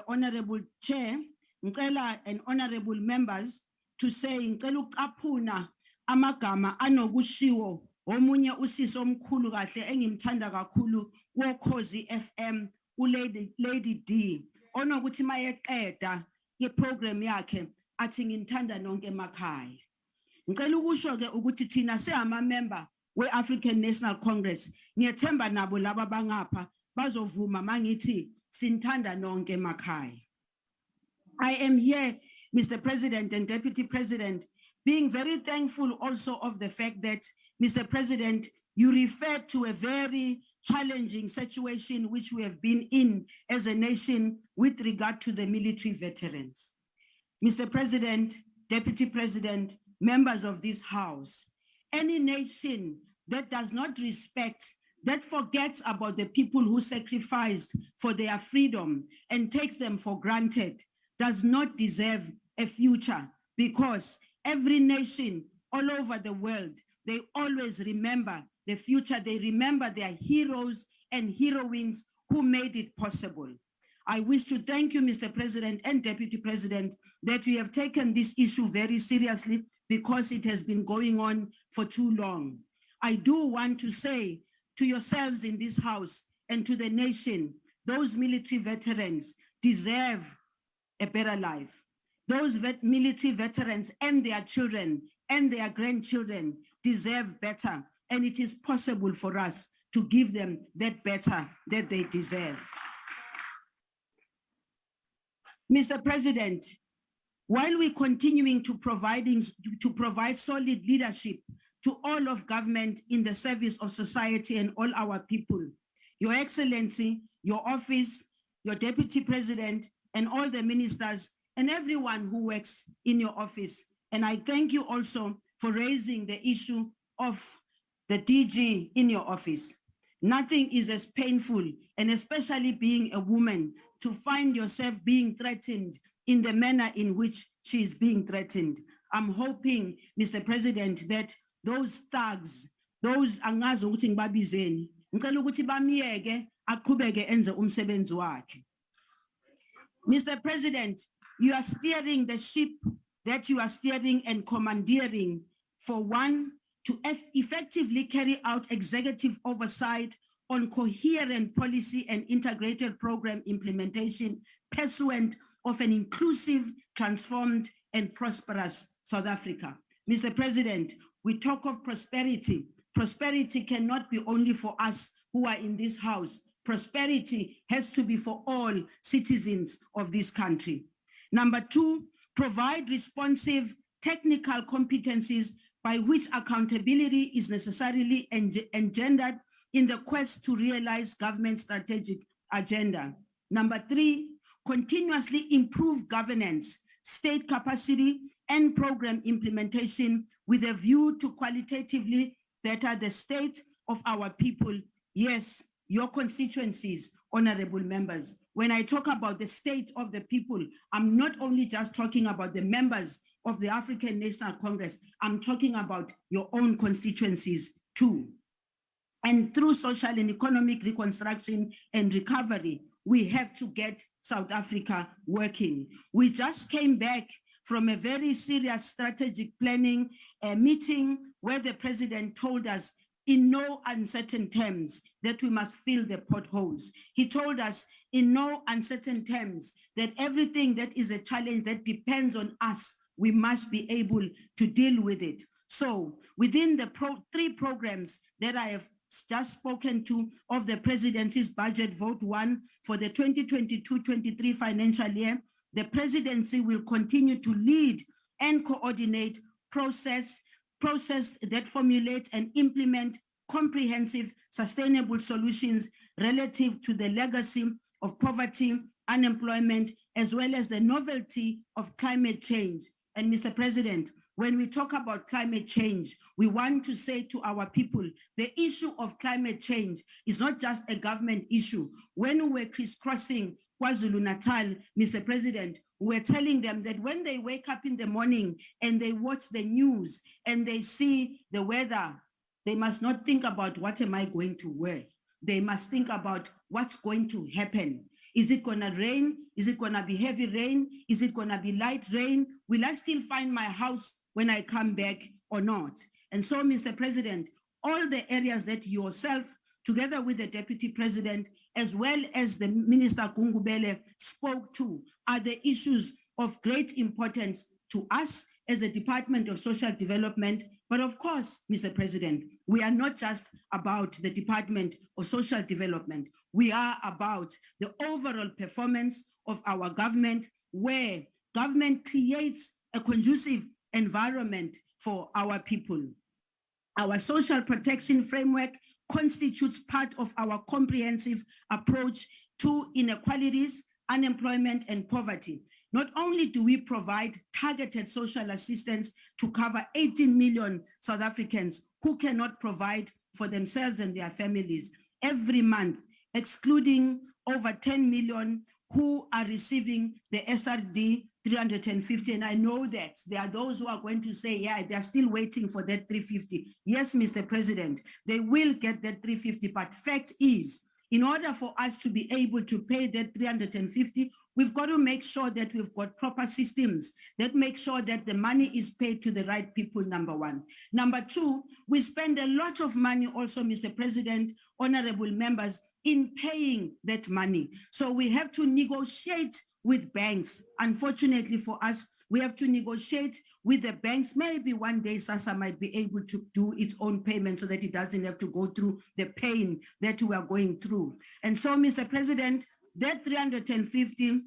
Honorable Chair, ngicela and honorable members to say, ngicela ukucaphuna amagama anokushiwo omunye usisi omkhulu kahle engimthanda kakhulu woKhozi FM, Lady D, onokuthi mayeqeda iprogram yakhe athi ngithanda nonke emakhaya. Ngicela ukusho ke ukuthi thina sihama member we-African National Congress, ngiyethemba nabo laba bangapha bazovuma mangithi sinthanda nonke emakhaya. I am here, Mr. President and Deputy President, being very thankful also of the fact that, Mr. President, you referred to a very challenging situation which we have been in as a nation with regard to the military veterans. Mr. President, Deputy President, members of this House, any nation that does not respect, that forgets about the people who sacrificed for their freedom and takes them for granted, does not deserve a future, because every nation all over the world, they always remember the future. They remember their heroes and heroines who made it possible. I wish to thank you, Mr. President and Deputy President, that you have taken this issue very seriously because it has been going on for too long. I do want to say to yourselves in this House and to the nation, those military veterans deserve a better life. Those military veterans and their children and their grandchildren deserve better, and it is possible for us to give them that better that they deserve. Mr. President, while we're continuing to provide solid leadership to all of government in the service of society and all our people, Your Excellency, your office, your Deputy President, and all the ministers and everyone who works in your office. And I thank you also for raising the issue of the DG in your office. Nothing is as painful, and especially being a woman, to find yourself being threatened in the manner in which she is being threatened. I'm hoping, Mr. President, that those thugs, those angazi ukuthi ngibabizeni, ngicela ukuthi bamiyeke aqhubeke enze umsebenzi wakhe. Mr. President, you are steering the ship that you are steering and commandeering for one, to effectively carry out executive oversight on coherent policy and integrated program implementation pursuant of an inclusive, transformed, and prosperous South Africa. Mr. President, we talk of prosperity. Prosperity cannot be only for us who are in this House. Prosperity has to be for all citizens of this country. Number two, provide responsive technical competencies by which accountability is necessarily engendered in the quest to realize government strategic agenda. Number three, continuously improve governance, state capacity, and program implementation with a view to qualitatively better the state of our people. Yes, your constituencies, honorable members. When I talk about the state of the people, I'm not only just talking about the members of the African National Congress, I'm talking about your own constituencies too. And through social and economic reconstruction and recovery, we have to get South Africa working. We just came back from a very serious strategic planning meeting where the president told us in no uncertain terms that we must fill the potholes. He told us in no uncertain terms that everything that is a challenge that depends on us, we must be able to deal with it. So within the three programs that I have just spoken to of the presidency's budget vote one for the 2022-23 financial year, the presidency will continue to lead and coordinate process that formulate and implement comprehensive, sustainable solutions relative to the legacy of poverty, unemployment, as well as the novelty of climate change. And Mr. President, when we talk about climate change, we want to say to our people, the issue of climate change is not just a government issue. When we were crisscrossing KwaZulu-Natal, Mr. President, we're telling them that when they wake up in the morning and they watch the news and they see the weather, they must not think about what am I going to wear. They must think about what's going to happen. Is it gonna rain? Is it gonna be heavy rain? Is it gonna be light rain? Will I still find my house when I come back or not? And so, Mr. President, all the areas that yourself, together with the Deputy President, as well as the Minister Gungubele spoke to, are the issues of great importance to us as a Department of Social Development. But of course, Mr. President, we are not just about the Department of Social Development. We are about the overall performance of our government, where government creates a conducive environment for our people. Our social protection framework constitutes part of our comprehensive approach to inequalities, unemployment, and poverty. Not only do we provide targeted social assistance to cover 18 million South Africans who cannot provide for themselves and their families every month, excluding over 10 million who are receiving the SRD 350. And I know that there are those who are going to say, yeah, they're still waiting for that 350. Yes, Mr. President, they will get that 350, but fact is, in order for us to be able to pay that 350, we've got to make sure that we've got proper systems that make sure that the money is paid to the right people, number one. Number two, we spend a lot of money also, Mr. President, honorable members, in paying that money. So we have to negotiate with banks. Unfortunately for us, we have to negotiate with the banks. Maybe one day SASSA might be able to do its own payment so that it doesn't have to go through the pain that we are going through. And so, Mr. President, that 350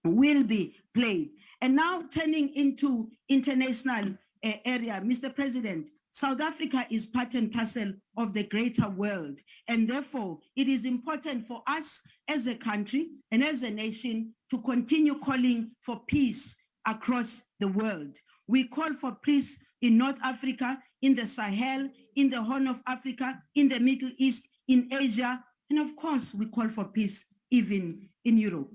will be played. And now turning into international area, Mr. President, South Africa is part and parcel of the greater world. And therefore, it is important for us as a country and as a nation to continue calling for peace across the world. We call for peace in North Africa, in the Sahel, in the Horn of Africa, in the Middle East, in Asia, and of course, we call for peace even in Europe.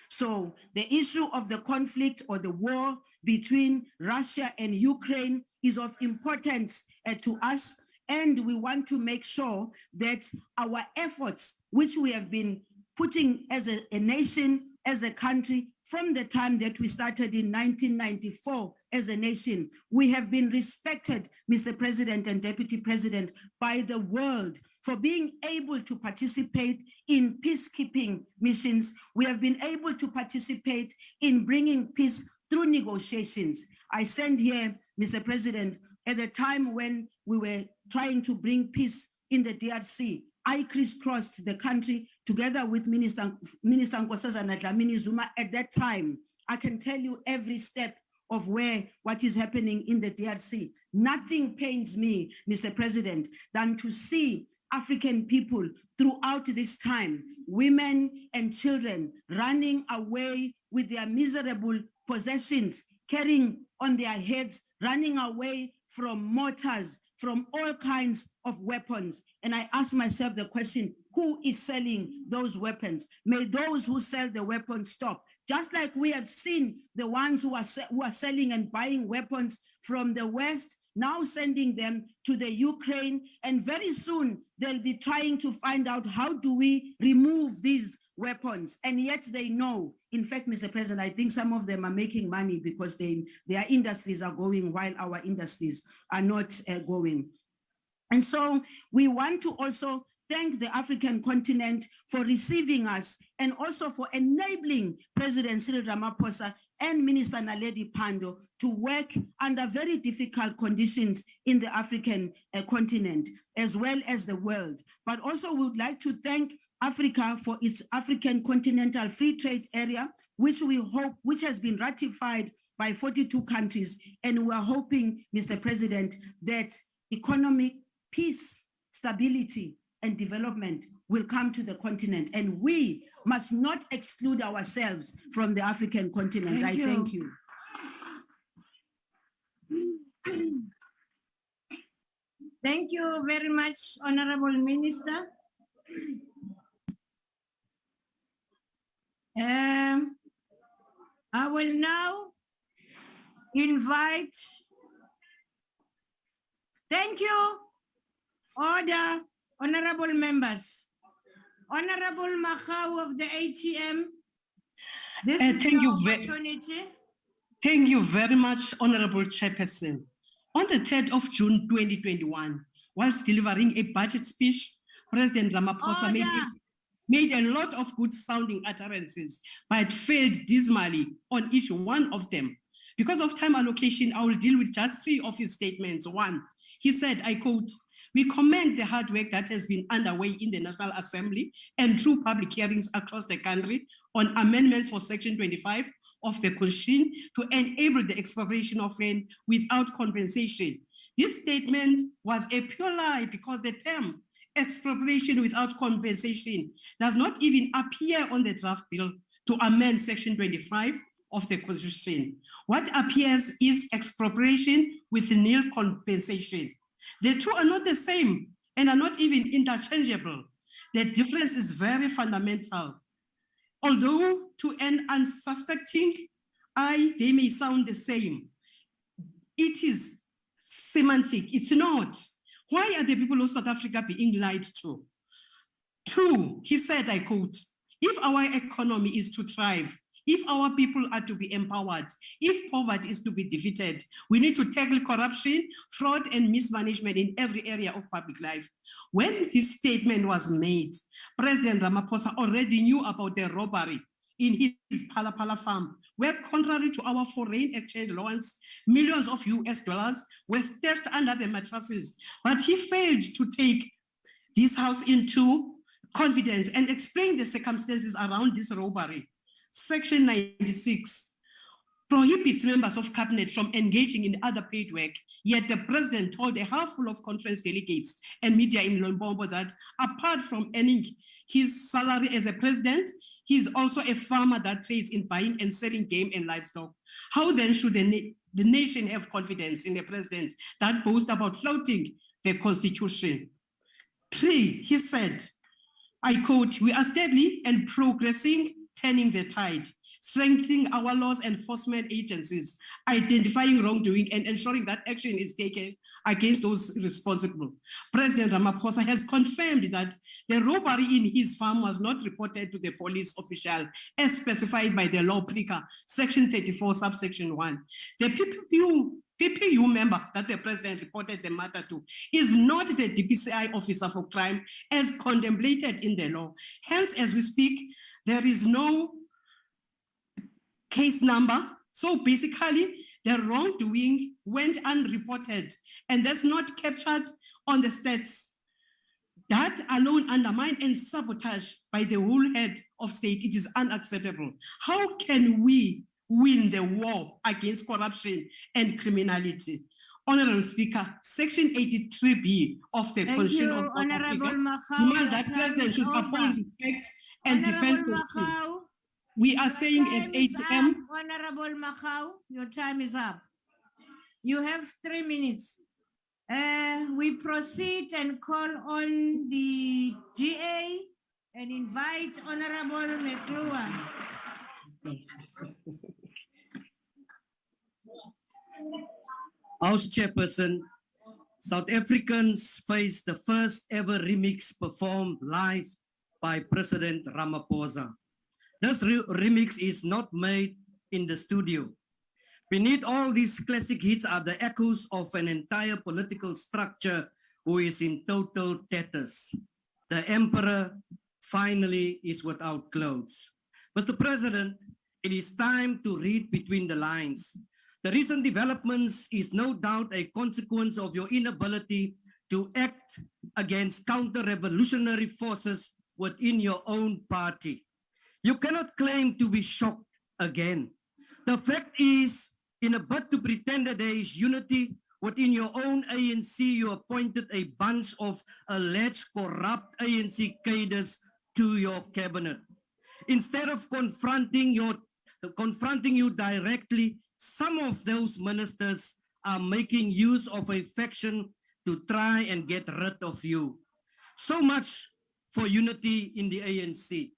So the issue of the conflict or the war between Russia and Ukraine is of importance to us, and we want to make sure that our efforts, which we have been putting as a nation, as a country, from the time that we started in 1994 as a nation, we have been respected, Mr. President and Deputy President, by the world for being able to participate in peacekeeping missions. We have been able to participate in bringing peace through negotiations. I stand here, Mr. President, at the time when we were trying to bring peace in the DRC. I crisscrossed the country together with Minister Nkosazana Dlamini Zuma. At that time, I can tell you every step of what is happening in the DRC. Nothing pains me, Mr. President, than to see African people throughout this time, women and children running away with their miserable possessions, carrying on their heads, running away from mortars, from all kinds of weapons. And I ask myself the question, who is selling those weapons? May those who sell the weapons stop. Just like we have seen the ones who are selling and buying weapons from the West, now sending them to the Ukraine, and very soon they'll be trying to find out how do we remove these weapons, and yet they know. In fact, Mr. President, I think some of them are making money because their industries are going while our industries are not going. And so we want to also thank the African continent for receiving us and also for enabling President Cyril Ramaphosa and Minister Naledi Pandor to work under very difficult conditions in the African continent, as well as the world. But also we would like to thank Africa for its African Continental Free Trade Area, which has been ratified by 42 countries. And we are hoping, Mr. President, that economic peace, stability, and development will come to the continent. And we must not exclude ourselves from the African continent. Thank you. Thank you very much, Honorable Minister. I will now invite, thank you, order, honorable members. Honorable Mahau of the ATM, this is your opportunity. Thank you very much, Honorable Chairperson. On the 3rd of June 2021, whilst delivering a budget speech, President Ramaphosa made a lot of good sounding utterances, but failed dismally on each one of them. Because of time allocation, I will deal with just 3 of his statements. One, he said, I quote, "We commend the hard work that has been underway in the National Assembly and through public hearings across the country on amendments for Section 25 of the Constitution to enable the expropriation of land without compensation." This statement was a pure lie because the term expropriation without compensation does not even appear on the draft bill to amend Section 25 of the Constitution. What appears is expropriation with nil compensation. The two are not the same and are not even interchangeable. The difference is very fundamental. Although to an unsuspecting eye, they may sound the same. It is semantic, it's not. Why are the people of South Africa being lied to? 2, he said, I quote, if our economy is to thrive, if our people are to be empowered, if poverty is to be defeated, we need to tackle corruption, fraud, and mismanagement in every area of public life. When his statement was made, President Ramaphosa already knew about the robbery in his Phala Phala farm, where contrary to our foreign exchange laws, millions of US dollars were stashed under the mattresses. But he failed to take this house into confidence and explain the circumstances around this robbery. Section 96 prohibits members of cabinet from engaging in other paid work, yet the president told a handful of conference delegates and media in Lombombo that apart from earning his salary as a president, he is also a farmer that trades in buying and selling game and livestock. How then should the nation have confidence in a president that boasts about flouting the constitution? 3, he said, I quote, we are steadily and progressing, turning the tide, strengthening our laws enforcement agencies, identifying wrongdoing and ensuring that action is taken against those responsible. President Ramaphosa has confirmed that the robbery in his farm was not reported to the police official as specified by the law PRICA, section 34, subsection 1. The PPU member that the president reported the matter to is not the DPCI officer for crime as contemplated in the law. Hence, as we speak, there is no case number. So basically, the wrongdoing went unreported and that's not captured on the stats. That alone undermined and sabotaged by the whole head of state. It is unacceptable. How can we win the war against corruption and criminality? Honorable Speaker, Section 83B of the Constitution of Honorable Makau, demands that president should uphold respect and defend Constitution. We are saying at 8 a.m. Honorable Makau, your time is up. You have 3 minutes. We proceed and call on the GA and invite Honorable McLuhan. House Chairperson, South Africans face the first ever remix performed live by President Ramaphosa. This remix is not made in the studio. Beneath all these classic hits are the echoes of an entire political structure who is in total tatters. The emperor finally is without clothes. Mr. President, it is time to read between the lines. The recent developments is no doubt a consequence of your inability to act against counter-revolutionary forces within your own party. You cannot claim to be shocked again. The fact is, in a bid to pretend that there is unity within your own ANC, you appointed a bunch of alleged corrupt ANC cadres to your cabinet. Instead of confronting you directly, some of those ministers are making use of a faction to try and get rid of you. So much for unity in the ANC.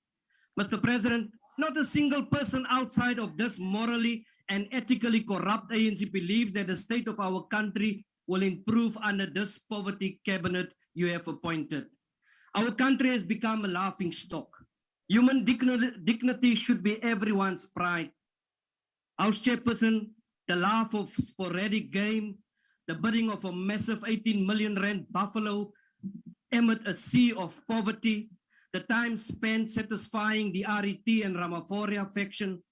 Mr. President, not a single person outside of this morally and ethically corrupt ANC believes that the state of our country will improve under this poverty cabinet you have appointed. Our country has become a laughing stock. Human dignity should be everyone's pride. House Chairperson, the laugh of sporadic game, the bidding of a massive 18 million rand buffalo amid a sea of poverty, the time spent satisfying the RET and Ramaphosa faction.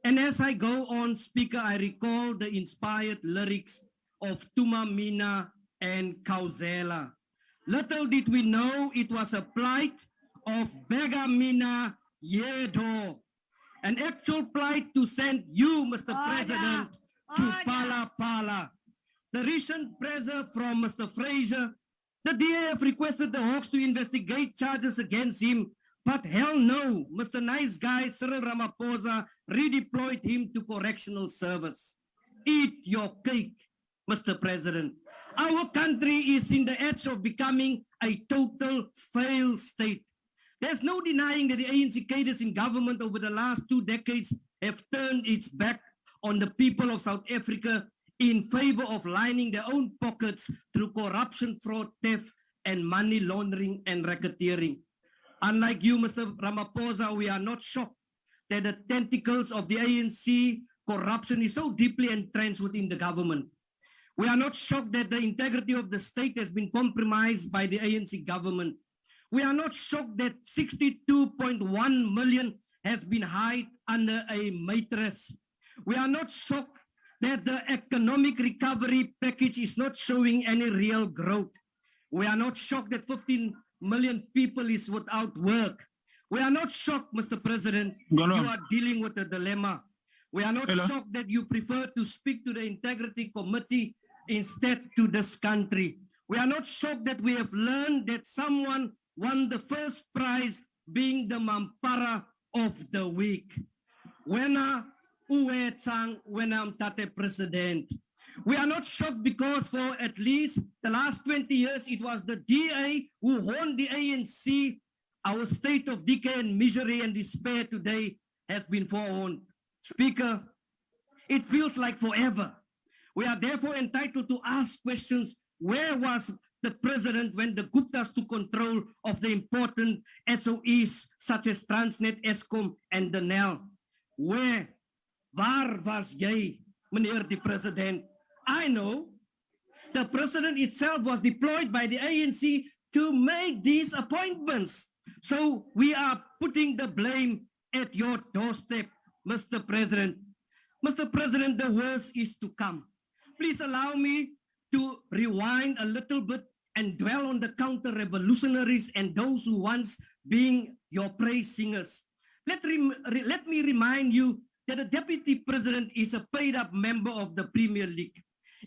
And as I go on, Speaker, I recall the inspired lyrics of Tuma Mina and Kauzela. Little did we know it was a plight of Bega Mina Yedo, an actual plight to send you, Mr. President, to Phala Phala. The recent pressure from Mr. Fraser, the DAF requested the Hawks to investigate charges against him, but hell no, Mr. Nice Guy Cyril Ramaphosa redeployed him to correctional service. Eat your cake, Mr. President. Our country is in the edge of becoming a total failed state. There's no denying that the ANC cadres in government over the last 2 decades have turned its back on the people of South Africa in favor of lining their own pockets through corruption, fraud, theft, and money laundering and racketeering. Unlike you, Mr. Ramaphosa, we are not shocked that the tentacles of the ANC corruption is so deeply entrenched within the government. We are not shocked that the integrity of the state has been compromised by the ANC government. We are not shocked that 62.1 million has been hid under a mattress. We are not shocked that the economic recovery package is not showing any real growth. We are not shocked that 15 million people is without work. We are not shocked, Mr. President, you are dealing with a dilemma. We are not shocked that you prefer to speak to the Integrity Committee instead to this country. We are not shocked that we have learned that someone won the first prize being the Mampara of the week. Wena uwetsang wena mtate president. We are not shocked because for at least the last 20 years, it was the DA who won the ANC. Our state of decay and misery and despair today has been forewarned. Speaker, it feels like forever. We are therefore entitled to ask questions. Where was the president when the Guptas took control of the important SOEs such as Transnet, Eskom, and the NEL? Waar was jy, meneer die president? I know the president itself was deployed by the ANC to make these appointments. So we are putting the blame at your doorstep, Mr. President. Mr. President, the worst is to come. Please allow me to rewind a little bit and dwell on the counter-revolutionaries and those who once being your praise singers. Let me remind you that the deputy president is a paid-up member of the Premier League.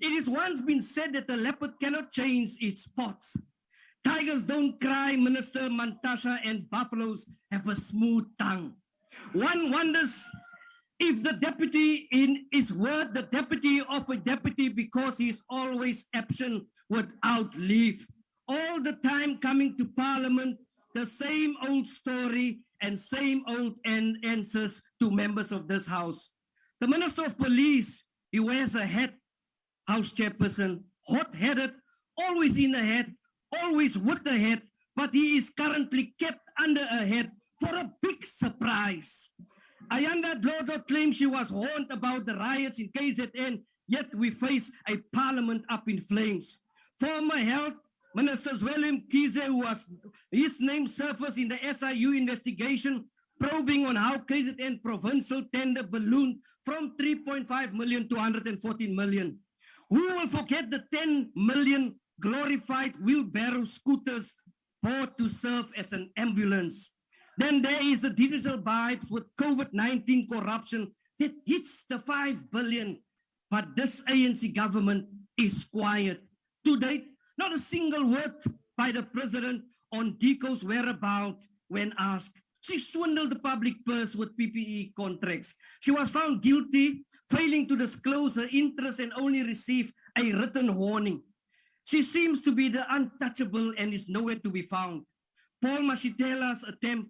It has once been said that the leopard cannot change its spots. Tigers don't cry, Minister Mantasha, and buffaloes have a smooth tongue. One wonders if the deputy is worth the deputy of a deputy because he is always absent without leave. All the time coming to Parliament, the same old story and same old answers to members of this House. The Minister of Police, he wears a hat, House Chairperson, hot-headed, always in a hat, always with a hat, but he is currently kept under a hat for a big surprise. Ayanda Dlodo claims she was warned about the riots in KZN, yet we face a parliament up in flames. Former Health Minister Willem Kize, who was his name surfaced in the SIU investigation, probing on how KZN provincial tender ballooned from 3.5 million to 114 million. Who will forget the 10 million glorified wheelbarrow scooters bought to serve as an ambulance? Then there is the digital vibes with COVID-19 corruption that hits the 5 billion. But this ANC government is quiet. To date, not a single word by the president on DECO's whereabouts when asked. She swindled the public purse with PPE contracts. She was found guilty, failing to disclose her interest and only received a written warning. She seems to be the untouchable and is nowhere to be found. Paul Masatile's attempt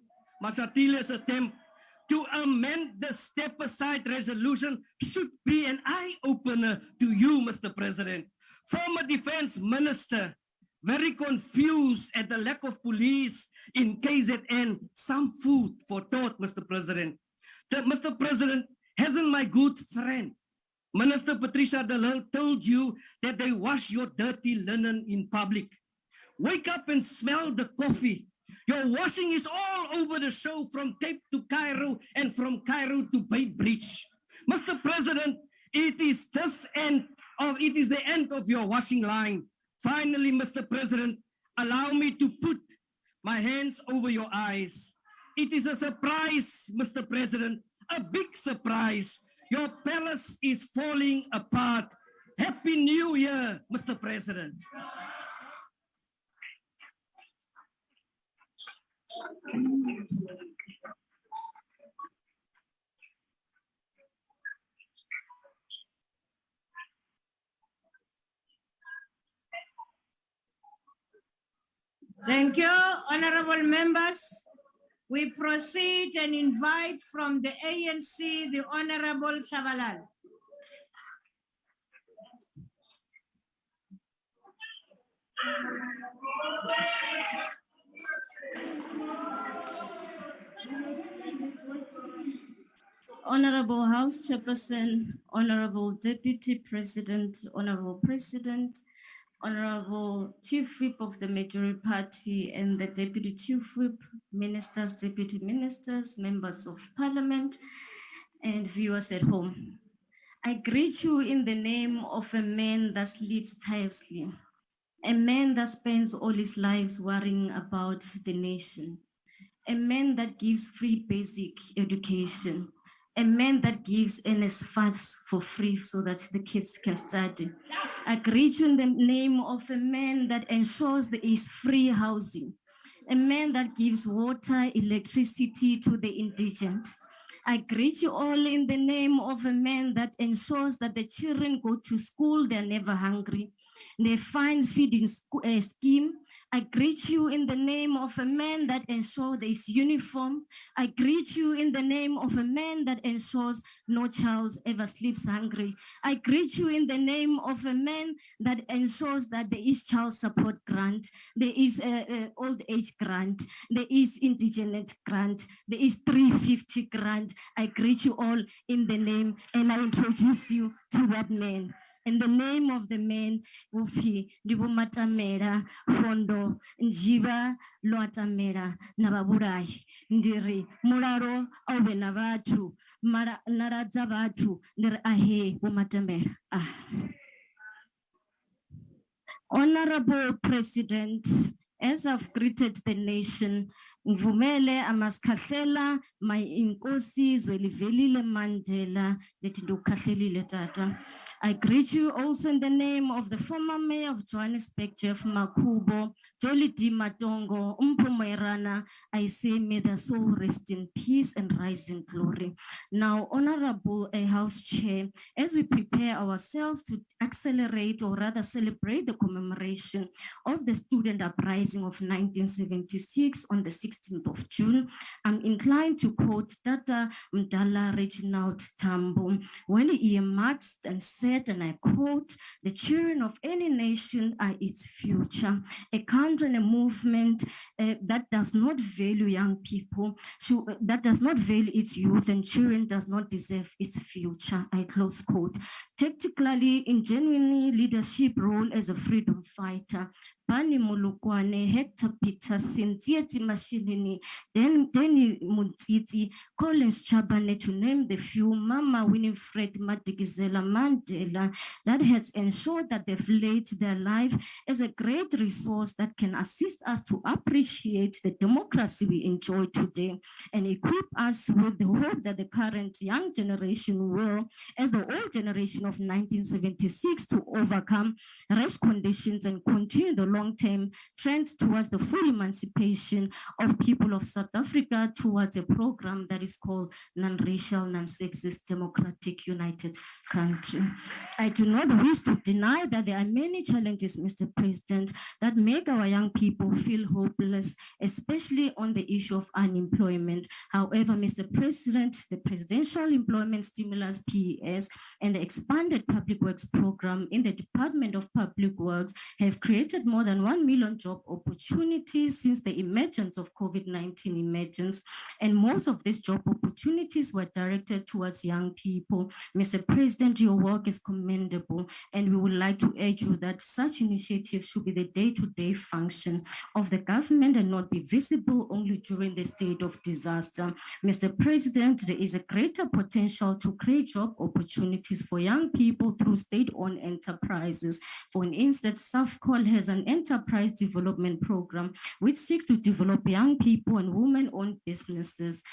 to amend the step-aside resolution should be an eye-opener to you, Mr. President. Former Defense Minister, very confused at the lack of police in KZN. Some food for thought, Mr. President. Mr. President, hasn't my good friend, Minister Patricia de Lille, told you that they wash your dirty linen in public? Wake up and smell the coffee. Your washing is all over the show from Cape to Cairo and from Cairo to Bay Bridge. Mr. President, it is the end of your washing line. Finally, Mr. President, allow me to put my hands over your eyes. It is a surprise, Mr. President, a big surprise. Your palace is falling apart. Happy New Year, Mr. President. Thank you, honorable members. We proceed and invite from the ANC, the Honorable Chabalal. Honorable House Chairperson, Honorable Deputy President, Honorable President, Honorable Chief Whip of the Majority Party and the Deputy Chief Whip, Ministers, Deputy Ministers, Members of Parliament, and viewers at home. I greet you in the name of a man that sleeps tirelessly, a man that spends all his lives worrying about the nation, a man that gives free basic education, a man that gives NS funds for free so that the kids can study. I greet you in the name of a man that ensures there is free housing, a man that gives water, electricity to the indigent. I greet you all in the name of a man that ensures that the children go to school, they're never hungry. They find feeding scheme. I greet you in the name of a man that ensures there is uniform. I greet you in the name of a man that ensures no child ever sleeps hungry. I greet you in the name of a man that ensures that there is child support grant, there is old age grant, there is indigent grant, there is 350 grant. I greet you all in the name and I introduce you to that man. In the name of the man, Ufi, Dibu Matamera, Fondo, Njiba, Loatamera, Nababurai, Ndiri, Muraro, Obenavatu, Narazabatu, Ner Ahe, Umatamera. Honorable President, as I've greeted the nation, Ngvumele amaskahlela my inkosi zwelivelile Mandela letindukhahlelile tata. I greet you also in the name of the former mayor of Johannesburg, Jeff Makubo, Jolly D. Matongo, Umpumerana. I say may their soul rest in peace and rise in glory. Now, Honorable House Chair, as we prepare ourselves to accelerate or rather celebrate the commemoration of the student uprising of 1976 on the 16th of June, I'm inclined to quote Tata Mdala Reginald Tambo when he earmarked and said, and I quote, "The children of any nation are its future. A country and a movement that does not value young people, that does not value its youth and children does not deserve its future." I close quote. Tactically, in genuinely leadership role as a freedom fighter, Bani Mulukwane, Hector Peterson, Tieti Mashilini, Denny Muntiti, Collins Chabane, to name the few, Mama Winifred Madikizela Mandela, that has ensured that they've laid their life as a great resource that can assist us to appreciate the democracy we enjoy today and equip us with the hope that the current young generation will, as the old generation of 1976, to overcome race conditions and continue the long-term trend towards the full emancipation of people of South Africa towards a program that is called non-racial, non-sexist, democratic, united country. I do not wish to deny that there are many challenges, Mr. President, that make our young people feel hopeless, especially on the issue of unemployment. However, Mr. President, the Presidential Employment Stimulus PES and the expanded public works program in the Department of Public Works have created more than 1 million job opportunities since the emergence of COVID-19 emergence. And most of these job opportunities were directed towards young people. Mr. President, your work is commendable, and we would like to urge you that such initiatives should be the day-to-day function of the government and not be visible only during the state of disaster. Mr. President, there is a greater potential to create job opportunities for young people through state-owned enterprises. For instance, SAFCOL has an enterprise development program which seeks to develop young people and women-owned businesses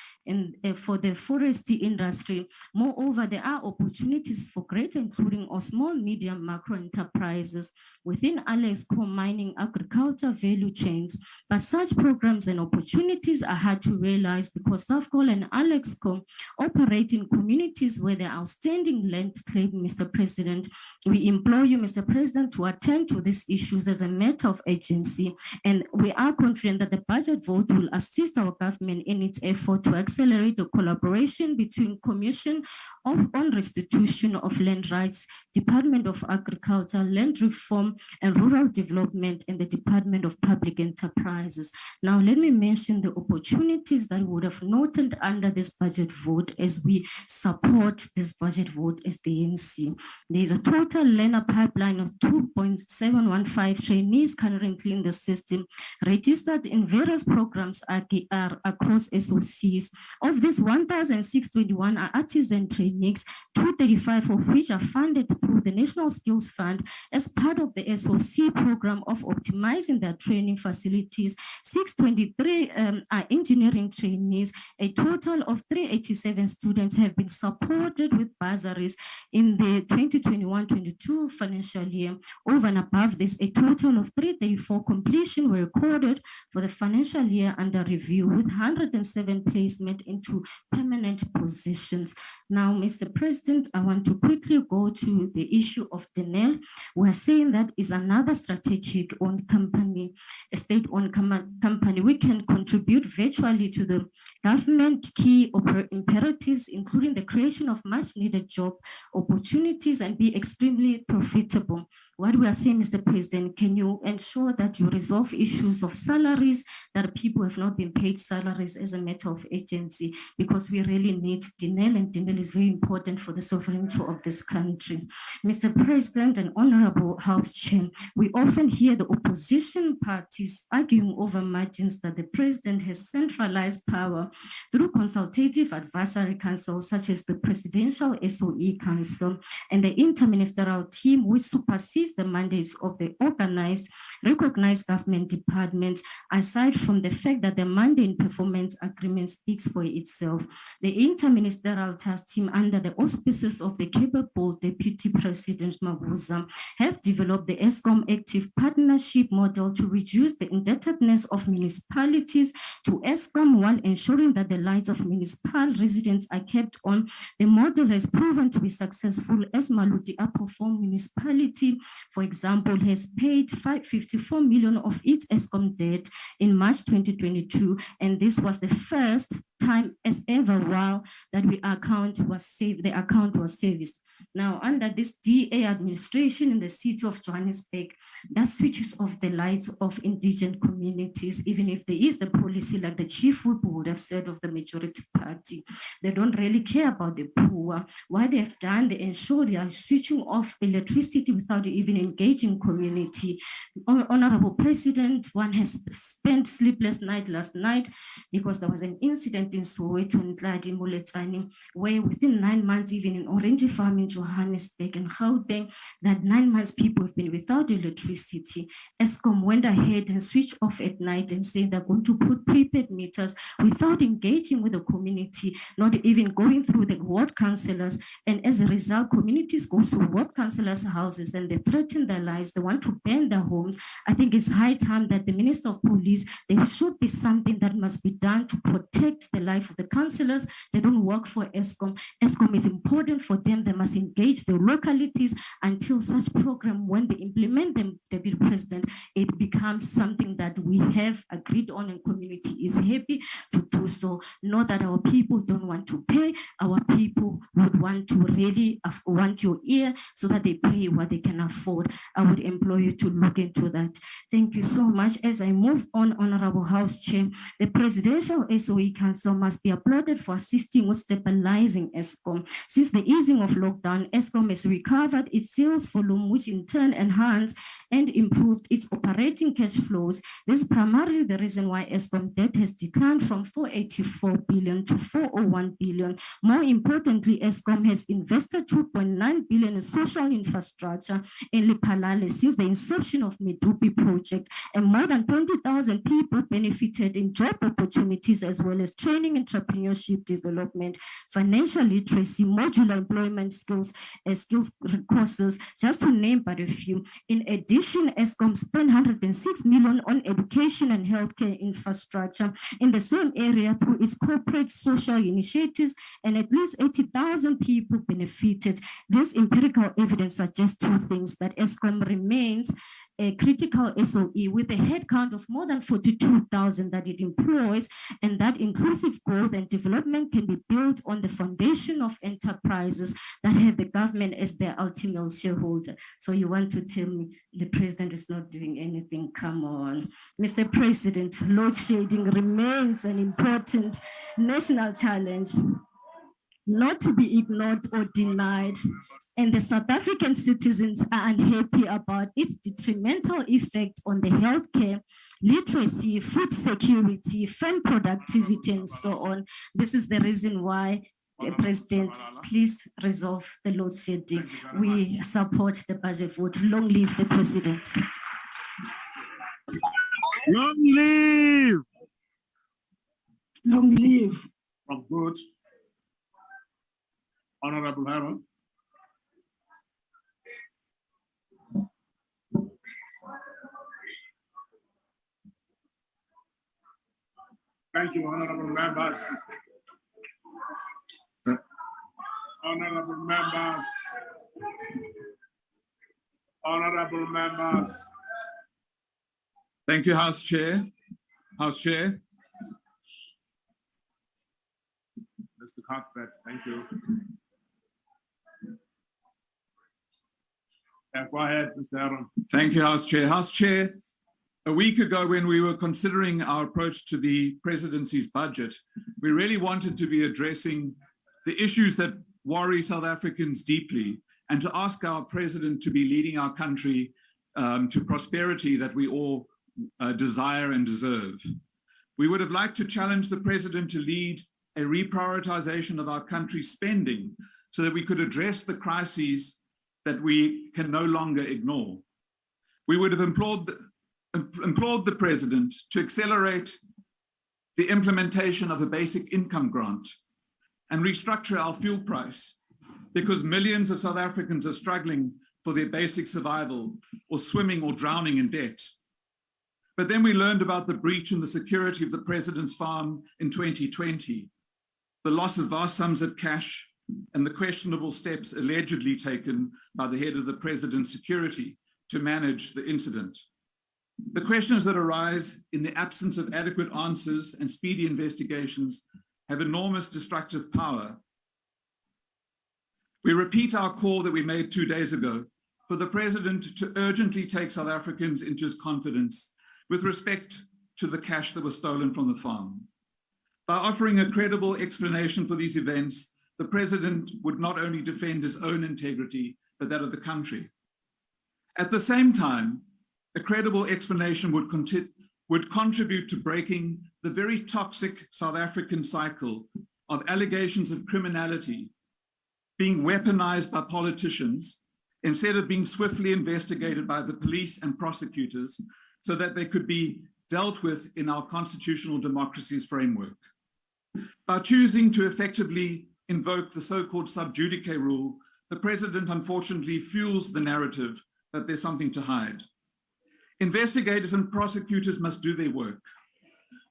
for the forestry industry. Moreover, there are opportunities for greater including of small, medium, macro enterprises within Alexco mining agriculture value chains. But such programs and opportunities are hard to realize because SAFCOL and Alexco operate in communities where there are outstanding land claim, Mr. President. We implore you, Mr. President, to attend to these issues as a matter of urgency, and we are confident that the budget vote will assist our government in its effort to accelerate the collaboration between Commission on Restitution of Land Rights, Department of Agriculture, Land Reform and Rural Development, and the Department of Public Enterprises. Now, let me mention the opportunities that we would have noted under this budget vote as we support this budget vote as the ANC. There is a total learner pipeline of 2.715 trainees currently in the system, registered in various programs across SOCs. Of this, 1,621 are artisan trainees, 235 of which are funded through the National Skills Fund as part of the SOC program of optimizing their training facilities. 623 are engineering trainees. A total of 387 students have been supported with bursaries in the 2021-22 financial year. Over and above this, a total of 334 completion were recorded for the financial year under review, with 107 placement into permanent positions. Now, Mr. President, I want to quickly go to the issue of Denel. We're saying that is another strategic owned company, a state-owned company. We can contribute virtually to the government key imperatives, including the creation of much needed job opportunities and be extremely profitable. What we are saying, Mr. President, can you ensure that you resolve issues of salaries, that people have not been paid salaries as a matter of urgency, because we really need Denel, and Denel is very important for the sovereignty of this country. Mr. President and Honorable House Chair, we often hear the opposition parties arguing over margins that the President has centralized power through consultative advisory councils such as the Presidential SOE Council and the Interministerial Team, which supersedes the mandates of the recognized government departments, aside from the fact that the mandate performance agreement speaks for itself. The Interministerial Task Team, under the auspices of the capable Deputy President Mabuza, have developed the Eskom Active Partnership model to reduce the indebtedness of municipalities to Eskom while ensuring that the lives of municipal residents are kept on. The model has proven to be successful, as Maludi Apoform municipality, for example, has paid 554 million of its Eskom debt in March 2022, and this was the first time as ever while that the account was serviced. Now, under this DA administration in the city of Johannesburg, that switches off the lights of indigent communities, even if there is the policy like the chief whip would have said of the majority party. They don't really care about the poor. What they have done, they ensure they are switching off electricity without even engaging community. Honorable President, one has spent sleepless night last night because there was an incident in Soweto, Ntladi, Moletsani, where within 9 months, even in Orange Farm in Johannesburg and Gauteng, that 9 months people have been without electricity. Eskom went ahead and switched off at night and said they're going to put prepaid meters without engaging with the community, not even going through the ward councillors. And as a result, communities go to ward councillors' houses and they threaten their lives. They want to burn their homes. I think it's high time that the Minister of Police, there should be something that must be done to protect the life of the councillors. They don't work for Eskom. Eskom is important for them. They must engage the localities until such program, when they implement them, Deputy President, it becomes something that we have agreed on and community is happy to do so. Not that our people don't want to pay, our people would want to really want your ear so that they pay what they can afford. I would implore you to look into that. Thank you so much. As I move on, Honorable House Chair, the Presidential SOE Council must be applauded for assisting with stabilizing Eskom. Since the easing of lockdown, Eskom has recovered its sales volume, which in turn enhanced and improved its operating cash flows. This is primarily the reason why Eskom debt has declined from 484 billion to 401 billion. More importantly, Eskom has invested 2.9 billion in social infrastructure in Lephalale since the inception of Medupi project, and more than 20,000 people benefited in job opportunities as well as training, entrepreneurship development, financial literacy, modular employment skills courses, just to name but a few. In addition, Eskom spent 106 million on education and healthcare infrastructure in the same area through its corporate social initiatives, and at least 80,000 people benefited. This empirical evidence suggests two things: that Eskom remains a critical SOE with a headcount of more than 42,000 that it employs, and that inclusive growth and development can be built on the foundation of enterprises that have the government as their ultimate shareholder. So you want to tell me the president is not doing anything? Come on. Mr. President, load shedding remains an important national challenge, not to be ignored or denied, and the South African citizens are unhappy about its detrimental effect on the healthcare, literacy, food security, farm productivity, and so on. This is the reason why, President, please resolve the load shedding. We support the budget vote. Long live the president. Long live! Long live. From good. Honorable Harold. Thank you, honorable members. Honorable members. Honorable members. Thank you, House Chair. House Chair. Mr. Cuthbert, thank you. Yeah, go ahead, Mr. Aaron. Thank you, House Chair. House Chair, a week ago when we were considering our approach to the presidency's budget, we really wanted to be addressing the issues that worry South Africans deeply and to ask our president to be leading our country to prosperity that we all desire and deserve. We would have liked to challenge the president to lead a reprioritization of our country's spending so that we could address the crises that we can no longer ignore. We would have implored the president to accelerate the implementation of a basic income grant and restructure our fuel price, because millions of South Africans are struggling for their basic survival or swimming or drowning in debt. But then we learned about the breach in the security of the president's farm in 2020, the loss of vast sums of cash, and the questionable steps allegedly taken by the head of the president's security to manage the incident. The questions that arise in the absence of adequate answers and speedy investigations have enormous destructive power. We repeat our call that we made 2 days ago for the president to urgently take South Africans into his confidence with respect to the cash that was stolen from the farm. By offering a credible explanation for these events, the president would not only defend his own integrity, but that of the country. At the same time, a credible explanation would contribute to breaking the very toxic South African cycle of allegations of criminality being weaponized by politicians instead of being swiftly investigated by the police and prosecutors so that they could be dealt with in our constitutional democracy's framework. By choosing to effectively invoke the so-called sub judice rule, the president unfortunately fuels the narrative that there's something to hide. Investigators and prosecutors must do their work,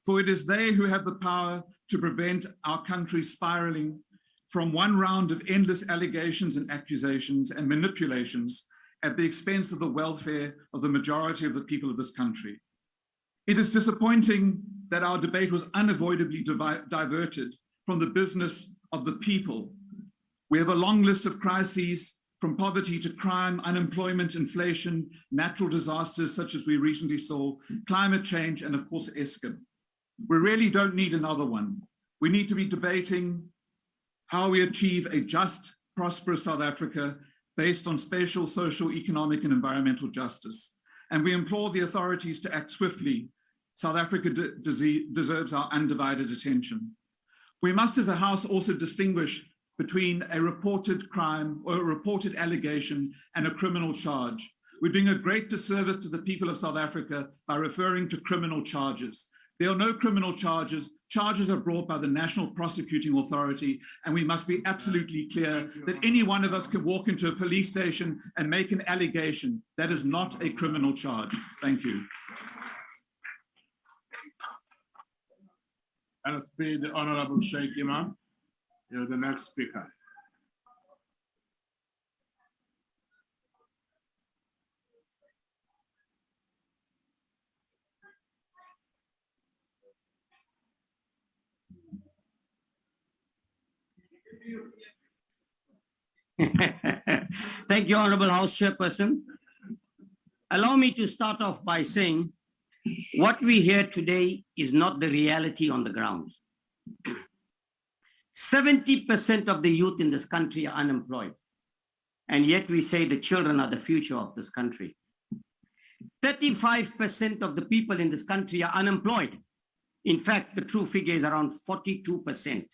for it is they who have the power to prevent our country spiraling from one round of endless allegations and accusations and manipulations at the expense of the welfare of the majority of the people of this country. It is disappointing that our debate was unavoidably diverted from the business of the people. We have a long list of crises, from poverty to crime, unemployment, inflation, natural disasters such as we recently saw, climate change, and of course, Escalating. We really don't need another one. We need to be debating how we achieve a just, prosperous South Africa based on spatial, social, economic, and environmental justice. And we implore the authorities to act swiftly. South Africa deserves our undivided attention. We must, as a House, also distinguish between a reported crime or a reported allegation and a criminal charge. We're doing a great disservice to the people of South Africa by referring to criminal charges. There are no criminal charges. Charges are brought by the National Prosecuting Authority, and we must be absolutely clear that any one of us can walk into a police station and make an allegation. That is not a criminal charge. Thank you. LFP, the Honorable Sheikh Imam, you're the next speaker. Thank you, Honorable House Chairperson. Allow me to start off by saying what we hear today is not the reality on the ground. 70% of the youth in this country are unemployed. And yet we say the children are the future of this country. 35% of the people in this country are unemployed. In fact, the true figure is around 42%.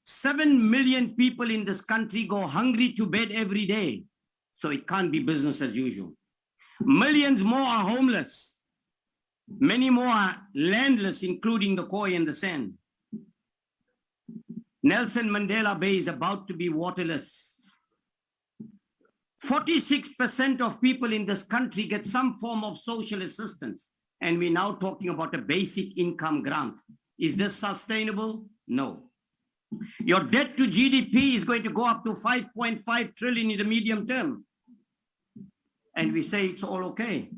7 million people in this country go hungry to bed every day. So it can't be business as usual. Millions more are homeless. Many more are landless, including the Khoi and the Sand. Nelson Mandela Bay is about to be waterless. 46% of people in this country get some form of social assistance. And we're now talking about a basic income grant. Is this sustainable? No. Your debt to GDP is going to go up to 5.5 trillion in the medium term. And we say it's all okay.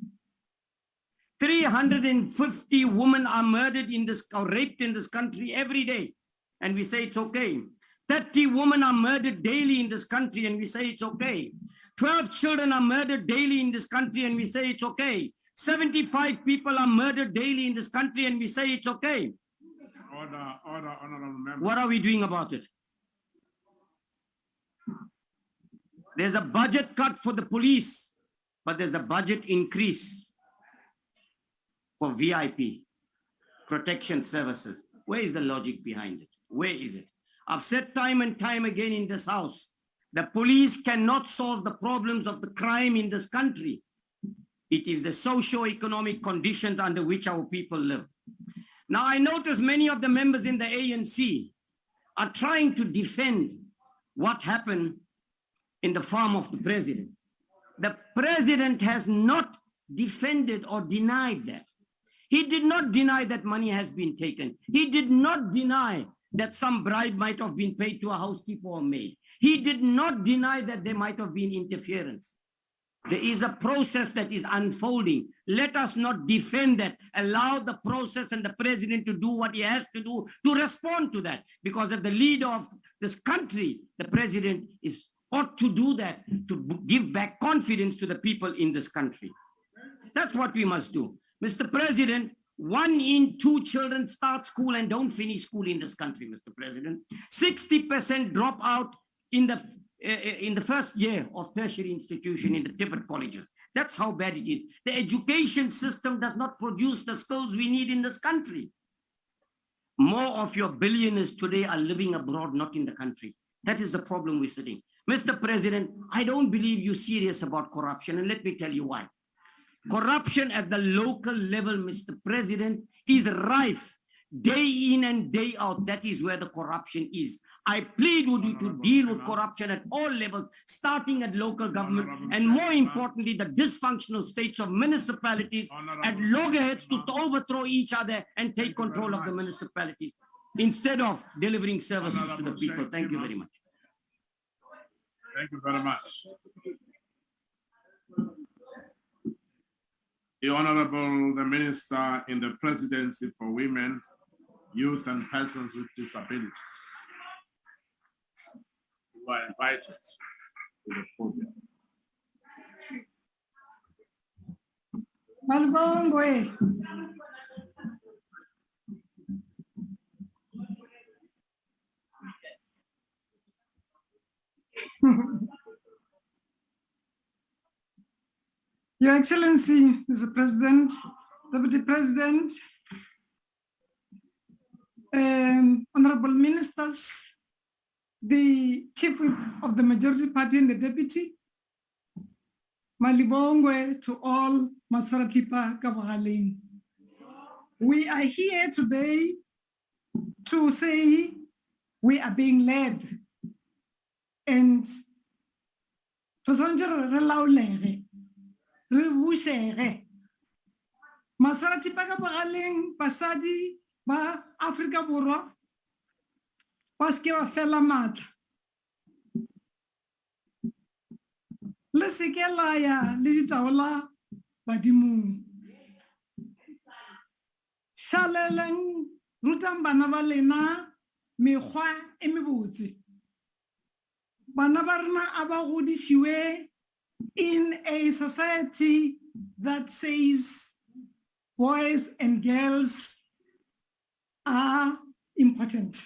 350 women are murdered in this or raped in this country every day. And we say it's okay. 30 women are murdered daily in this country and we say it's okay. 12 children are murdered daily in this country and we say it's okay. 75 people are murdered daily in this country and we say it's okay. Order, honorable member. What are we doing about it? There's a budget cut for the police, but there's a budget increase for VIP, protection services. Where is the logic behind it? Where is it? I've said time and time again in this house, the police cannot solve the problems of the crime in this country. It is the socio-economic conditions under which our people live. Now, I notice many of the members in the ANC are trying to defend what happened in the farm of the president. The president has not defended or denied that. He did not deny that money has been taken. He did not deny that some bribe might have been paid to a housekeeper or maid. He did not deny that there might have been interference. There is a process that is unfolding. Let us not defend that. Allow the process and the president to do what he has to do to respond to that. Because as the leader of this country, the president ought to do that, to give back confidence to the people in this country. That's what we must do. Mr. President, 1 in 2 children start school and don't finish school in this country, Mr. President. 60% drop out in the first year of tertiary institution in the Tibet colleges. That's how bad it is. The education system does not produce the skills we need in this country. More of your billionaires today are living abroad, not in the country. That is the problem we're sitting. Mr. President, I don't believe you're serious about corruption, and let me tell you why. Corruption at the local level, Mr. President, is rife day in and day out. That is where the corruption is. I plead with you to deal with corruption at all levels, starting at local government, and more importantly, the dysfunctional states of municipalities at loggerheads to overthrow each other and take control of the municipalities instead of delivering services to the people. Thank you very much. Thank you very much. The Honorable the Minister in the Presidency for Women, Youth and Persons with Disabilities. You are invited to the podium. Malbongwe. Your Excellency, Mr. President, Deputy President, Honorable Ministers, the Chief Whip of the Majority Party and the Deputy, Malibongwe to all Maswaratipa Kabahaling. We are here today to say we are being led and Maswaratipa Kabahaling, Pasadi, ba Africa Borwa, paske wa fela matla. Le seke la ya le ditaola badimong. Shaleleng rutam bana ba lena mekgwa e mebotse. Bana ba rena a ba godishiwe in a society that says boys and girls are important.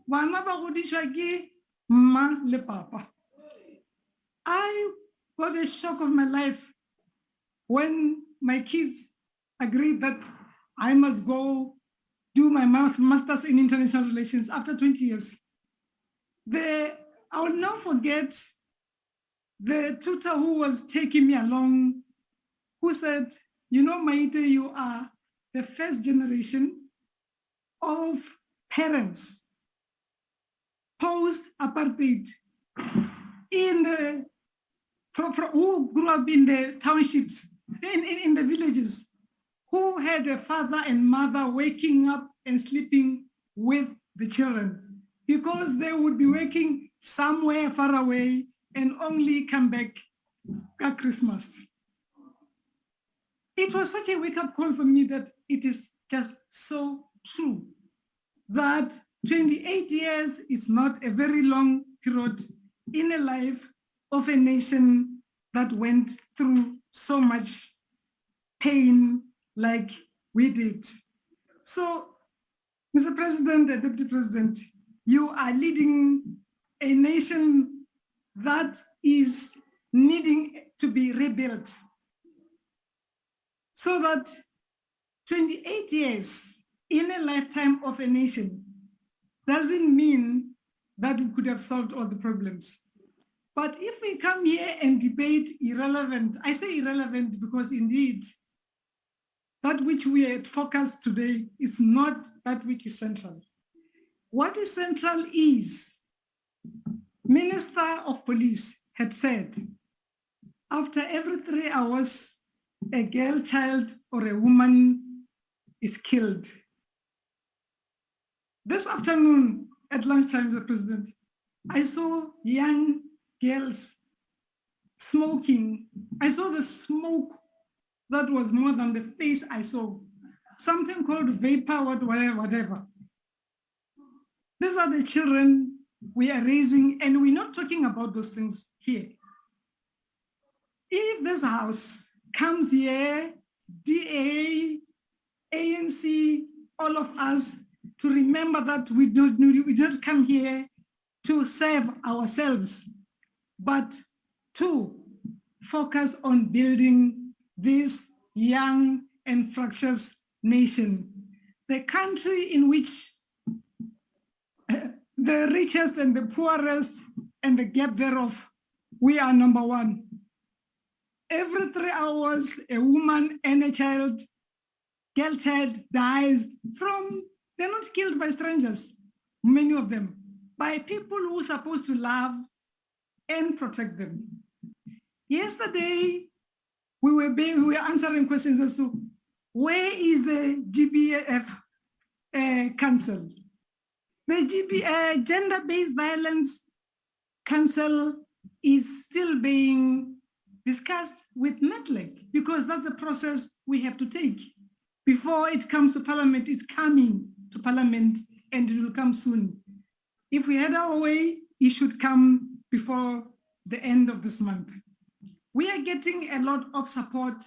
Bana ba godishwa ke mma le papa. I got a shock of my life when my kids agreed that I must go do my master's in international relations after 20 years. I will not forget the tutor who was taking me along, who said, you know, Maite, you are the first generation of parents post-apartheid who grew up in the townships, in the villages, who had a father and mother waking up and sleeping with the children because they would be working somewhere far away and only come back at Christmas. It was such a wake-up call for me that it is just so true that 28 years is not a very long period in a life of a nation that went through so much pain like we did. So, Mr. President and Deputy President, you are leading a nation that is needing to be rebuilt so that 28 years in a lifetime of a nation doesn't mean that we could have solved all the problems. But if we come here and debate irrelevant, I say irrelevant because indeed, that which we had focused today is not that which is central. What is central is, Minister of Police had said, after every 3 hours, a girl child or a woman is killed. This afternoon at lunchtime, the President, I saw young girls smoking. I saw the smoke that was more than the face I saw. Something called vapor, whatever. These are the children we are raising, and we're not talking about those things here. If this house comes here, DA, ANC, all of us, to remember that we don't come here to serve ourselves, but to focus on building this young and fractious nation. The country in which the richest and the poorest and the gap thereof, we are number one. Every 3 hours, a woman and a child, girl child dies from, they're not killed by strangers, many of them, by people who are supposed to love and protect them. Yesterday, we were answering questions as to where is the GBF Council? The Gender-Based Violence Council is still being discussed with NETLEC because that's the process we have to take. Before it comes to Parliament, it's coming to Parliament and it will come soon. If we head our way, it should come before the end of this month. We are getting a lot of support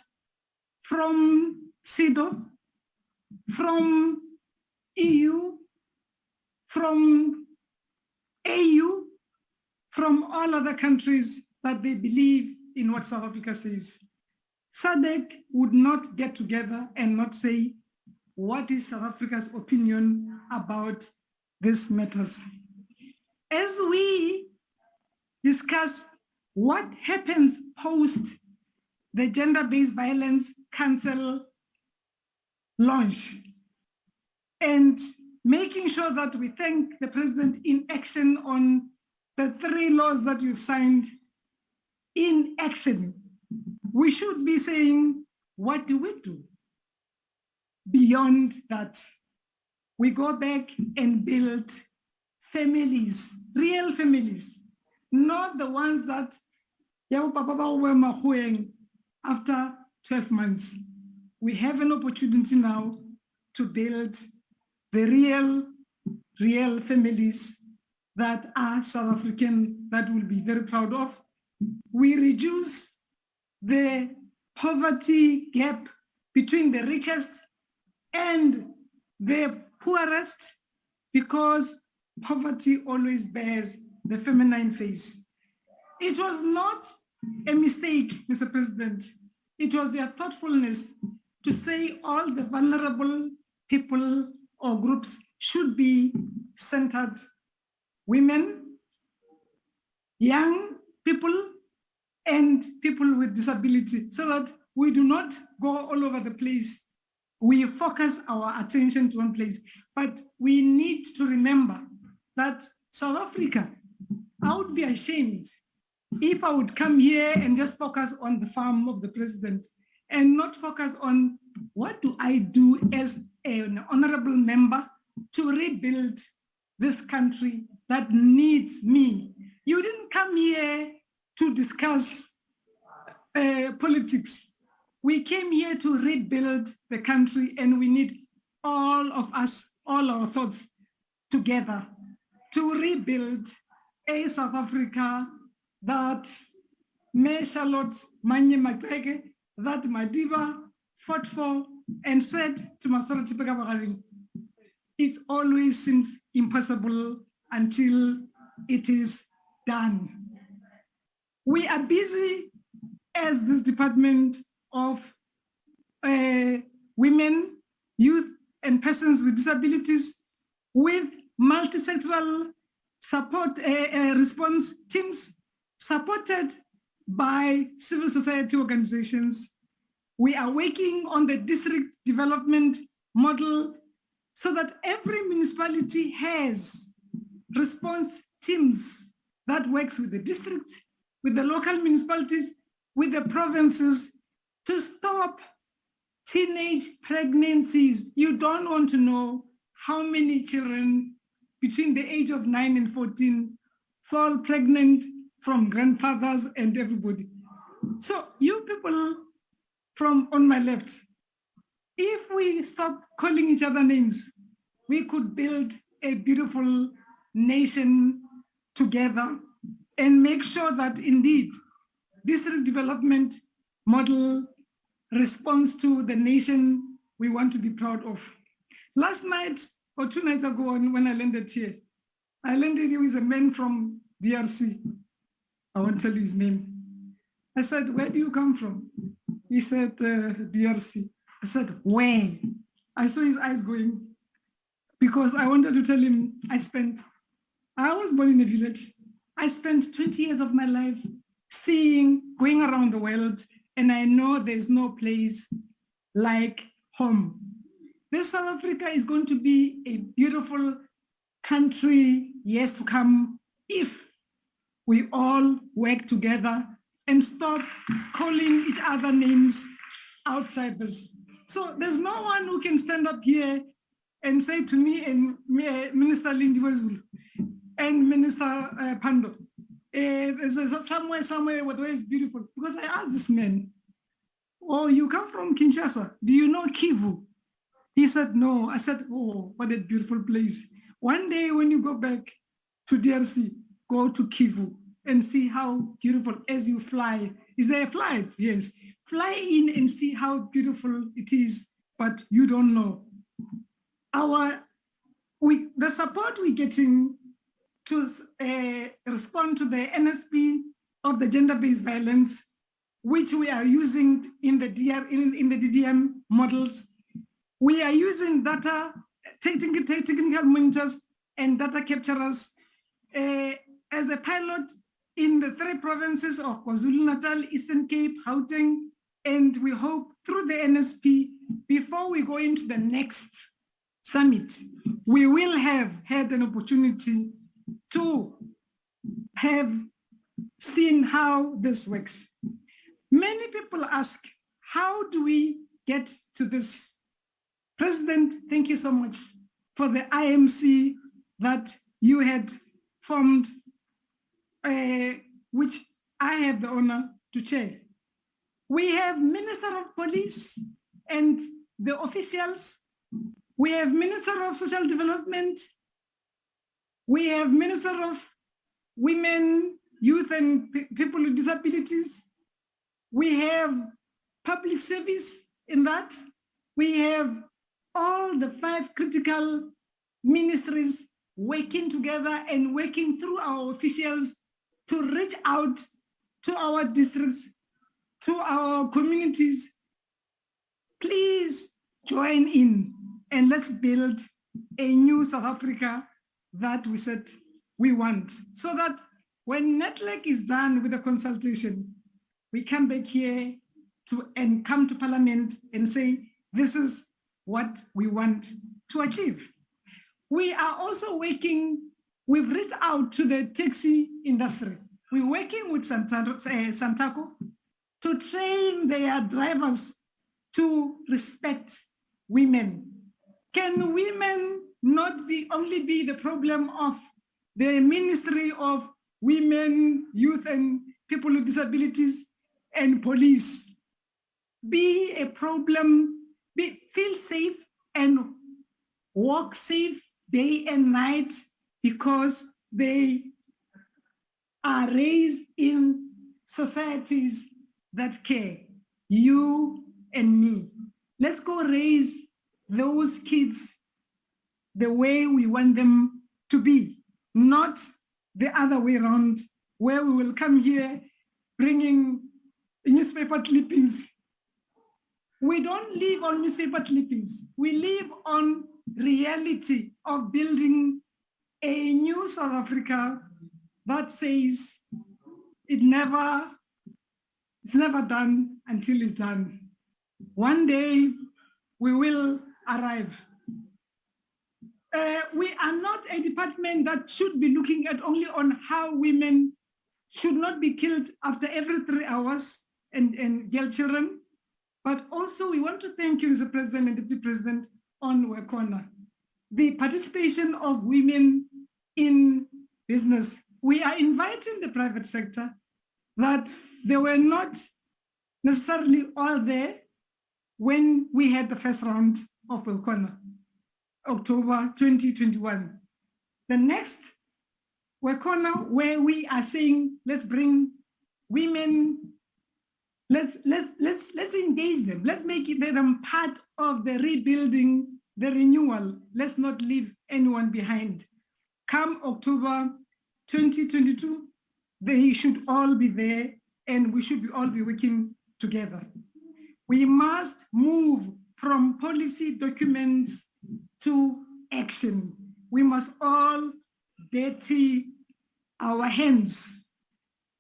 from CEDAW, from EU, from AU, from all other countries that they believe in what South Africa says. SADC would not get together and not say, what is South Africa's opinion about these matters? As we discuss what happens post the Gender-Based Violence Council launch and making sure that we thank the President in action on the 3 laws that we've signed in action, we should be saying, what do we do? Beyond that, we go back and build families, real families, not the ones that after 12 months. We have an opportunity now to build the real real families that are South African that we'll be very proud of. We reduce the poverty gap between the richest and the poorest, because poverty always bears the feminine face. It was not a mistake, Mr. President. It was your thoughtfulness to say all the vulnerable people or groups should be centered. Women, young people, and people with disability, so that we do not go all over the place. We focus our attention to one place, but we need to remember that South Africa, I would be ashamed if I would come here and just focus on the farm of the president and not focus on what do I do as an honorable member to rebuild this country that needs me. You didn't come here to discuss politics. We came here to rebuild the country, and we need all of us, all our thoughts together to rebuild a South Africa that Me Charlotte Manye Matrege, that Madiba fought for and said to Masora Tipeka, it always seems impossible until it is done. We are busy as the Department of Women, Youth, and Persons with Disabilities with multi-sectoral support response teams supported by civil society organizations. We are working on the district development model so that every municipality has response teams that works with the districts, with the local municipalities, with the provinces to stop teenage pregnancies. You don't want to know how many children between the age of 9 and 14 fall pregnant from grandfathers and everybody. So you people from on my left, if we stop calling each other names, we could build a beautiful nation together and make sure that indeed district development model responds to the nation we want to be proud of. Last night or 2 nights ago when I landed here with a man from DRC. I won't tell you his name. I said, where do you come from? He said, DRC. I said, where? I saw his eyes going because I wanted to tell him I was born in a village. I spent 20 years of my life going around the world, and I know there's no place like home. This South Africa is going to be a beautiful country years to come if we all work together and stop calling each other names outsiders. So there's no one who can stand up here and say to me and Minister Lindiwe and Minister Pando, there's somewhere where it's beautiful. Because I asked this man, oh, you come from Kinshasa, do you know Kivu? He said, no. I said, oh, what a beautiful place. One day when you go back to DRC, go to Kivu and see how beautiful as you fly. Is there a flight? Yes. Fly in and see how beautiful it is, but you don't know. The support we're getting to respond to the NSP of the gender-based violence, which we are using in the DDM models. We are using data, technical monitors and data capturers as a pilot in the 3 provinces of KwaZulu-Natal, Eastern Cape, Gauteng, and we hope through the NSP, before we go into the next summit, we will have had an opportunity to have seen how this works. Many people ask, how do we get to this? President, thank you so much for the IMC that you had formed, which I have the honor to chair. We have Minister of Police and the officials. We have Minister of Social Development We have Minister of Women, Youth and People with Disabilities. We have public service in that. We have all the 5 critical ministries working together and working through our officials to reach out to our districts, to our communities. Please join in and let's build a new South Africa that we said we want, so that when NETLEC is done with the consultation, we come back here and come to Parliament and say, this is what we want to achieve. We are also working, we've reached out to the taxi industry. We're working with Santaco to train their drivers to respect women. Can women not only be the problem of the Ministry of Women, Youth and People with Disabilities and police? Be a problem, feel safe and walk safe day and night, because they are raised in societies that care, you and me. Let's go raise those kids the way we want them to be, not the other way around, where we will come here bringing newspaper clippings. We don't live on newspaper clippings. We live on reality of building a new South Africa that says it's never done until it's done. One day we will arrive. We are not a department that should be looking at only on how women should not be killed after every 3 hours and girl children, but also we want to thank you, Mr. President and Deputy President, on Wekona. The participation of women in business. We are inviting the private sector that they were not necessarily all there when we had the first round of Wekona, October 2021. The next Wekona, where we are saying, let's bring women, let's engage them. Let's make them part of the rebuilding, the renewal. Let's not leave anyone behind. Come October 2022, they should all be there and we should all be working together. We must move from policy documents to action. We must all dirty our hands.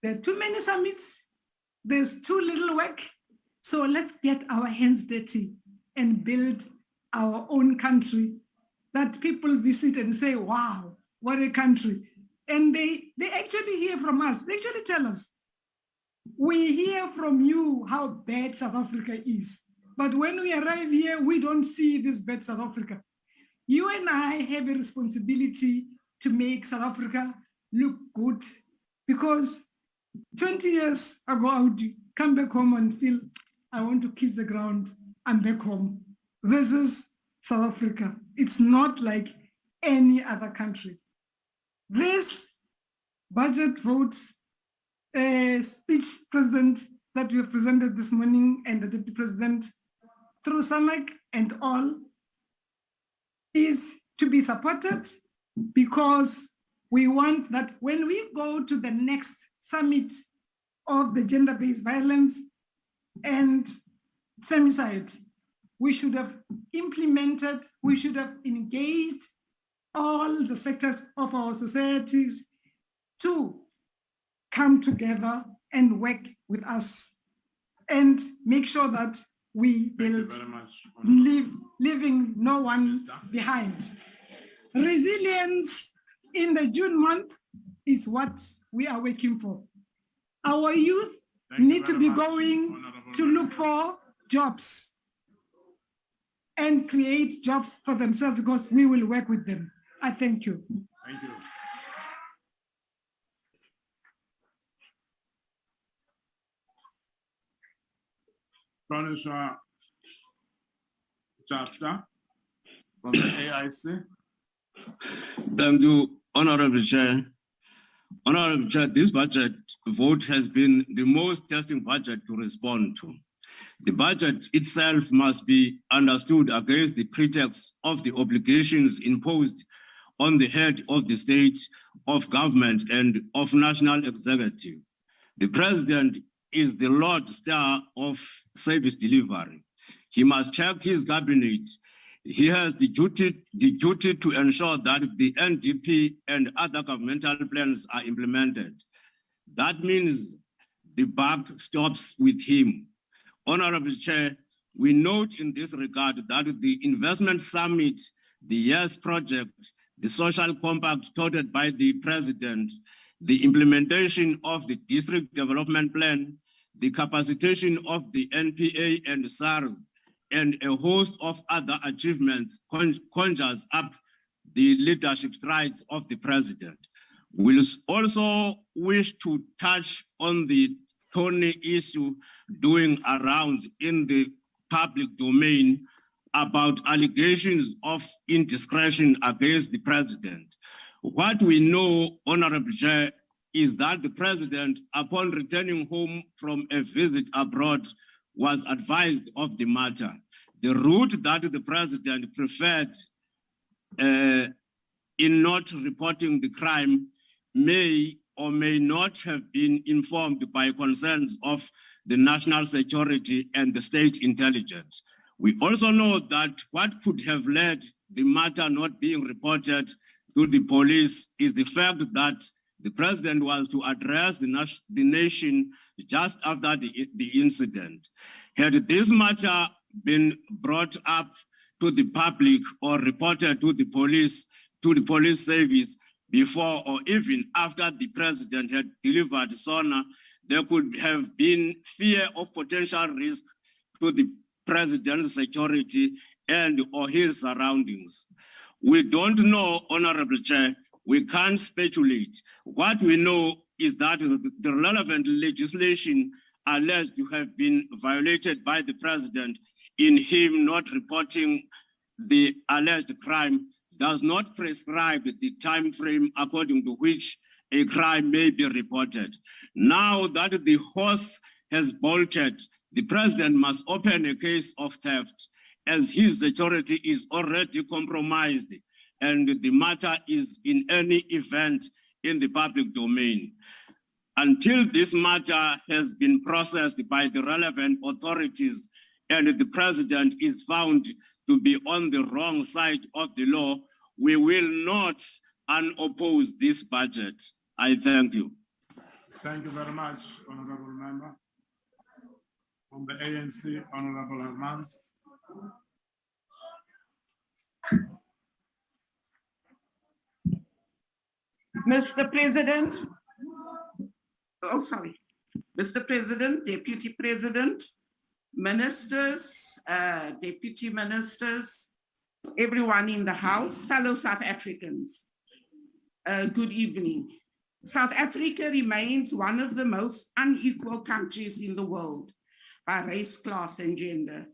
There are too many summits, there's too little work. So let's get our hands dirty and build our own country that people visit and say, wow, what a country. And they actually hear from us. They actually tell us, we hear from you how bad South Africa is. But when we arrive here, we don't see this bad South Africa. You and I have a responsibility to make South Africa look good, because 20 years ago, I would come back home and feel, I want to kiss the ground, I'm back home. This is South Africa. It's not like any other country. This budget vote speech, President, that we have presented this morning, and the Deputy President, through SAMEC and all, is to be supported, because we want that when we go to the next summit of the gender-based violence and femicide, we should have implemented, we should have engaged all the sectors of our societies to come together and work with us and make sure that we build, leaving no one behind. Resilience in the June month is what we are working for. Our youth need to be going to look for jobs and create jobs for themselves, because we will work with them. I thank you. Thank you. Pronisha Chasta from the AIC. Thank you, Honorable Chair, this budget vote has been the most testing budget to respond to. The budget itself must be understood against the pretext of the obligations imposed on the head of the state, of government, and of national executive. The president is the Lord Star of service delivery. He must check his cabinet. He has the duty to ensure that the NDP and other governmental plans are implemented. That means the buck stops with him. Honorable Chair, we note in this regard that the investment summit, the YES project, the social compact touted by the president, the implementation of the district development plan, the capacitation of the NPA and SARS, and a host of other achievements conjures up the leadership strides of the president. We'll also wish to touch on the thorny issue doing around in the public domain about allegations of indiscretion against the president. What we know, Honorable Chair, is that the president, upon returning home from a visit abroad, was advised of the matter. The route that the president preferred in not reporting the crime may or may not have been informed by concerns of the national security and the state intelligence. We also know that what could have led the matter not being reported to the police is the fact that the president was to address the nation just after the incident. Had this matter been brought up to the public or reported to the police service before or even after the president had delivered SONA, there could have been fear of potential risk to the president's security and or his surroundings. We don't know, Honorable Chair, we can't speculate. What we know is that the relevant legislation alleged to have been violated by the president in him not reporting the alleged crime does not prescribe the time frame according to which a crime may be reported. Now that the horse has bolted, the president must open a case of theft as his security is already compromised and the matter is in any event in the public domain. Until this matter has been processed by the relevant authorities and the president is found to be on the wrong side of the law, we will not unoppose this budget. I thank you. Thank you very much, Honorable Member. From the ANC, Honorable Hermans. Mr. President, Mr. President, Deputy President, Ministers, Deputy Ministers, everyone in the House, fellow South Africans, good evening. South Africa remains one of the most unequal countries in the world by race, class, and gender.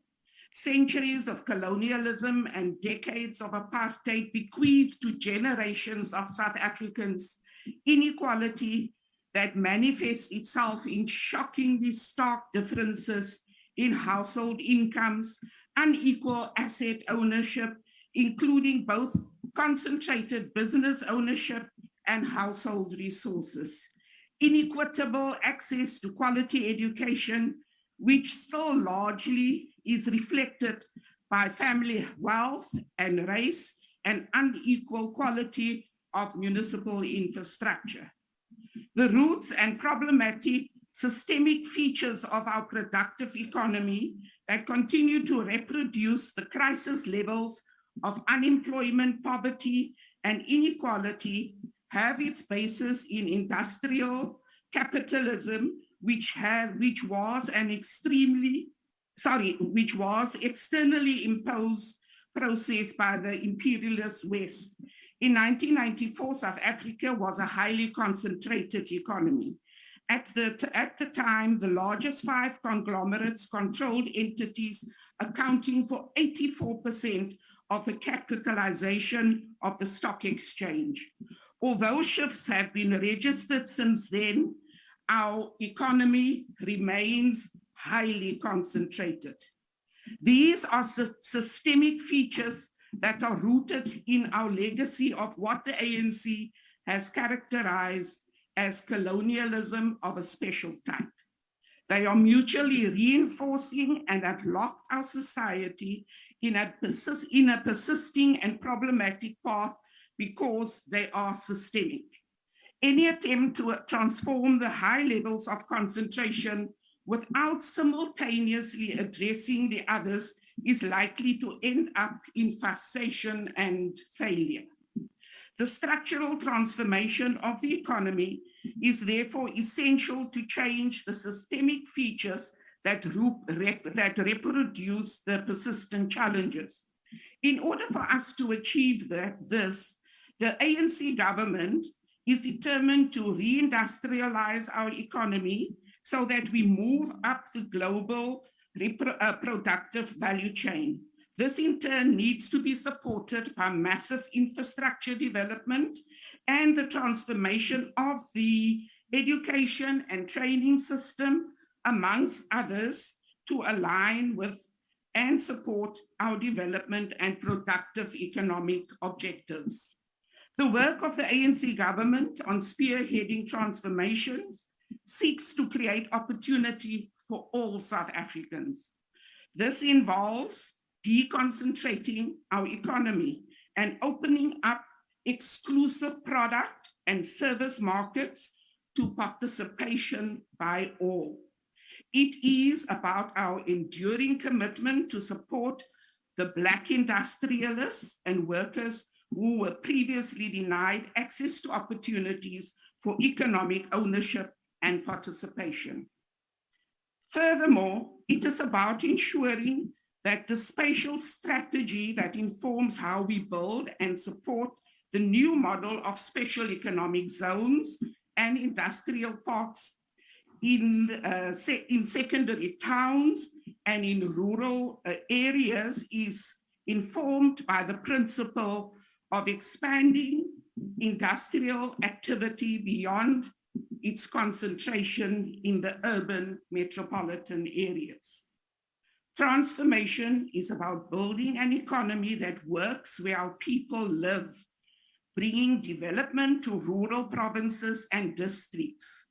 Centuries of colonialism and decades of apartheid bequeathed to generations of South Africans inequality that manifests itself in shockingly stark differences in household incomes, unequal asset ownership, including both concentrated business ownership and household resources, inequitable access to quality education, which still largely is reflected by family wealth and race, and unequal quality of municipal infrastructure. The roots and problematic systemic features of our productive economy that continue to reproduce the crisis levels of unemployment, poverty, and inequality have its basis in industrial capitalism, which was externally imposed process by the imperialist West. In 1994, South Africa was a highly concentrated economy. At the time, the largest 5 conglomerates controlled entities accounting for 84% of the capitalization of the stock exchange. Although shifts have been registered since then, our economy remains highly concentrated. These are systemic features that are rooted in our legacy of what the ANC has characterized as colonialism of a special type. They are mutually reinforcing and have locked our society in a persisting and problematic path because they are systemic. Any attempt to transform the high levels of concentration without simultaneously addressing the others is likely to end up in frustration and failure. The structural transformation of the economy is therefore essential to change the systemic features that reproduce the persistent challenges. In order for us to achieve this, the ANC government is determined to reindustrialize our economy so that we move up the global productive value chain. This in turn needs to be supported by massive infrastructure development and the transformation of the education and training system, amongst others, to align with and support our development and productive economic objectives. The work of the ANC government on spearheading transformations seeks to create opportunity for all South Africans. This involves deconcentrating our economy and opening up exclusive product and service markets to participation by all. It is about our enduring commitment to support the Black industrialists and workers who were previously denied access to opportunities for economic ownership and participation. Furthermore, it is about ensuring that the spatial strategy that informs how we build and support the new model of special economic zones and industrial parks in secondary towns and in rural areas is informed by the principle of expanding industrial activity beyond its concentration in the urban metropolitan areas. Transformation is about building an economy that works where our people live, bringing development to rural provinces and districts.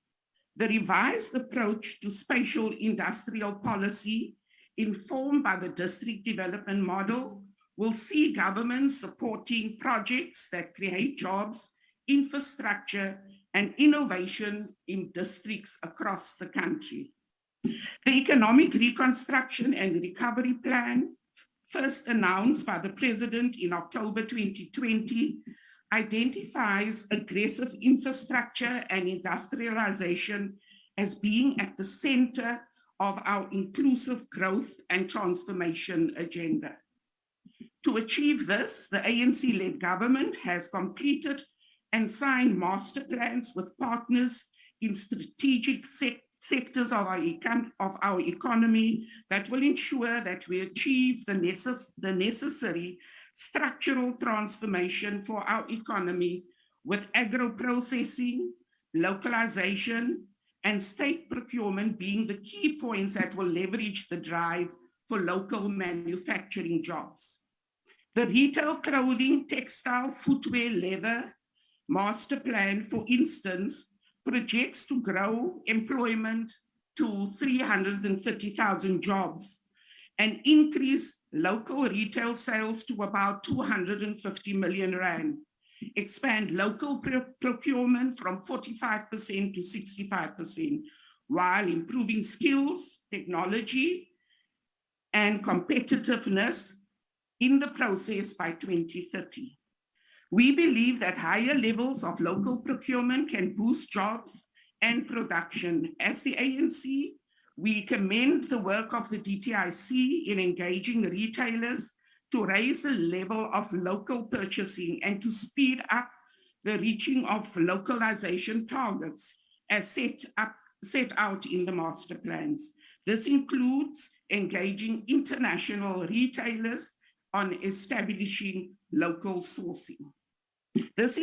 The revised approach to spatial industrial policy, informed by the district development model, will see government supporting projects that create jobs, infrastructure, and innovation in districts across the country. The Economic Reconstruction and Recovery Plan, first announced by the President in October 2020, identifies aggressive infrastructure and industrialization as being at the center of our inclusive growth and transformation agenda. To achieve this, the ANC-led government has completed and signed master plans with partners in strategic sectors of our economy that will ensure that we achieve the necessary structural transformation for our economy, with agro-processing, localization, and state procurement being the key points that will leverage the drive for local manufacturing jobs. The retail, clothing, textile, footwear, leather master plan, for instance, projects to grow employment to 330,000 jobs and increase local retail sales to about 250 million rand, expand local procurement from 45% to 65%, while improving skills, technology, and competitiveness in the process by 2030. We believe that higher levels of local procurement can boost jobs and production. As the ANC, we commend the work of the DTIC in engaging retailers to raise the level of local purchasing and to speed up the reaching of localization targets as set out in the master plans. This includes engaging international retailers on establishing local sourcing. This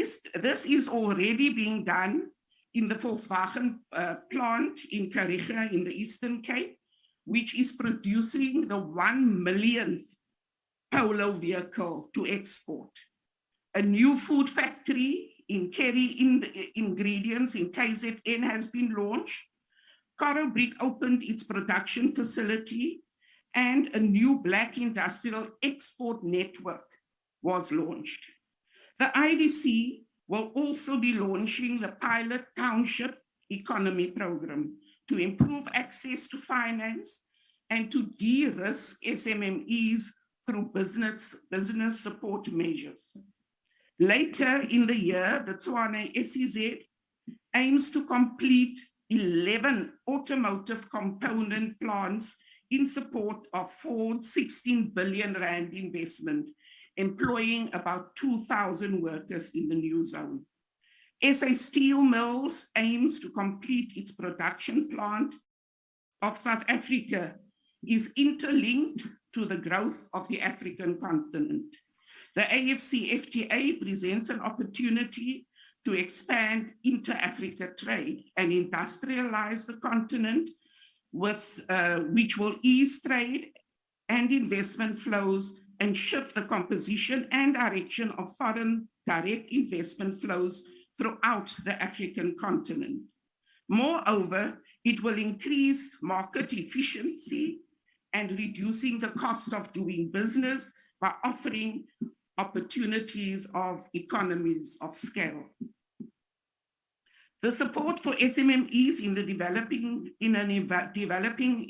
is already being done in the Volkswagen plant in Kariga in the Eastern Cape, which is producing the 1 millionth Polo vehicle to export. A new food factory in Kerry Ingredients in KZN has been launched. Caro Brick opened its production facility, and a new black industrial export network was launched. The IDC will also be launching the pilot township economy program to improve access to finance and to de-risk SMMEs through business support measures. Later in the year, the Tshwane SEZ aims to complete 11 automotive component plants in support of Ford's 16 billion rand investment, employing about 2,000 workers in the new zone. SA Steel Mills aims to complete its production plant of South Africa is interlinked to the growth of the African continent. The AFCFTA presents an opportunity to expand inter-Africa trade and industrialize the continent, with which will ease trade and investment flows and shift the composition and direction of foreign direct investment flows throughout the African continent. Moreover, it will increase market efficiency and reducing the cost of doing business by offering opportunities of economies of scale. The support for SMMEs in a developing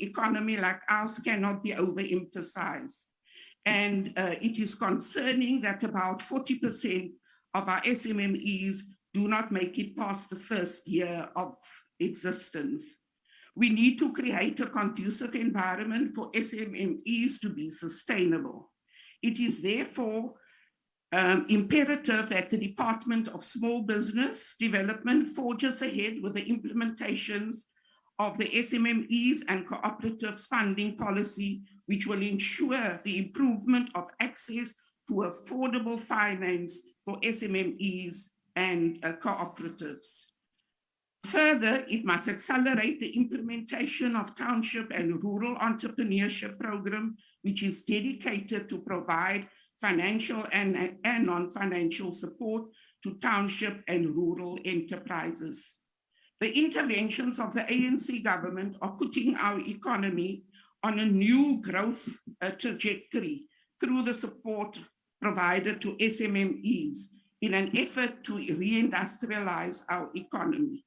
economy like ours cannot be overemphasized. And it is concerning that about 40% of our SMMEs do not make it past the first year of existence. We need to create a conducive environment for SMMEs to be sustainable. It is therefore imperative that the Department of Small Business Development forges ahead with the implementations of the SMMEs and cooperatives funding policy, which will ensure the improvement of access to affordable finance for SMMEs and cooperatives. Further, it must accelerate the implementation of township and rural entrepreneurship program, which is dedicated to provide financial and non-financial support to township and rural enterprises. The interventions of the ANC government are putting our economy on a new growth trajectory through the support provided to SMMEs in an effort to reindustrialize our economy.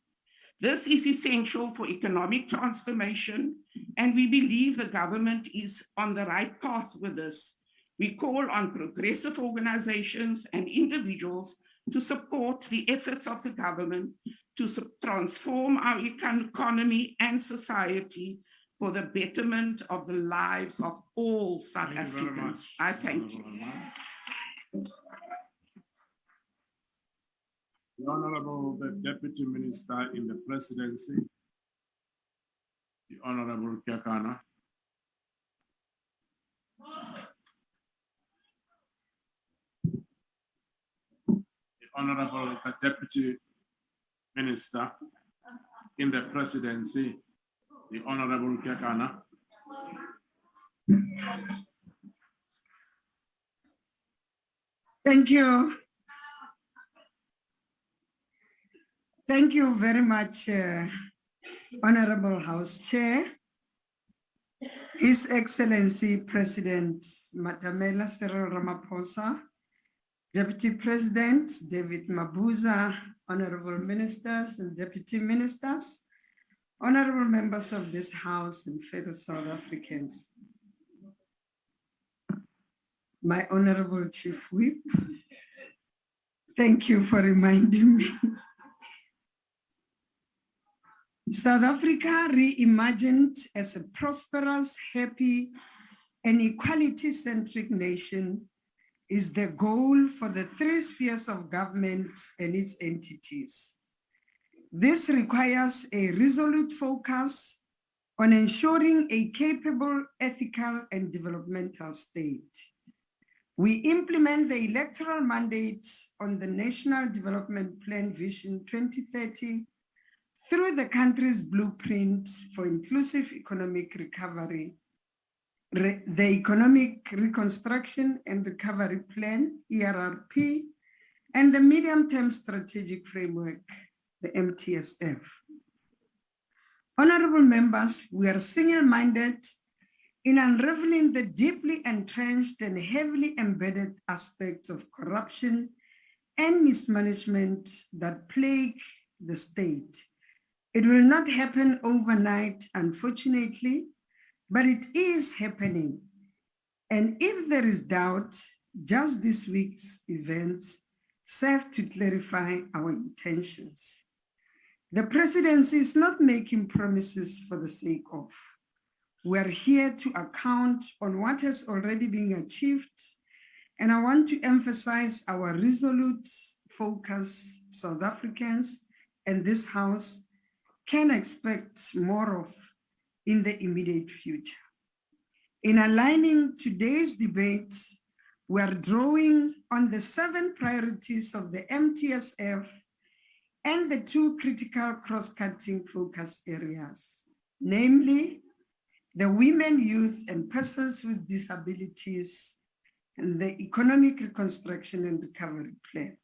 This is essential for economic transformation, and we believe the government is on the right path with this. We call on progressive organizations and individuals to support the efforts of the government to transform our economy and society for the betterment of the lives of all South Africans. I thank you. The Honorable Deputy Minister in the Presidency, the Honorable Kekana. The Honorable Deputy Minister in the Presidency, the Honorable Kekana. Thank you. Thank you very much, Honorable House Chair, His Excellency President Matamela Cyril Ramaphosa, Deputy President David Mabuza, Honorable Ministers and Deputy Ministers, Honorable members of this House and fellow South Africans. My Honorable Chief Whip, thank you for reminding me. South Africa reimagined as a prosperous, happy, and equality-centric nation is the goal for the three spheres of government and its entities. This requires a resolute focus on ensuring a capable, ethical, and developmental state. We implement the electoral mandate on the National Development Plan Vision 2030 through the country's blueprint for inclusive economic recovery, the Economic Reconstruction and Recovery Plan, ERRP, and the Medium-Term Strategic Framework, the MTSF. Honorable members, we are single-minded in unraveling the deeply entrenched and heavily embedded aspects of corruption and mismanagement that plague the state. It will not happen overnight, unfortunately, but it is happening. And if there is doubt, just this week's events serve to clarify our intentions. The presidency is not making promises for the sake of. We are here to account on what has already been achieved. And I want to emphasize our resolute focus South Africans and this House can expect more of in the immediate future. In aligning today's debate, we are drawing on the 7 priorities of the MTSF and the 2 critical cross-cutting focus areas, namely the women, youth, and persons with disabilities, and the Economic Reconstruction and Recovery Plan.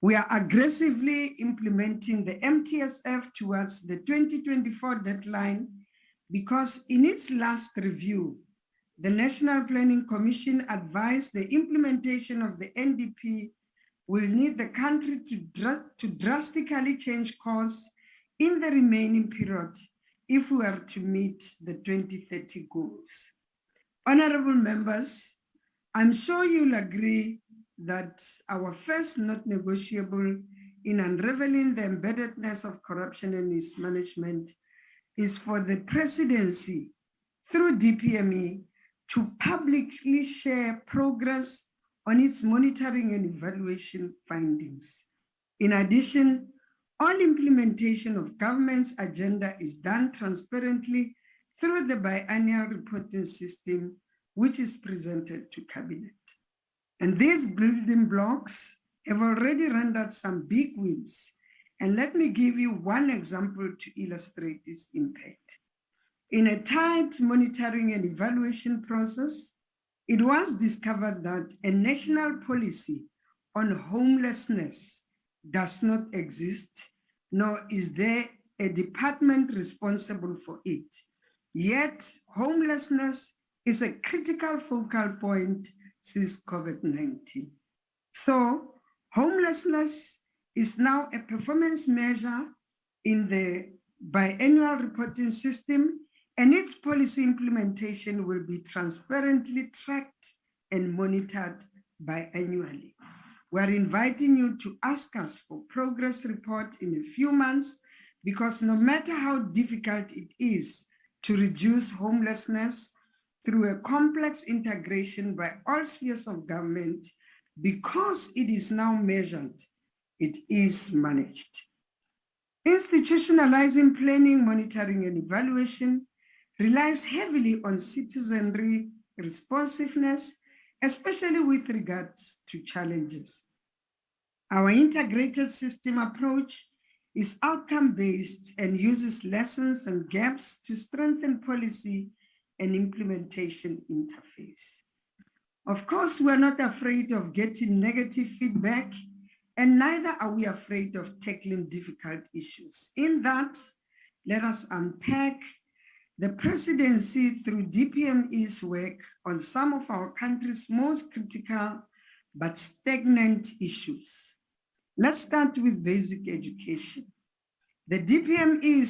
We are aggressively implementing the MTSF towards the 2024 deadline because in its last review, the National Planning Commission advised the implementation of the NDP will need the country to drastically change course in the remaining period if we are to meet the 2030 goals. Honorable members, I'm sure you'll agree that our first not negotiable in unraveling the embeddedness of corruption and mismanagement is for the presidency through DPME to publicly share progress on its monitoring and evaluation findings. In addition, all implementation of government's agenda is done transparently through the biannual reporting system, which is presented to Cabinet. And these building blocks have already rendered some big wins. And let me give you one example to illustrate this impact. In a tight monitoring and evaluation process, it was discovered that a national policy on homelessness does not exist, nor is there a department responsible for it. Yet, homelessness is a critical focal point since COVID-19. So, homelessness is now a performance measure in the biannual reporting system, and its policy implementation will be transparently tracked and monitored biannually. We are inviting you to ask us for progress report in a few months, because no matter how difficult it is to reduce homelessness through a complex integration by all spheres of government, because it is now measured, it is managed. Institutionalizing planning, monitoring, and evaluation relies heavily on citizenry responsiveness, especially with regards to challenges. Our integrated system approach is outcome-based and uses lessons and gaps to strengthen policy and implementation interface. Of course, we're not afraid of getting negative feedback, and neither are we afraid of tackling difficult issues. In that, let us unpack the presidency through DPME's work on some of our country's most critical but stagnant issues. Let's start with basic education. The DPME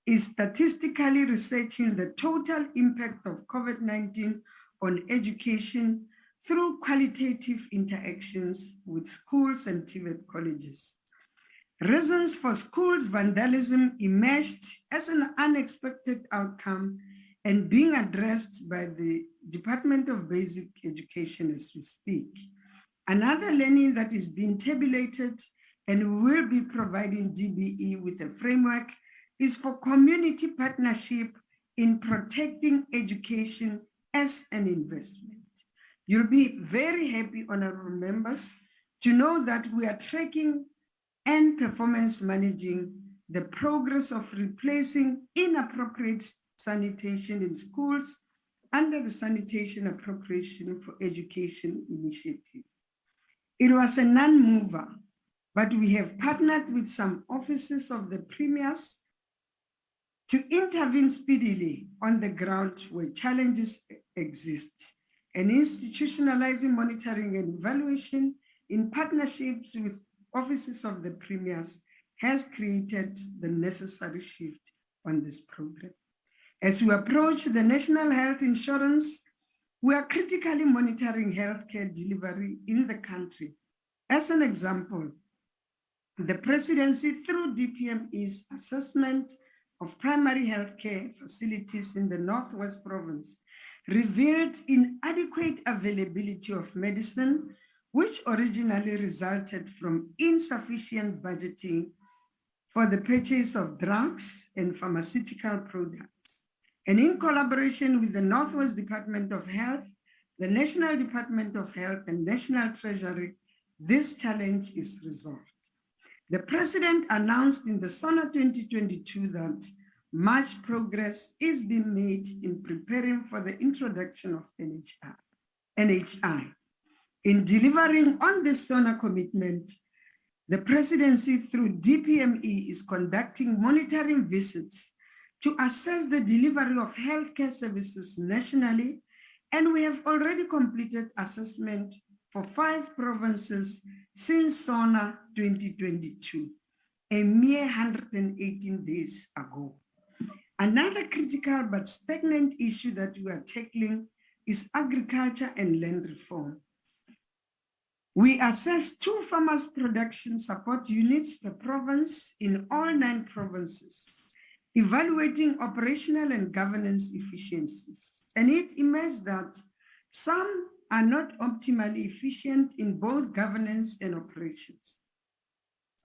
is statistically researching the total impact of COVID-19 on education through qualitative interactions with schools and TVET colleges. Reasons for schools vandalism emerged as an unexpected outcome and being addressed by the Department of Basic Education as we speak. Another learning that is being tabulated and will be providing DBE with a framework is for community partnership in protecting education as an investment. You'll be very happy, honorable members, to know that we are tracking and performance managing the progress of replacing inappropriate sanitation in schools under the Sanitation Appropriation for Education Initiative. It was a non-mover, but we have partnered with some offices of the premiers to intervene speedily on the ground where challenges exist, and institutionalizing monitoring and evaluation in partnerships with offices of the premiers has created the necessary shift on this program. As we approach the National Health Insurance, we are critically monitoring healthcare delivery in the country. As an example, the Presidency, through DPME's assessment of primary healthcare facilities in the Northwest Province, revealed inadequate availability of medicine, which originally resulted from insufficient budgeting for the purchase of drugs and pharmaceutical products. And in collaboration with the Northwest Department of Health, the National Department of Health and National Treasury, this challenge is resolved. The President announced in the SONA 2022 that much progress is being made in preparing for the introduction of NHI. In delivering on this SONA commitment, the Presidency through DPME is conducting monitoring visits to assess the delivery of healthcare services nationally, and we have already completed assessment for 5 provinces since SONA 2022, a mere 118 days ago. Another critical but stagnant issue that we are tackling is agriculture and land reform. We assess 2 farmers' production support units per province in all 9 provinces, evaluating operational and governance efficiencies. And it emerged that some are not optimally efficient in both governance and operations.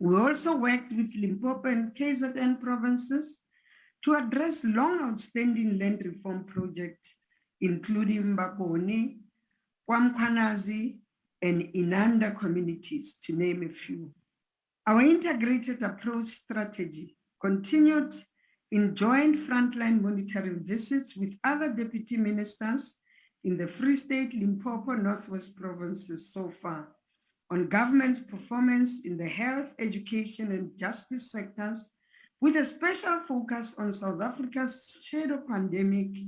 We also worked with Limpopo and KZN provinces to address long outstanding land reform projects, including Mbakoni, Kwamkwanazi, and Inanda communities, to name a few. Our integrated approach strategy continued in joint frontline monitoring visits with other deputy ministers in the Free State, Limpopo, Northwest provinces so far on government's performance in the health, education, and justice sectors, with a special focus on South Africa's shadow pandemic,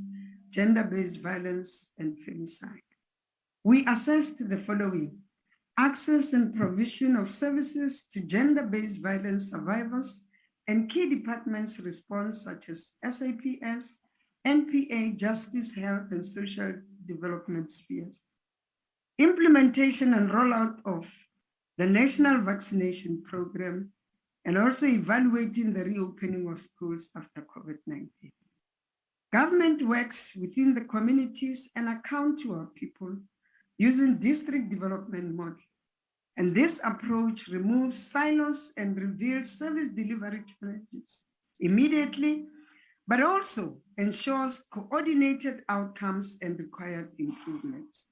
gender-based violence, and femicide. We assessed the following: access and provision of services to gender-based violence survivors and key departments' response, such as SAPS, NPA, justice, health, and social development spheres. Implementation and rollout of the national vaccination program, and also evaluating the reopening of schools after COVID-19. Government works within the communities and account to our people using district development model. And this approach removes silos and reveals service delivery challenges immediately, but also ensures coordinated outcomes and required improvements.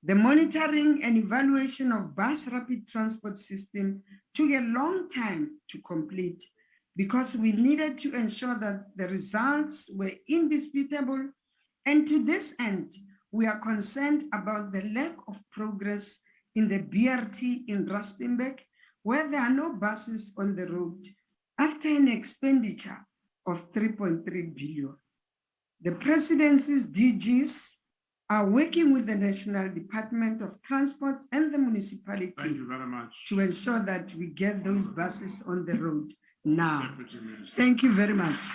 The monitoring and evaluation of bus rapid transport system took a long time to complete because we needed to ensure that the results were indisputable. And to this end, we are concerned about the lack of progress in the BRT in Rustenburg, where there are no buses on the road after an expenditure of 3.3 billion. The Presidency's DGs are working with the National Department of Transport and the municipality. Thank you very much. To ensure that we get those buses on the road now. Thank you very much.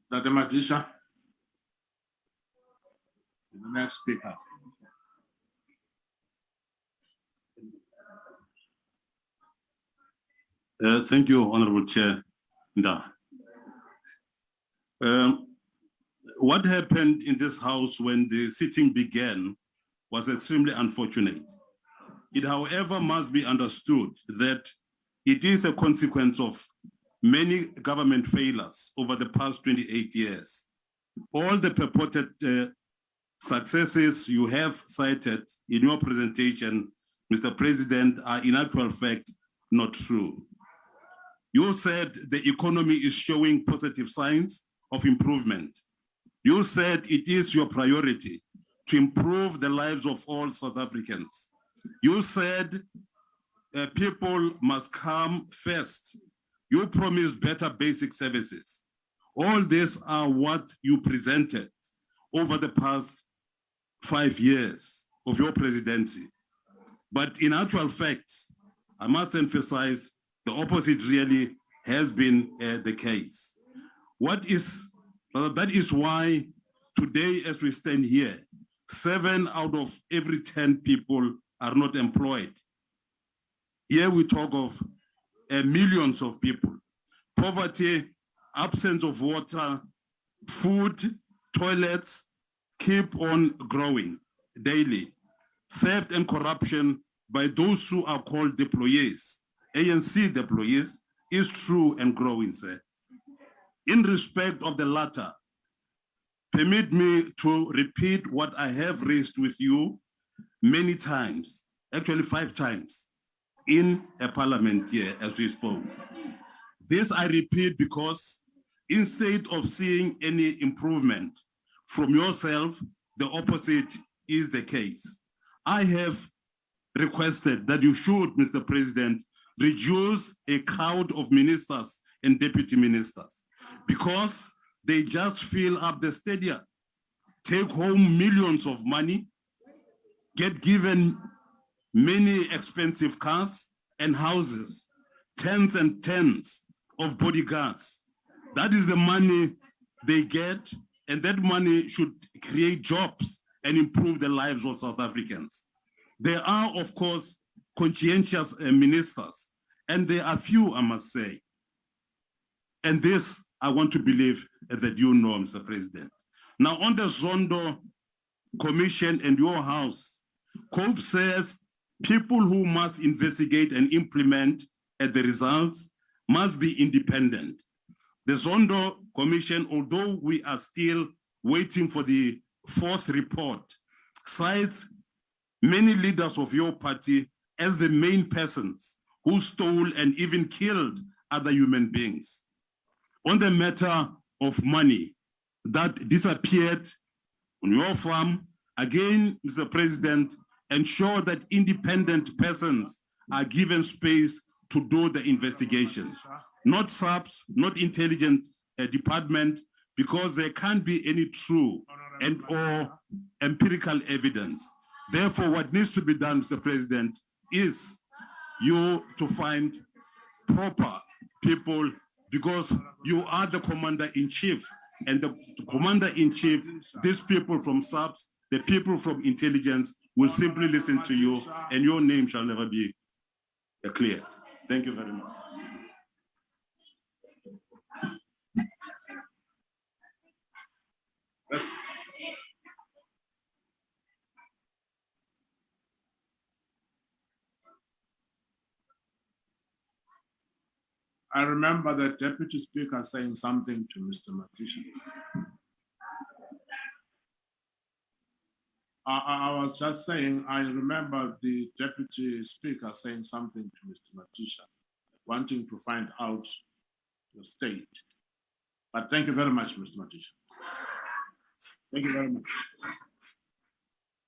Dr. Madisha, the next speaker. Thank you, Honorable Chair. What happened in this House when the sitting began was extremely unfortunate. It, however, must be understood that It is a consequence of many government failures over the past 28 years. All the purported successes you have cited in your presentation, Mr. President, are in actual fact not true. You said the economy is showing positive signs of improvement. You said it is your priority to improve the lives of all South Africans. You said people must come first. You promised better basic services. All these are what you presented over the past 5 years of your presidency. But in actual fact, I must emphasize the opposite really has been the case. That is why today, as we stand here, 7 out of every 10 people are not employed. Here we talk of millions of people. Poverty, absence of water, food, toilets keep on growing daily. Theft and corruption by those who are called deployees, ANC deployees, is true and growing, sir. In respect of the latter, permit me to repeat what I have raised with you many times, actually 5 times, in a parliament here as we spoke. This I repeat because instead of seeing any improvement from yourself, the opposite is the case. I have requested that you should, Mr. President, reduce a crowd of ministers and deputy ministers because they just fill up the stadium, take home millions of money, get given many expensive cars and houses, tens and tens of bodyguards. That is the money they get, and that money should create jobs and improve the lives of South Africans. There are, of course, conscientious ministers, and there are few, I must say. And this, I want to believe that you know, Mr. President. Now, on the Zondo Commission and your house, COPE says people who must investigate and implement the results must be independent. The Zondo Commission, although we are still waiting for the 4th report, cites many leaders of your party as the main persons who stole and even killed other human beings. On the matter of money that disappeared on your farm, again, Mr. President, ensure that independent persons are given space to do the investigations, not SAPS, not intelligence department, because there can't be any true and or empirical evidence. Therefore, what needs to be done, Mr. President, is you to find proper people, because you are the commander-in-chief, and the commander-in-chief, these people from SAPS, the people from intelligence will simply listen to you, and your name shall never be cleared. Thank you very much. Yes. I remember the Deputy Speaker saying something to Mr. Matisha. I was just saying, I remember the Deputy Speaker saying something to Mr. Matisha, wanting to find out the state. But thank you very much, Mr. Matisha. Thank you very much.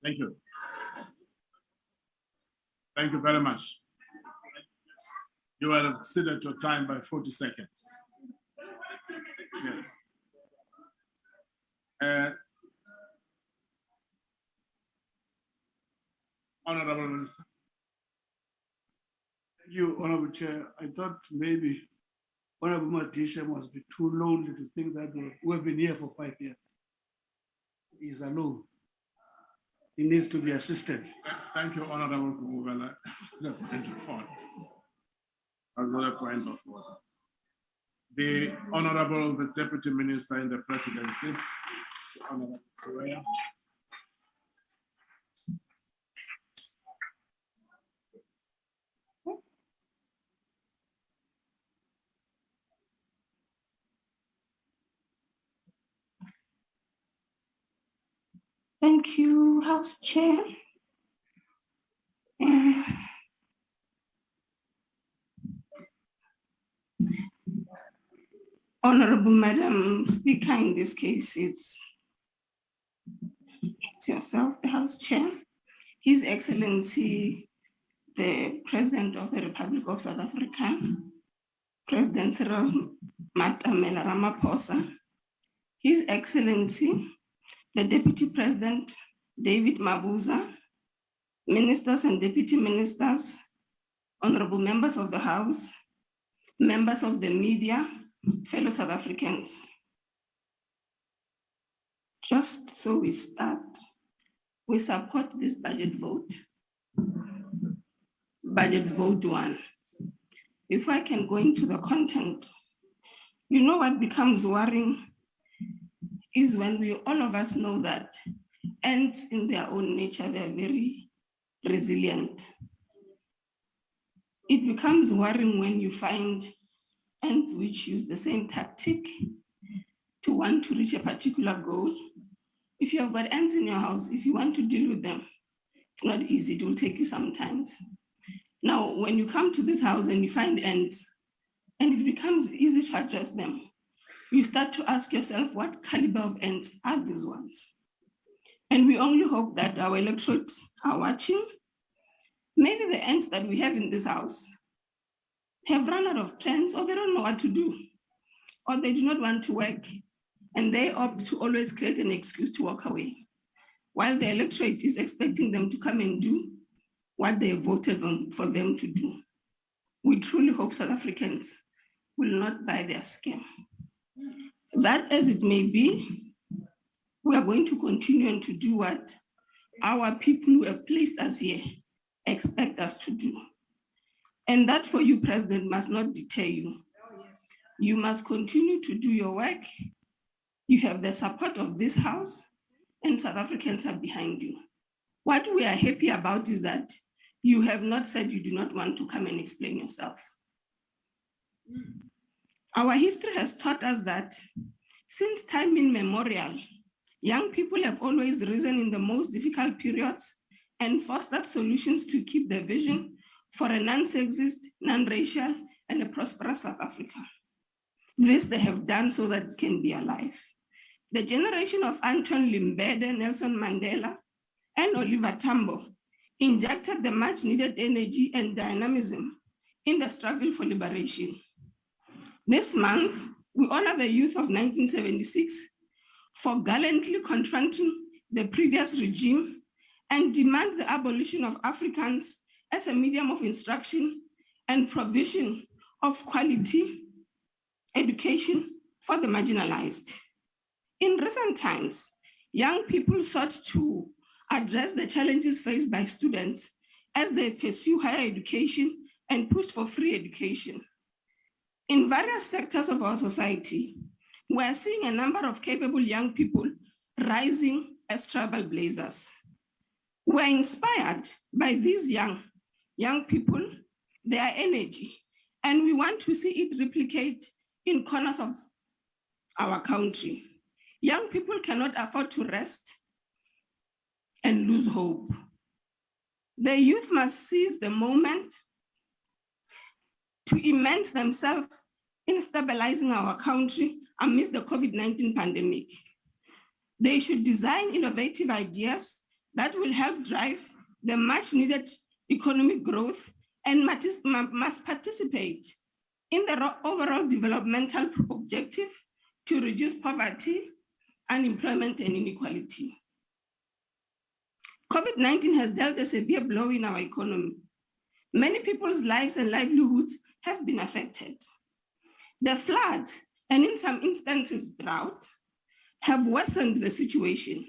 Thank you. Thank you very much. You have exceeded your time by 40 seconds. Yes. Honorable Minister. Thank you, Honorable Chair. I thought maybe Honorable Matisha must be too lonely to think that we've been here for 5 years. He's alone. He needs to be assisted. Thank you, Honorable Kumugala. That's not a point of order. The Honorable, the Deputy Minister in the Presidency, Honorable Cyril. Thank you, House Chair. Honorable Madam Speaker, in this case, it's yourself, the House Chair, His Excellency, the President of the Republic of South Africa, President Cyril Ramaphosa, His Excellency, the Deputy President, David Mabuza, Ministers and Deputy Ministers, Honorable Members of the House, members of the media, fellow South Africans. Just so we start, we support this budget vote. Budget vote 1. Before I can go into the content, you know what becomes worrying is when all of us know that ants in their own nature, they're very resilient. It becomes worrying when you find ants which use the same tactic to want to reach a particular goal. If you have got ants in your house, if you want to deal with them, it's not easy, it will take you some time. Now, when you come to this house and you find ants, and it becomes easy to address them, you start to ask yourself, what caliber of ants are these ones? And we only hope that our electorates are watching. Maybe the ants that we have in this house have run out of plans, or they don't know what to do, or they do not want to work, and they opt to always create an excuse to walk away, while the electorate is expecting them to come and do what they voted on for them to do. We truly hope South Africans will not buy their scam. That as it may be, we are going to continue and to do what our people who have placed us here expect us to do. And that for you, President, must not deter you. You must continue to do your work. You have the support of this House, and South Africans are behind you. What we are happy about is that you have not said you do not want to come and explain yourself. Our history has taught us that since time immemorial, young people have always risen in the most difficult periods and fostered solutions to keep the vision for a non-sexist, non-racial, and a prosperous South Africa. This they have done so that it can be alive. The generation of Anton Limbede, Nelson Mandela, and Oliver Tambo injected the much needed energy and dynamism in the struggle for liberation. This month, we honor the youth of 1976 for gallantly confronting the previous regime and demand the abolition of Afrikaans as a medium of instruction and provision of quality education for the marginalized. In recent times, young people sought to address the challenges faced by students as they pursue higher education and pushed for free education. In various sectors of our society, we are seeing a number of capable young people rising as trailblazers. We are inspired by these young people, their energy, and we want to see it replicate in corners of our country. Young people cannot afford to rest and lose hope. The youth must seize the moment to immerse themselves in stabilizing our country amidst the COVID-19 pandemic. They should design innovative ideas that will help drive the much needed economic growth and must participate in the overall developmental objective to reduce poverty, unemployment, and inequality. COVID-19 has dealt a severe blow in our economy. Many people's lives and livelihoods have been affected. The flood, and in some instances drought, have worsened the situation.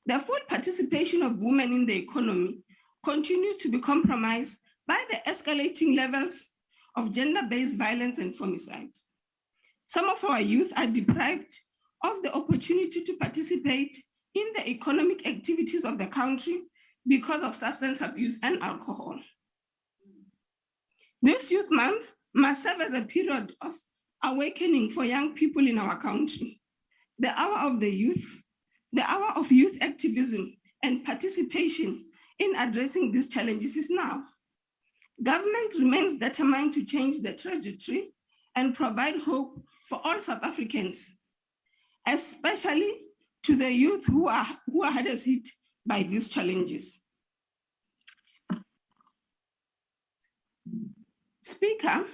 The full participation of women in the economy continues to be compromised by the escalating levels of gender-based violence and femicide. Some of our youth are deprived of the opportunity to participate in the economic activities of the country because of substance abuse and alcohol. This Youth Month must serve as a period of awakening for young people in our country. The hour of the youth The hour of youth activism and participation in addressing these challenges is now. Government remains determined to change the trajectory and provide hope for all South Africans, especially to the youth who are hardest hit by these challenges. Speaker,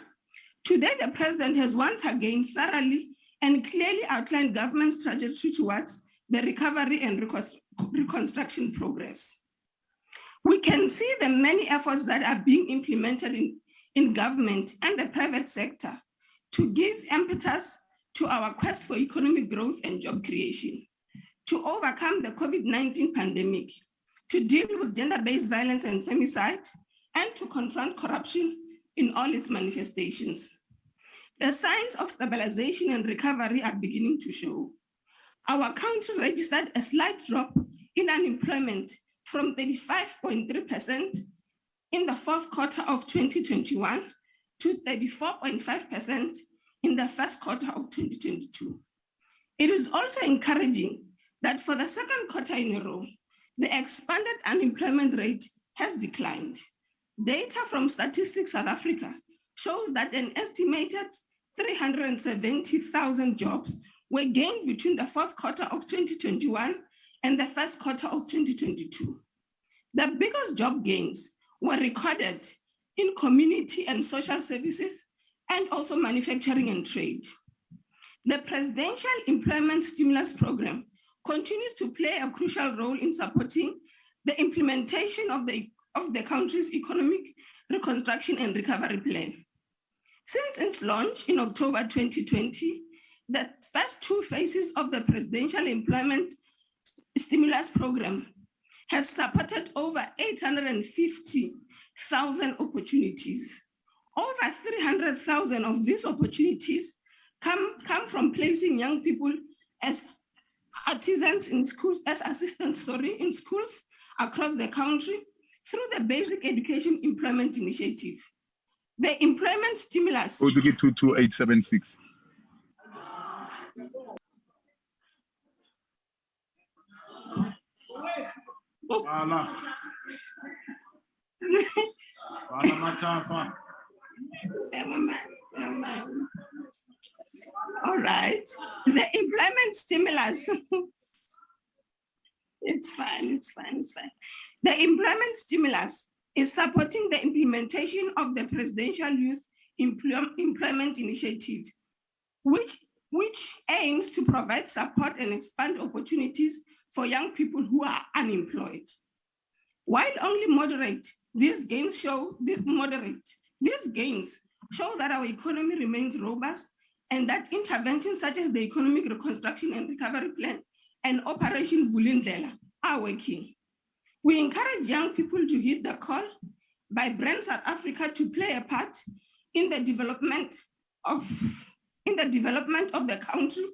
today the President has once again thoroughly and clearly outlined government's trajectory towards the recovery and reconstruction progress. We can see the many efforts that are being implemented in government and the private sector to give impetus to our quest for economic growth and job creation, to overcome the COVID-19 pandemic, to deal with gender-based violence and femicide, and to confront corruption in all its manifestations. The signs of stabilization and recovery are beginning to show. Our country registered a slight drop in unemployment from 35.3% in the fourth quarter of 2021 to 34.5% in the first quarter of 2022. It is also encouraging that for the second quarter in a row, the expanded unemployment rate has declined. Data from Statistics South Africa shows that an estimated 370,000 jobs were gained between the fourth quarter of 2021 and the first quarter of 2022. The biggest job gains were recorded in community and social services and also manufacturing and trade. The Presidential Employment Stimulus Program continues to play a crucial role in supporting the implementation of the country's economic reconstruction and recovery plan. Since its launch in October 2020, the first two phases of the Presidential Employment Stimulus Program has supported over 850,000 opportunities. Over 300,000 of these opportunities come from placing young people as artisans in schools, as assistants, in schools across the country through the Basic Education Employment Initiative. The employment stimulus. 22876. All right, the employment stimulus. It's fine. The employment stimulus is supporting the implementation of the Presidential Youth Employment Initiative, which aims to provide support and expand opportunities for young people who are unemployed. While only moderate, these gains show that our economy remains robust and that interventions such as the Economic Reconstruction and Recovery Plan and Operation Vulindlela are working. We encourage young people to heed the call by Brand South Africa to play a part in the development of the country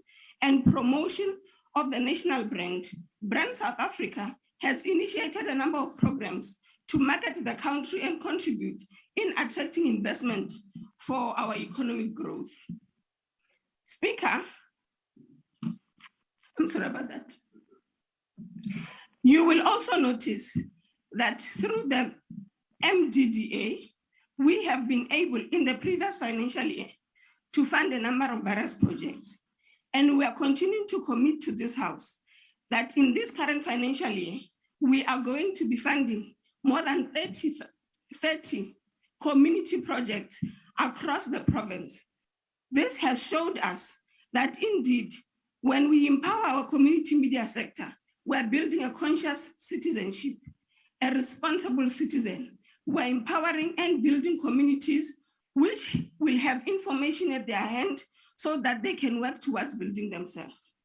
and promotion of the national brand. Brand South Africa has initiated a number of programs to market the country and contribute in attracting investment for our economic growth. Speaker, I'm sorry about that. You will also notice that through the MDDA, we have been able in the previous financial year to fund a number of various projects. And we are continuing to commit to this House that in this current financial year, we are going to be funding more than 30 community projects across the province. This has showed us that indeed, when we empower our community media sector, we're building a conscious citizenship, a responsible citizen. We're empowering and building communities which will have information at their hand so that they can work towards building themselves.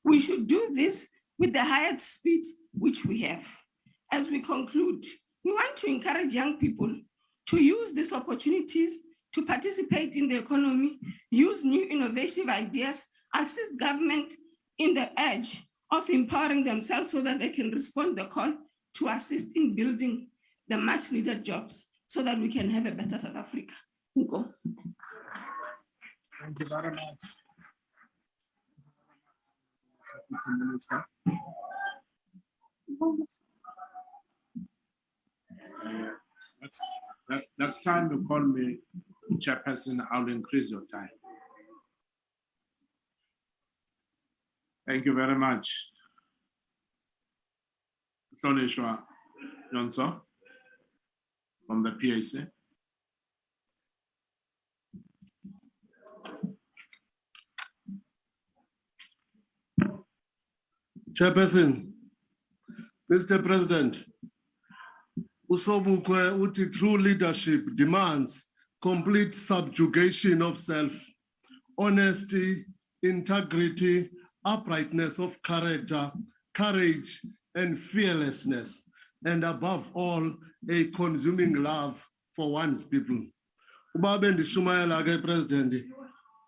We should do this with the highest speed which we have. As we conclude, we want to encourage young people to use these opportunities to participate in the economy, use new innovative ideas, assist government in the edge of empowering themselves so that they can respond to the call to assist in building the much needed jobs so that we can have a better South Africa. Go. Thank you very much. Thank you, Minister. Next time you call me chairperson, I'll increase your time. Thank you very much. Hlonishwa Nyonso from the PAC. Chairperson, Mr. President, Usobukwe uti true leadership demands complete subjugation of self, honesty, integrity, uprightness of character, courage, and fearlessness, and above all, a consuming love for one's people. Ubabe ndishumayela ke President,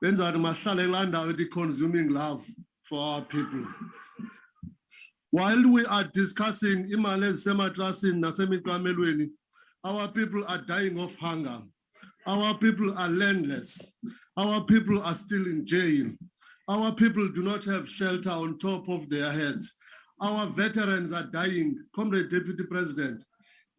benza mahlale kulanda with the consuming love for our people. While we are discussing imali ezisematrasini nasemiqamelweni, our people are dying of hunger. Our people are landless. Our people are still in jail. Our people do not have shelter on top of their heads. Our veterans are dying. Comrade Deputy President,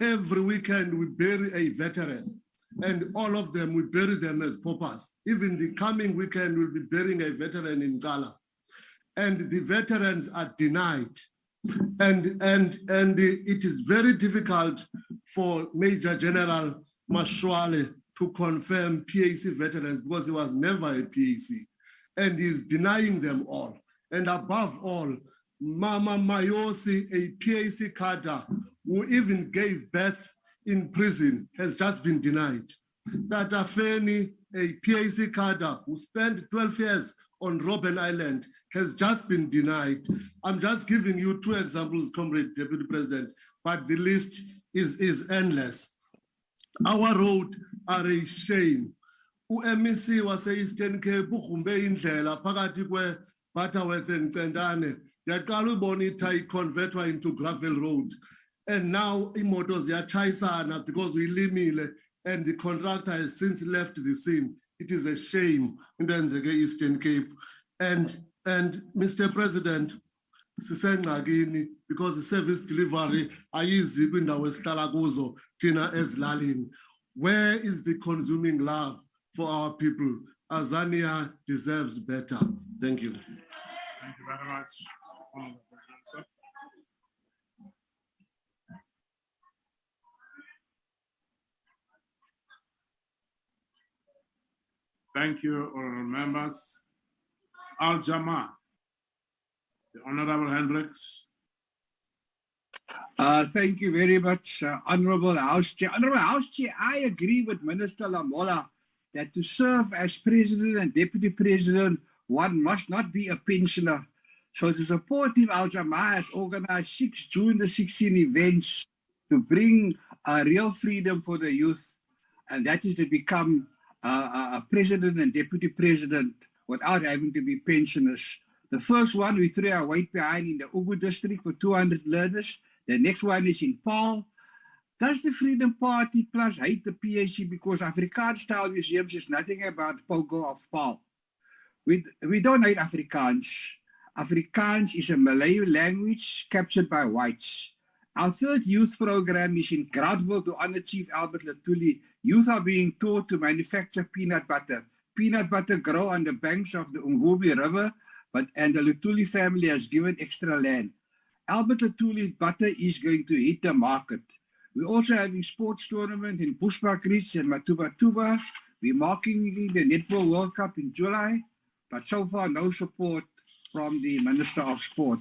every weekend we bury a veteran, and all of them, we bury them as paupers. Even the coming weekend, we'll be burying a veteran in Gala. And the veterans are denied. And it is very difficult for Major General Mashwale to confirm PAC veterans because he was never a PAC, and he's denying them all. And above all, Mama Mayosi, a PAC cadre who even gave birth in prison, has just been denied. Tata Feni, a PAC cadre who spent 12 years on Robben Island, has just been denied. I'm just giving you two examples, Comrade Deputy President, but the list is endless. Our roads are a shame. U-MEC wase-Eastern Cape ugrumbe indlela phakathi kwe-Butterworth and Cendane. Yaqala ubona ithi convertwa into gravel road. And now imoto ziyatshayisana because uyilimile and the contractor has since left the scene. It is a shame into enzeke Eastern Cape. And Mr. President, sisengxakini because the service delivery ayizi kwindawo esihlala kuzo thina ezilalini. Where is the consuming love for our people? Azania deserves better. Thank you. Thank you very much. Thank you, honorable members. Al Jama, the Honorable Hendricks. Thank you very much, Honorable House Chair. Honorable House Chair, I agree with Minister Lamola that to serve as President and Deputy President, one must not be a pensioner. So to support him, Al Jama has organized 6 June the 16 events to bring real freedom for the youth, and that is to become a President and Deputy President without having to be pensioners. The first one, we threw our weight behind in the Ugu district for 200 learners. The next one is in Paul. Does the Freedom Party plus hate the PAC because Afrikaans-style museums is nothing about Pogo of Paul? We don't hate Afrikaans. Afrikaans is a Malay language captured by whites. Our third youth program is in Groundville to honor Chief Albert Lutuli. Youth are being taught to manufacture peanut butter. Peanut butter grow on the banks of the Umvubi River, and the Lutuli family has given extra land. Albert Lutuli butter is going to hit the market. We're also having sports tournament in Bushbuckridge and Matubatuba. We're marking the Netball World Cup in July, but so far no support from the Minister of Sport.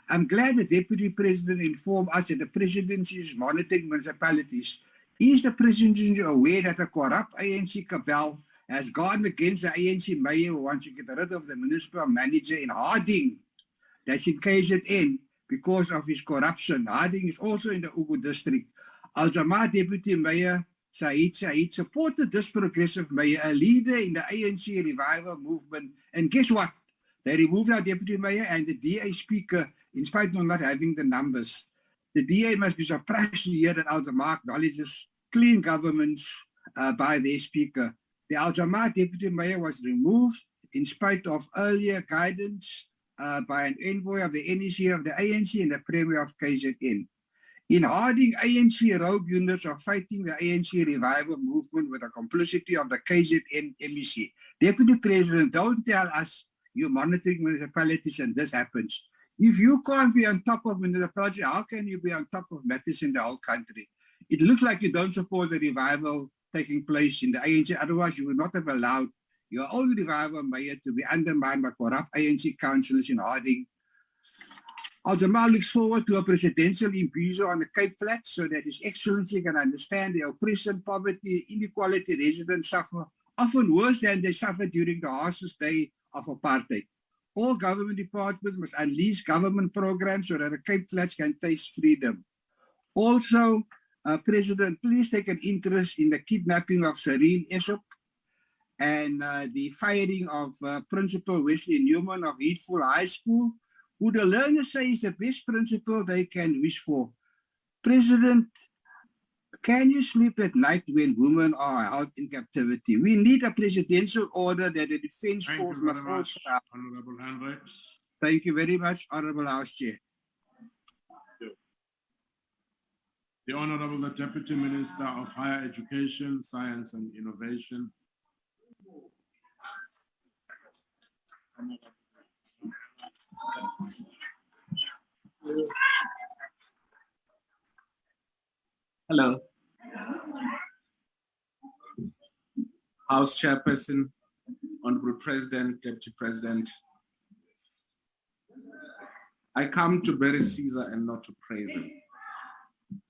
I'm glad the Deputy President informed us that the Presidency is monitoring municipalities. Is the Presidency aware that a corrupt ANC cabal has gone against the ANC mayor who wants to get rid of the municipal manager in Harding? That's in KZN because of his corruption. Harding is also in the Ugu district. Al Jama Deputy Mayor Said supported this progressive mayor, a leader in the ANC revival movement. And guess what? They removed our Deputy Mayor and the DA Speaker in spite of not having the numbers. The DA must be surprised to hear that Al Jama acknowledges clean governments by their Speaker. The Al Jama Deputy Mayor was removed in spite of earlier guidance by an envoy of the NEC of the ANC and the Premier of KZN. In Harding, ANC rogue units are fighting the ANC revival movement with the complicity of the KZN MEC. Deputy President, don't tell us you're monitoring municipalities and this happens. If you can't be on top of municipalities, how can you be on top of matters in the whole country? It looks like you don't support the revival taking place in the ANC. Otherwise, you would not have allowed your own revival mayor to be undermined by corrupt ANC councillors in Harding. Al-Jamal looks forward to a presidential imbuser on the Cape Flats so that His Excellency can understand the oppression, poverty, inequality residents suffer, often worse than they suffered during the harshest day of apartheid. All government departments must unleash government programs so that the Cape Flats can taste freedom. Also, President, please take an interest in the kidnapping of Serene Esop and the firing of Principal Wesley Newman of Heathful High School, who the learners say is the best principal they can wish for. President, can you sleep at night when women are held in captivity? We need a presidential order that the defense force must also have. Honorable Hendricks. Thank you very much, Honorable House Chair. The Honorable the Deputy Minister of Higher Education, Science and Innovation. Hello. House Chairperson, Honorable President, Deputy President. I come to bury Caesar and not to praise him.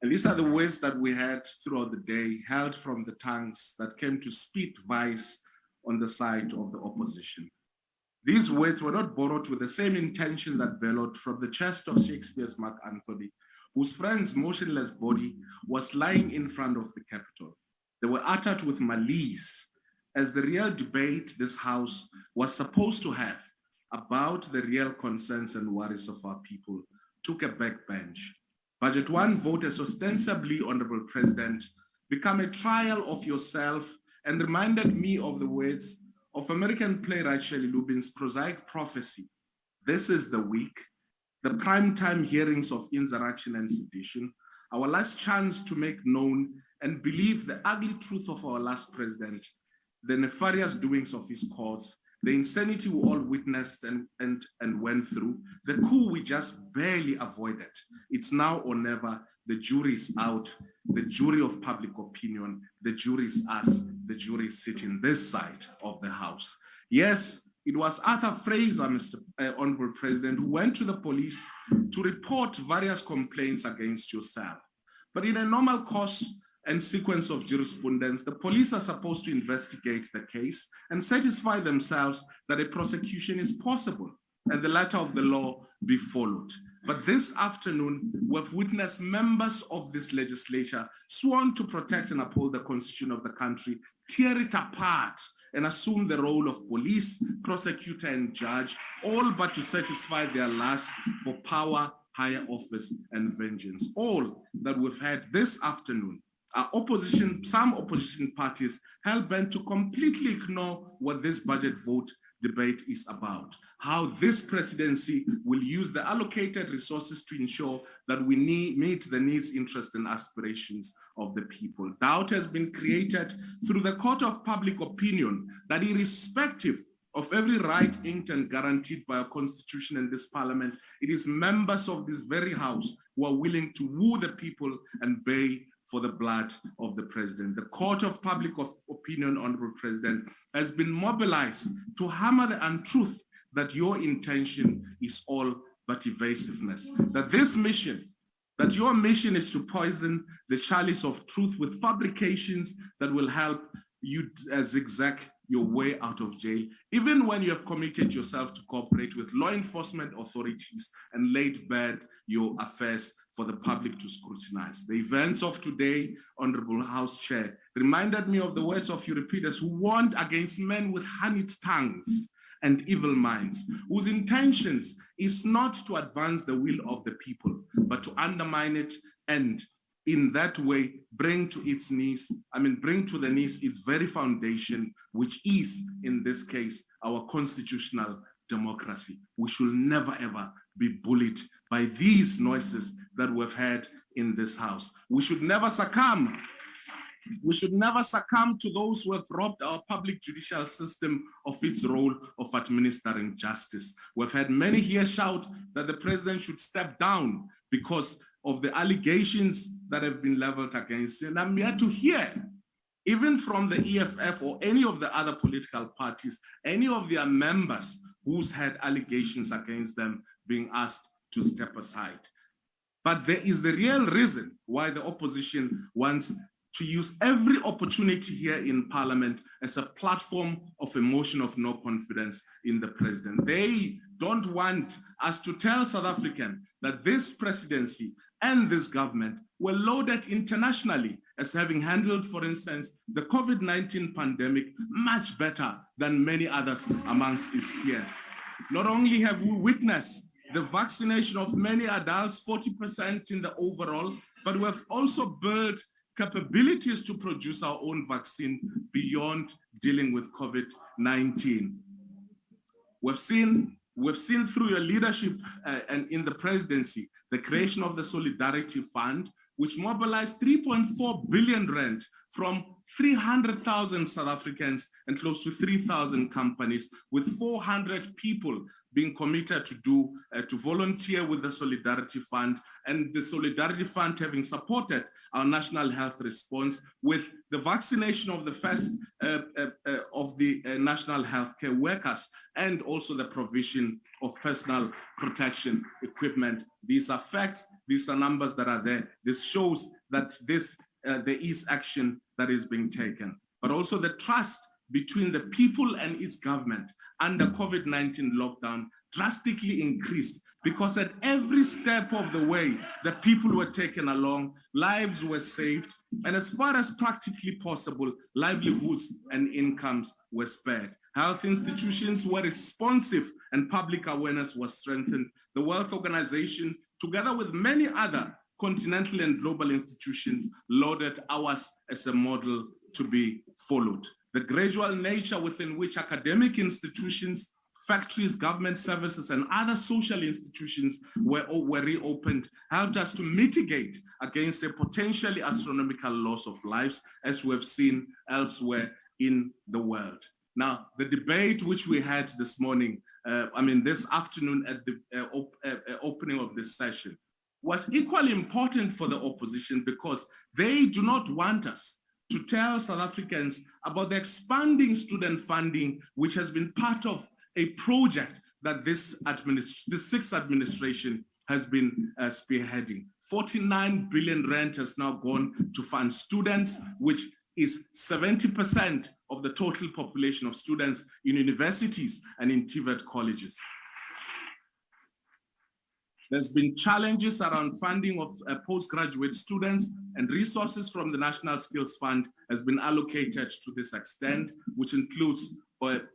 And these are the words that we had throughout the day, held from the tongues that came to spit vice on the side of the opposition. These words were not borrowed with the same intention that bellowed from the chest of Shakespeare's Mark Antony, whose friend's motionless body was lying in front of the Capitol. They were uttered with malice, as the real debate this House was supposed to have about the real concerns and worries of our people took a backbench. Budget 1 vote has ostensibly, Honorable President, become a trial of yourself and reminded me of the words of American playwright Shelley Lubin's prosaic prophecy. This is the week, the primetime hearings of insurrection and sedition, our last chance to make known and believe the ugly truth of our last president, the nefarious doings of his cause, the insanity we all witnessed and went through, the coup we just barely avoided. It's now or never. The jury is out, the jury of public opinion, the jury is us, the jury is sitting this side of the House. Yes, it was Arthur Fraser, Mr. Honorable President, who went to the police to report various complaints against yourself. But in a normal course and sequence of jurisprudence, the police are supposed to investigate the case and satisfy themselves that a prosecution is possible and the letter of the law be followed. But this afternoon, we've witnessed members of this legislature sworn to protect and uphold the constitution of the country, tear it apart and assume the role of police, prosecutor, and judge, all but to satisfy their lust for power, higher office, and vengeance. All that we've had this afternoon are some opposition parties hell-bent to completely ignore what this budget vote debate is about, how this presidency will use the allocated resources to ensure that we meet the needs, interests, and aspirations of the people. Doubt has been created through the court of public opinion that irrespective of every right inked and guaranteed by our constitution and this parliament, it is members of this very House who are willing to woo the people and bay for the blood of the president. The court of public opinion, Honorable President, has been mobilized to hammer the untruth that your intention is all but evasiveness. That your mission is to poison the chalice of truth with fabrications that will help you zigzag your way out of jail, even when you have committed yourself to cooperate with law enforcement authorities and laid bare your affairs for the public to scrutinize. The events of today, Honorable House Chair, reminded me of the words of Euripides, who warned against men with honeyed tongues and evil minds, whose intentions is not to advance the will of the people, but to undermine it and in that way, bring to the knees its very foundation, which is, in this case, our constitutional democracy. We should never ever be bullied by these noises that we've had in this house. We should never succumb. We should never succumb to those who have robbed our public judicial system of its role of administering justice. We've had many here shout that the president should step down because of the allegations that have been leveled against him. And I'm yet to hear, even from the EFF or any of the other political parties, any of their members who's had allegations against them being asked to step aside. But there is the real reason why the opposition wants to use every opportunity here in Parliament as a platform of a motion of no confidence in the president. They don't want us to tell South Africans that this presidency and this government were lauded internationally as having handled, for instance, the COVID-19 pandemic much better than many others amongst its peers. Not only have we witnessed the vaccination of many adults, 40% in the overall, but we have also built capabilities to produce our own vaccine beyond dealing with COVID-19. We've seen through your leadership and in the presidency, the creation of the Solidarity Fund, which mobilized 3.4 billion rand from 300,000 South Africans and close to 3,000 companies, with 400 people being committed to volunteer with the Solidarity Fund, and the Solidarity Fund having supported our national health response with the vaccination of the first of the national healthcare workers, and also the provision of personal protection equipment. These are facts, these are numbers that are there. This shows that there is action that is being taken, but also the trust between the people and its government under COVID-19 lockdown drastically increased, because at every step of the way, the people were taken along, lives were saved, and as far as practically possible, livelihoods and incomes were spared. Health institutions were responsive and public awareness was strengthened. The World Organization, together with many other continental and global institutions, lauded ours as a model to be followed. The gradual nature within which academic institutions, factories, government services, and other social institutions were reopened helped us to mitigate against a potentially astronomical loss of lives, as we have seen elsewhere in the world. Now, the debate which we had this morning, this afternoon at the opening of this session, was equally important for the opposition, because they do not want us to tell South Africans about the expanding student funding, which has been part of a project that this sixth administration has been spearheading. 49 billion rand has now gone to fund students, which is 70% of the total population of students in universities and in TVET colleges. There's been challenges around funding of postgraduate students, and resources from the National Skills Fund has been allocated to this extent, which includes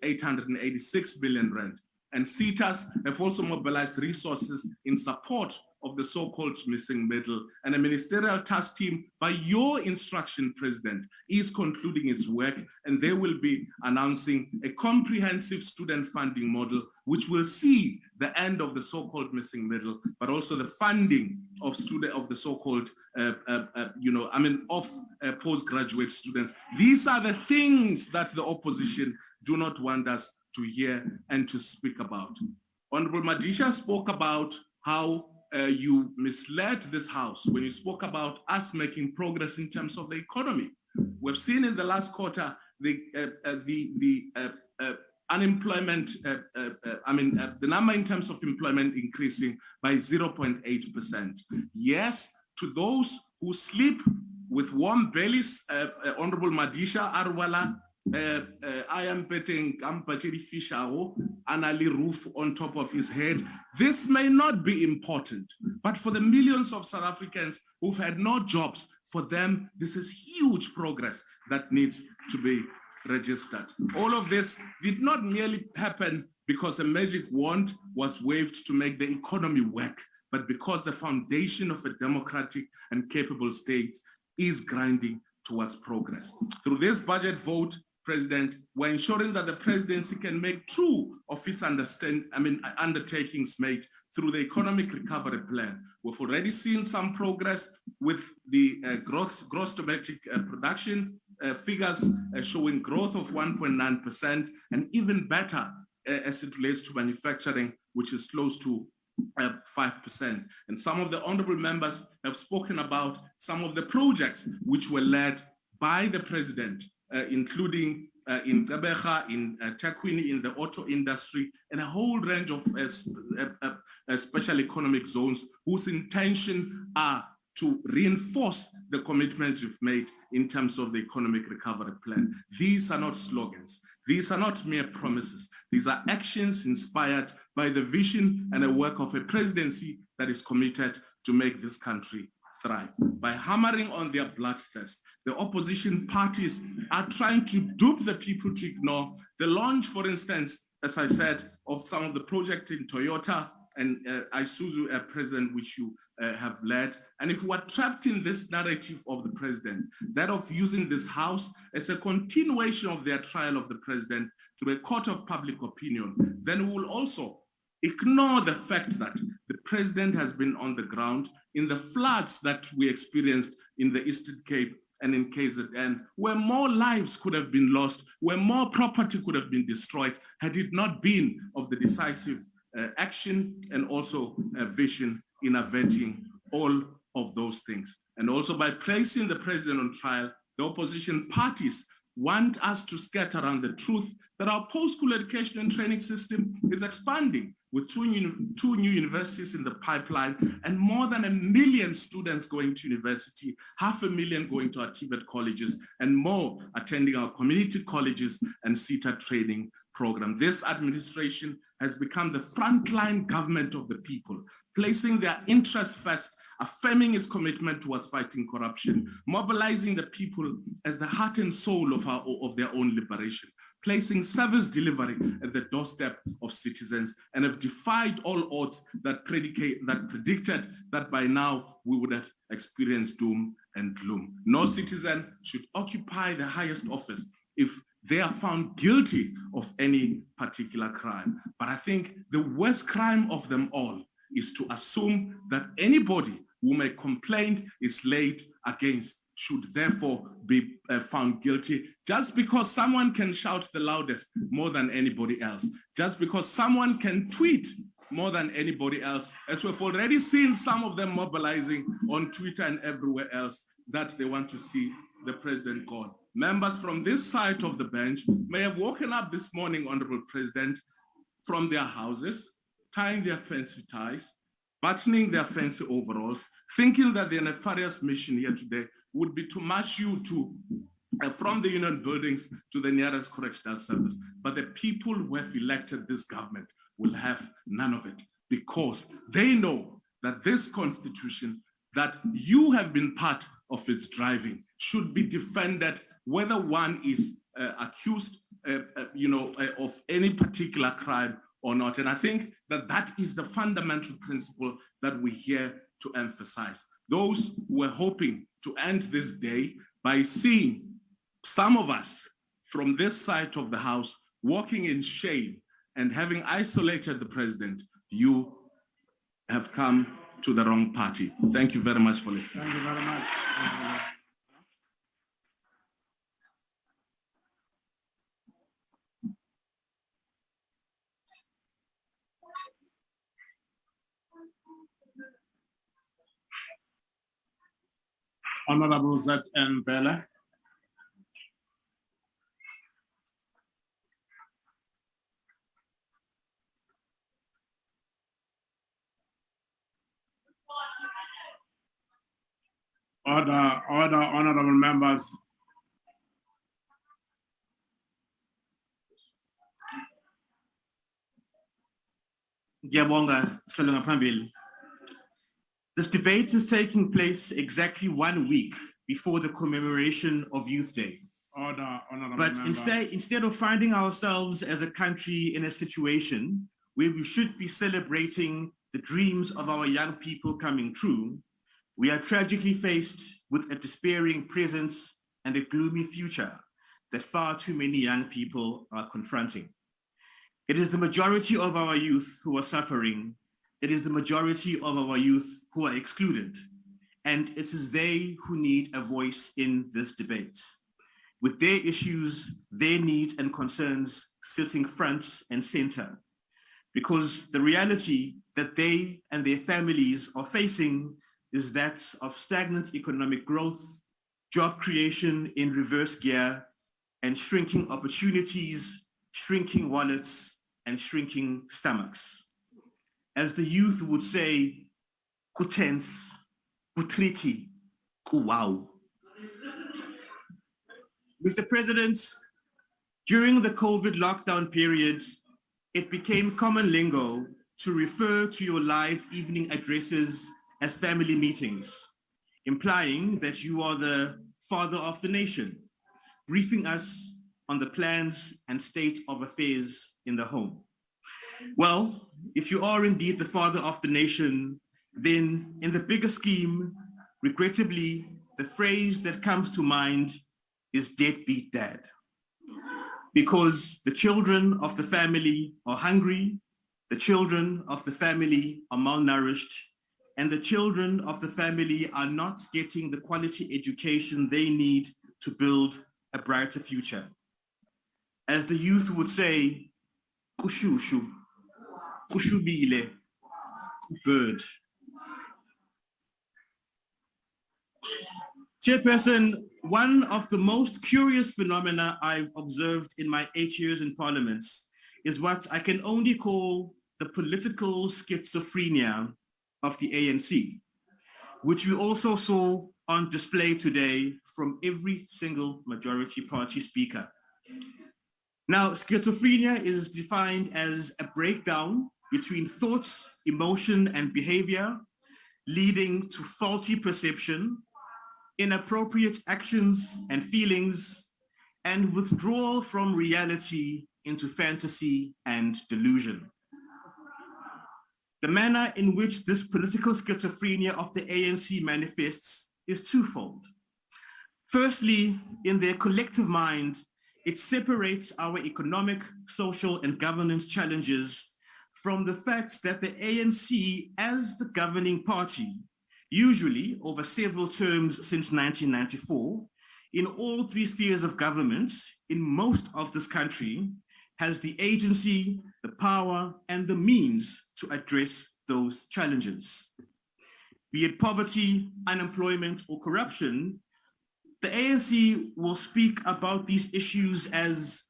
886 billion rand. And CETAs have also mobilized resources in support of the so-called missing middle. And a ministerial task team, by your instruction, President, is concluding its work, and they will be announcing a comprehensive student funding model, which will see the end of the so-called missing middle, but also the funding of the so-called, postgraduate students. These are the things that the opposition do not want us to hear and to speak about. Honorable Madisha spoke about how you misled this House when you spoke about us making progress in terms of the economy. We've seen in the last quarter the unemployment, the number in terms of employment increasing by 0.8%. Yes, to those who sleep with warm bellies, Honorable Madisha Arwala, I am betting Fishago, Anali roof on top of his head. This may not be important, but for the millions of South Africans who've had no jobs, for them, this is huge progress that needs to be registered. All of this did not merely happen because a magic wand was waved to make the economy work, but because the foundation of a democratic and capable state is grinding towards progress. Through this budget vote, President, we're ensuring that the presidency can make true of its undertakings made through the economic recovery plan. We've already seen some progress with the gross domestic production figures showing growth of 1.9%, and even better as it relates to manufacturing, which is close to 5%. And some of the honorable members have spoken about some of the projects which were led by the president, including in Tebeja, in Tekwini, in the auto industry, and a whole range of special economic zones whose intention are to reinforce the commitments you've made in terms of the economic recovery plan. These are not slogans. These are not mere promises. These are actions inspired by the vision and the work of a presidency that is committed to make this country thrive. By hammering on their bloodthirst, the opposition parties are trying to dupe the people to ignore the launch, for instance, as I said, of some of the projects in Toyota and Isuzu, President, which you have led. And if we're trapped in this narrative of the president, that of using this house as a continuation of their trial of the president through a court of public opinion, then we will also ignore the fact that the president has been on the ground in the floods that we experienced in the Eastern Cape and in KZN, where more lives could have been lost, where more property could have been destroyed, had it not been of the decisive action and also a vision in averting all of those things. And also by placing the president on trial, the opposition parties want us to skirt around the truth that our post-school education and training system is expanding with two new universities in the pipeline and more than 1 million students going to university, 500,000 going to our TVET colleges, and more attending our community colleges and CETA training program. This administration has become the frontline government of the people, placing their interests first, affirming its commitment towards fighting corruption, mobilizing the people as the heart and soul of their own liberation, placing service delivery at the doorstep of citizens, and have defied all odds that predicted that by now we would have experienced doom and gloom. No citizen should occupy the highest office if they are found guilty of any particular crime. But I think the worst crime of them all is to assume that anybody who may complain is laid against should therefore be found guilty just because someone can shout the loudest more than anybody else, just because someone can tweet more than anybody else, as we've already seen some of them mobilizing on Twitter and everywhere else that they want to see the president gone. Members from this side of the bench may have woken up this morning, Honorable President, from their houses, tying their fancy ties, buttoning their fancy overalls, thinking that their nefarious mission here today would be to march you from the union buildings to the nearest correctional service. But the people who have elected this government will have none of it, because they know that this constitution that you have been part of its driving should be defended, whether one is accused of any particular crime or not. And I think that that is the fundamental principle that we're here to emphasize. Those who were hoping to end this day by seeing some of us from this side of the house walking in shame and having isolated the president, you have come to the wrong party. Thank you very much for listening. Thank you very much. Honorable Z.N. Bella. Order, honorable members. Ngiyabonga, Salonga Phambili. This debate is taking place exactly 1 week before the commemoration of Youth Day. Order, honorable But members. instead of finding ourselves as a country in a situation where we should be celebrating the dreams of our young people coming true, we are tragically faced with a despairing presence and a gloomy future that far too many young people are confronting. It is the majority of our youth who are suffering. It is the majority of our youth who are excluded. And it is they who need a voice in this debate, with their issues, their needs and concerns sitting front and center. Because the reality that they and their families are facing is that of stagnant economic growth, job creation in reverse gear, and shrinking opportunities, shrinking wallets, and shrinking stomachs. As the youth would say, kutense, kutriki, kuwau. Mr. President, during the COVID lockdown period, it became common lingo to refer to your live evening addresses as family meetings, implying that you are the father of the nation, briefing us on the plans and state of affairs in the home. Well, if you are indeed the father of the nation, then in the bigger scheme, regrettably, the phrase that comes to mind is deadbeat dad. Because the children of the family are hungry, the children of the family are malnourished, and the children of the family are not getting the quality education they need to build a brighter future. As the youth would say, kushushu, kushubile, good. Chairperson, one of the most curious phenomena I've observed in my 8 years in Parliament is what I can only call the political schizophrenia of the ANC, which we also saw on display today from every single majority party speaker. Now, schizophrenia is defined as a breakdown between thoughts, emotion, and behavior, leading to faulty perception, inappropriate actions and feelings, and withdrawal from reality into fantasy and delusion. The manner in which this political schizophrenia of the ANC manifests is twofold. Firstly, in their collective mind, it separates our economic, social, and governance challenges from the fact that the ANC, as the governing party, usually over several terms since 1994, in all three spheres of government in most of this country, has the agency, the power, and the means to address those challenges. Be it poverty, unemployment, or corruption, the ANC will speak about these issues as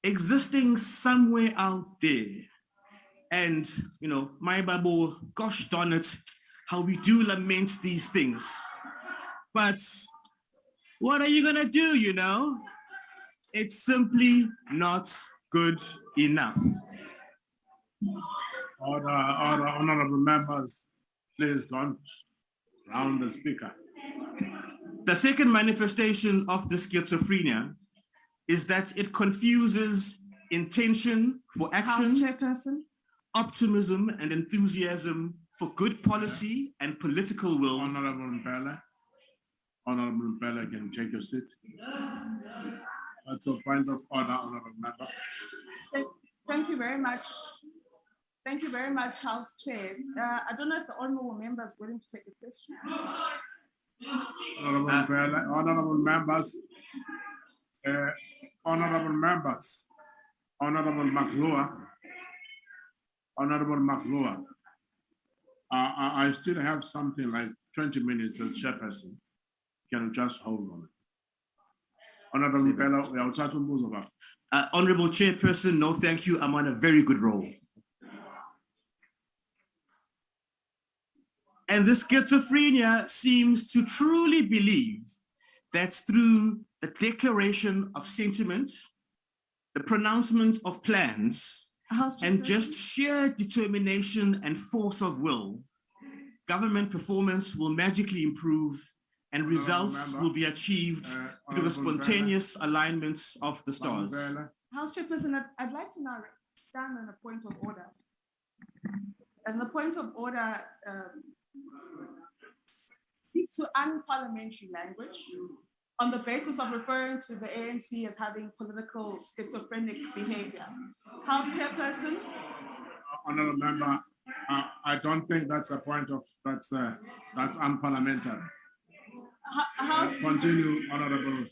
existing somewhere out there. And, my Bible, gosh darn it, how we do lament these things. But what are you gonna do, It's simply not good enough. Order, honorable members, please don't round the speaker. The second manifestation of the schizophrenia is that it confuses intention for action, House Chairperson, optimism and enthusiasm for good policy and political will. Honorable Mpela, can you take your seat? That's a point of order, honorable member. thank you very much. Thank you very much, House Chair. I don't know if the honorable member is willing to take the question. Honorable Mpela, honorable members, Honorable Maglua, I still have something like 20 minutes as chairperson. Can you just hold on? Honorable Mpela, uyawuthatha umbuzo baba. Honorable Chairperson, no thank you. I'm on a very good roll. And this schizophrenia seems to truly believe that through the declaration of sentiments, the pronouncement of plans, and just sheer determination and force of will, government performance will magically improve and results will be achieved through a spontaneous alignment of the stars. House Chairperson, I'd like to now stand on a point of order. And the point of order speaks to unparliamentary language on the basis of referring to the ANC as having political schizophrenic behavior. House Chairperson? Honourable Member, I don't think that's a point of, that's unparliamentary. Continue, Honourable.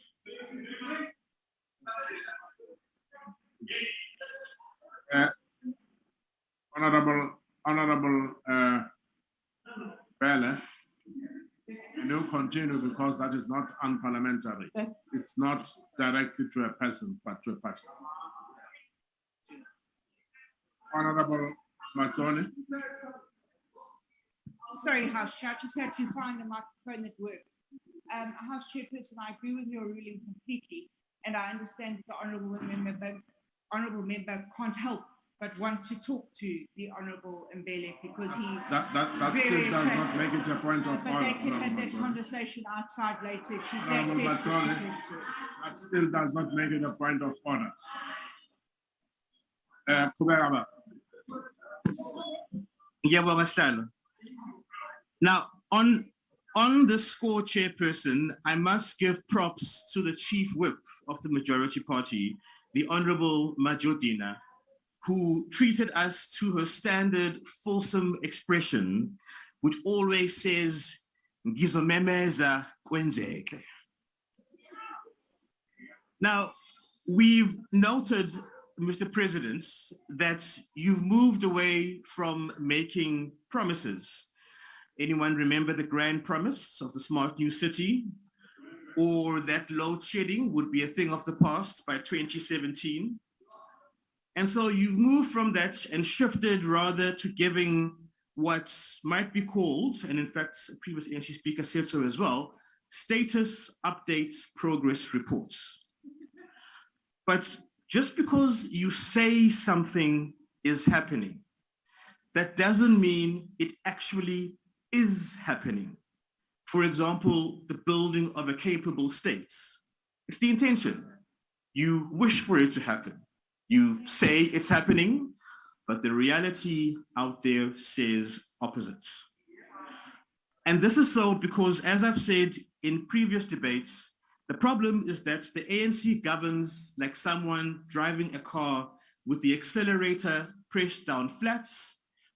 Honourable Bele, and you continue because that is not unparliamentary. It's not directed to a person, but to a party. Honourable Mazzoni. Sorry, House Chair, I just had to find a microphone that worked. House Chairperson, I agree with your ruling completely, and I understand that the honourable member can't help but want to talk to the Honourable Mbele because he that still does not make it a point of but order. they can have that conversation outside later if she's that Honourable desperate to Mazzoni, talk to. that still does not make it a point of order. Now, on the score, Chairperson, I must give props to the Chief Whip of the majority party, the Honourable Majodina, who treated us to her standard fulsome expression, which always says, "Ngizomemeza kwenzeke." Now, we've noted, Mr. President, that you've moved away from making promises. Anyone remember the grand promise of the smart new city? Or that load shedding would be a thing of the past by 2017? And so you've moved from that and shifted rather to giving what might be called, and in fact, a previous ANC speaker said so as well, status update progress reports. But just because you say something is happening, that doesn't mean it actually is happening. For example, the building of a capable state. It's the intention. You wish for it to happen. You say it's happening, but the reality out there says opposite. And this is so because, as I've said in previous debates, the problem is that the ANC governs like someone driving a car with the accelerator pressed down flat,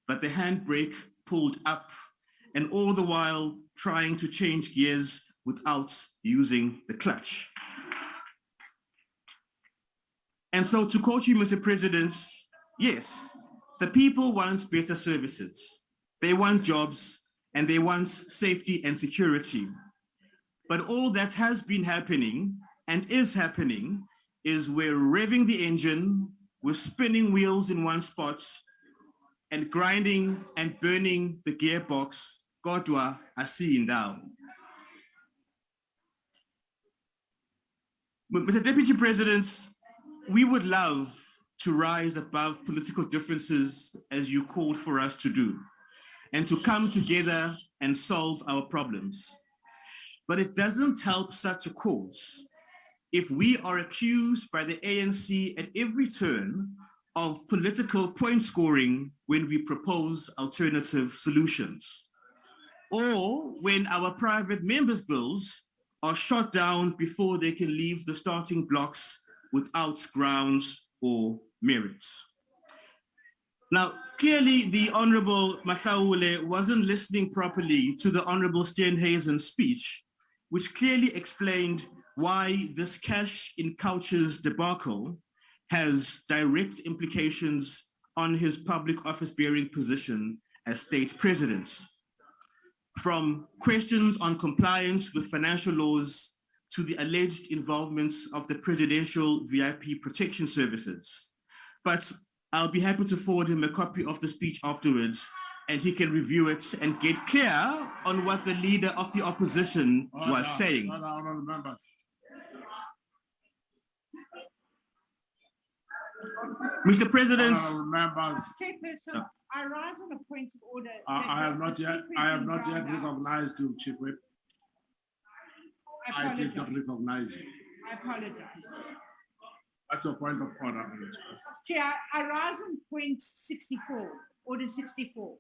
but the handbrake pulled up, and all the while trying to change gears without using the clutch. And so, to quote you, Mr. President, yes, the people want better services. They want jobs and they want safety and security. But all that has been happening and is happening is we're revving the engine, we're spinning wheels in one spot and grinding and burning the gearbox, Godwa Asiyindawo. Mr. Deputy President, we would love to rise above political differences as you called for us to do, and to come together and solve our problems. But it doesn't help such a cause if we are accused by the ANC at every turn of political point scoring when we propose alternative solutions, or when our private members' bills are shot down before they can leave the starting blocks without grounds or merits. Now, clearly the Honorable Mahlaule wasn't listening properly to the Honorable Steenhuisen's speech, which clearly explained why this cash in couches debacle has direct implications on his public office bearing position as state president. From questions on compliance with financial laws to the alleged involvements of the presidential VIP protection services. But I'll be happy to forward him a copy of the speech afterwards, and he can review it and get clear on what the leader of the opposition was saying. Mr. President, Chairperson, I rise on a point of order. I have not yet recognized you, Chief Whip. I did not recognize you. I apologize. That's a point of order. Chair, I rise on point 64, order 64.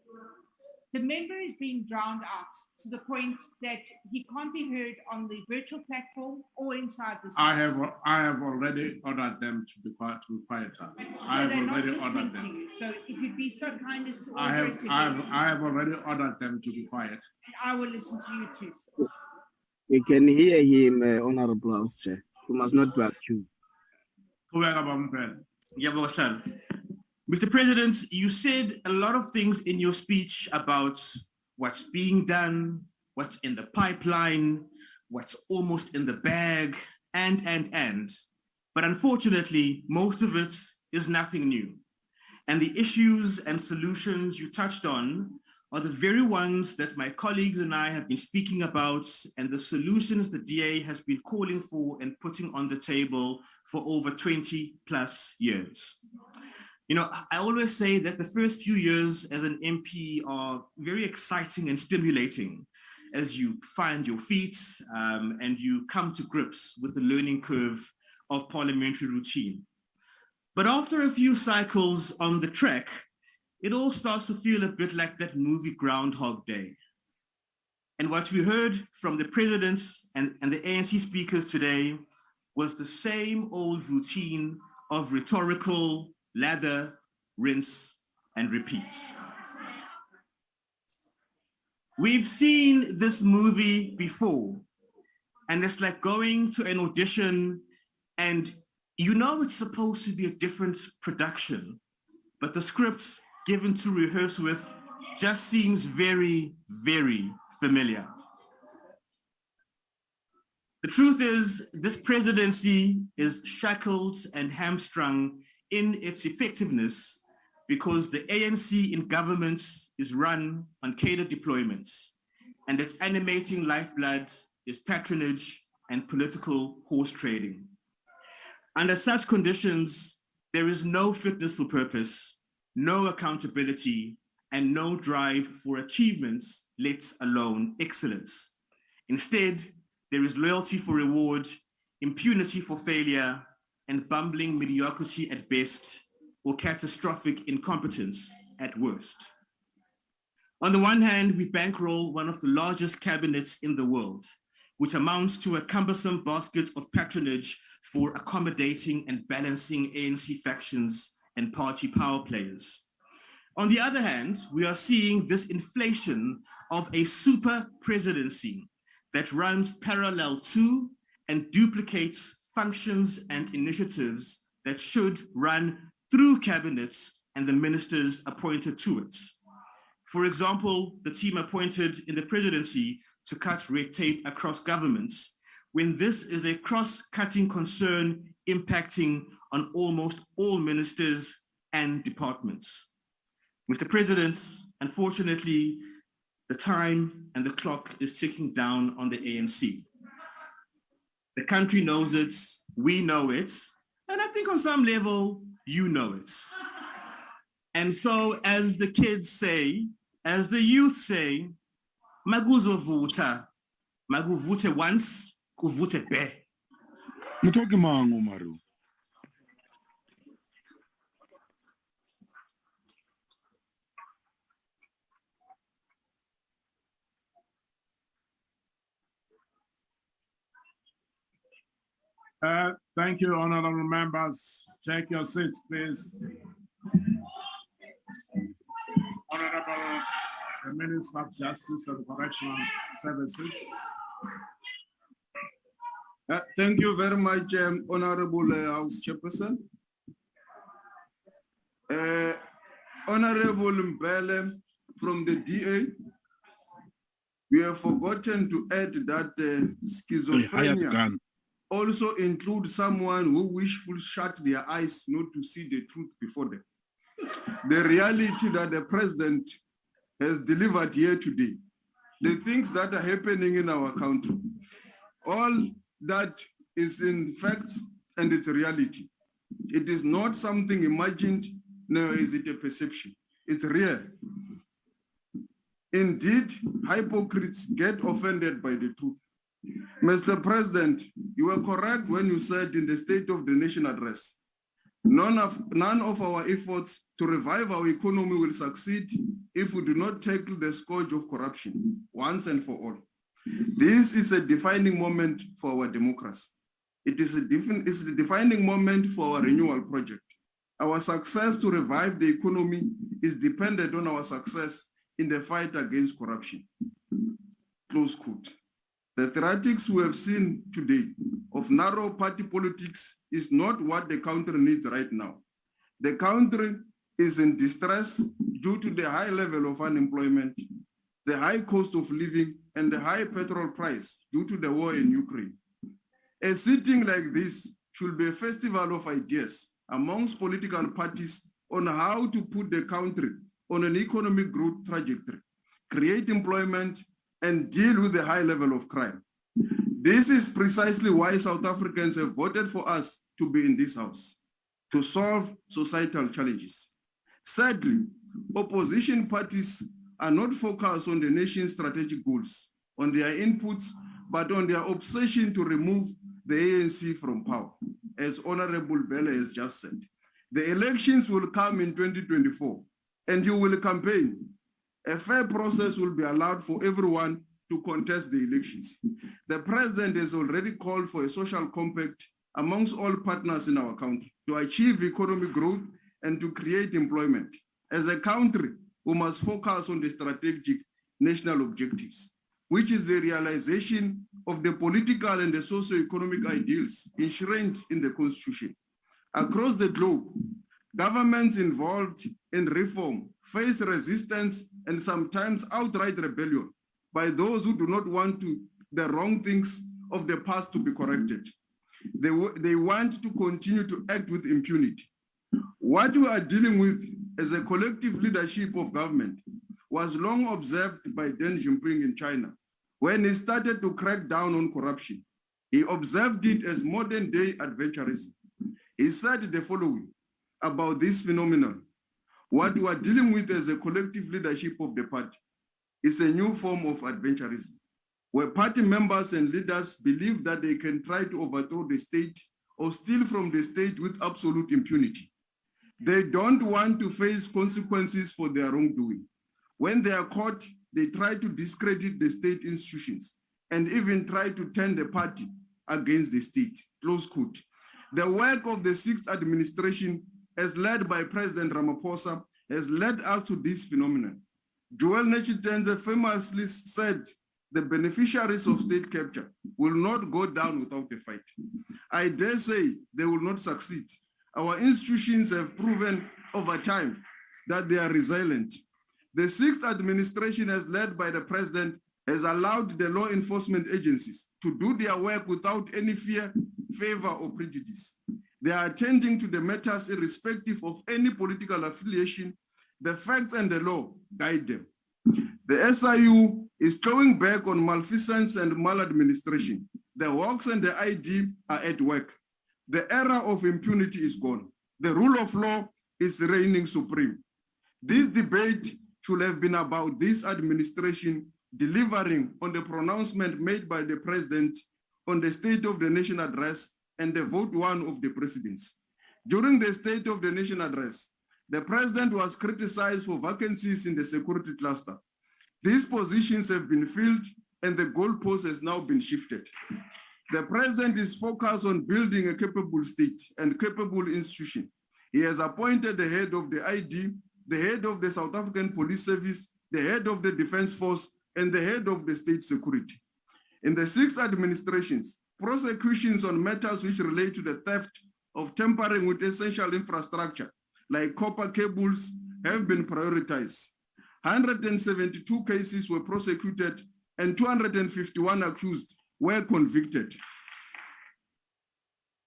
The member is being drowned out to the point that he can't be heard on the virtual platform or inside this I house. have already ordered them to be quiet, So they're not listening to you. So if you'd be so kind as to order it again, I have already ordered them to be quiet. and I will listen to you too. We can hear him, Honorable House Chair. We must not be accused. Mr. President, you said a lot of things in your speech about what's being done, what's in the pipeline, what's almost in the bag, and. But unfortunately, most of it is nothing new. And the issues and solutions you touched on are the very ones that my colleagues and I have been speaking about, and the solutions the DA has been calling for and putting on the table for over 20 plus years. You know, I always say that the first few years as an MP are very exciting and stimulating as you find your feet and you come to grips with the learning curve of parliamentary routine. But after a few cycles on the track, it all starts to feel a bit like that movie Groundhog Day. And what we heard from the president and the ANC speakers today was the same old routine of rhetorical lather, rinse, and repeat. We've seen this movie before, and it's like going to an audition and you know it's supposed to be a different production, but the script given to rehearse with just seems very, very familiar. The truth is, this presidency is shackled and hamstrung in its effectiveness because the ANC in governments is run on cadre deployments, and its animating lifeblood is patronage and political horse trading. Under such conditions, there is no fitness for purpose, no accountability, and no drive for achievements, let alone excellence. Instead, there is loyalty for reward, impunity for failure, and bumbling mediocrity at best, or catastrophic incompetence at worst. On the one hand, we bankroll one of the largest cabinets in the world, which amounts to a cumbersome basket of patronage for accommodating and balancing ANC factions and party power players. On the other hand, we are seeing this inflation of a super presidency that runs parallel to and duplicates functions and initiatives that should run through cabinets and the ministers appointed to it. For example, the team appointed in the presidency to cut red tape across governments, when this is a cross-cutting concern impacting on almost all ministers and departments. Mr. President, unfortunately, the time and the clock is ticking down on the ANC. The country knows it, we know it, and I think on some level, you know it. And so, as the kids say, as the youth say, maguzovuta, maguvute once, kuvute be. Mutoki mango maru. Thank you, honorable members. Take your seats, please. Honorable the Minister of Justice and Correctional Services. Thank you very much, Honorable House Chairperson. Honorable Mbele from the DA, we have forgotten to add that schizophrenia also include someone who wishful shut their eyes not to see the truth before them. The reality that the president has delivered here today, the things that are happening in our country, all that is in facts and it's a reality. It is not something imagined, nor is it a perception. It's real. Indeed, hypocrites get offended by the truth. Mr. President, you were correct when you said in the State of the Nation address, none of our efforts to revive our economy will succeed if we do not tackle the scourge of corruption once and for all. This is a defining moment for our democracy. It is a defining moment for our renewal project. Our success to revive the economy is dependent on our success in the fight against corruption. Close quote. The theatrics we have seen today of narrow party politics is not what the country needs right now. The country is in distress due to the high level of unemployment, the high cost of living, and the high petrol price due to the war in Ukraine. A sitting like this should be a festival of ideas amongst political parties on how to put the country on an economic growth trajectory, create employment, and deal with the high level of crime. This is precisely why South Africans have voted for us to be in this house, to solve societal challenges. Sadly, opposition parties are not focused on the nation's strategic goals, on their inputs, but on their obsession to remove the ANC from power, as Honorable Bella has just said. The elections will come in 2024, and you will campaign. A fair process will be allowed for everyone to contest the elections. The president has already called for a social compact amongst all partners in our country to achieve economic growth and to create employment. As a country, we must focus on the strategic national objectives, which is the realization of the political and the socio-economic ideals enshrined in the Constitution. Across the globe, governments involved in reform face resistance and sometimes outright rebellion by those who do not want the wrong things of the past to be corrected. They want to continue to act with impunity. What we are dealing with as a collective leadership of government was long observed by Deng Xiaoping in China when he started to crack down on corruption. He observed it as modern day adventurism. He said the following about this phenomenon: what we are dealing with as a collective leadership of the party is a new form of adventurism, where party members and leaders believe that they can try to overthrow the state or steal from the state with absolute impunity. They don't want to face consequences for their wrongdoing. When they are caught, they try to discredit the state institutions and even try to turn the party against the state. Close quote. The work of the 6th administration, as led by President Ramaphosa, has led us to this phenomenon. Joel Nechitenze famously said, the beneficiaries of state capture will not go down without a fight. I dare say they will not succeed. Our institutions have proven over time that they are resilient. The 6th administration, as led by the president, has allowed the law enforcement agencies to do their work without any fear, favor, or prejudice. They are attending to the matters irrespective of any political affiliation. The facts and the law guide them. The SIU is going back on malfeasance and maladministration. The hawks and the ID are at work. The era of impunity is gone. The rule of law is reigning supreme. This debate should have been about this administration delivering on the pronouncement made by the president on the State of the Nation address and the vote 1 of the presidency. During the State of the Nation address, the president was criticized for vacancies in the security cluster. These positions have been filled and the goalpost has now been shifted. The president is focused on building a capable state and capable institution. He has appointed the head of the ID, the head of the South African Police Service, the head of the Defense Force, and the head of the state security. In the 6 administrations, prosecutions on matters which relate to the theft of tampering with essential infrastructure, like copper cables, have been prioritized. 172 cases were prosecuted and 251 accused were convicted.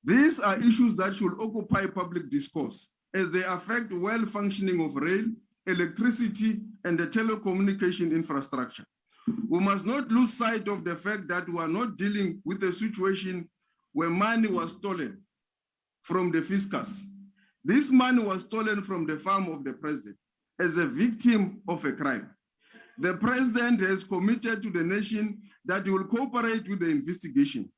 These are issues that should occupy public discourse as they affect well-functioning of rail, electricity, and the telecommunication infrastructure. We must not lose sight of the fact that we are not dealing with a situation where money was stolen from the fiscus. This money was stolen from the farm of the president as a victim of a crime. The president has committed to the nation that he will cooperate with the investigation.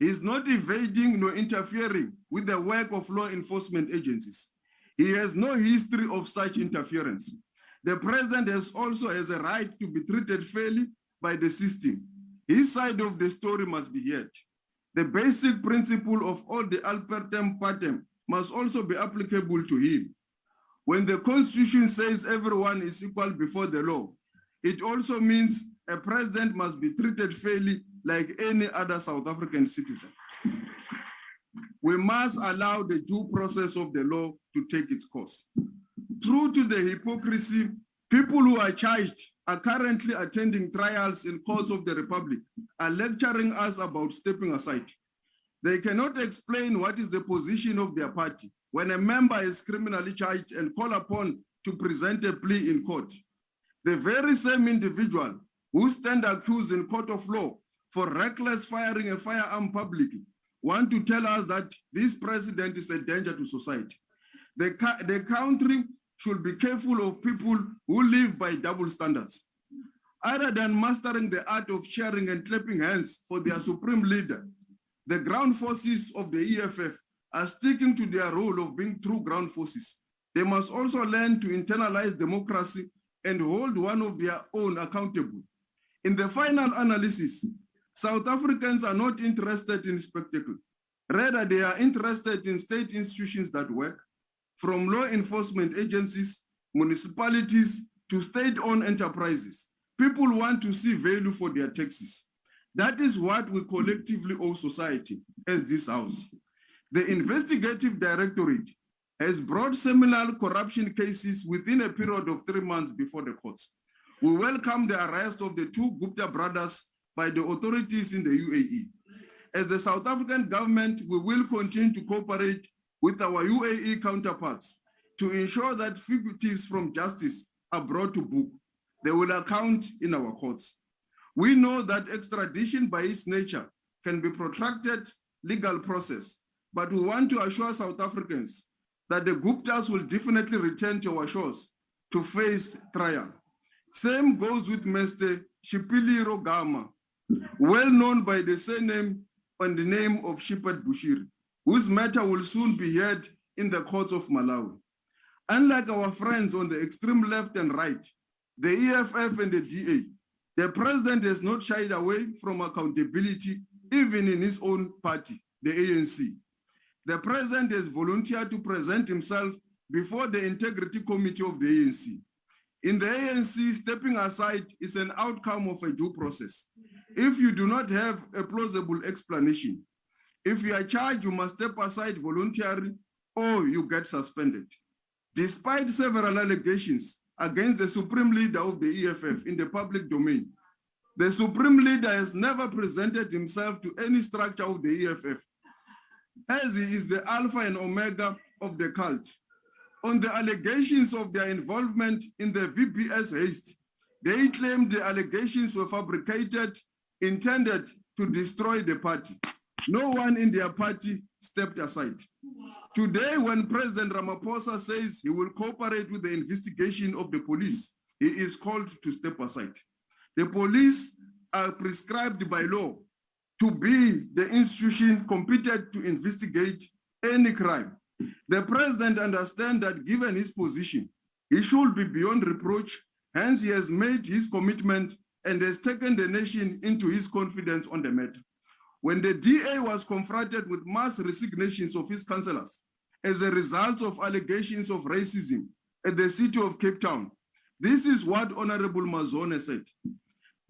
He is not evading nor interfering with the work of law enforcement agencies. He has no history of such interference. The president also has a right to be treated fairly by the system. His side of the story must be heard. The basic principle of all the alpertem partem must also be applicable to him. When the Constitution says everyone is equal before the law, it also means a president must be treated fairly like any other South African citizen. We must allow the due process of the law to take its course. True to the hypocrisy, people who are charged are currently attending trials in courts of the Republic are lecturing us about stepping aside. They cannot explain what is the position of their party when a member is criminally charged and called upon to present a plea in court. The very same individual who stand accused in court of law for reckless firing a firearm publicly want to tell us that this president is a danger to society. The country should be careful of people who live by double standards. Other than mastering the art of cheering and clapping hands for their supreme leader, the ground forces of the EFF are sticking to their role of being true ground forces. They must also learn to internalize democracy and hold one of their own accountable. In the final analysis, South Africans are not interested in spectacle. Rather, they are interested in state institutions that work, from law enforcement agencies, municipalities, to state-owned enterprises. People want to see value for their taxes. That is what we collectively owe society as this house. The investigative directorate has brought seminal corruption cases within a period of 3 months before the courts. We welcome the arrest of the 2 Gupta brothers by the authorities in the UAE. As the South African government, we will continue to cooperate with our UAE counterparts to ensure that fugitives from justice are brought to book. They will account in our courts. We know that extradition by its nature can be a protracted legal process, but we want to assure South Africans that the Guptas will definitely return to our shores to face trial. Same goes with Mr. Shipiliro Gama, well known by the surname and the name of Shipad Bushiri, whose matter will soon be heard in the courts of Malawi. Unlike our friends on the extreme left and right, the EFF and the DA, the president has not shied away from accountability, even in his own party, the ANC. The president has volunteered to present himself before the Integrity Committee of the ANC. In the ANC, stepping aside is an outcome of a due process. If you do not have a plausible explanation, if you are charged, you must step aside voluntarily or you get suspended. Despite several allegations against the supreme leader of the EFF in the public domain, the supreme leader has never presented himself to any structure of the EFF, as he is the alpha and omega of the cult. On the allegations of their involvement in the VBS haste, they claimed the allegations were fabricated, intended to destroy the party. No one in their party stepped aside. Today, when President Ramaphosa says he will cooperate with the investigation of the police, he is called to step aside. The police are prescribed by law to be the institution competent to investigate any crime. The president understands that given his position, he should be beyond reproach. Hence, he has made his commitment and has taken the nation into his confidence on the matter. When the DA was confronted with mass resignations of his councillors as a result of allegations of racism at the city of Cape Town, this is what Honorable Mazone said.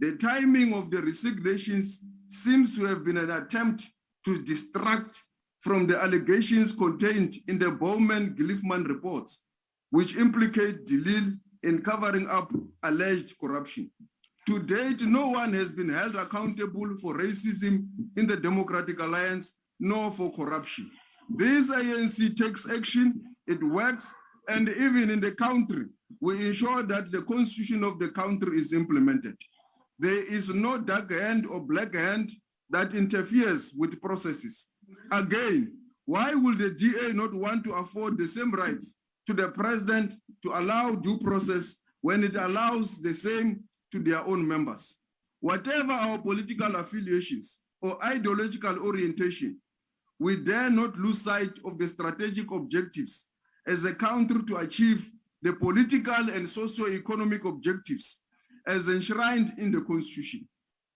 The timing of the resignations seems to have been an attempt to distract from the allegations contained in the Bowman-Gilliefman reports, which implicate DeLille in covering up alleged corruption. To date, no one has been held accountable for racism in the Democratic Alliance, nor for corruption. This ANC takes action, it works, and even in the country, we ensure that the constitution of the country is implemented. There is no dark hand or black hand that interferes with processes. Again, why will the DA not want to afford the same rights to the president to allow due process when it allows the same to their own members? Whatever our political affiliations or ideological orientation, we dare not lose sight of the strategic objectives as a country to achieve the political and socio-economic objectives as enshrined in the Constitution.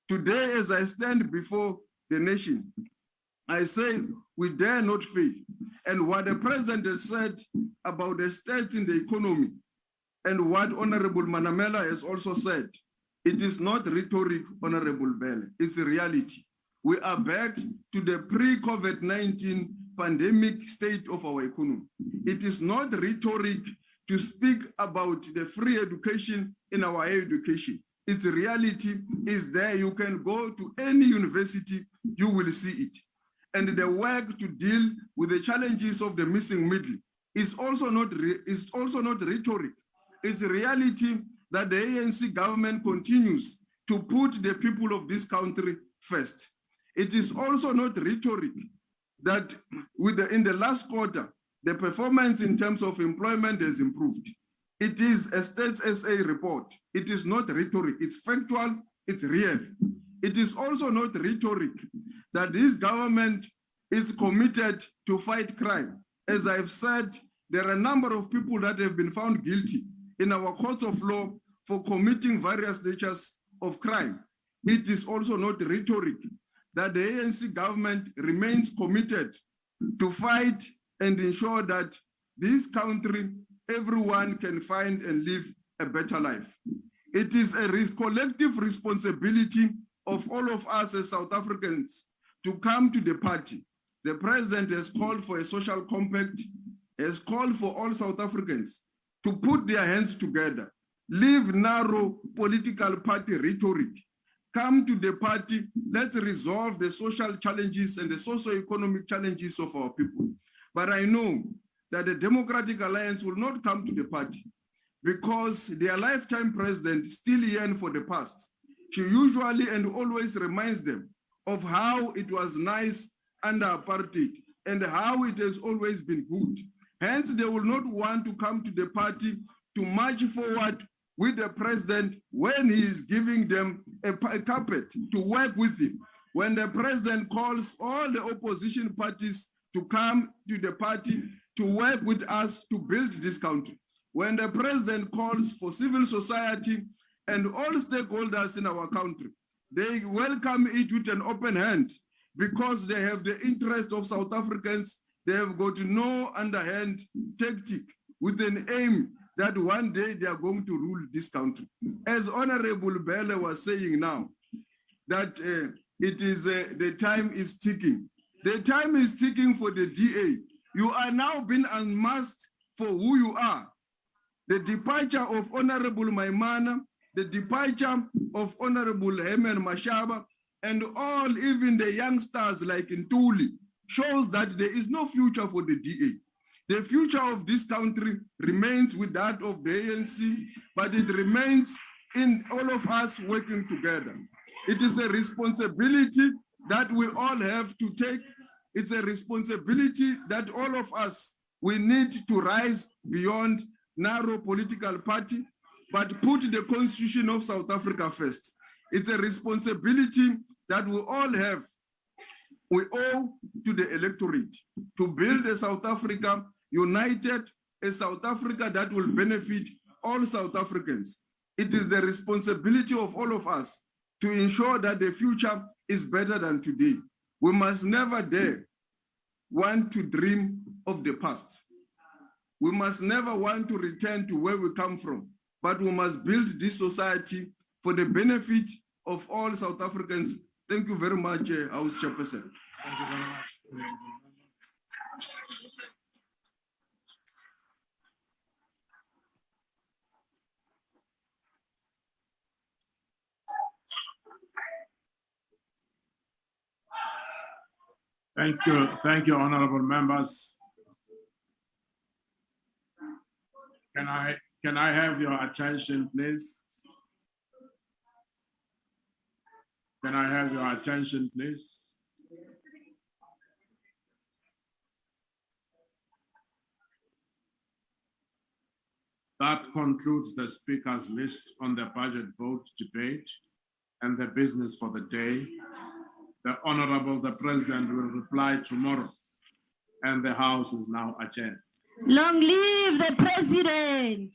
Today, as I stand before the nation, I say we dare not fail. And what the president has said about the state in the economy and what Honorable Manamela has also said, it is not rhetoric, Honorable Bell, it's a reality. We are back to the pre-COVID-19 pandemic state of our economy. It is not rhetoric to speak about the free education in our higher education. Its reality is there. You can go to any university, you will see it. And the work to deal with the challenges of the missing middle is also not rhetoric. It's a reality that the ANC government continues to put the people of this country first. It is also not rhetoric that in the last quarter, the performance in terms of employment has improved. It is a Stats SA report. It is not rhetoric, it's factual, it's real. It is also not rhetoric that this government is committed to fight crime. As I've said, there are a number of people that have been found guilty in our courts of law for committing various natures of crime. It is also not rhetoric that the ANC government remains committed to fight and ensure that this country, everyone can find and live a better life. It is a collective responsibility of all of us as South Africans to come to the party. The president has called for a social compact, has called for all South Africans to put their hands together, leave narrow political party rhetoric, come to the party, let's resolve the social challenges and the socio-economic challenges of our people. But I know that the Democratic Alliance will not come to the party because their lifetime president still yearn for the past. She usually and always reminds them of how it was nice under apartheid and how it has always been good. Hence, they will not want to come to the party to march forward with the president when he is giving them a carpet to work with him. When the president calls all the opposition parties to come to the party to work with us to build this country. When the president calls for civil society and all stakeholders in our country, they welcome it with an open hand because they have the interest of South Africans. They have got no underhand tactic with an aim that one day they are going to rule this country. As Honorable Bele was saying now, that the time is ticking. The time is ticking for the DA. You are now being unmasked for who you are. The departure of Honorable Maimana, the departure of Honorable Hemen Mashaba, and all, even the youngsters like Ntuli, shows that there is no future for the DA. The future of this country remains with that of the ANC, but it remains in all of us working together. It is a responsibility that we all have to take. It's a responsibility that all of us, we need to rise beyond narrow political party, but put the Constitution of South Africa first. It's a responsibility that we all have. We owe to the electorate to build a South Africa united, a South Africa that will benefit all South Africans. It is the responsibility of all of us to ensure that the future is better than today. We must never dare want to dream of the past. We must never want to return to where we come from, but we must build this society for the benefit of all South Africans. Thank you very much, House Chairperson. Thank you very much. Thank you, honorable members. Can I have your attention, please? Can I have your attention, please? That concludes the speaker's list on the budget vote debate and the business for the day. The Honorable the President will reply tomorrow, and the House is now adjourned. Long live the president.